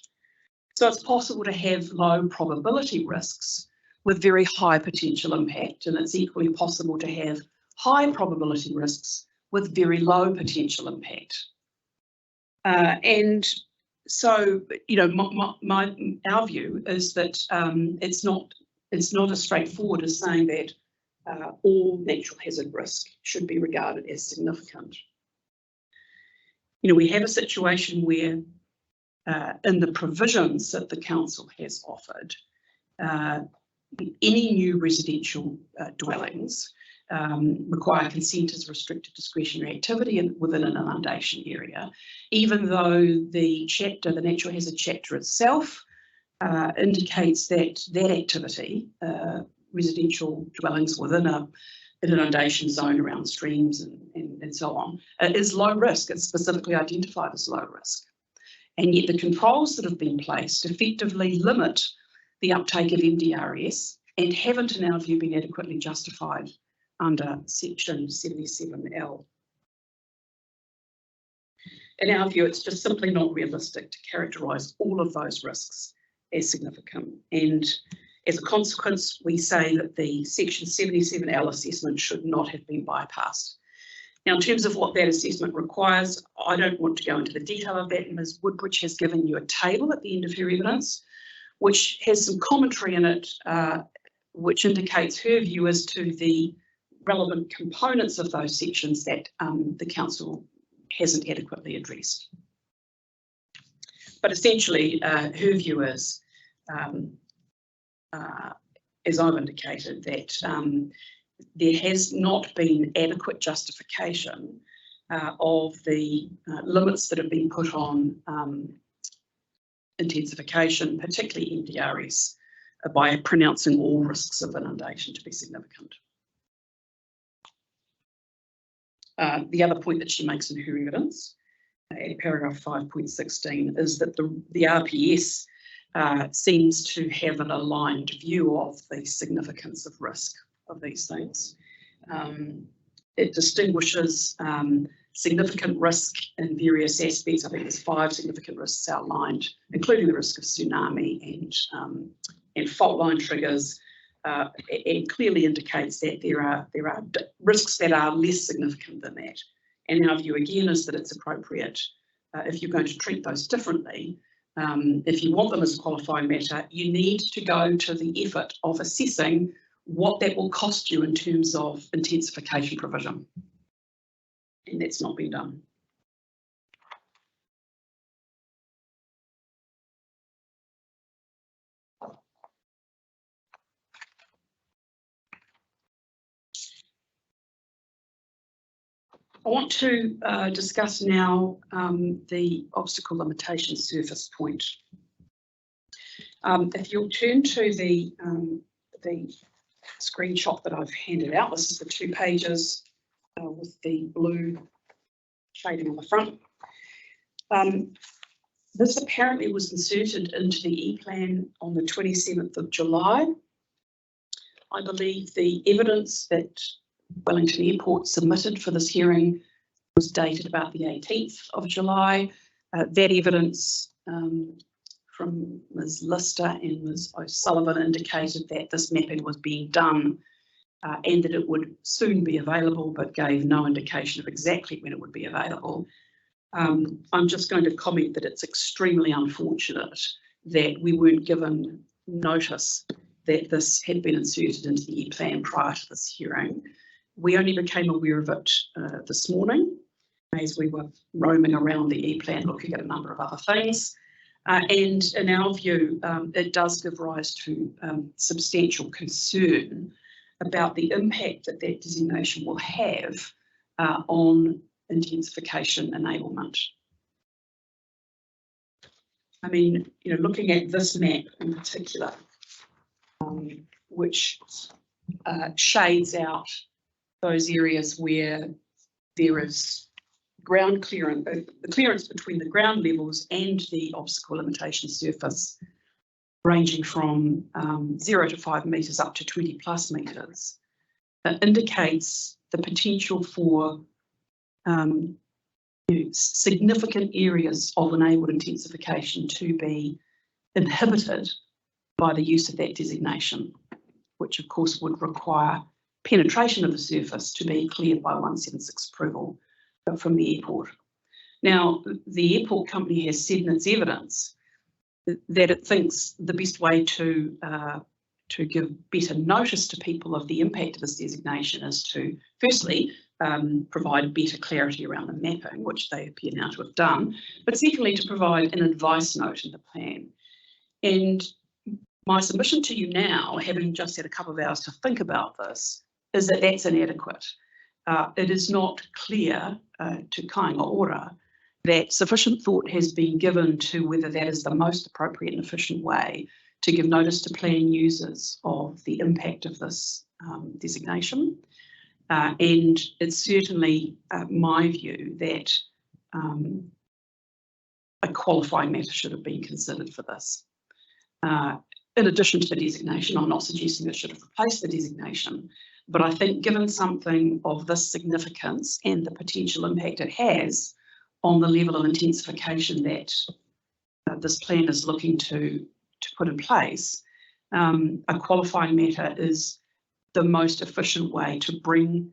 So it's possible to have low probability risks with very high potential impact, and it's equally possible to have high probability risks with very low potential impact. And so, you know, our view is that it's not as straightforward as saying that all natural hazard risk should be regarded as significant. You know, we have a situation where in the provisions that the council has offered, any new residential dwellings require consent as restricted discretionary activity within an inundation area, even though the chapter, the natural hazard chapter itself, indicates that that activity, residential dwellings within an inundation zone around streams and so on, is low risk. It's specifically identified as low risk. And yet the controls that have been placed effectively limit the uptake of MDRS and haven't, in our view, been adequately justified under section 77L. In our view, it's just simply not realistic to characterise all of those risks as significant. And as a consequence, we say that the section 77L assessment should not have been bypassed. Now, in terms of what that assessment requires, I don't want to go into the detail of that. Ms. Woodbridge has given you a table at the end of her evidence, which has some commentary in it, which indicates her view as to the relevant components of those sections that the council hasn't adequately addressed. But essentially, her view is, as I've indicated, that there has not been adequate justification of the limits that have been put on intensification, particularly MDRS, by pronouncing all risks of inundation to be significant. The other point that she makes in her evidence, at paragraph 5.16, is that the RPS seems to have an aligned view of the significance of risk of these things. It distinguishes significant risk in various aspects. I think there's 5 significant risks outlined, including the risk of tsunami and fault line triggers. It clearly indicates that there are risks that are less significant than that. And our view again is that it's appropriate, if you're going to treat those differently, if you want them as a qualifying matter, you need to go to the effort of assessing what that will cost you in terms of intensification provision. And that's not been done. I want to discuss now the obstacle limitation surface point. If you'll turn to the screenshot that I've handed out, this is the 2 pages with the blue shading on the front. This apparently was inserted into the E-plan on the 27th of July. I believe the evidence that Wellington Airport submitted for this hearing was dated about the 18th of July. That evidence from Ms. Lister and Ms. O'Sullivan indicated that this mapping was being done and that it would soon be available, but gave no indication of exactly when it would be available. I'm just going to comment that it's extremely unfortunate that we weren't given notice that this had been inserted into the E-plan prior to this hearing. We only became aware of it this morning as we were roaming around the E-plan looking at a number of other things. And in our view, it does give rise to substantial concern about the impact that that designation will have on intensification enablement. I mean, you know, looking at this map in particular, which shades out those areas where there is ground clearance, the clearance between the ground levels and the obstacle limitation surface, ranging from 0 to 5 metres up to 20 plus metres, indicates the potential for significant areas of enabled intensification to be inhibited by the use of that designation, which of course would require penetration of the surface to be cleared by 176 approval from the airport. Now, the airport company has said in its evidence that it thinks the best way to give better notice to people of the impact of this designation is to, firstly, provide better clarity around the mapping, which they appear now to have done, but secondly, to provide an advice note in the plan. And my submission to you now, having just had a couple of hours to think about this, is that that's inadequate. It is not clear to Kāinga that sufficient thought has been given to whether that is the most appropriate and efficient way to give notice to plan users of the impact of this designation. And it's certainly my view that a qualifying matter should have been considered for this. In addition to the designation, I'm not suggesting it should have replaced the designation, but I think given something of this significance and the potential impact it has on the level of intensification that this plan is looking to put in place, a qualifying matter is the most efficient way to bring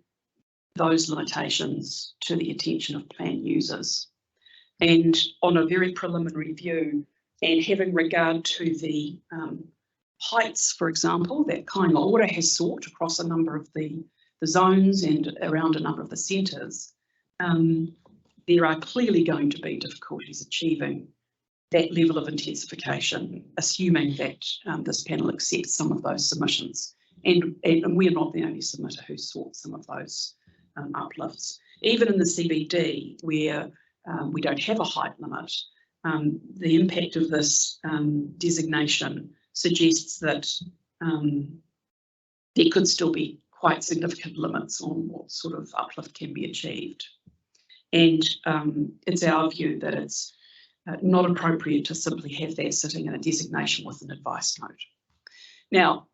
those limitations to the attention of plan users. And on a very preliminary view, and having regard to the heights, for example, that Kāinga has sought across a number of the zones and around a number of the centres, there are clearly going to be difficulties achieving that level of intensification, assuming that this panel accepts some of those submissions. And we're not the only submitter who sought some of those uplifts. Even in the CBD, where we don't have a height limit, the impact of this designation suggests that there could still be quite significant limits on what sort of uplift can be achieved. And it's our view that it's not appropriate to simply have that sitting in a designation with an advice note. Now,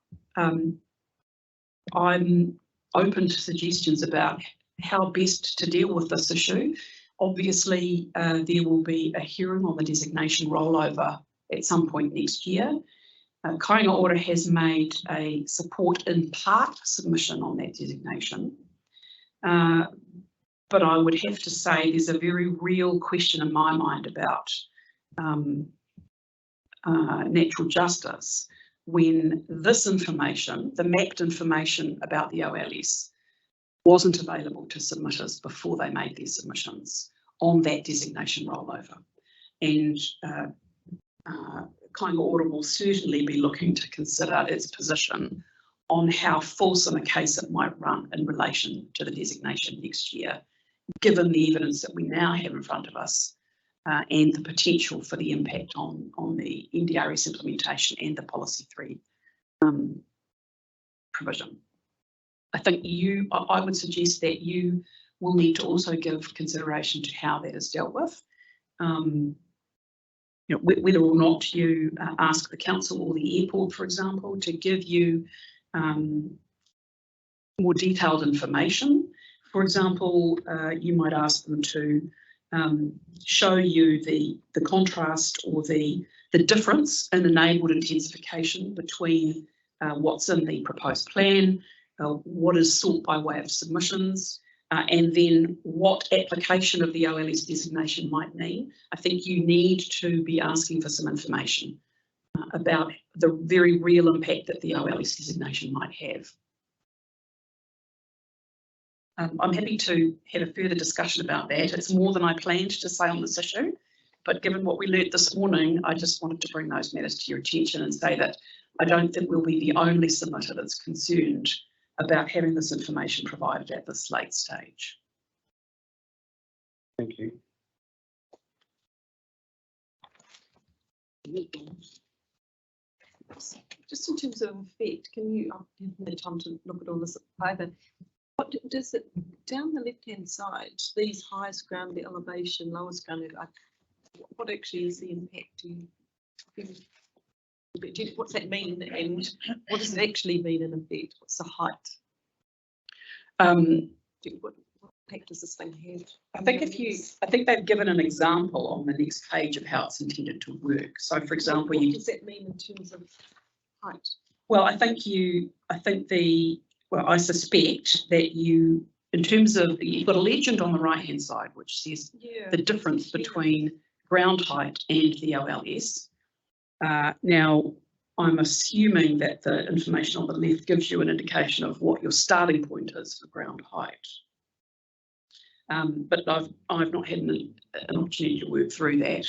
I'm open to suggestions about how best to deal with this issue. Obviously, there will be a hearing on the designation rollover at some point next year. Kāinga has made a support in part submission on that designation. But I would have to say there's a very real question in my mind about natural justice when this information, the mapped information about the OLS, wasn't available to submitters before they made their submissions on that designation rollover. And Kāinga will certainly be looking to consider its position on how fulsome a case it might run in relation to the designation next year, given the evidence that we now have in front of us and the potential for the impact on the NDRS implementation and the Policy 3 provision. I think I would suggest that you will need to also give consideration to how that is dealt with. you know, whether or not you ask the council or the airport, for example, to give you more detailed information. For example, you might ask them to show you the contrast or the difference in enabled intensification between what's in the proposed plan, what is sought by way of submissions, and then what application of the OLS designation might mean. I think you need to be asking for some information about the very real impact that the OLS designation might have. I'm happy to have a further discussion about that. It's more than I planned to say on this issue, but given what we learnt this morning, I just wanted to bring those matters to your attention and say that I don't think we'll be the only submitter that's concerned about having this information provided at this late stage. Thank you. Just in terms of effect, can you, I haven't had time to look at all this either. What does it, down the left-hand side, these highest ground elevation, lowest ground elevation, what actually is the impact? What's that mean, and what does it actually mean in effect? What's the height? What impact does this thing have? I think they've given an example on the next page of how it's intended to work. So, for example, what does that mean in terms of height? Well, I suspect that you, in terms of, you've got a legend on the right-hand side which says the difference between ground height and the OLS. Now, I'm assuming that the information on the left gives you an indication of what your starting point is for ground height. But I've not had an opportunity to work through that.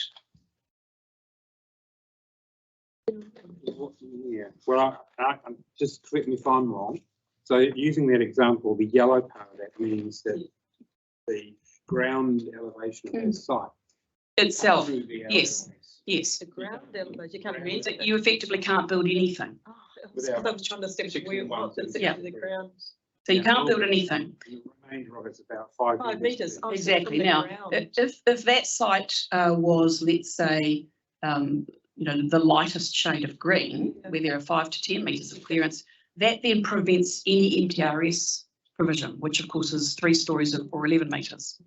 Yeah, well, I just correct me if I'm wrong. So using that example, the yellow part of that means that the ground elevation of the site itself, yes. The ground elevation, you can't read it. You effectively can't build anything. Oh, I was trying to step where it was, the ground. So you can't build anything. The remainder of it's about 5 metres. Exactly. Now, if that site was, let's say, you know, the lightest shade of green, where there are 5 to 10 metres of clearance, that then prevents any MTRS provision, which of course is 3 stories or 11 metres.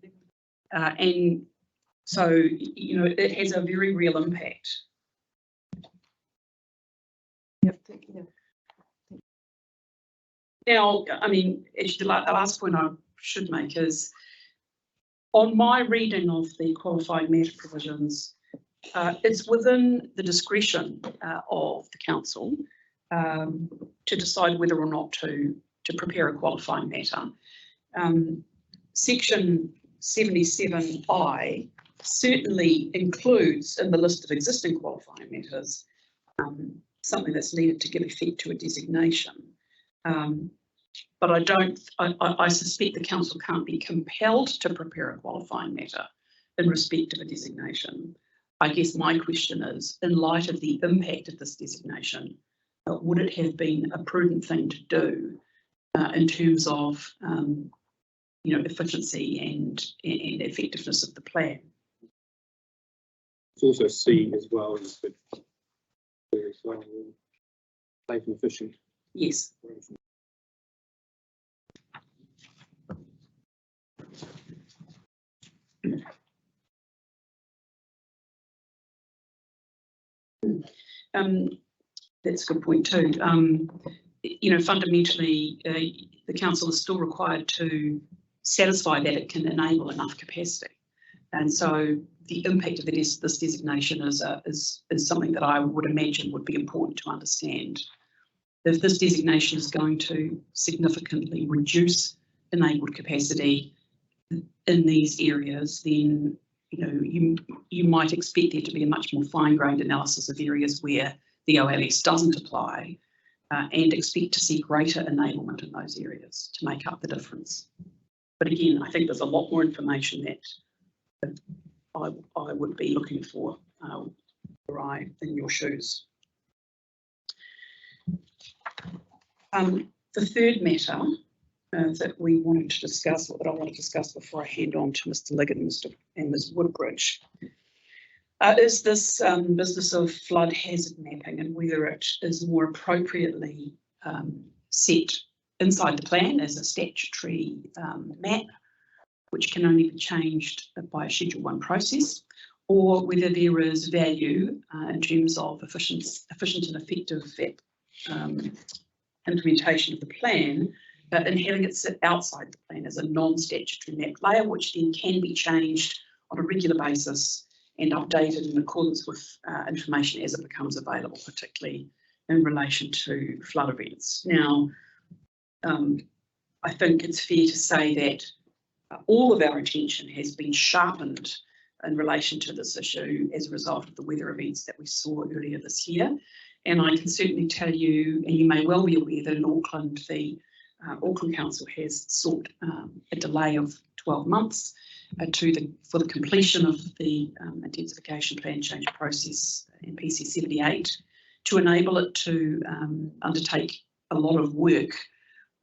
And so, you know, it has a very real impact. Now, I mean, actually, the last point I should make is, on my reading of the qualifying matter provisions, it's within the discretion of the council to decide whether or not to prepare a qualifying matter. Section 77I certainly includes in the list of existing qualifying matters something that's needed to give effect to a designation. But I suspect the council can't be compelled to prepare a qualifying matter in respect of a designation. I guess my question is, in light of the impact of this designation, would it have been a prudent thing to do in terms of you know, efficiency and effectiveness of the plan? It's also C as well as very safe and efficient. Yes. That's a good point too. You know, fundamentally, the council is still required to satisfy that it can enable enough capacity, and so the impact of this designation is something that I would imagine would be important to understand. If this designation is going to significantly reduce enabled capacity in these areas, then you know, you might expect there to be a much more fine-grained analysis of areas where the OLS doesn't apply, and expect to see greater enablement in those areas to make up the difference. But again, I think there's a lot more information that I would be looking for were I in your shoes. The third matter that we wanted to discuss, or that I want to discuss before I hand on to Mr. Liggett and Ms. Woodbridge, is this business of flood hazard mapping and whether it is more appropriately set inside the plan as a statutory map, which can only be changed by a Schedule 1 process, or whether there is value in terms of efficient and effective implementation of the plan in having it sit outside the plan as a non-statutory map layer, which then can be changed on a regular basis and updated in accordance with information as it becomes available, particularly in relation to flood events. Now, I think it's fair to say that all of our attention has been sharpened in relation to this issue as a result of the weather events that we saw earlier this year. And I can certainly tell you, and you may well be aware, that in Auckland, the Auckland Council has sought a delay of 12 months for the completion of the intensification plan change process in PC 78 to enable it to undertake a lot of work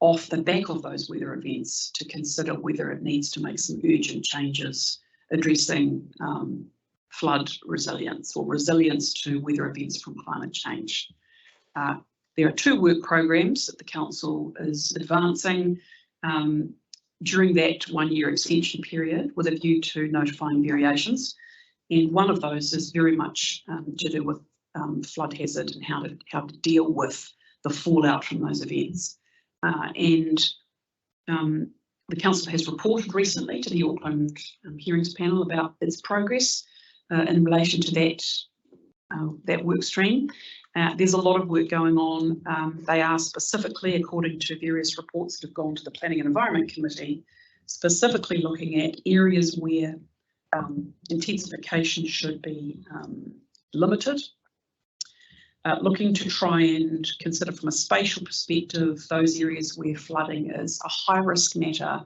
off the back of those weather events to consider whether it needs to make some urgent changes addressing flood resilience or resilience to weather events from climate change. There are 2 work programs that the Council is advancing during that 1-year extension period with a view to notifying variations. And one of those is very much to do with flood hazard and how to deal with the fallout from those events. The Council has reported recently to the Auckland Hearings Panel about its progress in relation to that work stream. There's a lot of work going on. They are specifically, according to various reports that have gone to the Planning and Environment Committee, specifically looking at areas where intensification should be limited, looking to try and consider from a spatial perspective those areas where flooding is a high-risk matter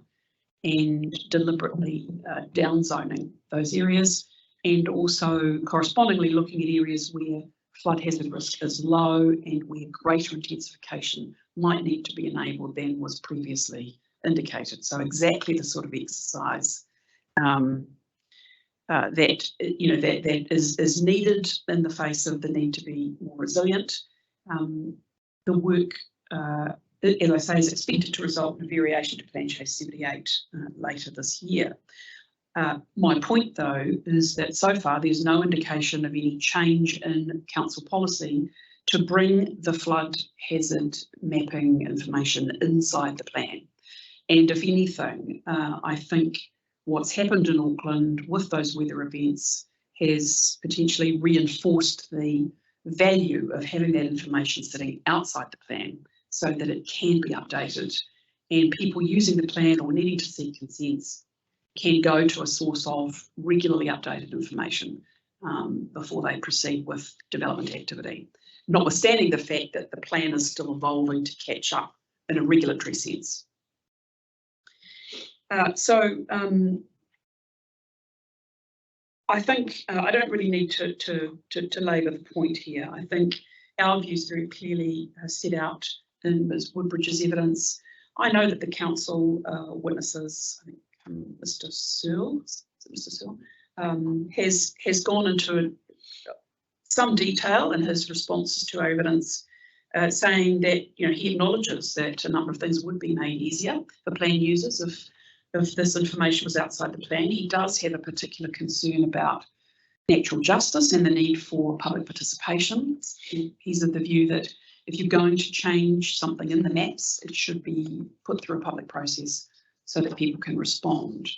and deliberately downzoning those areas, and also correspondingly looking at areas where flood hazard risk is low and where greater intensification might need to be enabled than was previously indicated. So exactly the sort of exercise that is needed in the face of the need to be more resilient. The work, as I say, is expected to result in a variation to Plan Change 78 later this year. My point, though, is that so far there's no indication of any change in council policy to bring the flood hazard mapping information inside the plan. And if anything, I think what's happened in Auckland with those weather events has potentially reinforced the value of having that information sitting outside the plan so that it can be updated, and people using the plan or needing to seek consents can go to a source of regularly updated information before they proceed with development activity, notwithstanding the fact that the plan is still evolving to catch up in a regulatory sense. I think I don't really need to labour the point here. I think our views very clearly set out in Ms Woodbridge's evidence. I know that the council witnesses, I think Mr Searle, has gone into some detail in his responses to our evidence, saying that he acknowledges that a number of things would be made easier for plan users if this information was outside the plan. He does have a particular concern about natural justice and the need for public participation. He's of the view that if you're going to change something in the maps, it should be put through a public process so that people can respond.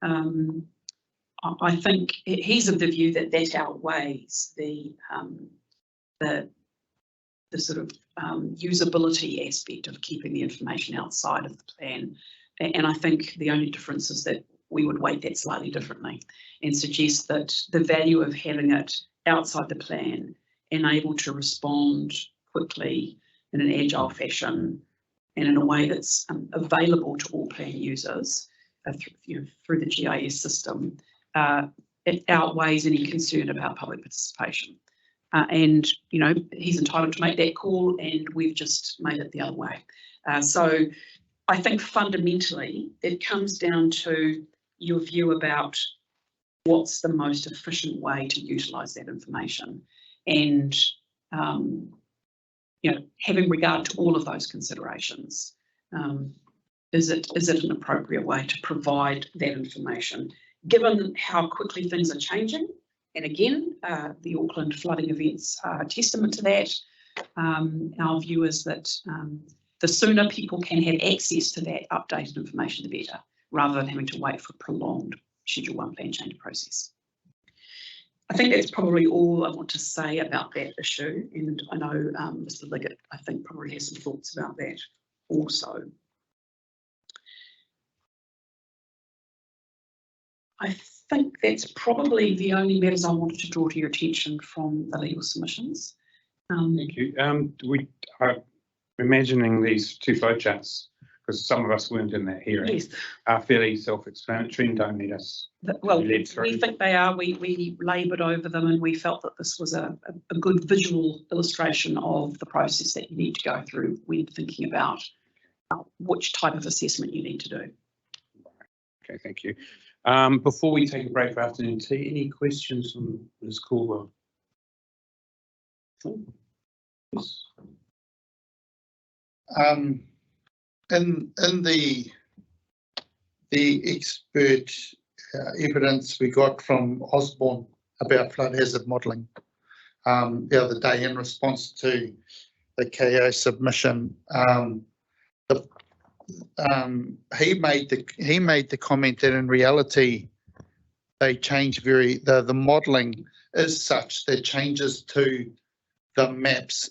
I think he's of the view that that outweighs the sort of usability aspect of keeping the information outside of the plan. And I think the only difference is that we would weight that slightly differently and suggest that the value of having it outside the plan and able to respond quickly in an agile fashion and in a way that's available to all plan users through the GIS system, it outweighs any concern about public participation. And he's entitled to make that call, and we've just made it the other way. So I think fundamentally it comes down to your view about what's the most efficient way to utilise that information, and having regard to all of those considerations. Is it an appropriate way to provide that information, given how quickly things are changing? And again, the Auckland flooding events are a testament to that. Our view is that the sooner people can have access to that updated information, the better, rather than having to wait for a prolonged Schedule 1 plan change process. I think that's probably all I want to say about that issue, and I know Mr. Liggett, I think, probably has some thoughts about that also. I think that's probably the only matters I wanted to draw to your attention from the legal submissions. Thank you. We are imagining these two flowcharts, because some of us weren't in that hearing, Yes. are fairly self-explanatory and don't need us. Well, we think they are. We laboured over them, and we felt that this was a good visual illustration of the process that you need to go through when thinking about which type of assessment you need to do. Okay, thank you. Before we take a break for afternoon tea, any questions from Ms. Caldwell? Yes. In the expert evidence we got from Osborne about flood hazard modelling the other day in response to the KO submission, he made the comment that in reality they change the modelling is such that changes to the maps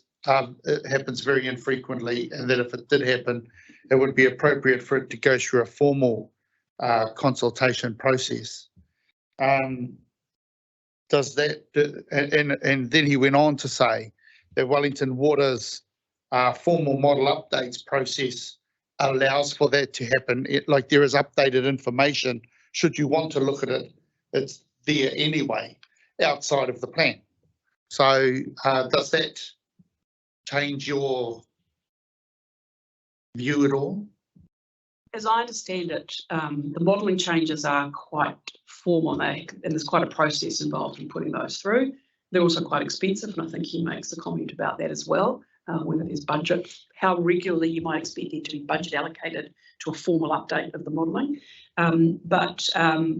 it happens very infrequently, and that if it did happen, it would be appropriate for it to go through a formal consultation process. Does that, and then he went on to say that Wellington Water's formal model updates process allows for that to happen. Like there is updated information, should you want to look at it, it's there anyway, outside of the plan. So does that change your view at all? As I understand it, the modelling changes are quite formal, and there's quite a process involved in putting those through. They're also quite expensive, and I think he makes a comment about that as well, whether there's budget, how regularly you might expect there to be budget allocated to a formal update of the modelling. But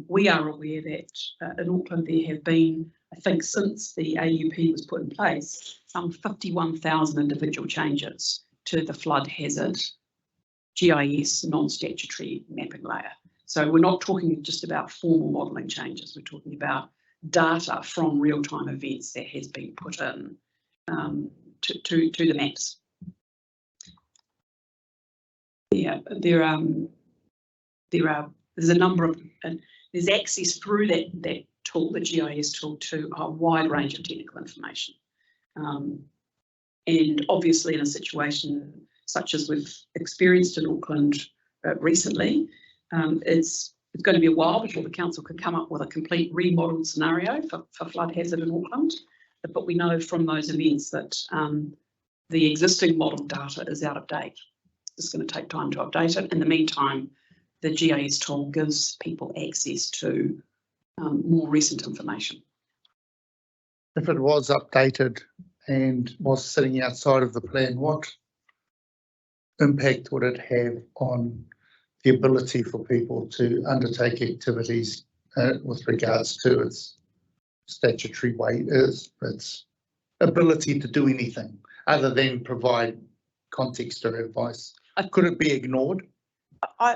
we are aware that in Auckland there have been, I think since the AUP was put in place, some 51,000 individual changes to the flood hazard GIS non-statutory mapping layer. So we're not talking just about formal modelling changes, we're talking about data from real-time events that has been put in to the maps. Yeah, there's a number of, there's access through that tool, the GIS tool, to a wide range of technical information. And obviously in a situation such as we've experienced in Auckland recently, it's going to be a while before the council can come up with a complete remodelled scenario for flood hazard in Auckland. But we know from those events that the existing model data is out of date. It's going to take time to update it. In the meantime, the GIS tool gives people access to more recent information. If it was updated and was sitting outside of the plan, what impact would it have on the ability for people to undertake activities with regards to its statutory weight, its ability to do anything other than provide context or advice? Could it be ignored? I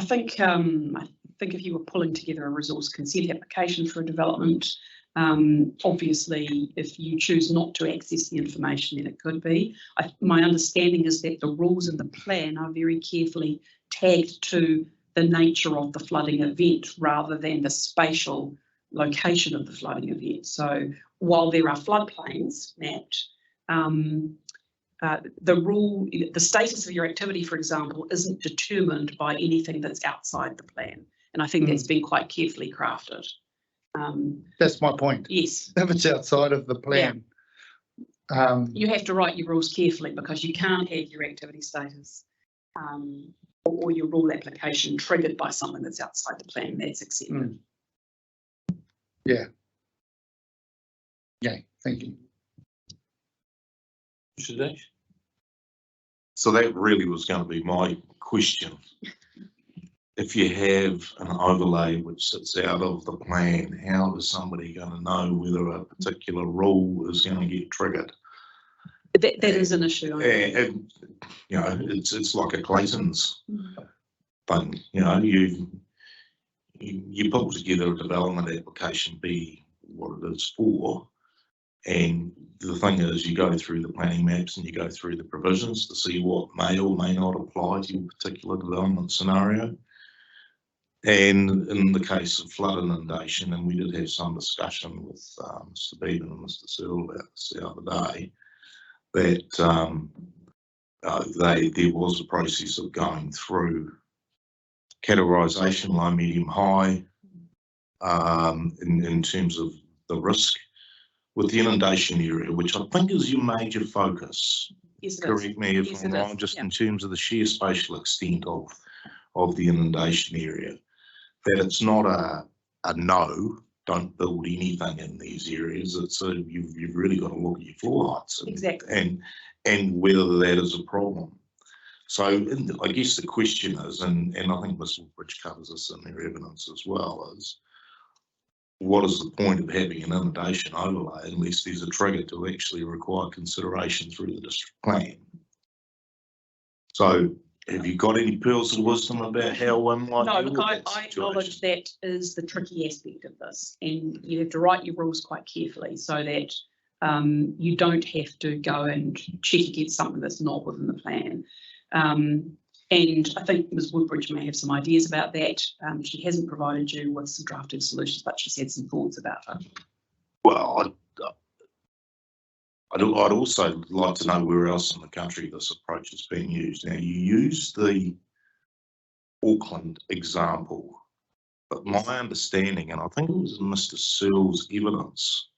think if you were pulling together a resource consent application for a development, obviously if you choose not to access the information, then it could be. My understanding is that the rules in the plan are very carefully tagged to the nature of the flooding event rather than the spatial location of the flooding event. So while there are floodplains mapped, the status of your activity, for example, isn't determined by anything that's outside the plan. And I think that's been quite carefully crafted. That's my point. Yes. If it's outside of the plan. Yeah. You have to write your rules carefully because you can't have your activity status or your rule application triggered by something that's outside the plan. That's accepted. Yeah. Yeah, thank you. So that really was going to be my question. If you have an overlay which sits out of the plan, how is somebody going to know whether a particular rule is going to get triggered? That is an issue. And you know, it's like a Clayton's thing. You know, you pull together a development application, be what it is for, and the thing is, you go through the planning maps and you go through the provisions to see what may or may not apply to your particular development scenario. And in the case of flood inundation, and we did have some discussion with Mr. Beavan and Mr. Searle about this the other day, that there was a process of going through categorisation, low, medium, high, in terms of the risk with the inundation area, which I think is your major focus. Yes, correct me if I'm wrong, just in terms of the sheer spatial extent of the inundation area. That it's not a no, don't build anything in these areas. It's a, you've really got to look at your floor heights and whether that is a problem. So I guess the question is, and I think Ms. Woodbridge covers this in their evidence as well, is what is the point of having an inundation overlay unless there's a trigger to actually require consideration through the district plan? So have you got any pearls of wisdom about how one might No, deal look, with I that acknowledge that is the tricky aspect of this, and you have to write your rules quite carefully so that you don't have to go and check against something that's not within the plan. And I think Ms. Woodbridge may have some ideas about that. She hasn't provided you with some drafted solutions, but she's had some thoughts about it. Well, I'd also like to know where else in the country this approach is being used. Now, you use the Auckland example, but my understanding, and I think it was Mr. Searle's evidence,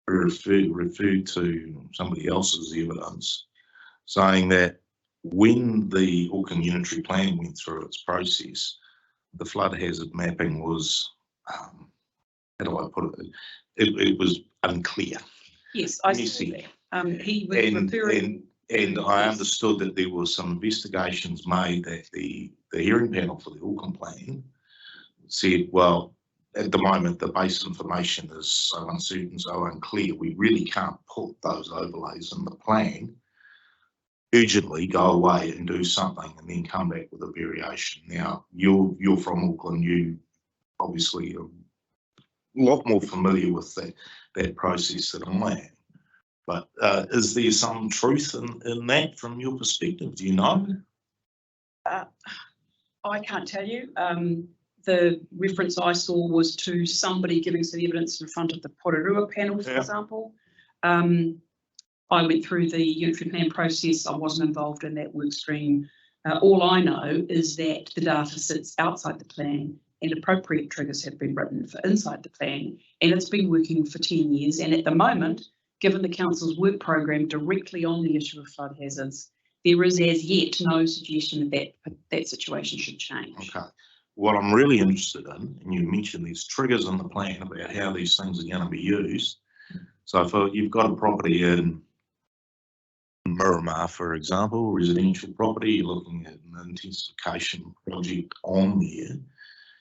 referred to somebody else's evidence, saying that when the Auckland Unitary Plan went through its process, the flood hazard mapping was, how do I put it? It was unclear. Yes, I see that. He was referring. And I understood that there was some investigations made that the hearing panel for the Auckland Plan said, well, at the moment, the base information is so uncertain, so unclear, we really can't put those overlays in the plan. Urgently go away and do something and then come back with a variation. Now, you're from Auckland, you obviously are a lot more familiar with that process than I am. But is there some truth in that from your perspective? Do you know? I can't tell you. The reference I saw was to somebody giving some evidence in front of the Aotearoa panel, for example. I went through the unitary plan process. I wasn't involved in that work stream. All I know is that the data sits outside the plan and appropriate triggers have been written for inside the plan, and it's been working for 10 years. And at the moment, given the council's work program directly on the issue of flood hazards, there is as yet no suggestion that situation should change. Okay. What I'm really interested in, and you mentioned these triggers in the plan about how these things are going to be used. So if you've got a property in Miramar, for example, residential property, you're looking at an intensification project on there,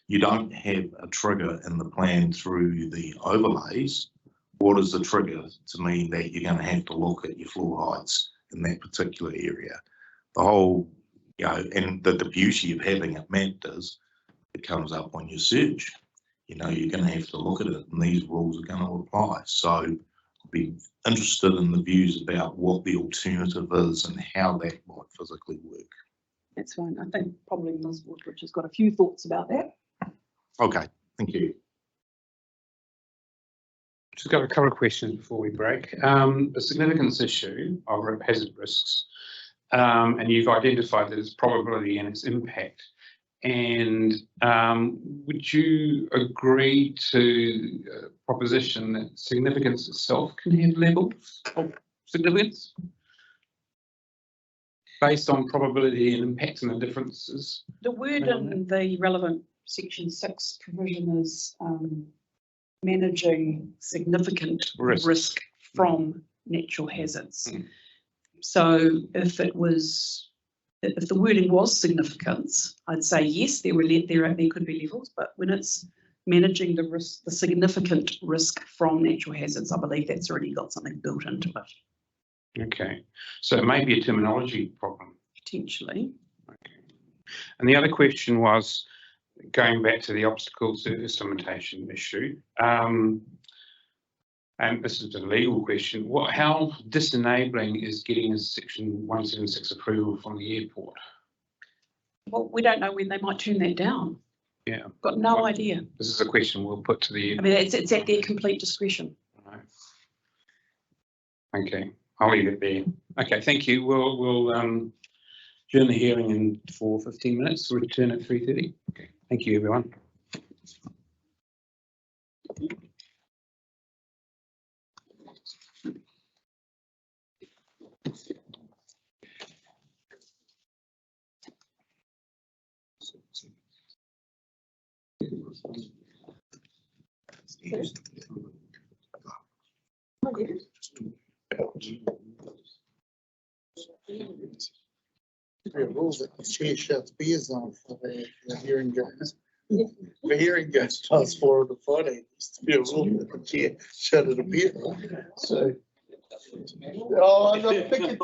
you don't have a trigger in the plan through the overlays. What is the trigger to mean that you're going to have to look at your floor heights in that particular area? The whole, you know, and the beauty of having it mapped is it comes up on your search. You know, you're going to have to look at it and these rules are going to apply. So I'll be interested in the views about what the alternative is and how that might physically work. That's fine. I think probably Ms. Woodbridge has got a few thoughts about that. Okay, thank you. Just got a couple of questions before we break. The significance issue of hazard risks, and you've identified that its probability and its impact. And would you agree to a proposition that significance itself can have levels of significance based on probability and impact and the differences? The word in the relevant section 6 provision is managing significant risk from natural hazards. So if it was, if the wording was significance, I'd say yes, there could be levels, but when it's managing the risk, the significant risk from natural hazards, I believe that's already got something built into it. Okay, so it may be a terminology problem. Potentially. Okay. And the other question was, going back to the obstacle surface limitation issue, and this is a legal question, how disenabling is getting a section 176 approval from the airport? Well, we don't know when they might turn that down. Yeah. Got no idea. This is a question we'll put to the. I mean, it's at their complete discretion. Right. Okay, I'll leave it there. Okay, thank you. We'll adjourn the hearing in 15 minutes. We'll return at 3:30. Okay, thank you, everyone. Rules that the chair shuts beers on for the hearing goes. The hearing goes past 4 on the Friday. Used to be a rule that the chair shut it a beer. So. Oh, I'm not thinking.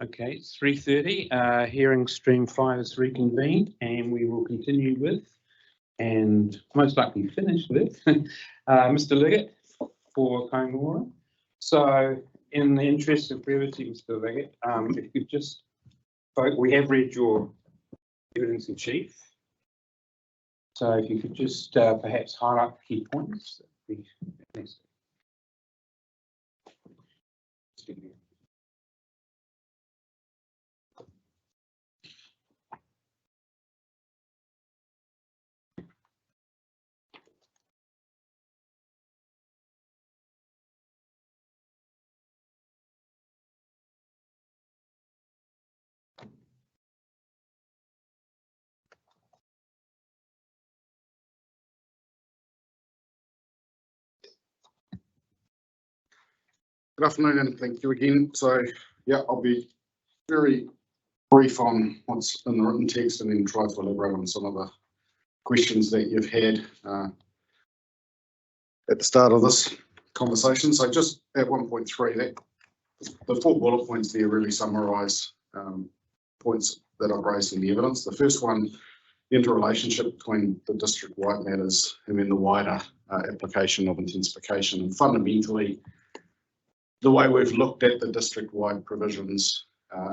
Okay, it's 3:30. Hearing stream 5 is reconvened, and we will continue with, and most likely finish with, Mr. Liggett for Kāinga. So, in the interest of brevity, Mr. Liggett, if you could just vote. We have read your evidence in chief. So, if you could just perhaps highlight the key points. That'd be fantastic. Good afternoon and thank you again. So yeah, I'll be very brief on what's in the written text and then try to elaborate on some of the questions that you've had at the start of this conversation. So just at 1.3, that the 4 bullet points there really summarise points that I've raised in the evidence. The first one, the interrelationship between the district-wide matters and then the wider application of intensification. And fundamentally, the way we've looked at the district-wide provisions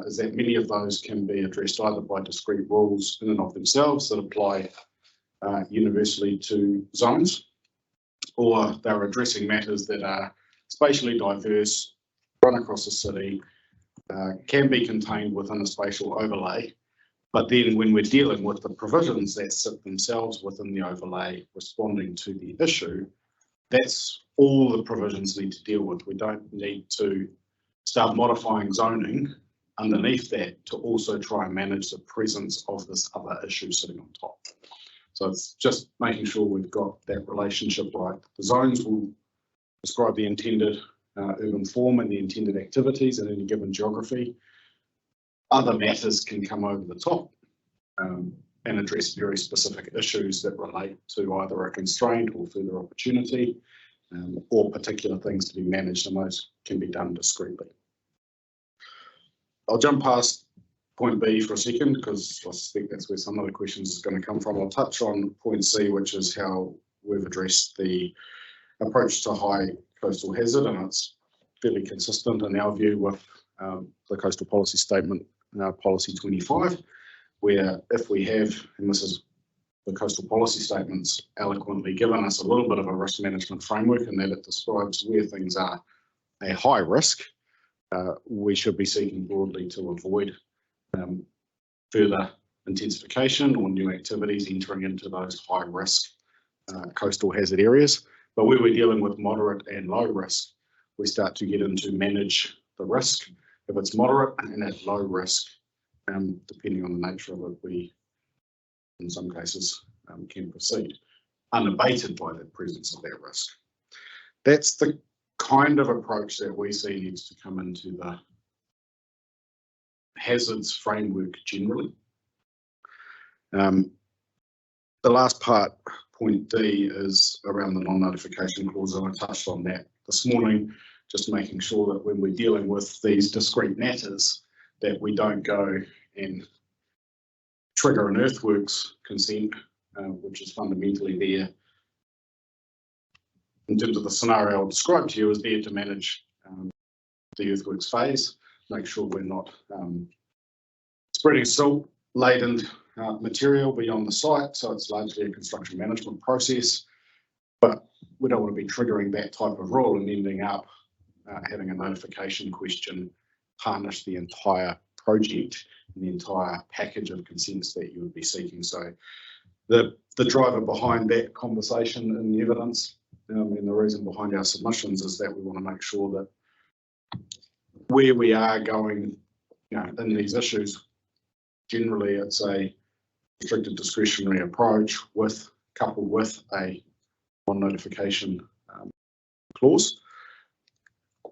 is that many of those can be addressed either by discrete rules in and of themselves that apply universally to zones, or they're addressing matters that are spatially diverse, run across the city, can be contained within a spatial overlay. But then when we're dealing with the provisions that sit themselves within the overlay responding to the issue, that's all the provisions need to deal with. We don't need to start modifying zoning underneath that to also try and manage the presence of this other issue sitting on top. So it's just making sure we've got that relationship right. The zones will describe the intended urban form and the intended activities in any given geography. Other matters can come over the top and address very specific issues that relate to either a constraint or further opportunity, or particular things to be managed, and those can be done discreetly. I'll jump past point B for a second because I suspect that's where some of the questions is going to come from. I'll touch on point C, which is how we've addressed the approach to high coastal hazard, and it's fairly consistent in our view with the coastal policy statement, policy 25, where if we have, and this is the coastal policy statements eloquently given us a little bit of a risk management framework, and that it describes where things are a high risk, we should be seeking broadly to avoid further intensification or new activities entering into those high risk coastal hazard areas. But where we're dealing with moderate and low risk, we start to get into manage the risk. If it's moderate and at low risk, depending on the nature of it, we in some cases can proceed unabated by the presence of that risk. That's the kind of approach that we see needs to come into the hazards framework generally. The last part, point D, is around the non-notification clause, and I touched on that this morning, just making sure that when we're dealing with these discrete matters, that we don't go and trigger an earthworks consent, which is fundamentally there in terms of the scenario I'll describe to you, is there to manage the earthworks phase, make sure we're not spreading silt laden material beyond the site, so it's largely a construction management process, but we don't want to be triggering that type of rule and ending up having a notification question tarnish the entire project and the entire package of consents that you would be seeking. So the driver behind that conversation in the evidence and the reason behind our submissions is that we want to make sure that where we are going, in these issues, generally it's a restricted discretionary approach coupled with a non-notification clause,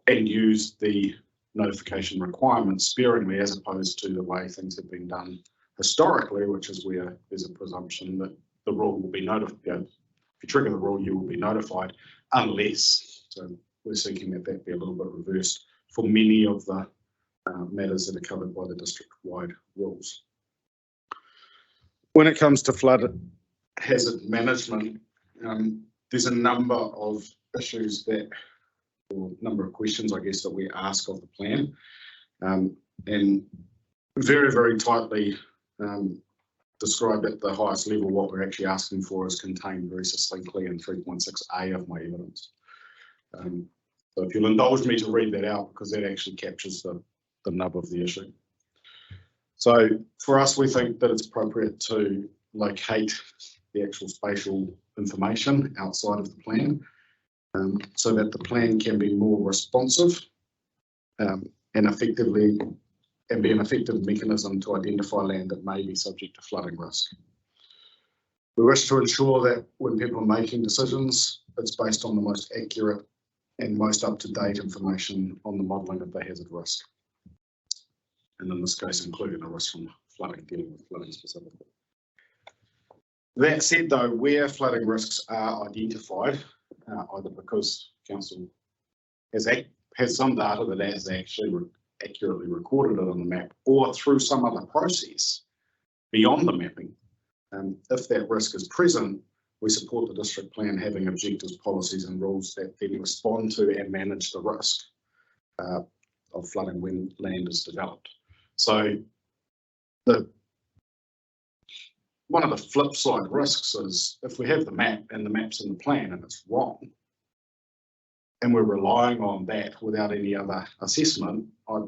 and use the notification requirements sparingly as opposed to the way things have been done historically, which is where there's a presumption that the rule will be notified. If you trigger the rule, you will be notified unless, so we're seeking that that be a little bit reversed for many of the matters that are covered by the district-wide rules. When it comes to flood hazard management, there's a number of issues that, or number of questions, I guess, that we ask of the plan, and very, very tightly described at the highest level. What we're actually asking for is contained very succinctly in 3.6a of my evidence. So if you'll indulge me to read that out, because that actually captures the nub of the issue. So for us, we think that it's appropriate to locate the actual spatial information outside of the plan, so that the plan can be more responsive and be an effective mechanism to identify land that may be subject to flooding risk. We wish to ensure that when people are making decisions, it's based on the most accurate and most up-to-date information on the modelling of the hazard risk, and in this case including the risk from flooding, dealing with flooding specifically. That said though, where flooding risks are identified, either because council has some data that has actually accurately recorded it on the map, or through some other process beyond the mapping, if that risk is present, we support the district plan having objectives, policies and rules that then respond to and manage the risk of flooding when land is developed. So one of the flip side risks is if we have the map and the map's in the plan and it's wrong, and we're relying on that without any other assessment, I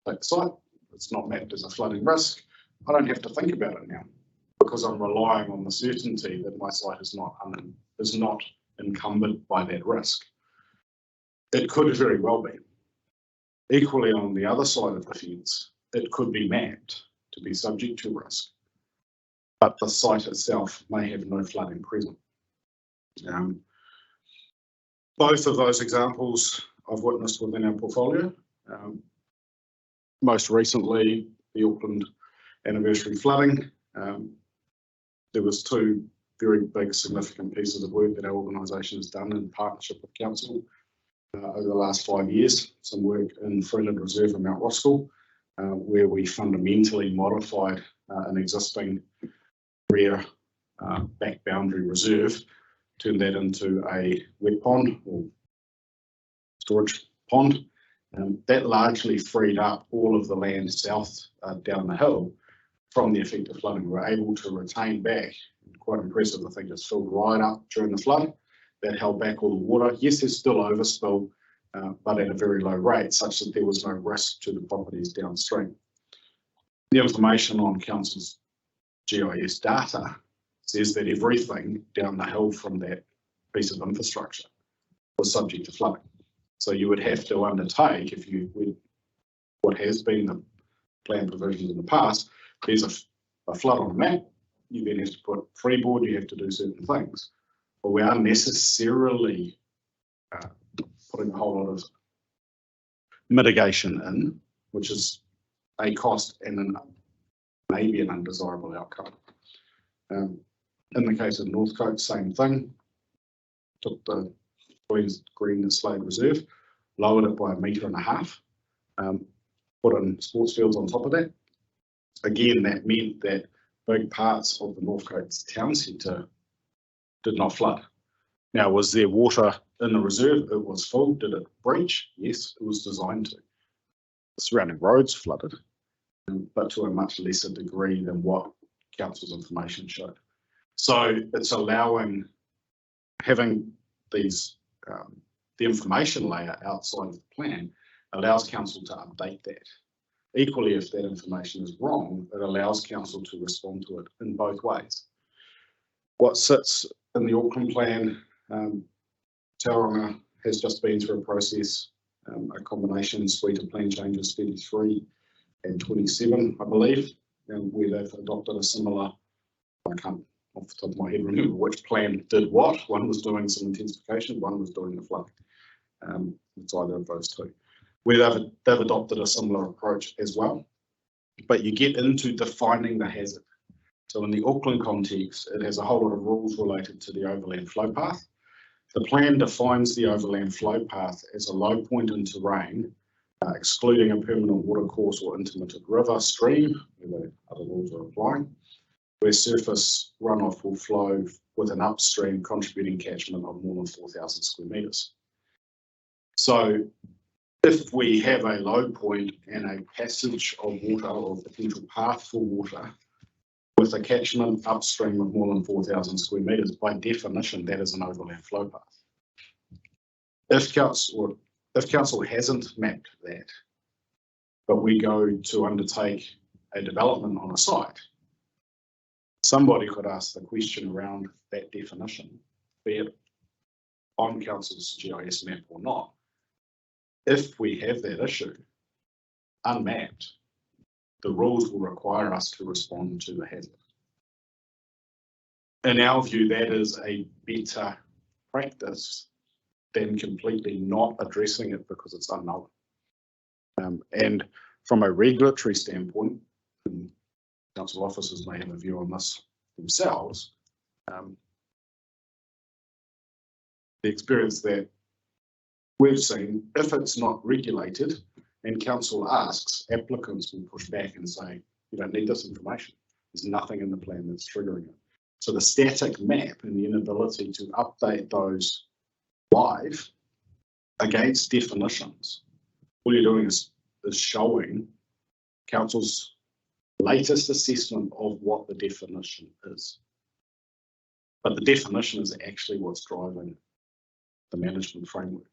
take the site, it's not mapped as a flooding risk, I don't have to think about it now, because I'm relying on the certainty that my site is not encumbered by that risk. It could very well be. Equally, on the other side of the fence, it could be mapped to be subject to risk, but the site itself may have no flooding present. Both of those examples I've witnessed within our portfolio. Most recently, the Auckland anniversary flooding. There was two very big significant pieces of work that our organisation has done in partnership with council over the last 5 years. Some work in Freeland Reserve in Mount Roskill, where we fundamentally modified an existing rear back boundary reserve, turned that into a wet pond or storage pond. That largely freed up all of the land south down the hill from the effect of flooding. We were able to retain back, quite impressive, I think it's filled right up during the flood. That held back all the water. Yes, there's still overspill, but at a very low rate, such that there was no risk to the properties downstream. The information on council's GIS data says that everything down the hill from that piece of infrastructure was subject to flooding. So you would have to undertake, if you would, what has been the plan provisions in the past, there's a flood on the map, you then have to put freeboard, you have to do certain things. But we are necessarily putting a whole lot of mitigation in, which is a cost and maybe an undesirable outcome. In the case of Northcote, same thing. Took the Green Slade Reserve, lowered it by 1.5 meters, put in sports fields on top of that. Again, that meant that big parts of the Northcote town centre did not flood. Now, was there water in the reserve? It was full. Did it breach? Yes, it was designed to. The surrounding roads flooded, but to a much lesser degree than what council's information showed. So it's allowing, having these, the information layer outside of the plan allows council to update that. Equally, if that information is wrong, it allows council to respond to it in both ways. What sits in the Auckland plan, Tauranga has just been through a process, a combination suite of plan changes 33 and 27, I believe, where they've adopted a similar, I can't off the top of my head remember which plan did what. One was doing some intensification, one was doing the flooding. It's either of those two. Where they've adopted a similar approach as well, but you get into defining the hazard. So in the Auckland context, it has a whole lot of rules related to the overland flow path. The plan defines the overland flow path as a low point in terrain, excluding a permanent watercourse or intermittent river, stream, where the other rules are applying, where surface runoff will flow with an upstream contributing catchment of more than 4,000 square metres. So if we have a low point and a passage of water or potential path for water with a catchment upstream of more than 4,000 square metres, by definition, that is an overland flow path. If council hasn't mapped that, but we go to undertake a development on a site, somebody could ask the question around that definition, be it on council's GIS map or not. If we have that issue unmapped, the rules will require us to respond to the hazard. In our view, that is a better practice than completely not addressing it because it's unknown. And from a regulatory standpoint, and council officers may have a view on this themselves, the experience that we've seen, if it's not regulated and council asks, applicants will push back and say, you don't need this information. There's nothing in the plan that's triggering it. So the static map and the inability to update those live against definitions, all you're doing is showing council's latest assessment of what the definition is. But the definition is actually what's driving the management framework.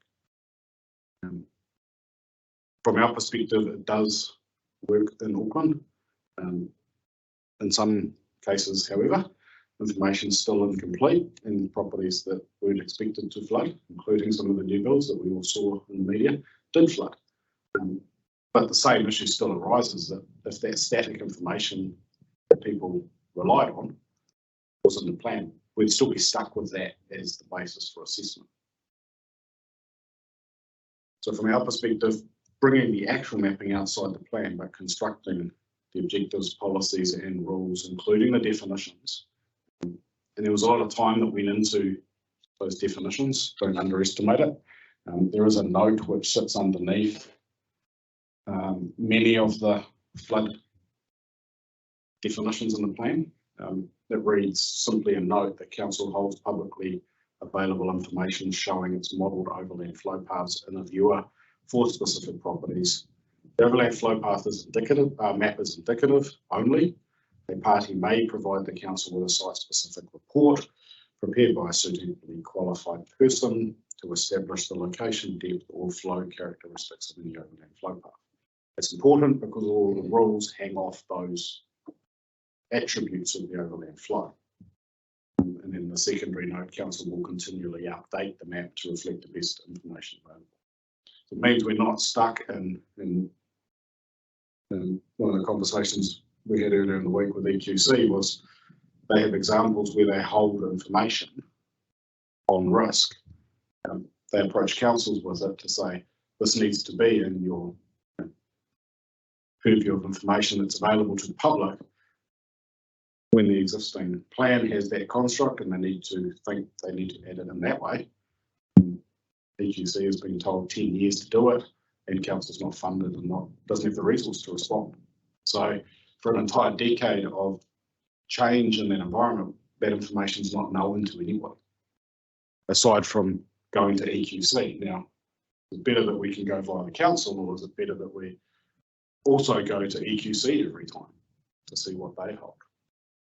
From our perspective, it does work in Auckland. In some cases, however, information is still incomplete in properties that weren't expected to flood, including some of the new builds that we all saw in the media did flood. But the same issue still arises, that if that static information that people relied on was in the plan, we'd still be stuck with that as the basis for assessment. So from our perspective, bringing the actual mapping outside the plan, but constructing the objectives, policies and rules, including the definitions. And there was a lot of time that went into those definitions, don't underestimate it. There is a note which sits underneath many of the flood definitions in the plan that reads simply a note that council holds publicly available information showing its modelled overland flow paths in a viewer for specific properties. The overland flow path is indicative, map is indicative only. A party may provide the council with a site-specific report prepared by a suitably qualified person to establish the location, depth or flow characteristics of any overland flow path. It's important because all the rules hang off those attributes of the overland flow. And then the secondary note, council will continually update the map to reflect the best information available. So it means we're not stuck in one of the conversations we had earlier in the week with EQC was they have examples where they hold information on risk. They approach councils with it to say, this needs to be in your purview of information that's available to the public. When the existing plan has that construct and they need to think they need to add it in that way, EQC has been told 10 years to do it and council's not funded and doesn't have the resource to respond. So for an entire decade of change in that environment, that information is not known to anyone, aside from going to EQC. Now, is it better that we can go via the council, or is it better that we also go to EQC every time to see what they hold?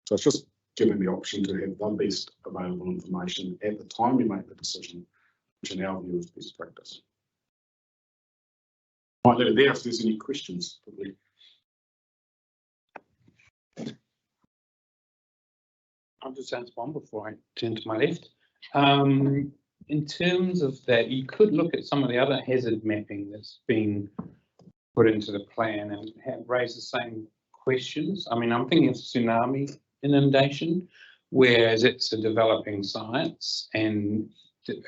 So it's just giving the option to have the best available information at the time you make the decision, which in our view is best practice. Might let it there if there's any questions. Probably. I'll just answer one before I turn to my left. In terms of that, you could look at some of the other hazard mapping that's been put into the plan and raise the same questions. I mean, I'm thinking of tsunami inundation, whereas it's a developing science, and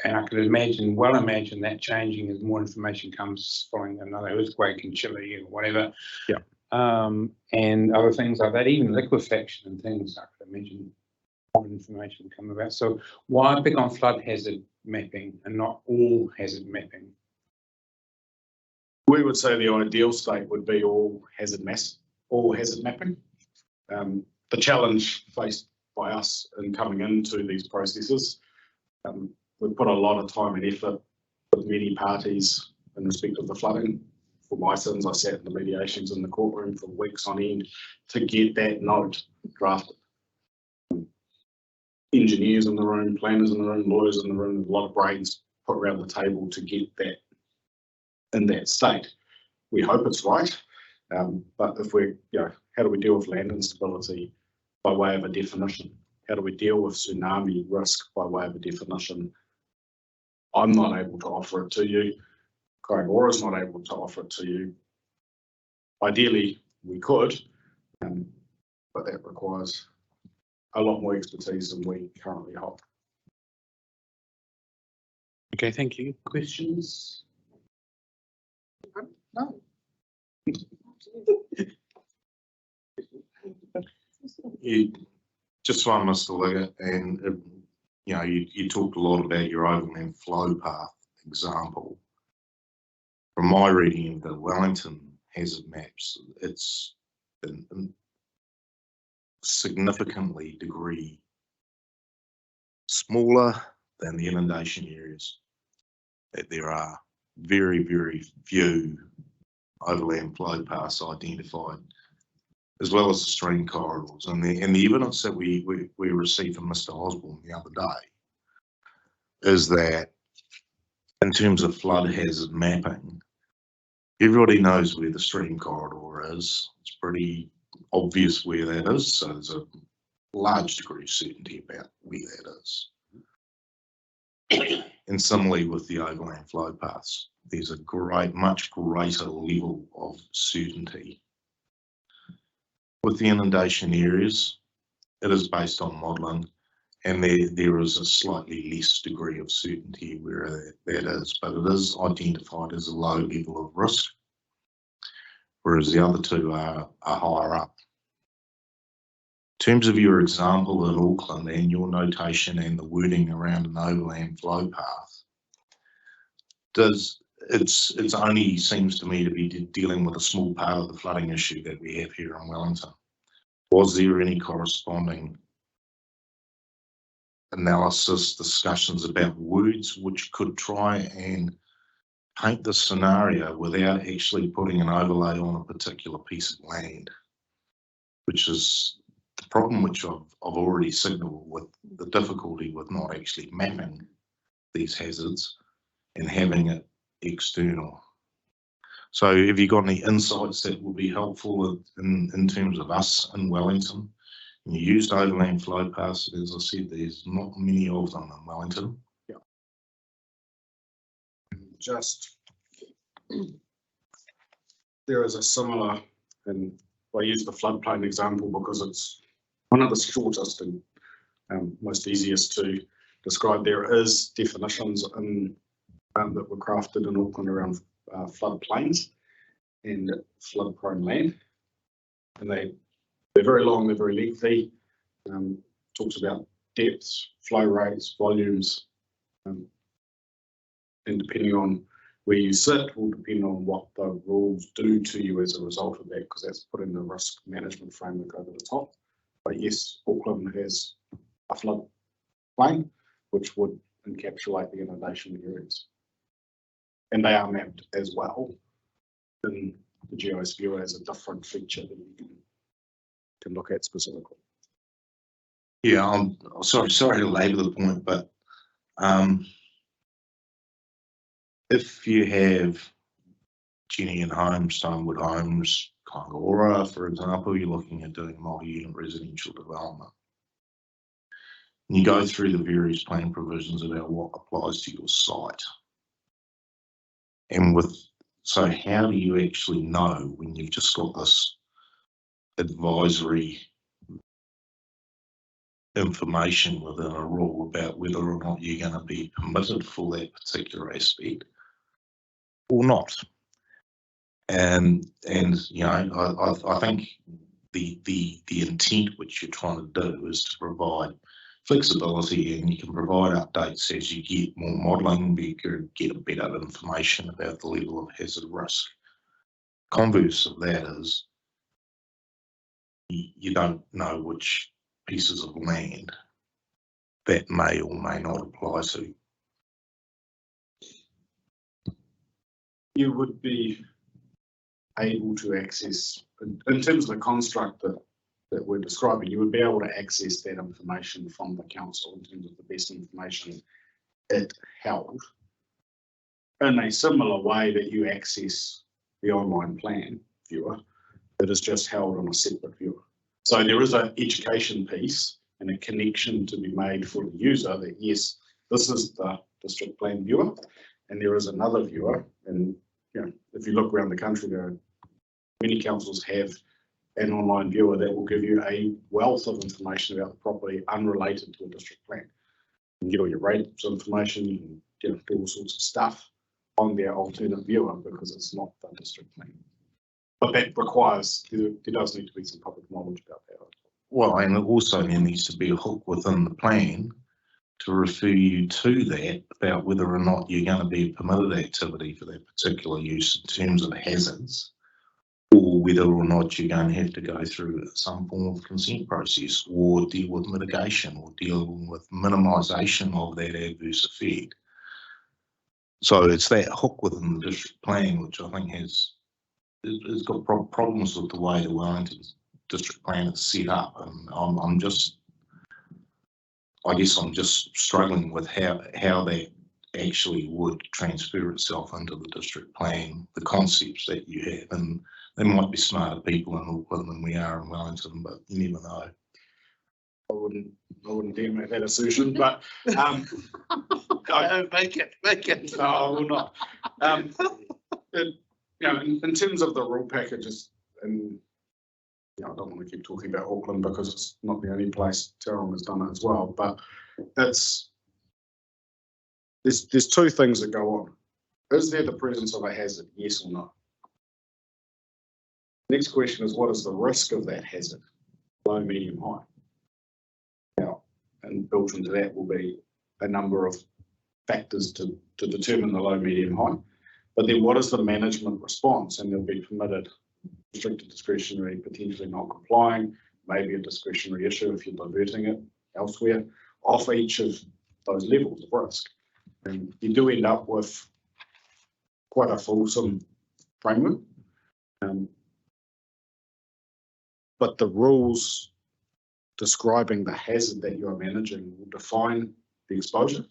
I could imagine that changing as more information comes following another earthquake in Chile or whatever. Yeah. and other things like that, even liquefaction and things I could imagine more information come about. So why pick on flood hazard mapping and not all hazard mapping? We would say the ideal state would be all hazard mapping. The challenge faced by us in coming into these processes, we've put a lot of time and effort with many parties in respect of the flooding. For my sins, I sat in the mediations in the courtroom for weeks on end to get that note drafted. Engineers in the room, planners in the room, lawyers in the room, a lot of brains put around the table to get that in that state. We hope it's right, but if we're, how do we deal with land instability by way of a definition? How do we deal with tsunami risk by way of a definition? I'm not able to offer it to you. Kāinga is not able to offer it to you. Ideally, we could, but that requires a lot more expertise than we currently hold. Okay, thank you. Questions? No. Just one, Mr. Liggett, and you talked a lot about your overland flow path example. From my reading of the Wellington hazard maps, it's in significantly degree smaller than the inundation areas. That there are very, very few overland flow paths identified, as well as the stream corridors. And the evidence that we received from Mr. Osborne the other day is that in terms of flood hazard mapping, everybody knows where the stream corridor is. It's pretty obvious where that is, so there's a large degree of certainty about where that is. And similarly with the overland flow paths, there's a much greater level of certainty. With the inundation areas, it is based on modelling, and there is a slightly less degree of certainty where that is, but it is identified as a low level of risk, whereas the other two are higher up. In terms of your example in Auckland and your notation and the wording around an overland flow path, it only seems to me to be dealing with a small part of the flooding issue that we have here in Wellington. Was there any corresponding analysis, discussions about words which could try and paint the scenario without actually putting an overlay on a particular piece of land, which is the problem which I've already signalled with the difficulty with not actually mapping these hazards and having it external. So have you got any insights that will be helpful in terms of us in Wellington? And you used overland flow paths, as I said, there's not many of them in Wellington. Yeah. Just, there is a similar, and I use the floodplain example because it's one of the shortest and most easiest to describe. There is definitions in, that were crafted in Auckland around floodplains and flood-prone land, and they're very long, they're very lengthy. Talks about depths, flow rates, volumes, and depending on where you sit will depend on what the rules do to you as a result of that, because that's putting the risk management framework over the top. But yes, Auckland has a flood plain which would encapsulate the inundation areas, and they are mapped as well in the GIS viewer as a different feature that you can look at specifically. Yeah, I'm sorry to labour the point, but if you have Jenny and Homes, Stonewood Homes, Kāinga, for example, you're looking at doing multi-unit residential development. And you go through the various plan provisions about what applies to your site. And so how do you actually know when you've just got this advisory information within a rule about whether or not you're going to be permitted for that particular aspect or not? And you know, I think the intent which you're trying to do is to provide flexibility, and you can provide updates as you get more modelling. You could get a better information about the level of hazard risk. Converse of that is you don't know which pieces of land that may or may not apply to. You would be able to access, in terms of the construct that we're describing, you would be able to access that information from the council in terms of the best information it held in a similar way that you access the online plan viewer that is just held on a separate viewer. So there is an education piece and a connection to be made for the user that yes, this is the district plan viewer, and there is another viewer. And you know, if you look around the country, there are many councils have an online viewer that will give you a wealth of information about the property unrelated to a district plan. You can get all your rates information, you can do all sorts of stuff on their alternate viewer because it's not the district plan. But that requires, there does need to be some public knowledge about that. Well, and also there needs to be a hook within the plan to refer you to that about whether or not you're going to be a permitted activity for that particular use in terms of hazards, or whether or not you're going to have to go through some form of consent process or deal with mitigation or deal with minimisation of that adverse effect. So it's that hook within the district plan which I think has got problems with the way the Wellington district plan is set up, and I guess I'm just struggling with how that actually would transfer itself into the district plan, the concepts that you have, and there might be smarter people in Auckland than we are in Wellington, but you never know. I wouldn't dare make that assertion, but I don't make it. No, I will not. You know, in terms of the rule packages, and you know, I don't want to keep talking about Auckland because it's not the only place Tauranga has done it as well. But there's two things that go on. Is there the presence of a hazard? Yes or no? Next question is, what is the risk of that hazard? Low, medium, high. Now, and built into that will be a number of factors to determine the low, medium, high. But then what is the management response? And there'll be permitted, restricted, discretionary, potentially not complying, maybe a discretionary issue if you're diverting it elsewhere, off each of those levels of risk. And you do end up with quite a fulsome framework. But the rules describing the hazard that you're managing will define the exposure,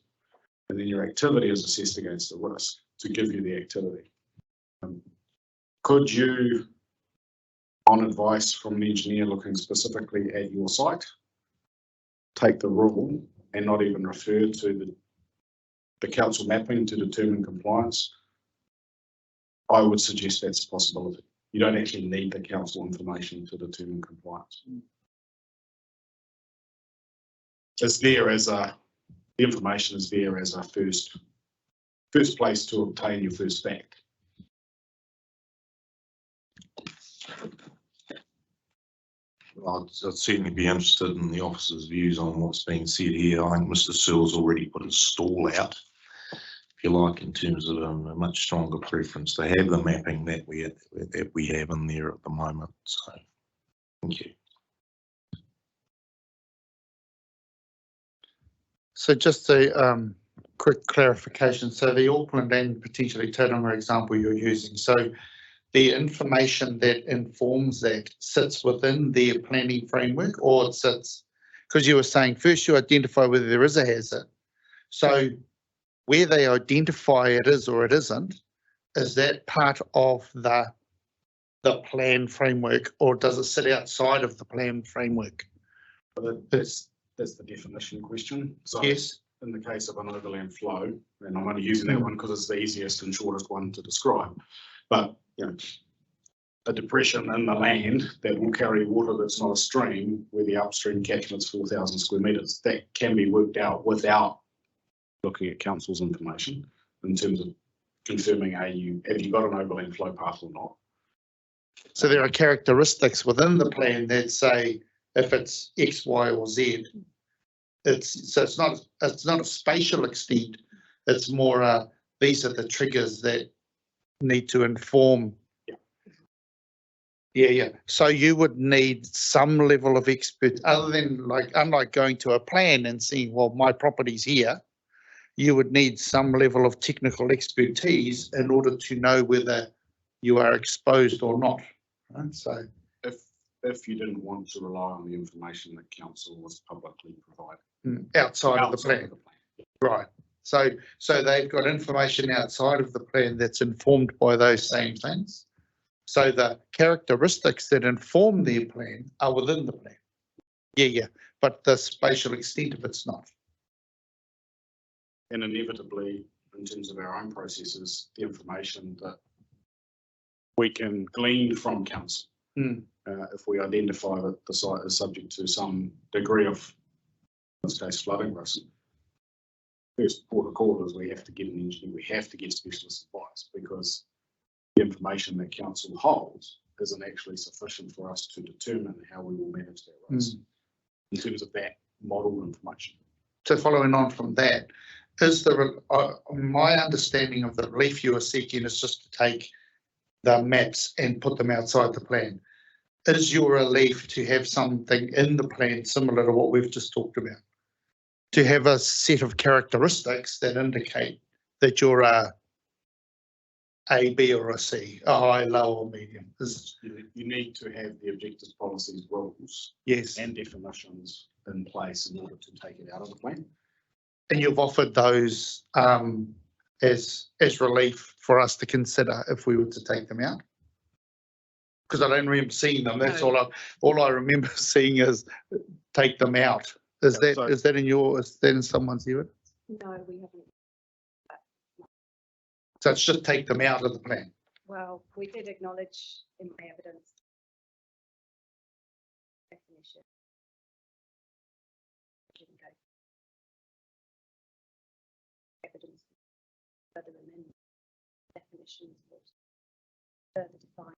and then your activity is assessed against the risk to give you the activity. Could you, on advice from an engineer looking specifically at your site, take the rule and not even refer to the council mapping to determine compliance? I would suggest that's a possibility. You don't actually need the council information to determine compliance. It's there as the information is there as a first place to obtain your first fact. Well, I'd certainly be interested in the officer's views on what's being said here. I think Mr. Searle's already put his stall out, if you like, in terms of a much stronger preference to have the mapping that we have in there at the moment. So, thank you. So just a quick clarification. So the Auckland and potentially Tauranga example you're using. So the information that informs that sits within their planning framework, or it sits, because you were saying first you identify whether there is a hazard. So where they identify it is or it isn't, is that part of the plan framework, or does it sit outside of the plan framework? That's the definition question. So yes. In the case of an overland flow, and I'm only using that one because it's the easiest and shortest one to describe, but you know, a depression in the land that will carry water that's not a stream, where the upstream catchment's 4,000 square metres, that can be worked out without looking at council's information in terms of confirming have you got an overland flow path or not. So there are characteristics within the plan that say if it's X, Y, or Z, it's not a spatial extent. It's more these are the triggers that need to inform. Yeah. So you would need some level of expert, other than unlike going to a plan and seeing, well, my property's here. You would need some level of technical expertise in order to know whether you are exposed or not. Right? So if you didn't want to rely on the information that council was publicly provided. Outside of the plan. Right. So they've got information outside of the plan that's informed by those same things. So the characteristics that inform their plan are within the plan. Yeah. But the spatial extent of it's not. And inevitably, in terms of our own processes, the information that we can glean from council, if we identify that the site is subject to some degree of, in this case, flooding risk, first port of call is we have to get an engineer, we have to get specialist advice, because the information that council holds isn't actually sufficient for us to determine how we will manage that risk in terms of that model information. So following on from that, is my understanding of the relief you are seeking is just to take the maps and put them outside the plan. Is your relief to have something in the plan similar to what we've just talked about? To have a set of characteristics that indicate that you're a B or a C, a high, low or medium? You need to have the objectives, policies, rules, and definitions in place in order to take it out of the plan. And you've offered those as relief for us to consider if we were to take them out? Because I don't remember seeing them. That's all I remember seeing is take them out. Is that in someone's unit? No, we haven't. So it's just take them out of the plan. Well, we did acknowledge in my evidence definition. Didn't go. Evidence further amendment definitions was further defined.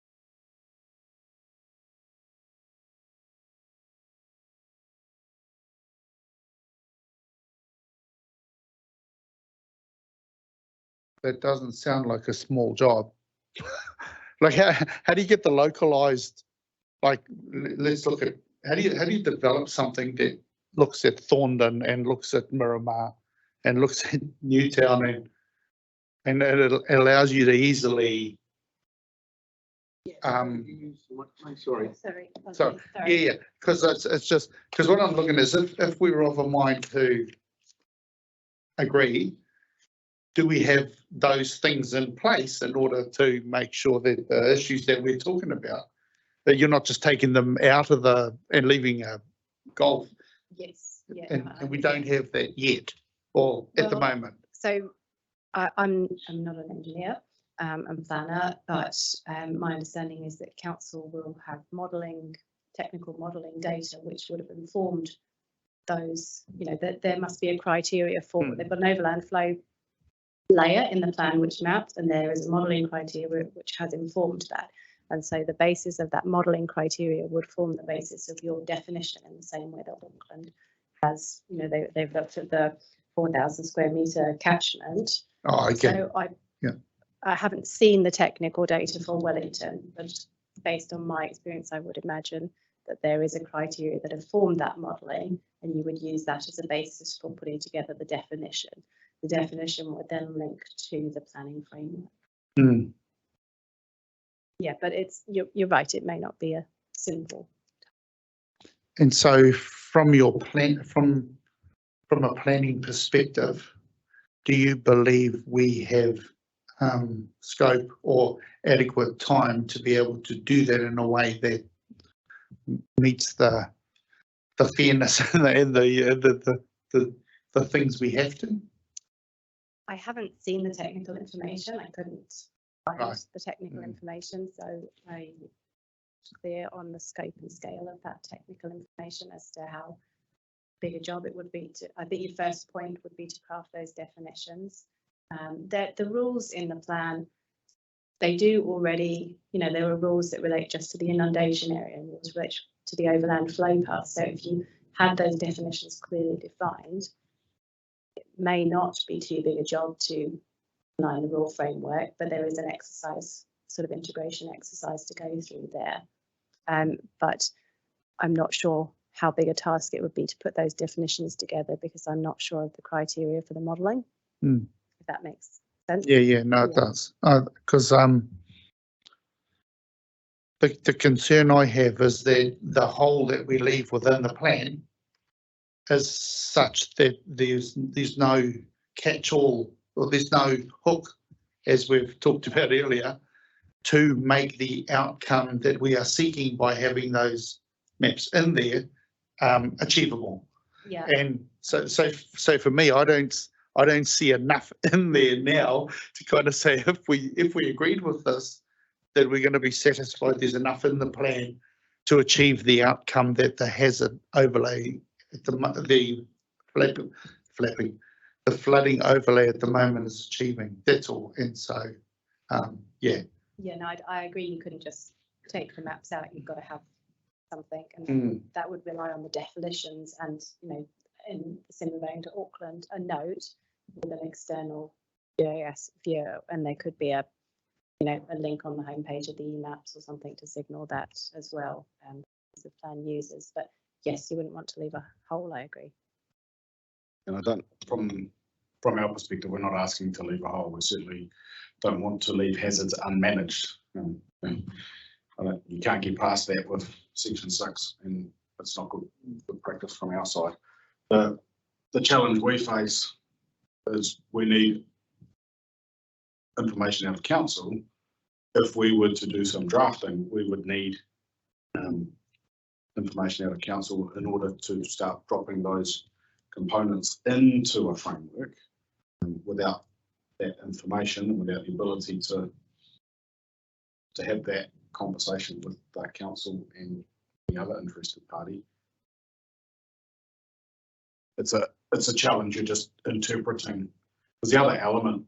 That doesn't sound like a small job. Like how do you get the localized, like let's look at how do you develop something that looks at Thorndon and looks at Miramar and looks at Newtown and it allows you to easily Sorry. Yeah, because it's just because what I'm looking is if we were of a mind to agree, do we have those things in place in order to make sure that the issues that we're talking about, that you're not just taking them out of and leaving a golf? Yes. Yeah. And we don't have that yet, or at the moment. So I'm not an engineer, and planner, but my understanding is that council will have technical modelling data which would have informed those, that there must be a criteria for, they've got an overland flow layer in the plan which maps, and there is a modelling criteria which has informed that. And so the basis of that modelling criteria would form the basis of your definition in the same way that Auckland has, they've looked at the 4,000 square metre catchment. Oh, okay. So I haven't seen the technical data for Wellington, but based on my experience, I would imagine that there is a criteria that informed that modelling, and you would use that as a basis for putting together the definition. The definition would then link to the planning framework. Yeah, but you're right, it may not be a simple. And so from your plan, from a planning perspective, do you believe we have scope or adequate time to be able to do that in a way that meets the fairness and the things we have to? I haven't seen the technical information. I couldn't find the technical information, so I clear on the scope and scale of that technical information as to how big a job it would be to. I think your first point would be to craft those definitions. The rules in the plan they do already, there are rules that relate just to the inundation area and rules relate to the overland flow path. So if you had those definitions clearly defined, it may not be too big a job to align the rule framework, but there is an exercise, sort of integration exercise to go through there. But I'm not sure how big a task it would be to put those definitions together, because I'm not sure of the criteria for the modelling. If that makes sense. Yeah, no, it does. Because the concern I have is that the hole that we leave within the plan is such that there's no catch-all, or there's no hook, as we've talked about earlier, to make the outcome that we are seeking by having those maps in there achievable. Yeah. And so for me, I don't see enough in there now to kind of say if we agreed with this, that we're going to be satisfied there's enough in the plan to achieve the outcome that the hazard overlay, the flooding overlay at the moment is achieving. That's all. And so, yeah. Yeah, no, I agree. You couldn't just take the maps out. You've got to have something, and that would rely on the definitions and, in similar vein to Auckland, a note with an external GIS view, and there could be a link on the homepage of the e-maps or something to signal that as well, the plan users. But yes, you wouldn't want to leave a hole. I agree. And I don't, from our perspective, we're not asking to leave a hole. We certainly don't want to leave hazards unmanaged. You can't get past that with section 6, and it's not good practice from our side. The challenge we face is we need information out of council. If we were to do some drafting, we would need information out of council in order to start dropping those components into a framework. Without that information and without the ability to have that conversation with the council and the other interested party, it's a challenge. You're just interpreting, because the other element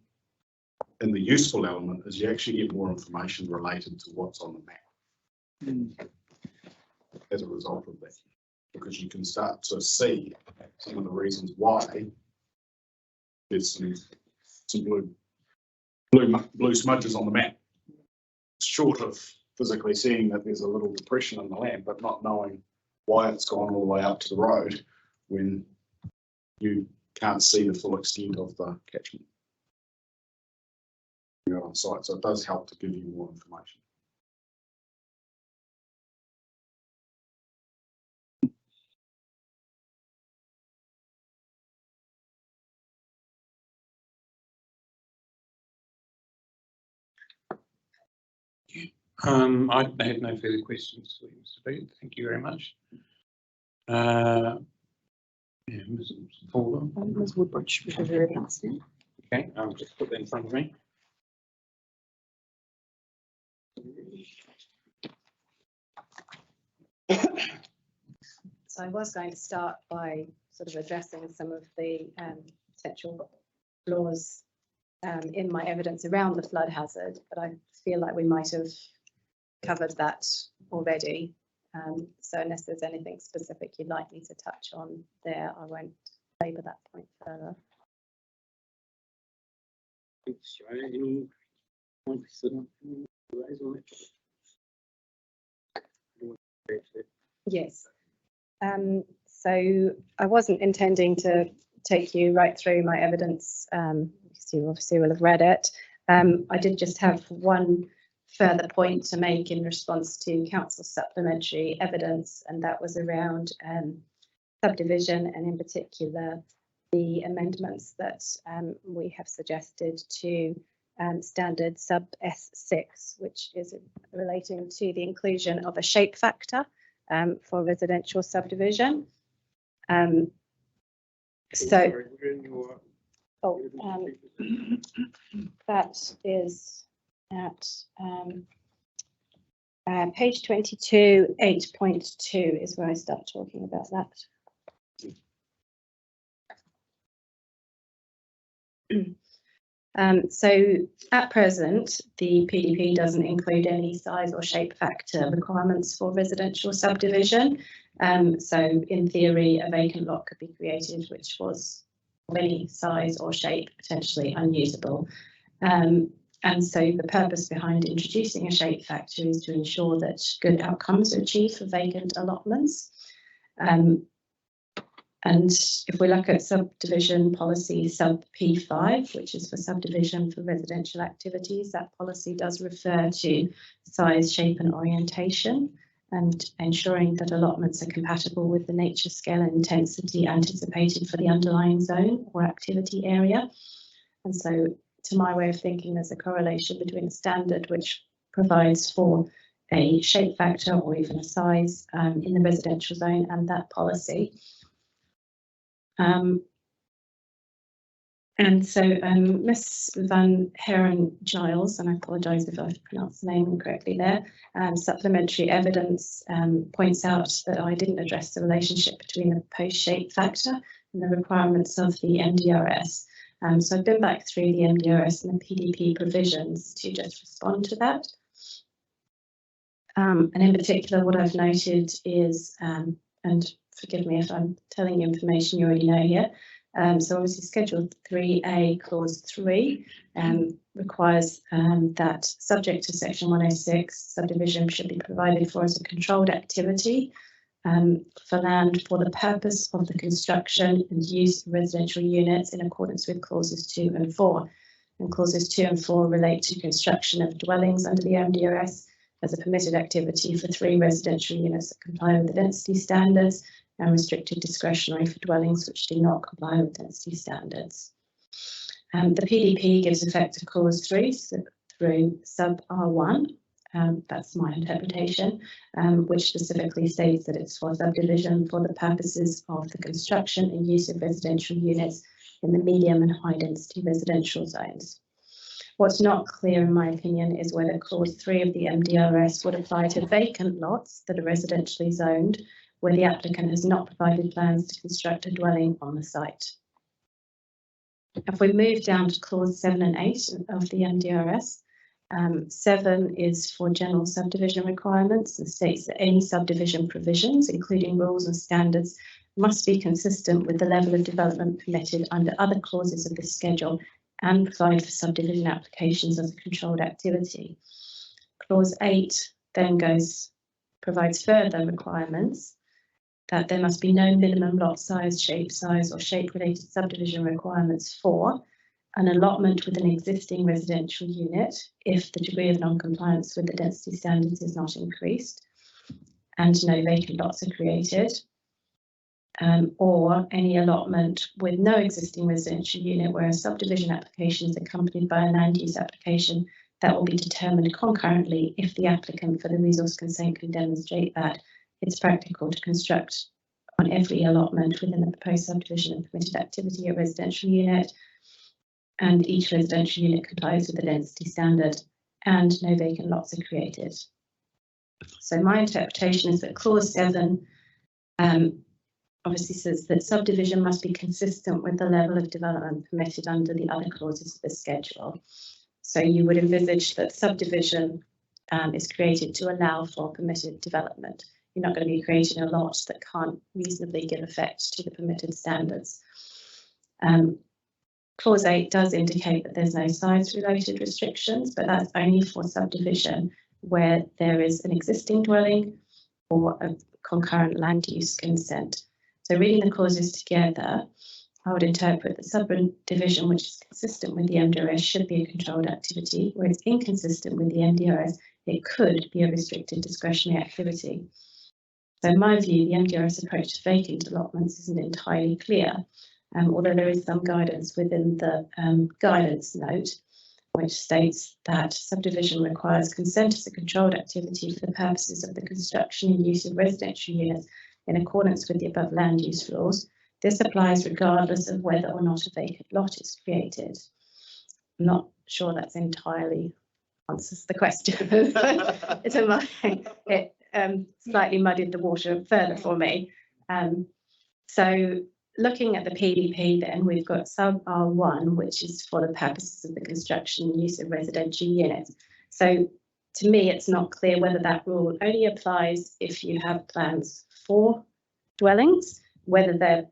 and the useful element is you actually get more information related to what's on the map as a result of that, because you can start to see some of the reasons why there's some blue smudges on the map, short of physically seeing that there's a little depression in the land, but not knowing why it's gone all the way up to the road when you can't see the full extent of the catchment on site. So it does help to give you more information. I have no further questions for you, Mr. Booth. Thank you very much. Yeah, Ms. Thorndon. Ms. Woodbridge, with her evidence now. Okay, I'll just put that in front of me. So I was going to start by sort of addressing some of the potential flaws in my evidence around the flood hazard, but I feel like we might have covered that already. So unless there's anything specific you'd like me to touch on there, I won't labour that point further. Any points that I raise on it? Yes. So I wasn't intending to take you right through my evidence, because you obviously will have read it. I did just have one further point to make in response to council supplementary evidence, and that was around subdivision, and in particular the amendments that we have suggested to standard sub S6, which is relating to the inclusion of a shape factor for residential subdivision. That is at page 22, 8.2 is where I start talking about that. So at present, the PDP doesn't include any size or shape factor requirements for residential subdivision. So in theory, a vacant lot could be created which was of any size or shape potentially unusable. And so the purpose behind introducing a shape factor is to ensure that good outcomes are achieved for vacant allotments. And if we look at subdivision policy sub P5, which is for subdivision for residential activities, that policy does refer to size, shape and orientation, and ensuring that allotments are compatible with the nature, scale and intensity anticipated for the underlying zone or activity area. And so to my way of thinking, there's a correlation between a standard which provides for a shape factor or even a size in the residential zone and that policy. And so Ms Van Heron Giles, and I apologise if I've pronounced the name incorrectly there, supplementary evidence points out that I didn't address the relationship between the post shape factor and the requirements of the MDRS. So I've been back through the MDRS and the PDP provisions to just respond to that. And in particular, what I've noted is, and forgive me if I'm telling you information you already know here. So obviously Schedule 3A Clause 3 requires that subject to Section 106, subdivision should be provided for as a controlled activity for land for the purpose of the construction and use of residential units in accordance with Clauses 2 and 4. And Clauses 2 and 4 relate to construction of dwellings under the MDRS as a permitted activity for 3 residential units that comply with the density standards, and restricted discretionary for dwellings which do not comply with density standards. The PDP gives effect to Clause 3 through sub R1, that's my interpretation, which specifically states that it's for subdivision for the purposes of the construction and use of residential units in the medium and high density residential zones. What's not clear in my opinion is whether Clause 3 of the MDRS would apply to vacant lots that are residentially zoned where the applicant has not provided plans to construct a dwelling on the site. If we move down to Clause 7 and 8 of the MDRS, 7 is for general subdivision requirements and states that any subdivision provisions, including rules and standards, must be consistent with the level of development permitted under other clauses of this schedule and provide for subdivision applications as a controlled activity. Clause 8 then provides further requirements that there must be no minimum lot size, or shape-related subdivision requirements for an allotment with an existing residential unit if the degree of non-compliance with the density standards is not increased and no vacant lots are created, or any allotment with no existing residential unit where a subdivision application is accompanied by a land use application that will be determined concurrently if the applicant for the resource consent can demonstrate that it's practical to construct on every allotment within the proposed subdivision and permitted activity a residential unit, and each residential unit complies with the density standard and no vacant lots are created. So my interpretation is that Clause 7 obviously says that subdivision must be consistent with the level of development permitted under the other clauses of the schedule. So you would envisage that subdivision is created to allow for permitted development. You're not going to be creating a lot that can't reasonably give effect to the permitted standards. Clause 8 does indicate that there's no size-related restrictions, but that's only for subdivision where there is an existing dwelling or a concurrent land use consent. So reading the clauses together, I would interpret that subdivision which is consistent with the MDRS should be a controlled activity, where it's inconsistent with the MDRS, it could be a restricted discretionary activity. So in my view, the MDRS approach to vacant allotments isn't entirely clear, although there is some guidance within the guidance note, which states that subdivision requires consent as a controlled activity for the purposes of the construction and use of residential units in accordance with the above land use laws. This applies regardless of whether or not a vacant lot is created. I'm not sure that's entirely answers the question. It slightly muddied the water further for me. So looking at the PDP, then we've got sub R1, which is for the purposes of the construction and use of residential units. So to me, it's not clear whether that rule only applies if you have plans for dwellings, whether they're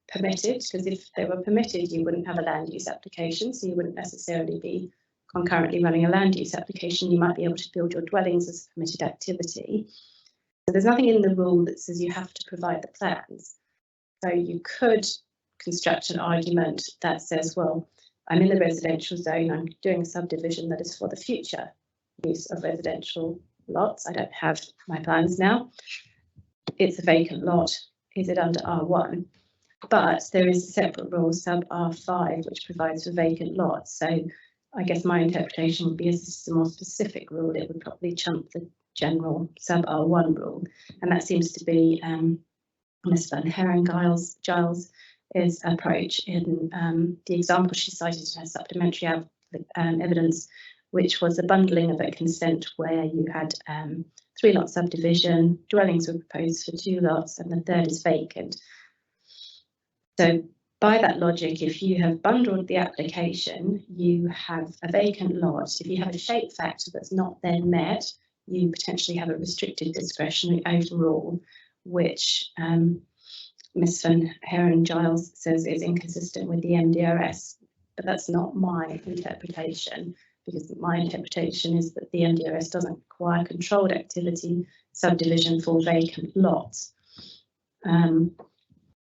permitted, because if they were permitted, you wouldn't have a land use application, so you wouldn't necessarily be concurrently running a land use application. You might be able to build your dwellings as a permitted activity. So there's nothing in the rule that says you have to provide the plans. So you could construct an argument that says, well, I'm in the residential zone, I'm doing a subdivision that is for the future use of residential lots. I don't have my plans now. It's a vacant lot. Is it under R1? But there is a separate rule, sub R5, which provides for vacant lots. So I guess my interpretation would be, as this is a more specific rule, it would probably trump the general sub R1 rule. And that seems to be Ms. Van Giles' approach in the example she cited in her supplementary evidence, which was a bundling of a consent where you had 3-lot subdivision, dwellings were proposed for 2 lots, and the third is vacant. So by that logic, if you have bundled the application, you have a vacant lot. If you have a shape factor that's not then met, you potentially have a restricted discretionary overrule, which Ms. Van Giles says is inconsistent with the MDRS. But that's not my interpretation, because my interpretation is that the MDRS doesn't require controlled activity subdivision for vacant lots.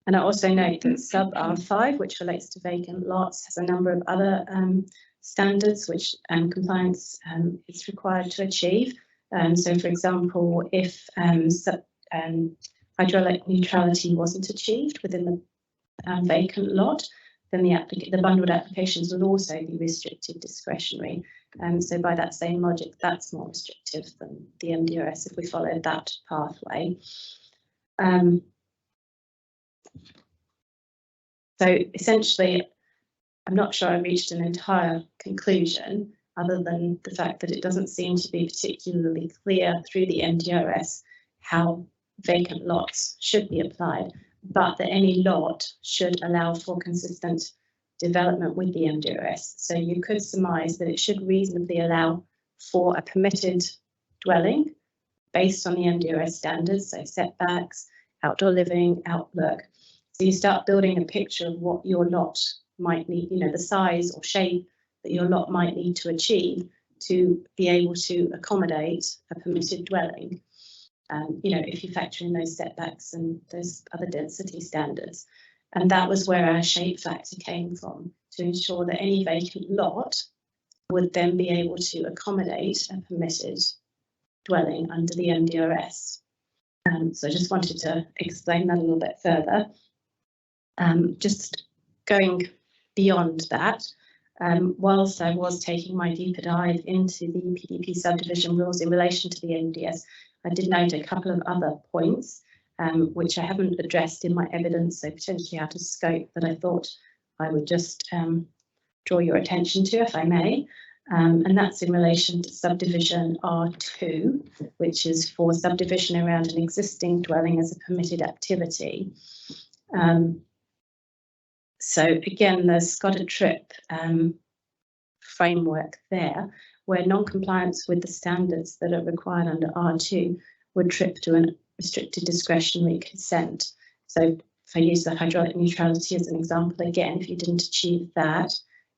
And I also note that sub R5, which relates to vacant lots, has a number of other standards which compliance is required to achieve. So, for example, if hydraulic neutrality wasn't achieved within the vacant lot, then the bundled applications would also be restricted discretionary. So by that same logic, that's more restrictive than the MDRS if we follow that pathway. So essentially, I'm not sure I reached an entire conclusion other than the fact that it doesn't seem to be particularly clear through the MDRS how vacant lots should be applied, but that any lot should allow for consistent development with the MDRS. So you could surmise that it should reasonably allow for a permitted dwelling based on the MDRS standards, so setbacks, outdoor living, outlook. So you start building a picture of what your lot might need, the size or shape that your lot might need to achieve to be able to accommodate a permitted dwelling. If you factor in those setbacks and those other density standards. And that was where our shape factor came from, to ensure that any vacant lot would then be able to accommodate a permitted dwelling under the MDRS. So I just wanted to explain that a little bit further. Just going beyond that, whilst I was taking my deeper dive into the PDP subdivision rules in relation to the MDS, I did note a couple of other points which I haven't addressed in my evidence, so potentially out of scope, that I thought I would just draw your attention to, if I may. And that's in relation to subdivision R2, which is for subdivision around an existing dwelling as a permitted activity. So again, there's got a trip framework there, where non-compliance with the standards that are required under R2 would trip to a restricted discretionary consent. So if I use the hydraulic neutrality as an example, again, if you didn't achieve that,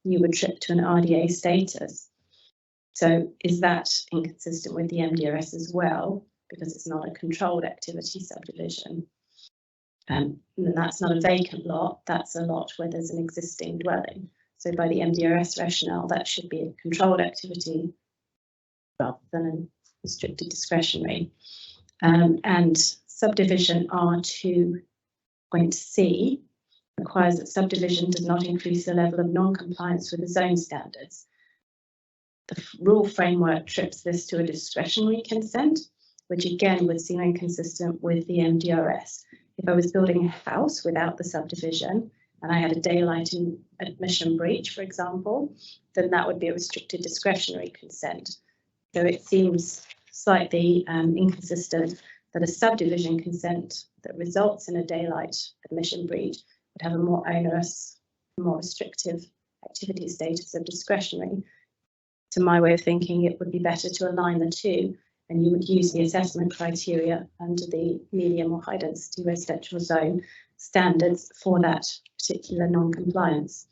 you would trip to an RDA status. So is that inconsistent with the MDRS as well? Because it's not a controlled activity subdivision. And that's not a vacant lot, that's a lot where there's an existing dwelling. So by the MDRS rationale, that should be a controlled activity rather than a restricted discretionary. And subdivision R2.C requires that subdivision does not increase the level of non-compliance with the zone standards. The rule framework trips this to a discretionary consent, which again would seem inconsistent with the MDRS. If I was building a house without the subdivision and I had a daylight admission breach, for example, then that would be a restricted discretionary consent. So it seems slightly inconsistent that a subdivision consent that results in a daylight admission breach would have a more onerous, more restrictive activity status of discretionary. To my way of thinking, it would be better to align the two, and you would use the assessment criteria under the medium or high density residential zone standards for that particular non-compliance.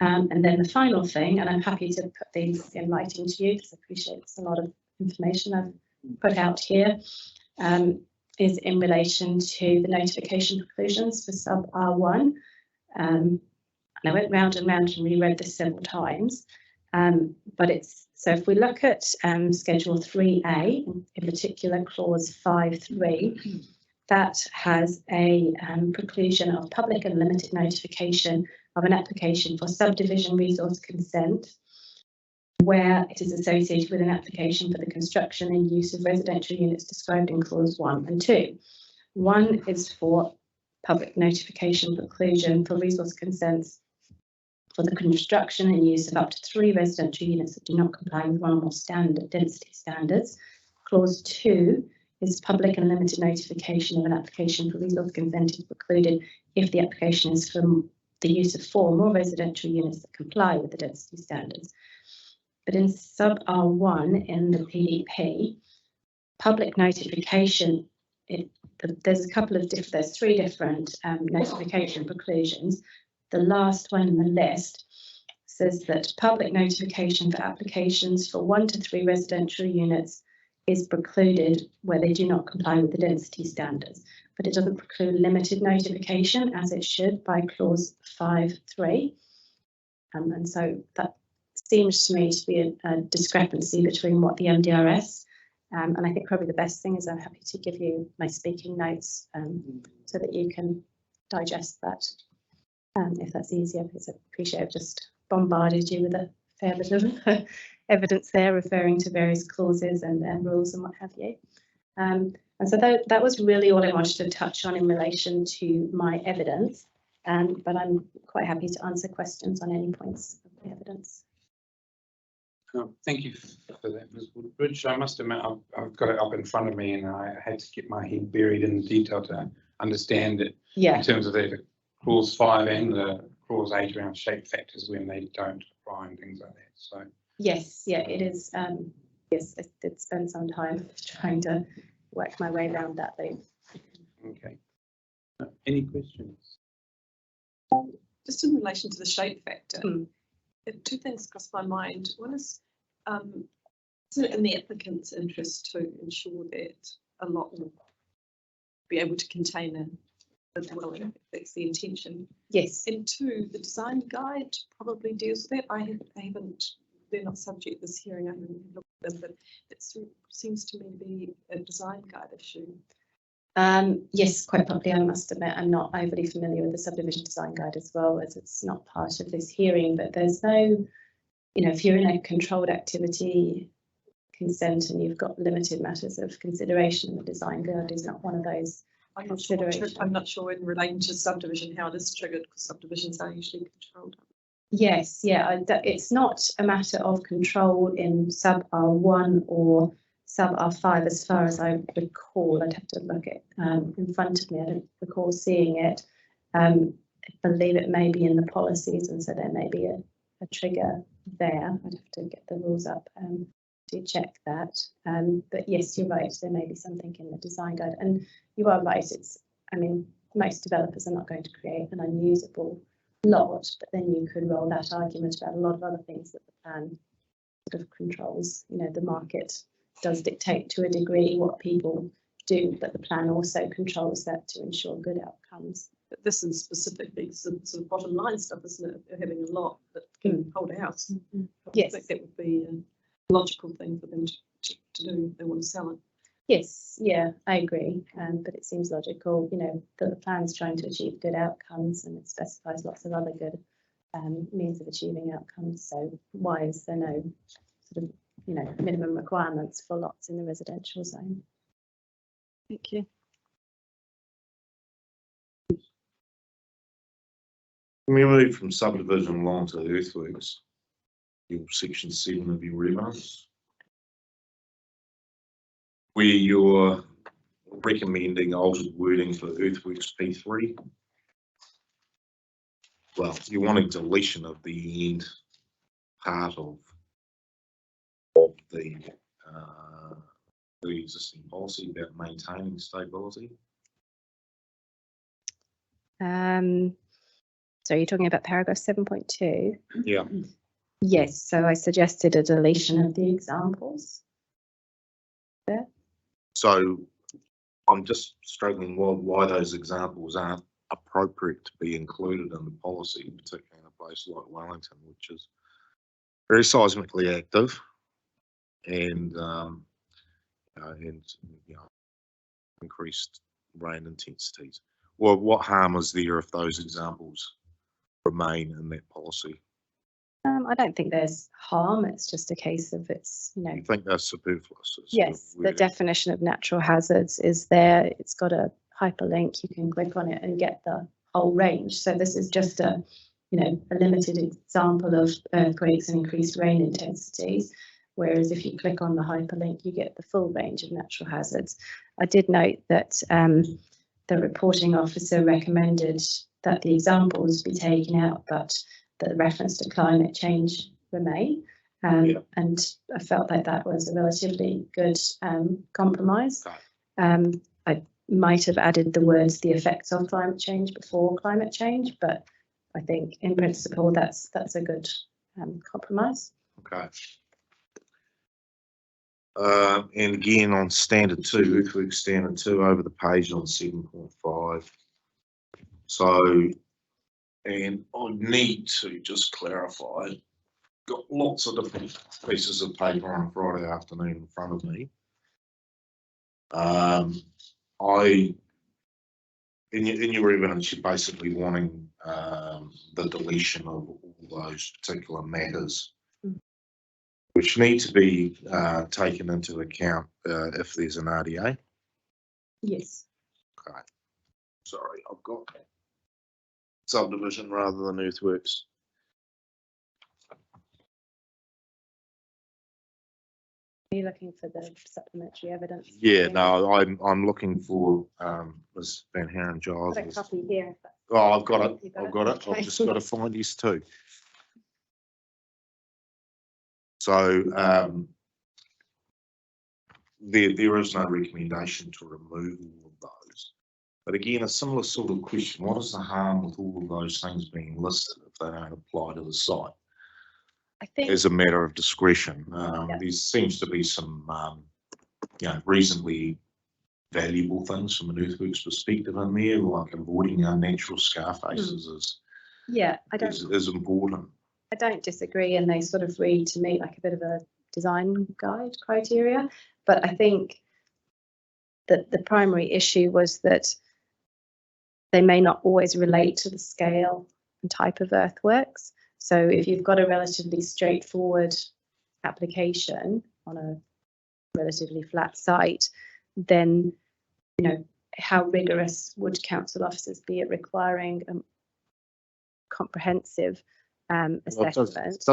And then the final thing, and I'm happy to put these in writing to you because I appreciate it's a lot of information I've put out here, is in relation to the notification preclusions for sub R1. And I went round and round and reread this several times. But it's, so if we look at Schedule 3A, in particular Clause 5.3, that has a preclusion of public and limited notification of an application for subdivision resource consent where it is associated with an application for the construction and use of residential units described in Clause 1 and 2. One is for public notification preclusion for resource consents for the construction and use of up to 3 residential units that do not comply with one or more standard density standards. Clause 2 is public and limited notification of an application for resource consent is precluded if the application is from the use of 4 or more residential units that comply with the density standards. But in sub R1 in the PDP, public notification, there's there's 3 different notification preclusions. The last one in the list says that public notification for applications for 1 to 3 residential units is precluded where they do not comply with the density standards, but it doesn't preclude limited notification as it should by Clause 5.3. And so that seems to me to be a discrepancy between what the MDRS, and I think probably the best thing is I'm happy to give you my speaking notes so that you can digest that. If that's easier, because I appreciate I've just bombarded you with a fair bit of evidence there referring to various clauses and rules and what have you. And so that was really all I wanted to touch on in relation to my evidence, but I'm quite happy to answer questions on any points of the evidence. Thank you for that, Ms. Woodbridge. I must admit, I've got it up in front of me and I had to get my head buried in the detail to understand it in terms of the Clause 5 and the Clause 8 around shape factors when they don't apply and things like that. So yes, yeah, it is. Yes, I did spend some time trying to work my way around that loop. Okay. Any questions? Just in relation to the shape factor, 2 things cross my mind. One is, isn't it in the applicant's interest to ensure that a lot will be able to contain a dwelling, if that's the intention? Yes. And 2, the design guide probably deals with that. They're not subject to this hearing, I haven't looked at them, but it seems to me to be a design guide issue. Yes, quite probably. I must admit I'm not overly familiar with the subdivision design guide as well, as it's not part of this hearing, but there's no, if you're in a controlled activity consent and you've got limited matters of consideration, the design guide is not one of those considerations. I'm not sure in relation to subdivision how it is triggered, because subdivisions are usually controlled. Yes, yeah, it's not a matter of control in sub R1 or sub R5 as far as I recall. I'd have to look at in front of me. I don't recall seeing it. I believe it may be in the policies, and so there may be a trigger there. I'd have to get the rules up to check that. But yes, you're right. There may be something in the design guide, and you are right. Most developers are not going to create an unusable lot, but then you could roll that argument about a lot of other things that the plan sort of controls. The market does dictate to a degree what people do, but the plan also controls that to ensure good outcomes. But this is specifically some sort of bottom line stuff, isn't it? They're having a lot that can hold a house. Yes. I think that would be a logical thing for them to do if they want to sell it. Yes, yeah, I agree. But it seems logical, that the plan's trying to achieve good outcomes, and it specifies lots of other good means of achieving outcomes. So why is there no sort of, minimum requirements for lots in the residential zone? Thank you. Can we move from subdivision along to earthworks? Your section 7 of your remarks, where you're recommending altered wording for earthworks P3. well, you're wanting deletion of the end part of the existing policy about maintaining stability. So you're talking about paragraph 7.2? Yeah. Yes, so I suggested a deletion of the examples. There. So I'm just struggling why those examples aren't appropriate to be included in the policy, particularly in a place like Wellington, which is very seismically active and increased rain intensities. Well, what harm is there if those examples remain in that policy? I don't think there's harm. It's just a case of it's, you know. You think that's superfluous? Yes, the definition of natural hazards is there. It's got a hyperlink. You can click on it and get the whole range. So this is just a, you know, a limited example of earthquakes and increased rain intensities. Whereas if you click on the hyperlink, you get the full range of natural hazards. I did note that the reporting officer recommended that the examples be taken out, but the reference to climate change remain. And I felt like that was a relatively good compromise. I might have added the words the effects of climate change before climate change, but I think in principle that's a good compromise. Okay. And again on standard 2, earthwork standard 2 over the page on 7.5. So, and I need to just clarify, got lots of different pieces of paper on a Friday afternoon in front of me. In your evidence, you're basically wanting the deletion of all those particular matters, which need to be taken into account if there's an RDA. Yes. Okay. Sorry, I've got subdivision rather than earthworks. Are you looking for the supplementary evidence? Yeah, no, I'm looking for Ms. Van Haren Giles. I've got a copy here. Oh, I've got it. I've got it. Okay. I've just got to find these two. So there is no recommendation to remove all of those. But again, a similar sort of question: what is the harm with all of those things being listed if they don't apply to the site? I think as a matter of discretion. There seems to be some, reasonably valuable things from an earthworks perspective in there, like avoiding unnatural scar faces is important. I don't disagree, and they sort of read to me like a bit of a design guide criteria. But I think that the primary issue was that they may not always relate to the scale and type of earthworks. So if you've got a relatively straightforward application on a relatively flat site, then, you know, how rigorous would council officers be at requiring a comprehensive assessment? It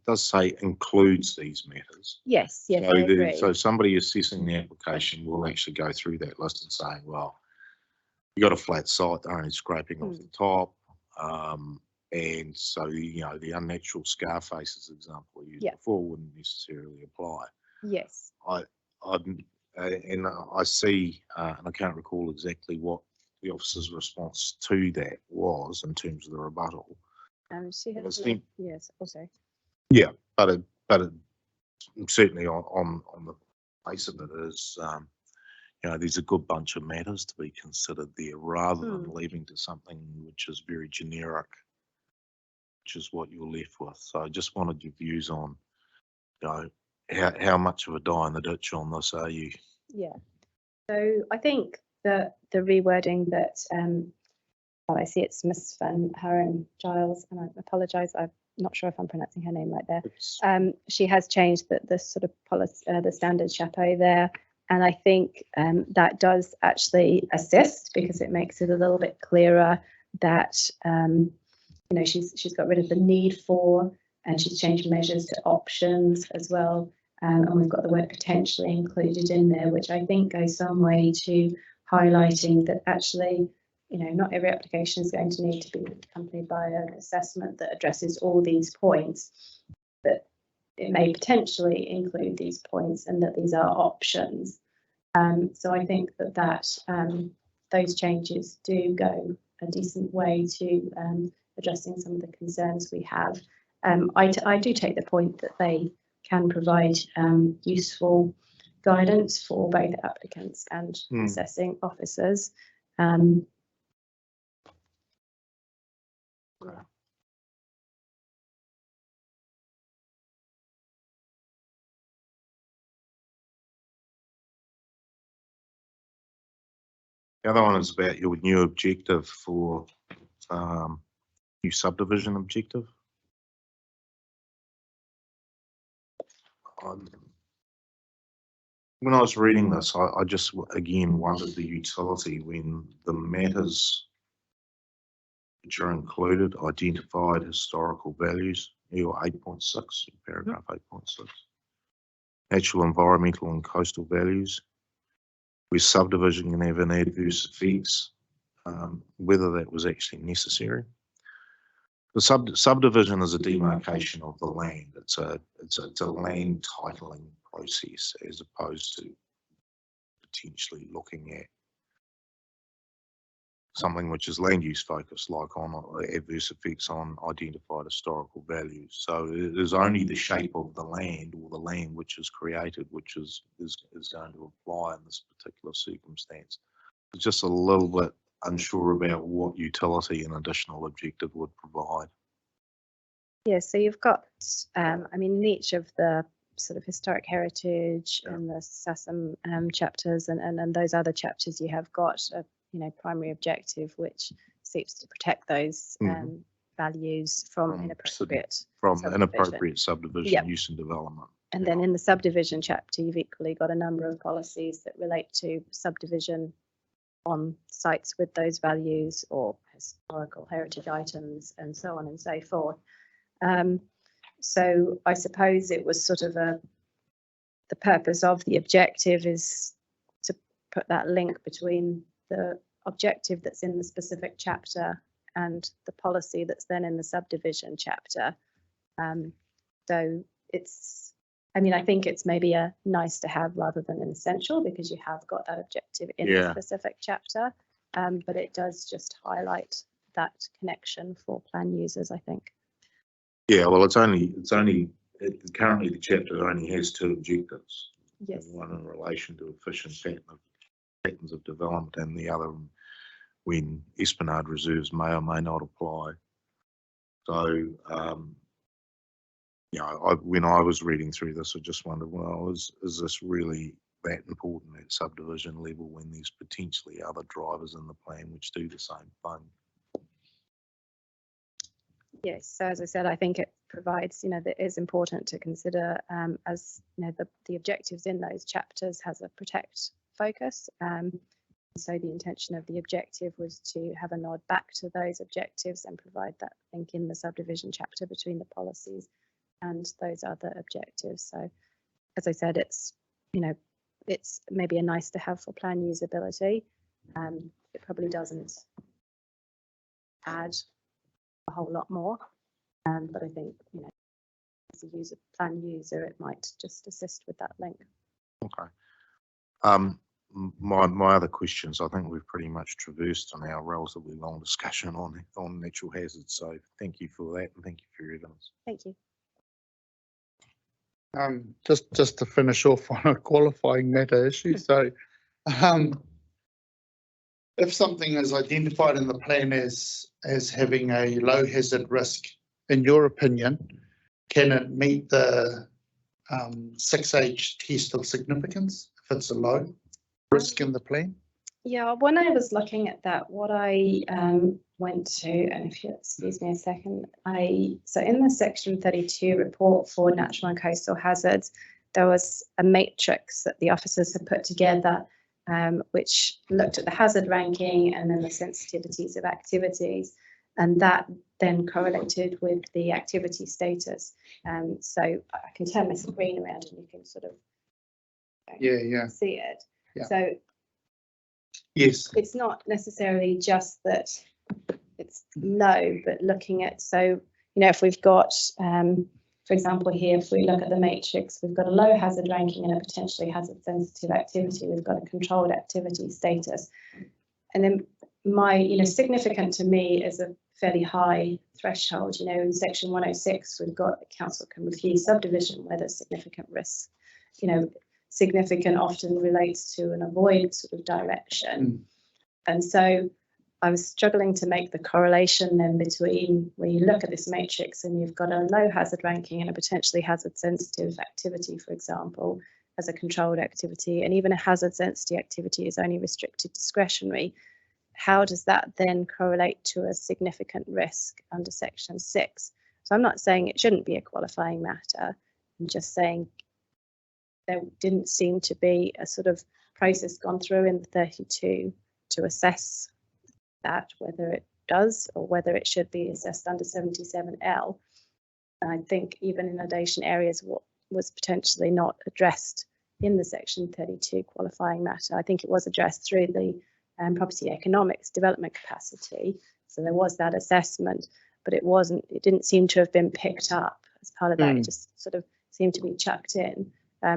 does say includes these matters. Yes, yes, So, I agree. so somebody assessing the application will actually go through that list and saying, well, you got a flat site, they're only scraping off the top. And so, you know, the unnatural scar faces example you used before wouldn't necessarily apply. Yes. I see, and I can't recall exactly what the officer's response to that was in terms of the rebuttal. She has yes, also. Yeah, but it certainly on the face of it is, you know, there's a good bunch of matters to be considered there rather than leaving to something which is very generic, which is what you're left with. So I just wanted your views on, you know, how much of a die in the ditch on this are you? Yeah. So I think that the rewording that I see it's Miss Van Haren Giles, and I apologise, I'm not sure if I'm pronouncing her name right there. She has changed the sort of policy, the standard chapeau there, and I think that does actually assist because it makes it a little bit clearer that you know, she's got rid of the need for, and she's changed measures to options as well. And we've got the word potentially included in there, which I think goes some way to highlighting that actually not every application is going to need to be accompanied by an assessment that addresses all these points, but it may potentially include these points and that these are options. So I think that those changes do go a decent way to addressing some of the concerns we have. I do take the point that they can provide useful guidance for both applicants and assessing officers. The other one is about your new objective for new subdivision objective. When I was reading this, I just again wondered the utility when the matters which are included identified historical values, 8.6, paragraph 8.6. Natural, environmental and coastal values, where subdivision can have an adverse effects, whether that was actually necessary. The subdivision is a demarcation of the land. It's a land titling process as opposed to potentially looking at something which is land use focused, like on adverse effects on identified historical values. So it is only the shape of the land or the land which is created, which is going to apply in this particular circumstance. It's just a little bit unsure about what utility an additional objective would provide. Yeah, so you've got, in each of the sort of historic heritage and the SASM chapters and those other chapters, you have got a primary objective which seeks to protect those values from inappropriate subdivision use and development. And then in the subdivision chapter, you've equally got a number of policies that relate to subdivision on sites with those values or historical heritage items and so on and so forth. So I suppose it was sort of the purpose of the objective is to put that link between the objective that's in the specific chapter and the policy that's then in the subdivision chapter. So it's, I think it's maybe a nice to have rather than an essential, because you have got that objective in the specific chapter, but it does just highlight that connection for plan users, I think. Yeah, well, it's only currently the chapter only has two objectives. Yes. One in relation to efficient patterns of development, and the other when esplanade reserves may or may not apply. So, when I was reading through this, I just wondered, well, is this really that important at subdivision level when there's potentially other drivers in the plan which do the same thing? Yes, so as I said, I think it provides, that it is important to consider as, the objectives in those chapters has a protect focus. So the intention of the objective was to have a nod back to those objectives and provide that link in the subdivision chapter between the policies and those other objectives. So as I said, it's, it's maybe a nice to have for plan usability. It probably doesn't add a whole lot more, but I think as a plan user, it might just assist with that link. Okay. My other questions, I think we've pretty much traversed on our relatively long discussion on natural hazards. So thank you for that, and thank you for your evidence. Thank you. Just to finish off on a qualifying matter issue. So, if something is identified in the plan as having a low hazard risk, in your opinion, can it meet the 6H test of significance if it's a low risk in the plan? Yeah, when I was looking at that, what I went to, and if you excuse me a second, so in the section 32 report for natural and coastal hazards, there was a matrix that the officers had put together which looked at the hazard ranking and then the sensitivities of activities, and that then correlated with the activity status. So I can turn my screen around and you can sort of see it. Yeah. So Yes. It's not necessarily just that it's low, but looking at, so, you know, if we've got, for example, here, if we look at the matrix, we've got a low hazard ranking and a potentially hazard sensitive activity. We've got a controlled activity status. And then significant to me is a fairly high threshold. You know, in section 106, we've got the council can refuse subdivision where there's significant risk. You know, significant often relates to an avoid sort of direction. And so I was struggling to make the correlation then between when you look at this matrix and you've got a low hazard ranking and a potentially hazard sensitive activity, for example, as a controlled activity, and even a hazard sensitive activity is only restricted discretionary. How does that then correlate to a significant risk under section 6? So I'm not saying it shouldn't be a qualifying matter. I'm just saying there didn't seem to be a sort of process gone through in the 32 to assess that, whether it does or whether it should be assessed under 77L. And I think even inundation areas, what was potentially not addressed in the section 32 qualifying matter, I think it was addressed through the property economics development capacity. So there was that assessment, but it didn't seem to have been picked up as part of that. It just sort of seemed to be chucked in.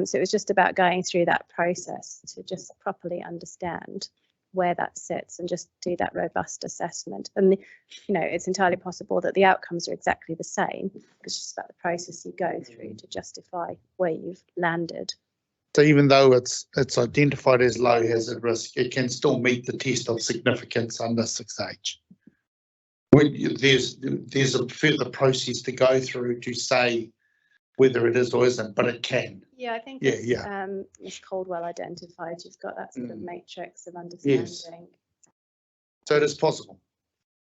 So it was just about going through that process to just properly understand where that sits and just do that robust assessment. And, you know, it's entirely possible that the outcomes are exactly the same. It's just about the process you go through to justify where you've landed. So even though it's identified as low hazard risk, it can still meet the test of significance under 6H. There's a further process to go through to say whether it is or isn't, but it can. Yeah, I think Ms. Caldwell identified, you've got that sort of matrix of understanding. Yes. So it is possible.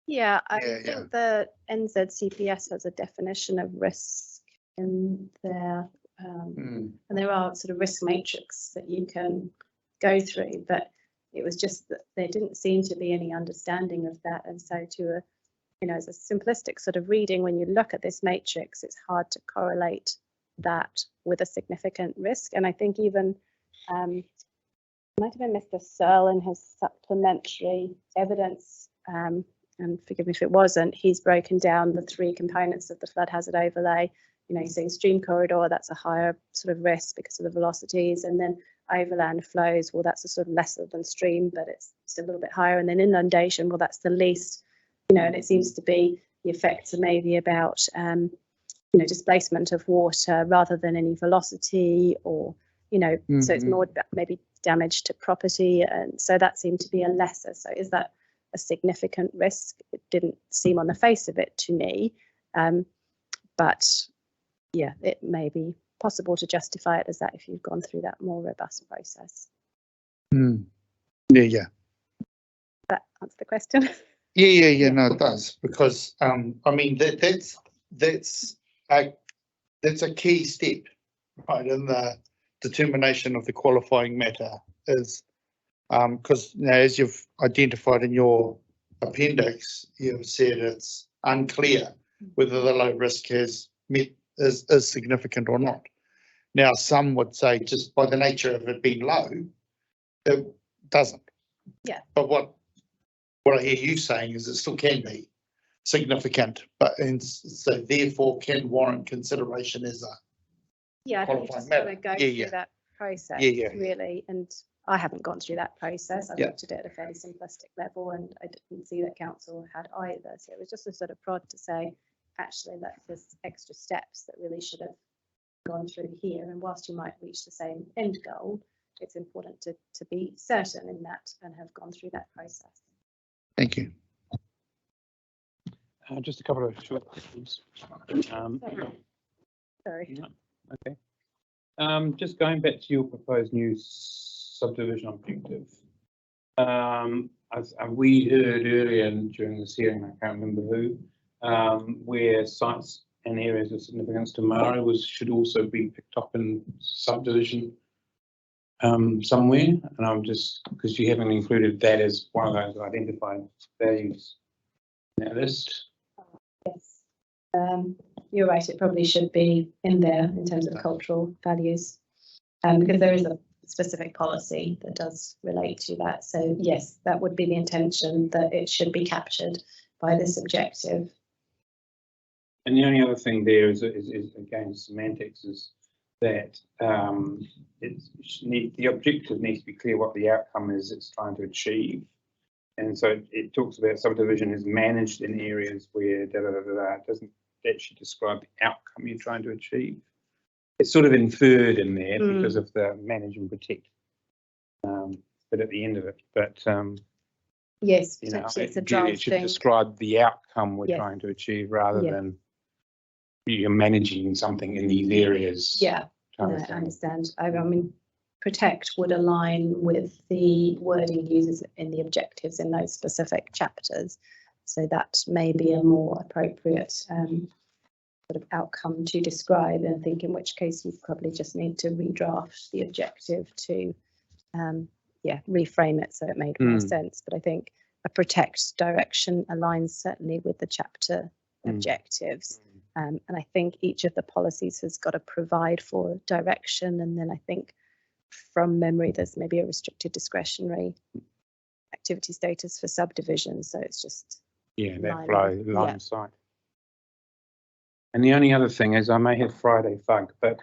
Yeah, I think the NZCPS has a definition of risk in there. And there are sort of risk matrix that you can go through, but it was just that there didn't seem to be any understanding of that. And so as a simplistic sort of reading, when you look at this matrix, it's hard to correlate that with a significant risk. And I think even might have been Mr. Searle in his supplementary evidence, and forgive me if it wasn't, he's broken down the 3 components of the flood hazard overlay. You know, you're saying stream corridor, that's a higher sort of risk because of the velocities, and then overland flows, well, that's a sort of lesser than stream, but it's still a little bit higher. And then inundation, well, that's the least, you know, and it seems to be the effects are maybe about, displacement of water rather than any velocity or, so it's more maybe damage to property. And so that seemed to be a lesser. So is that a significant risk? It didn't seem on the face of it to me. But yeah, it may be possible to justify it as that if you've gone through that more robust process. Yeah. That answer the question? Yeah, no, it does, because I mean that's a key step, right, in the determination of the qualifying matter is because as you've identified in your appendix, you've said it's unclear whether the low risk is significant or not. Now, some would say just by the nature of it being low, it doesn't. Yeah. But what I hear you saying is it still can be significant, and so therefore can warrant consideration as a I think you just got to go through that process, really. And I haven't gone through that process. I looked at it at a fairly simplistic level, and I didn't see that council had either. So it was just a sort of prod to say, actually, there's extra steps that really should have gone through here. And whilst you might reach the same end goal, it's important to be certain in that and have gone through that process. Thank you. Just a couple of short questions. Sorry. Okay. Just going back to your proposed new subdivision objective. As we heard earlier during this hearing, I can't remember who, where sites and areas of significance to Māori should also be picked up in subdivision somewhere, and I'm just, because you haven't included that as one of those identified values in that list. Yes, you're right, it probably should be in there in terms of cultural values, because there is a specific policy that does relate to that. So yes, that would be the intention, that it should be captured by this objective. And the only other thing there is again semantics, is that the objective needs to be clear what the outcome is it's trying to achieve. And so it talks about subdivision is managed in areas where It doesn't actually describe the outcome you're trying to achieve. It's sort of inferred in there because of the manage and protect bit at the end of it. But yes, you know, it's a draft it should thing. describe the outcome we're Yes. trying to achieve rather Yeah. than you're managing something in these areas. Yeah, kind no, of I thing. understand. I mean, protect would align with the wording used in the objectives in those specific chapters. So that may be a more appropriate sort of outcome to describe, and I think in which case you probably just need to redraft the objective to reframe it so it made more sense. But I think a protect direction aligns certainly with the chapter objectives. And I think each of the policies has got to provide for direction, and then I think from memory there's maybe a restricted discretionary activity status for subdivision, so it's just That line line of sight. And the only other thing is, I may have Friday fug, but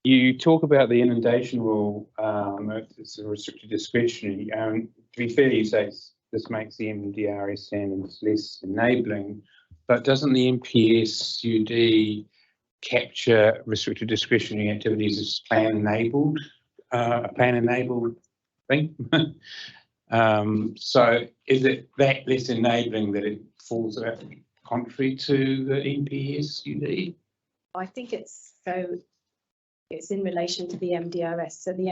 you talk about the inundation rule. It's a restricted discretionary. To be fair, you say this makes the MDRS standards less enabling, but doesn't the MPSUD capture restricted discretionary activities as plan enabled? A plan enabled thing. So is it that less enabling that it falls out contrary to the MPSUD? I think it's in relation to the MDRS. So the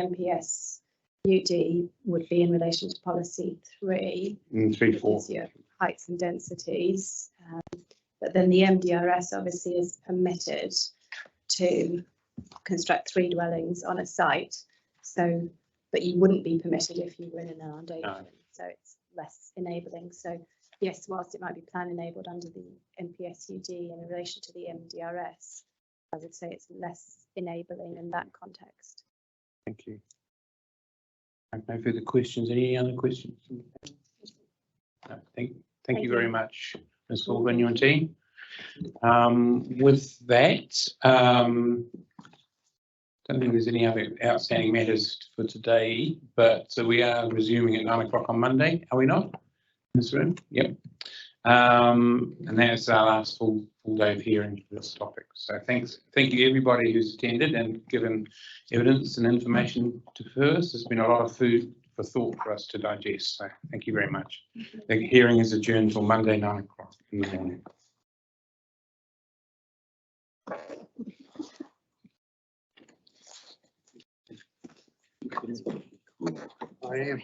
MPSUD would be in relation to policy 3. 3.4. Your heights and densities. But then the MDRS obviously is permitted to construct 3 dwellings on a site. So, but you wouldn't be permitted if you were in an inundation. No. So it's less enabling. So yes, whilst it might be plan enabled under the MPSUD in relation to the MDRS, I would say it's less enabling in that context. Thank you. I have no further questions. Any other questions? No, thank you very much, Ms. Thorndon and your team. With that, don't think there's any other outstanding matters for today, but so we are resuming at 9 o'clock on Monday, are we not? In this room? Yep. And that's our last full day of hearing for this topic. So thank you everybody who's attended and given evidence and information to us. There's been a lot of food for thought for us to digest. So thank you very much. The hearing is adjourned till Monday 9 o'clock in the morning. I am.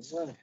Oh,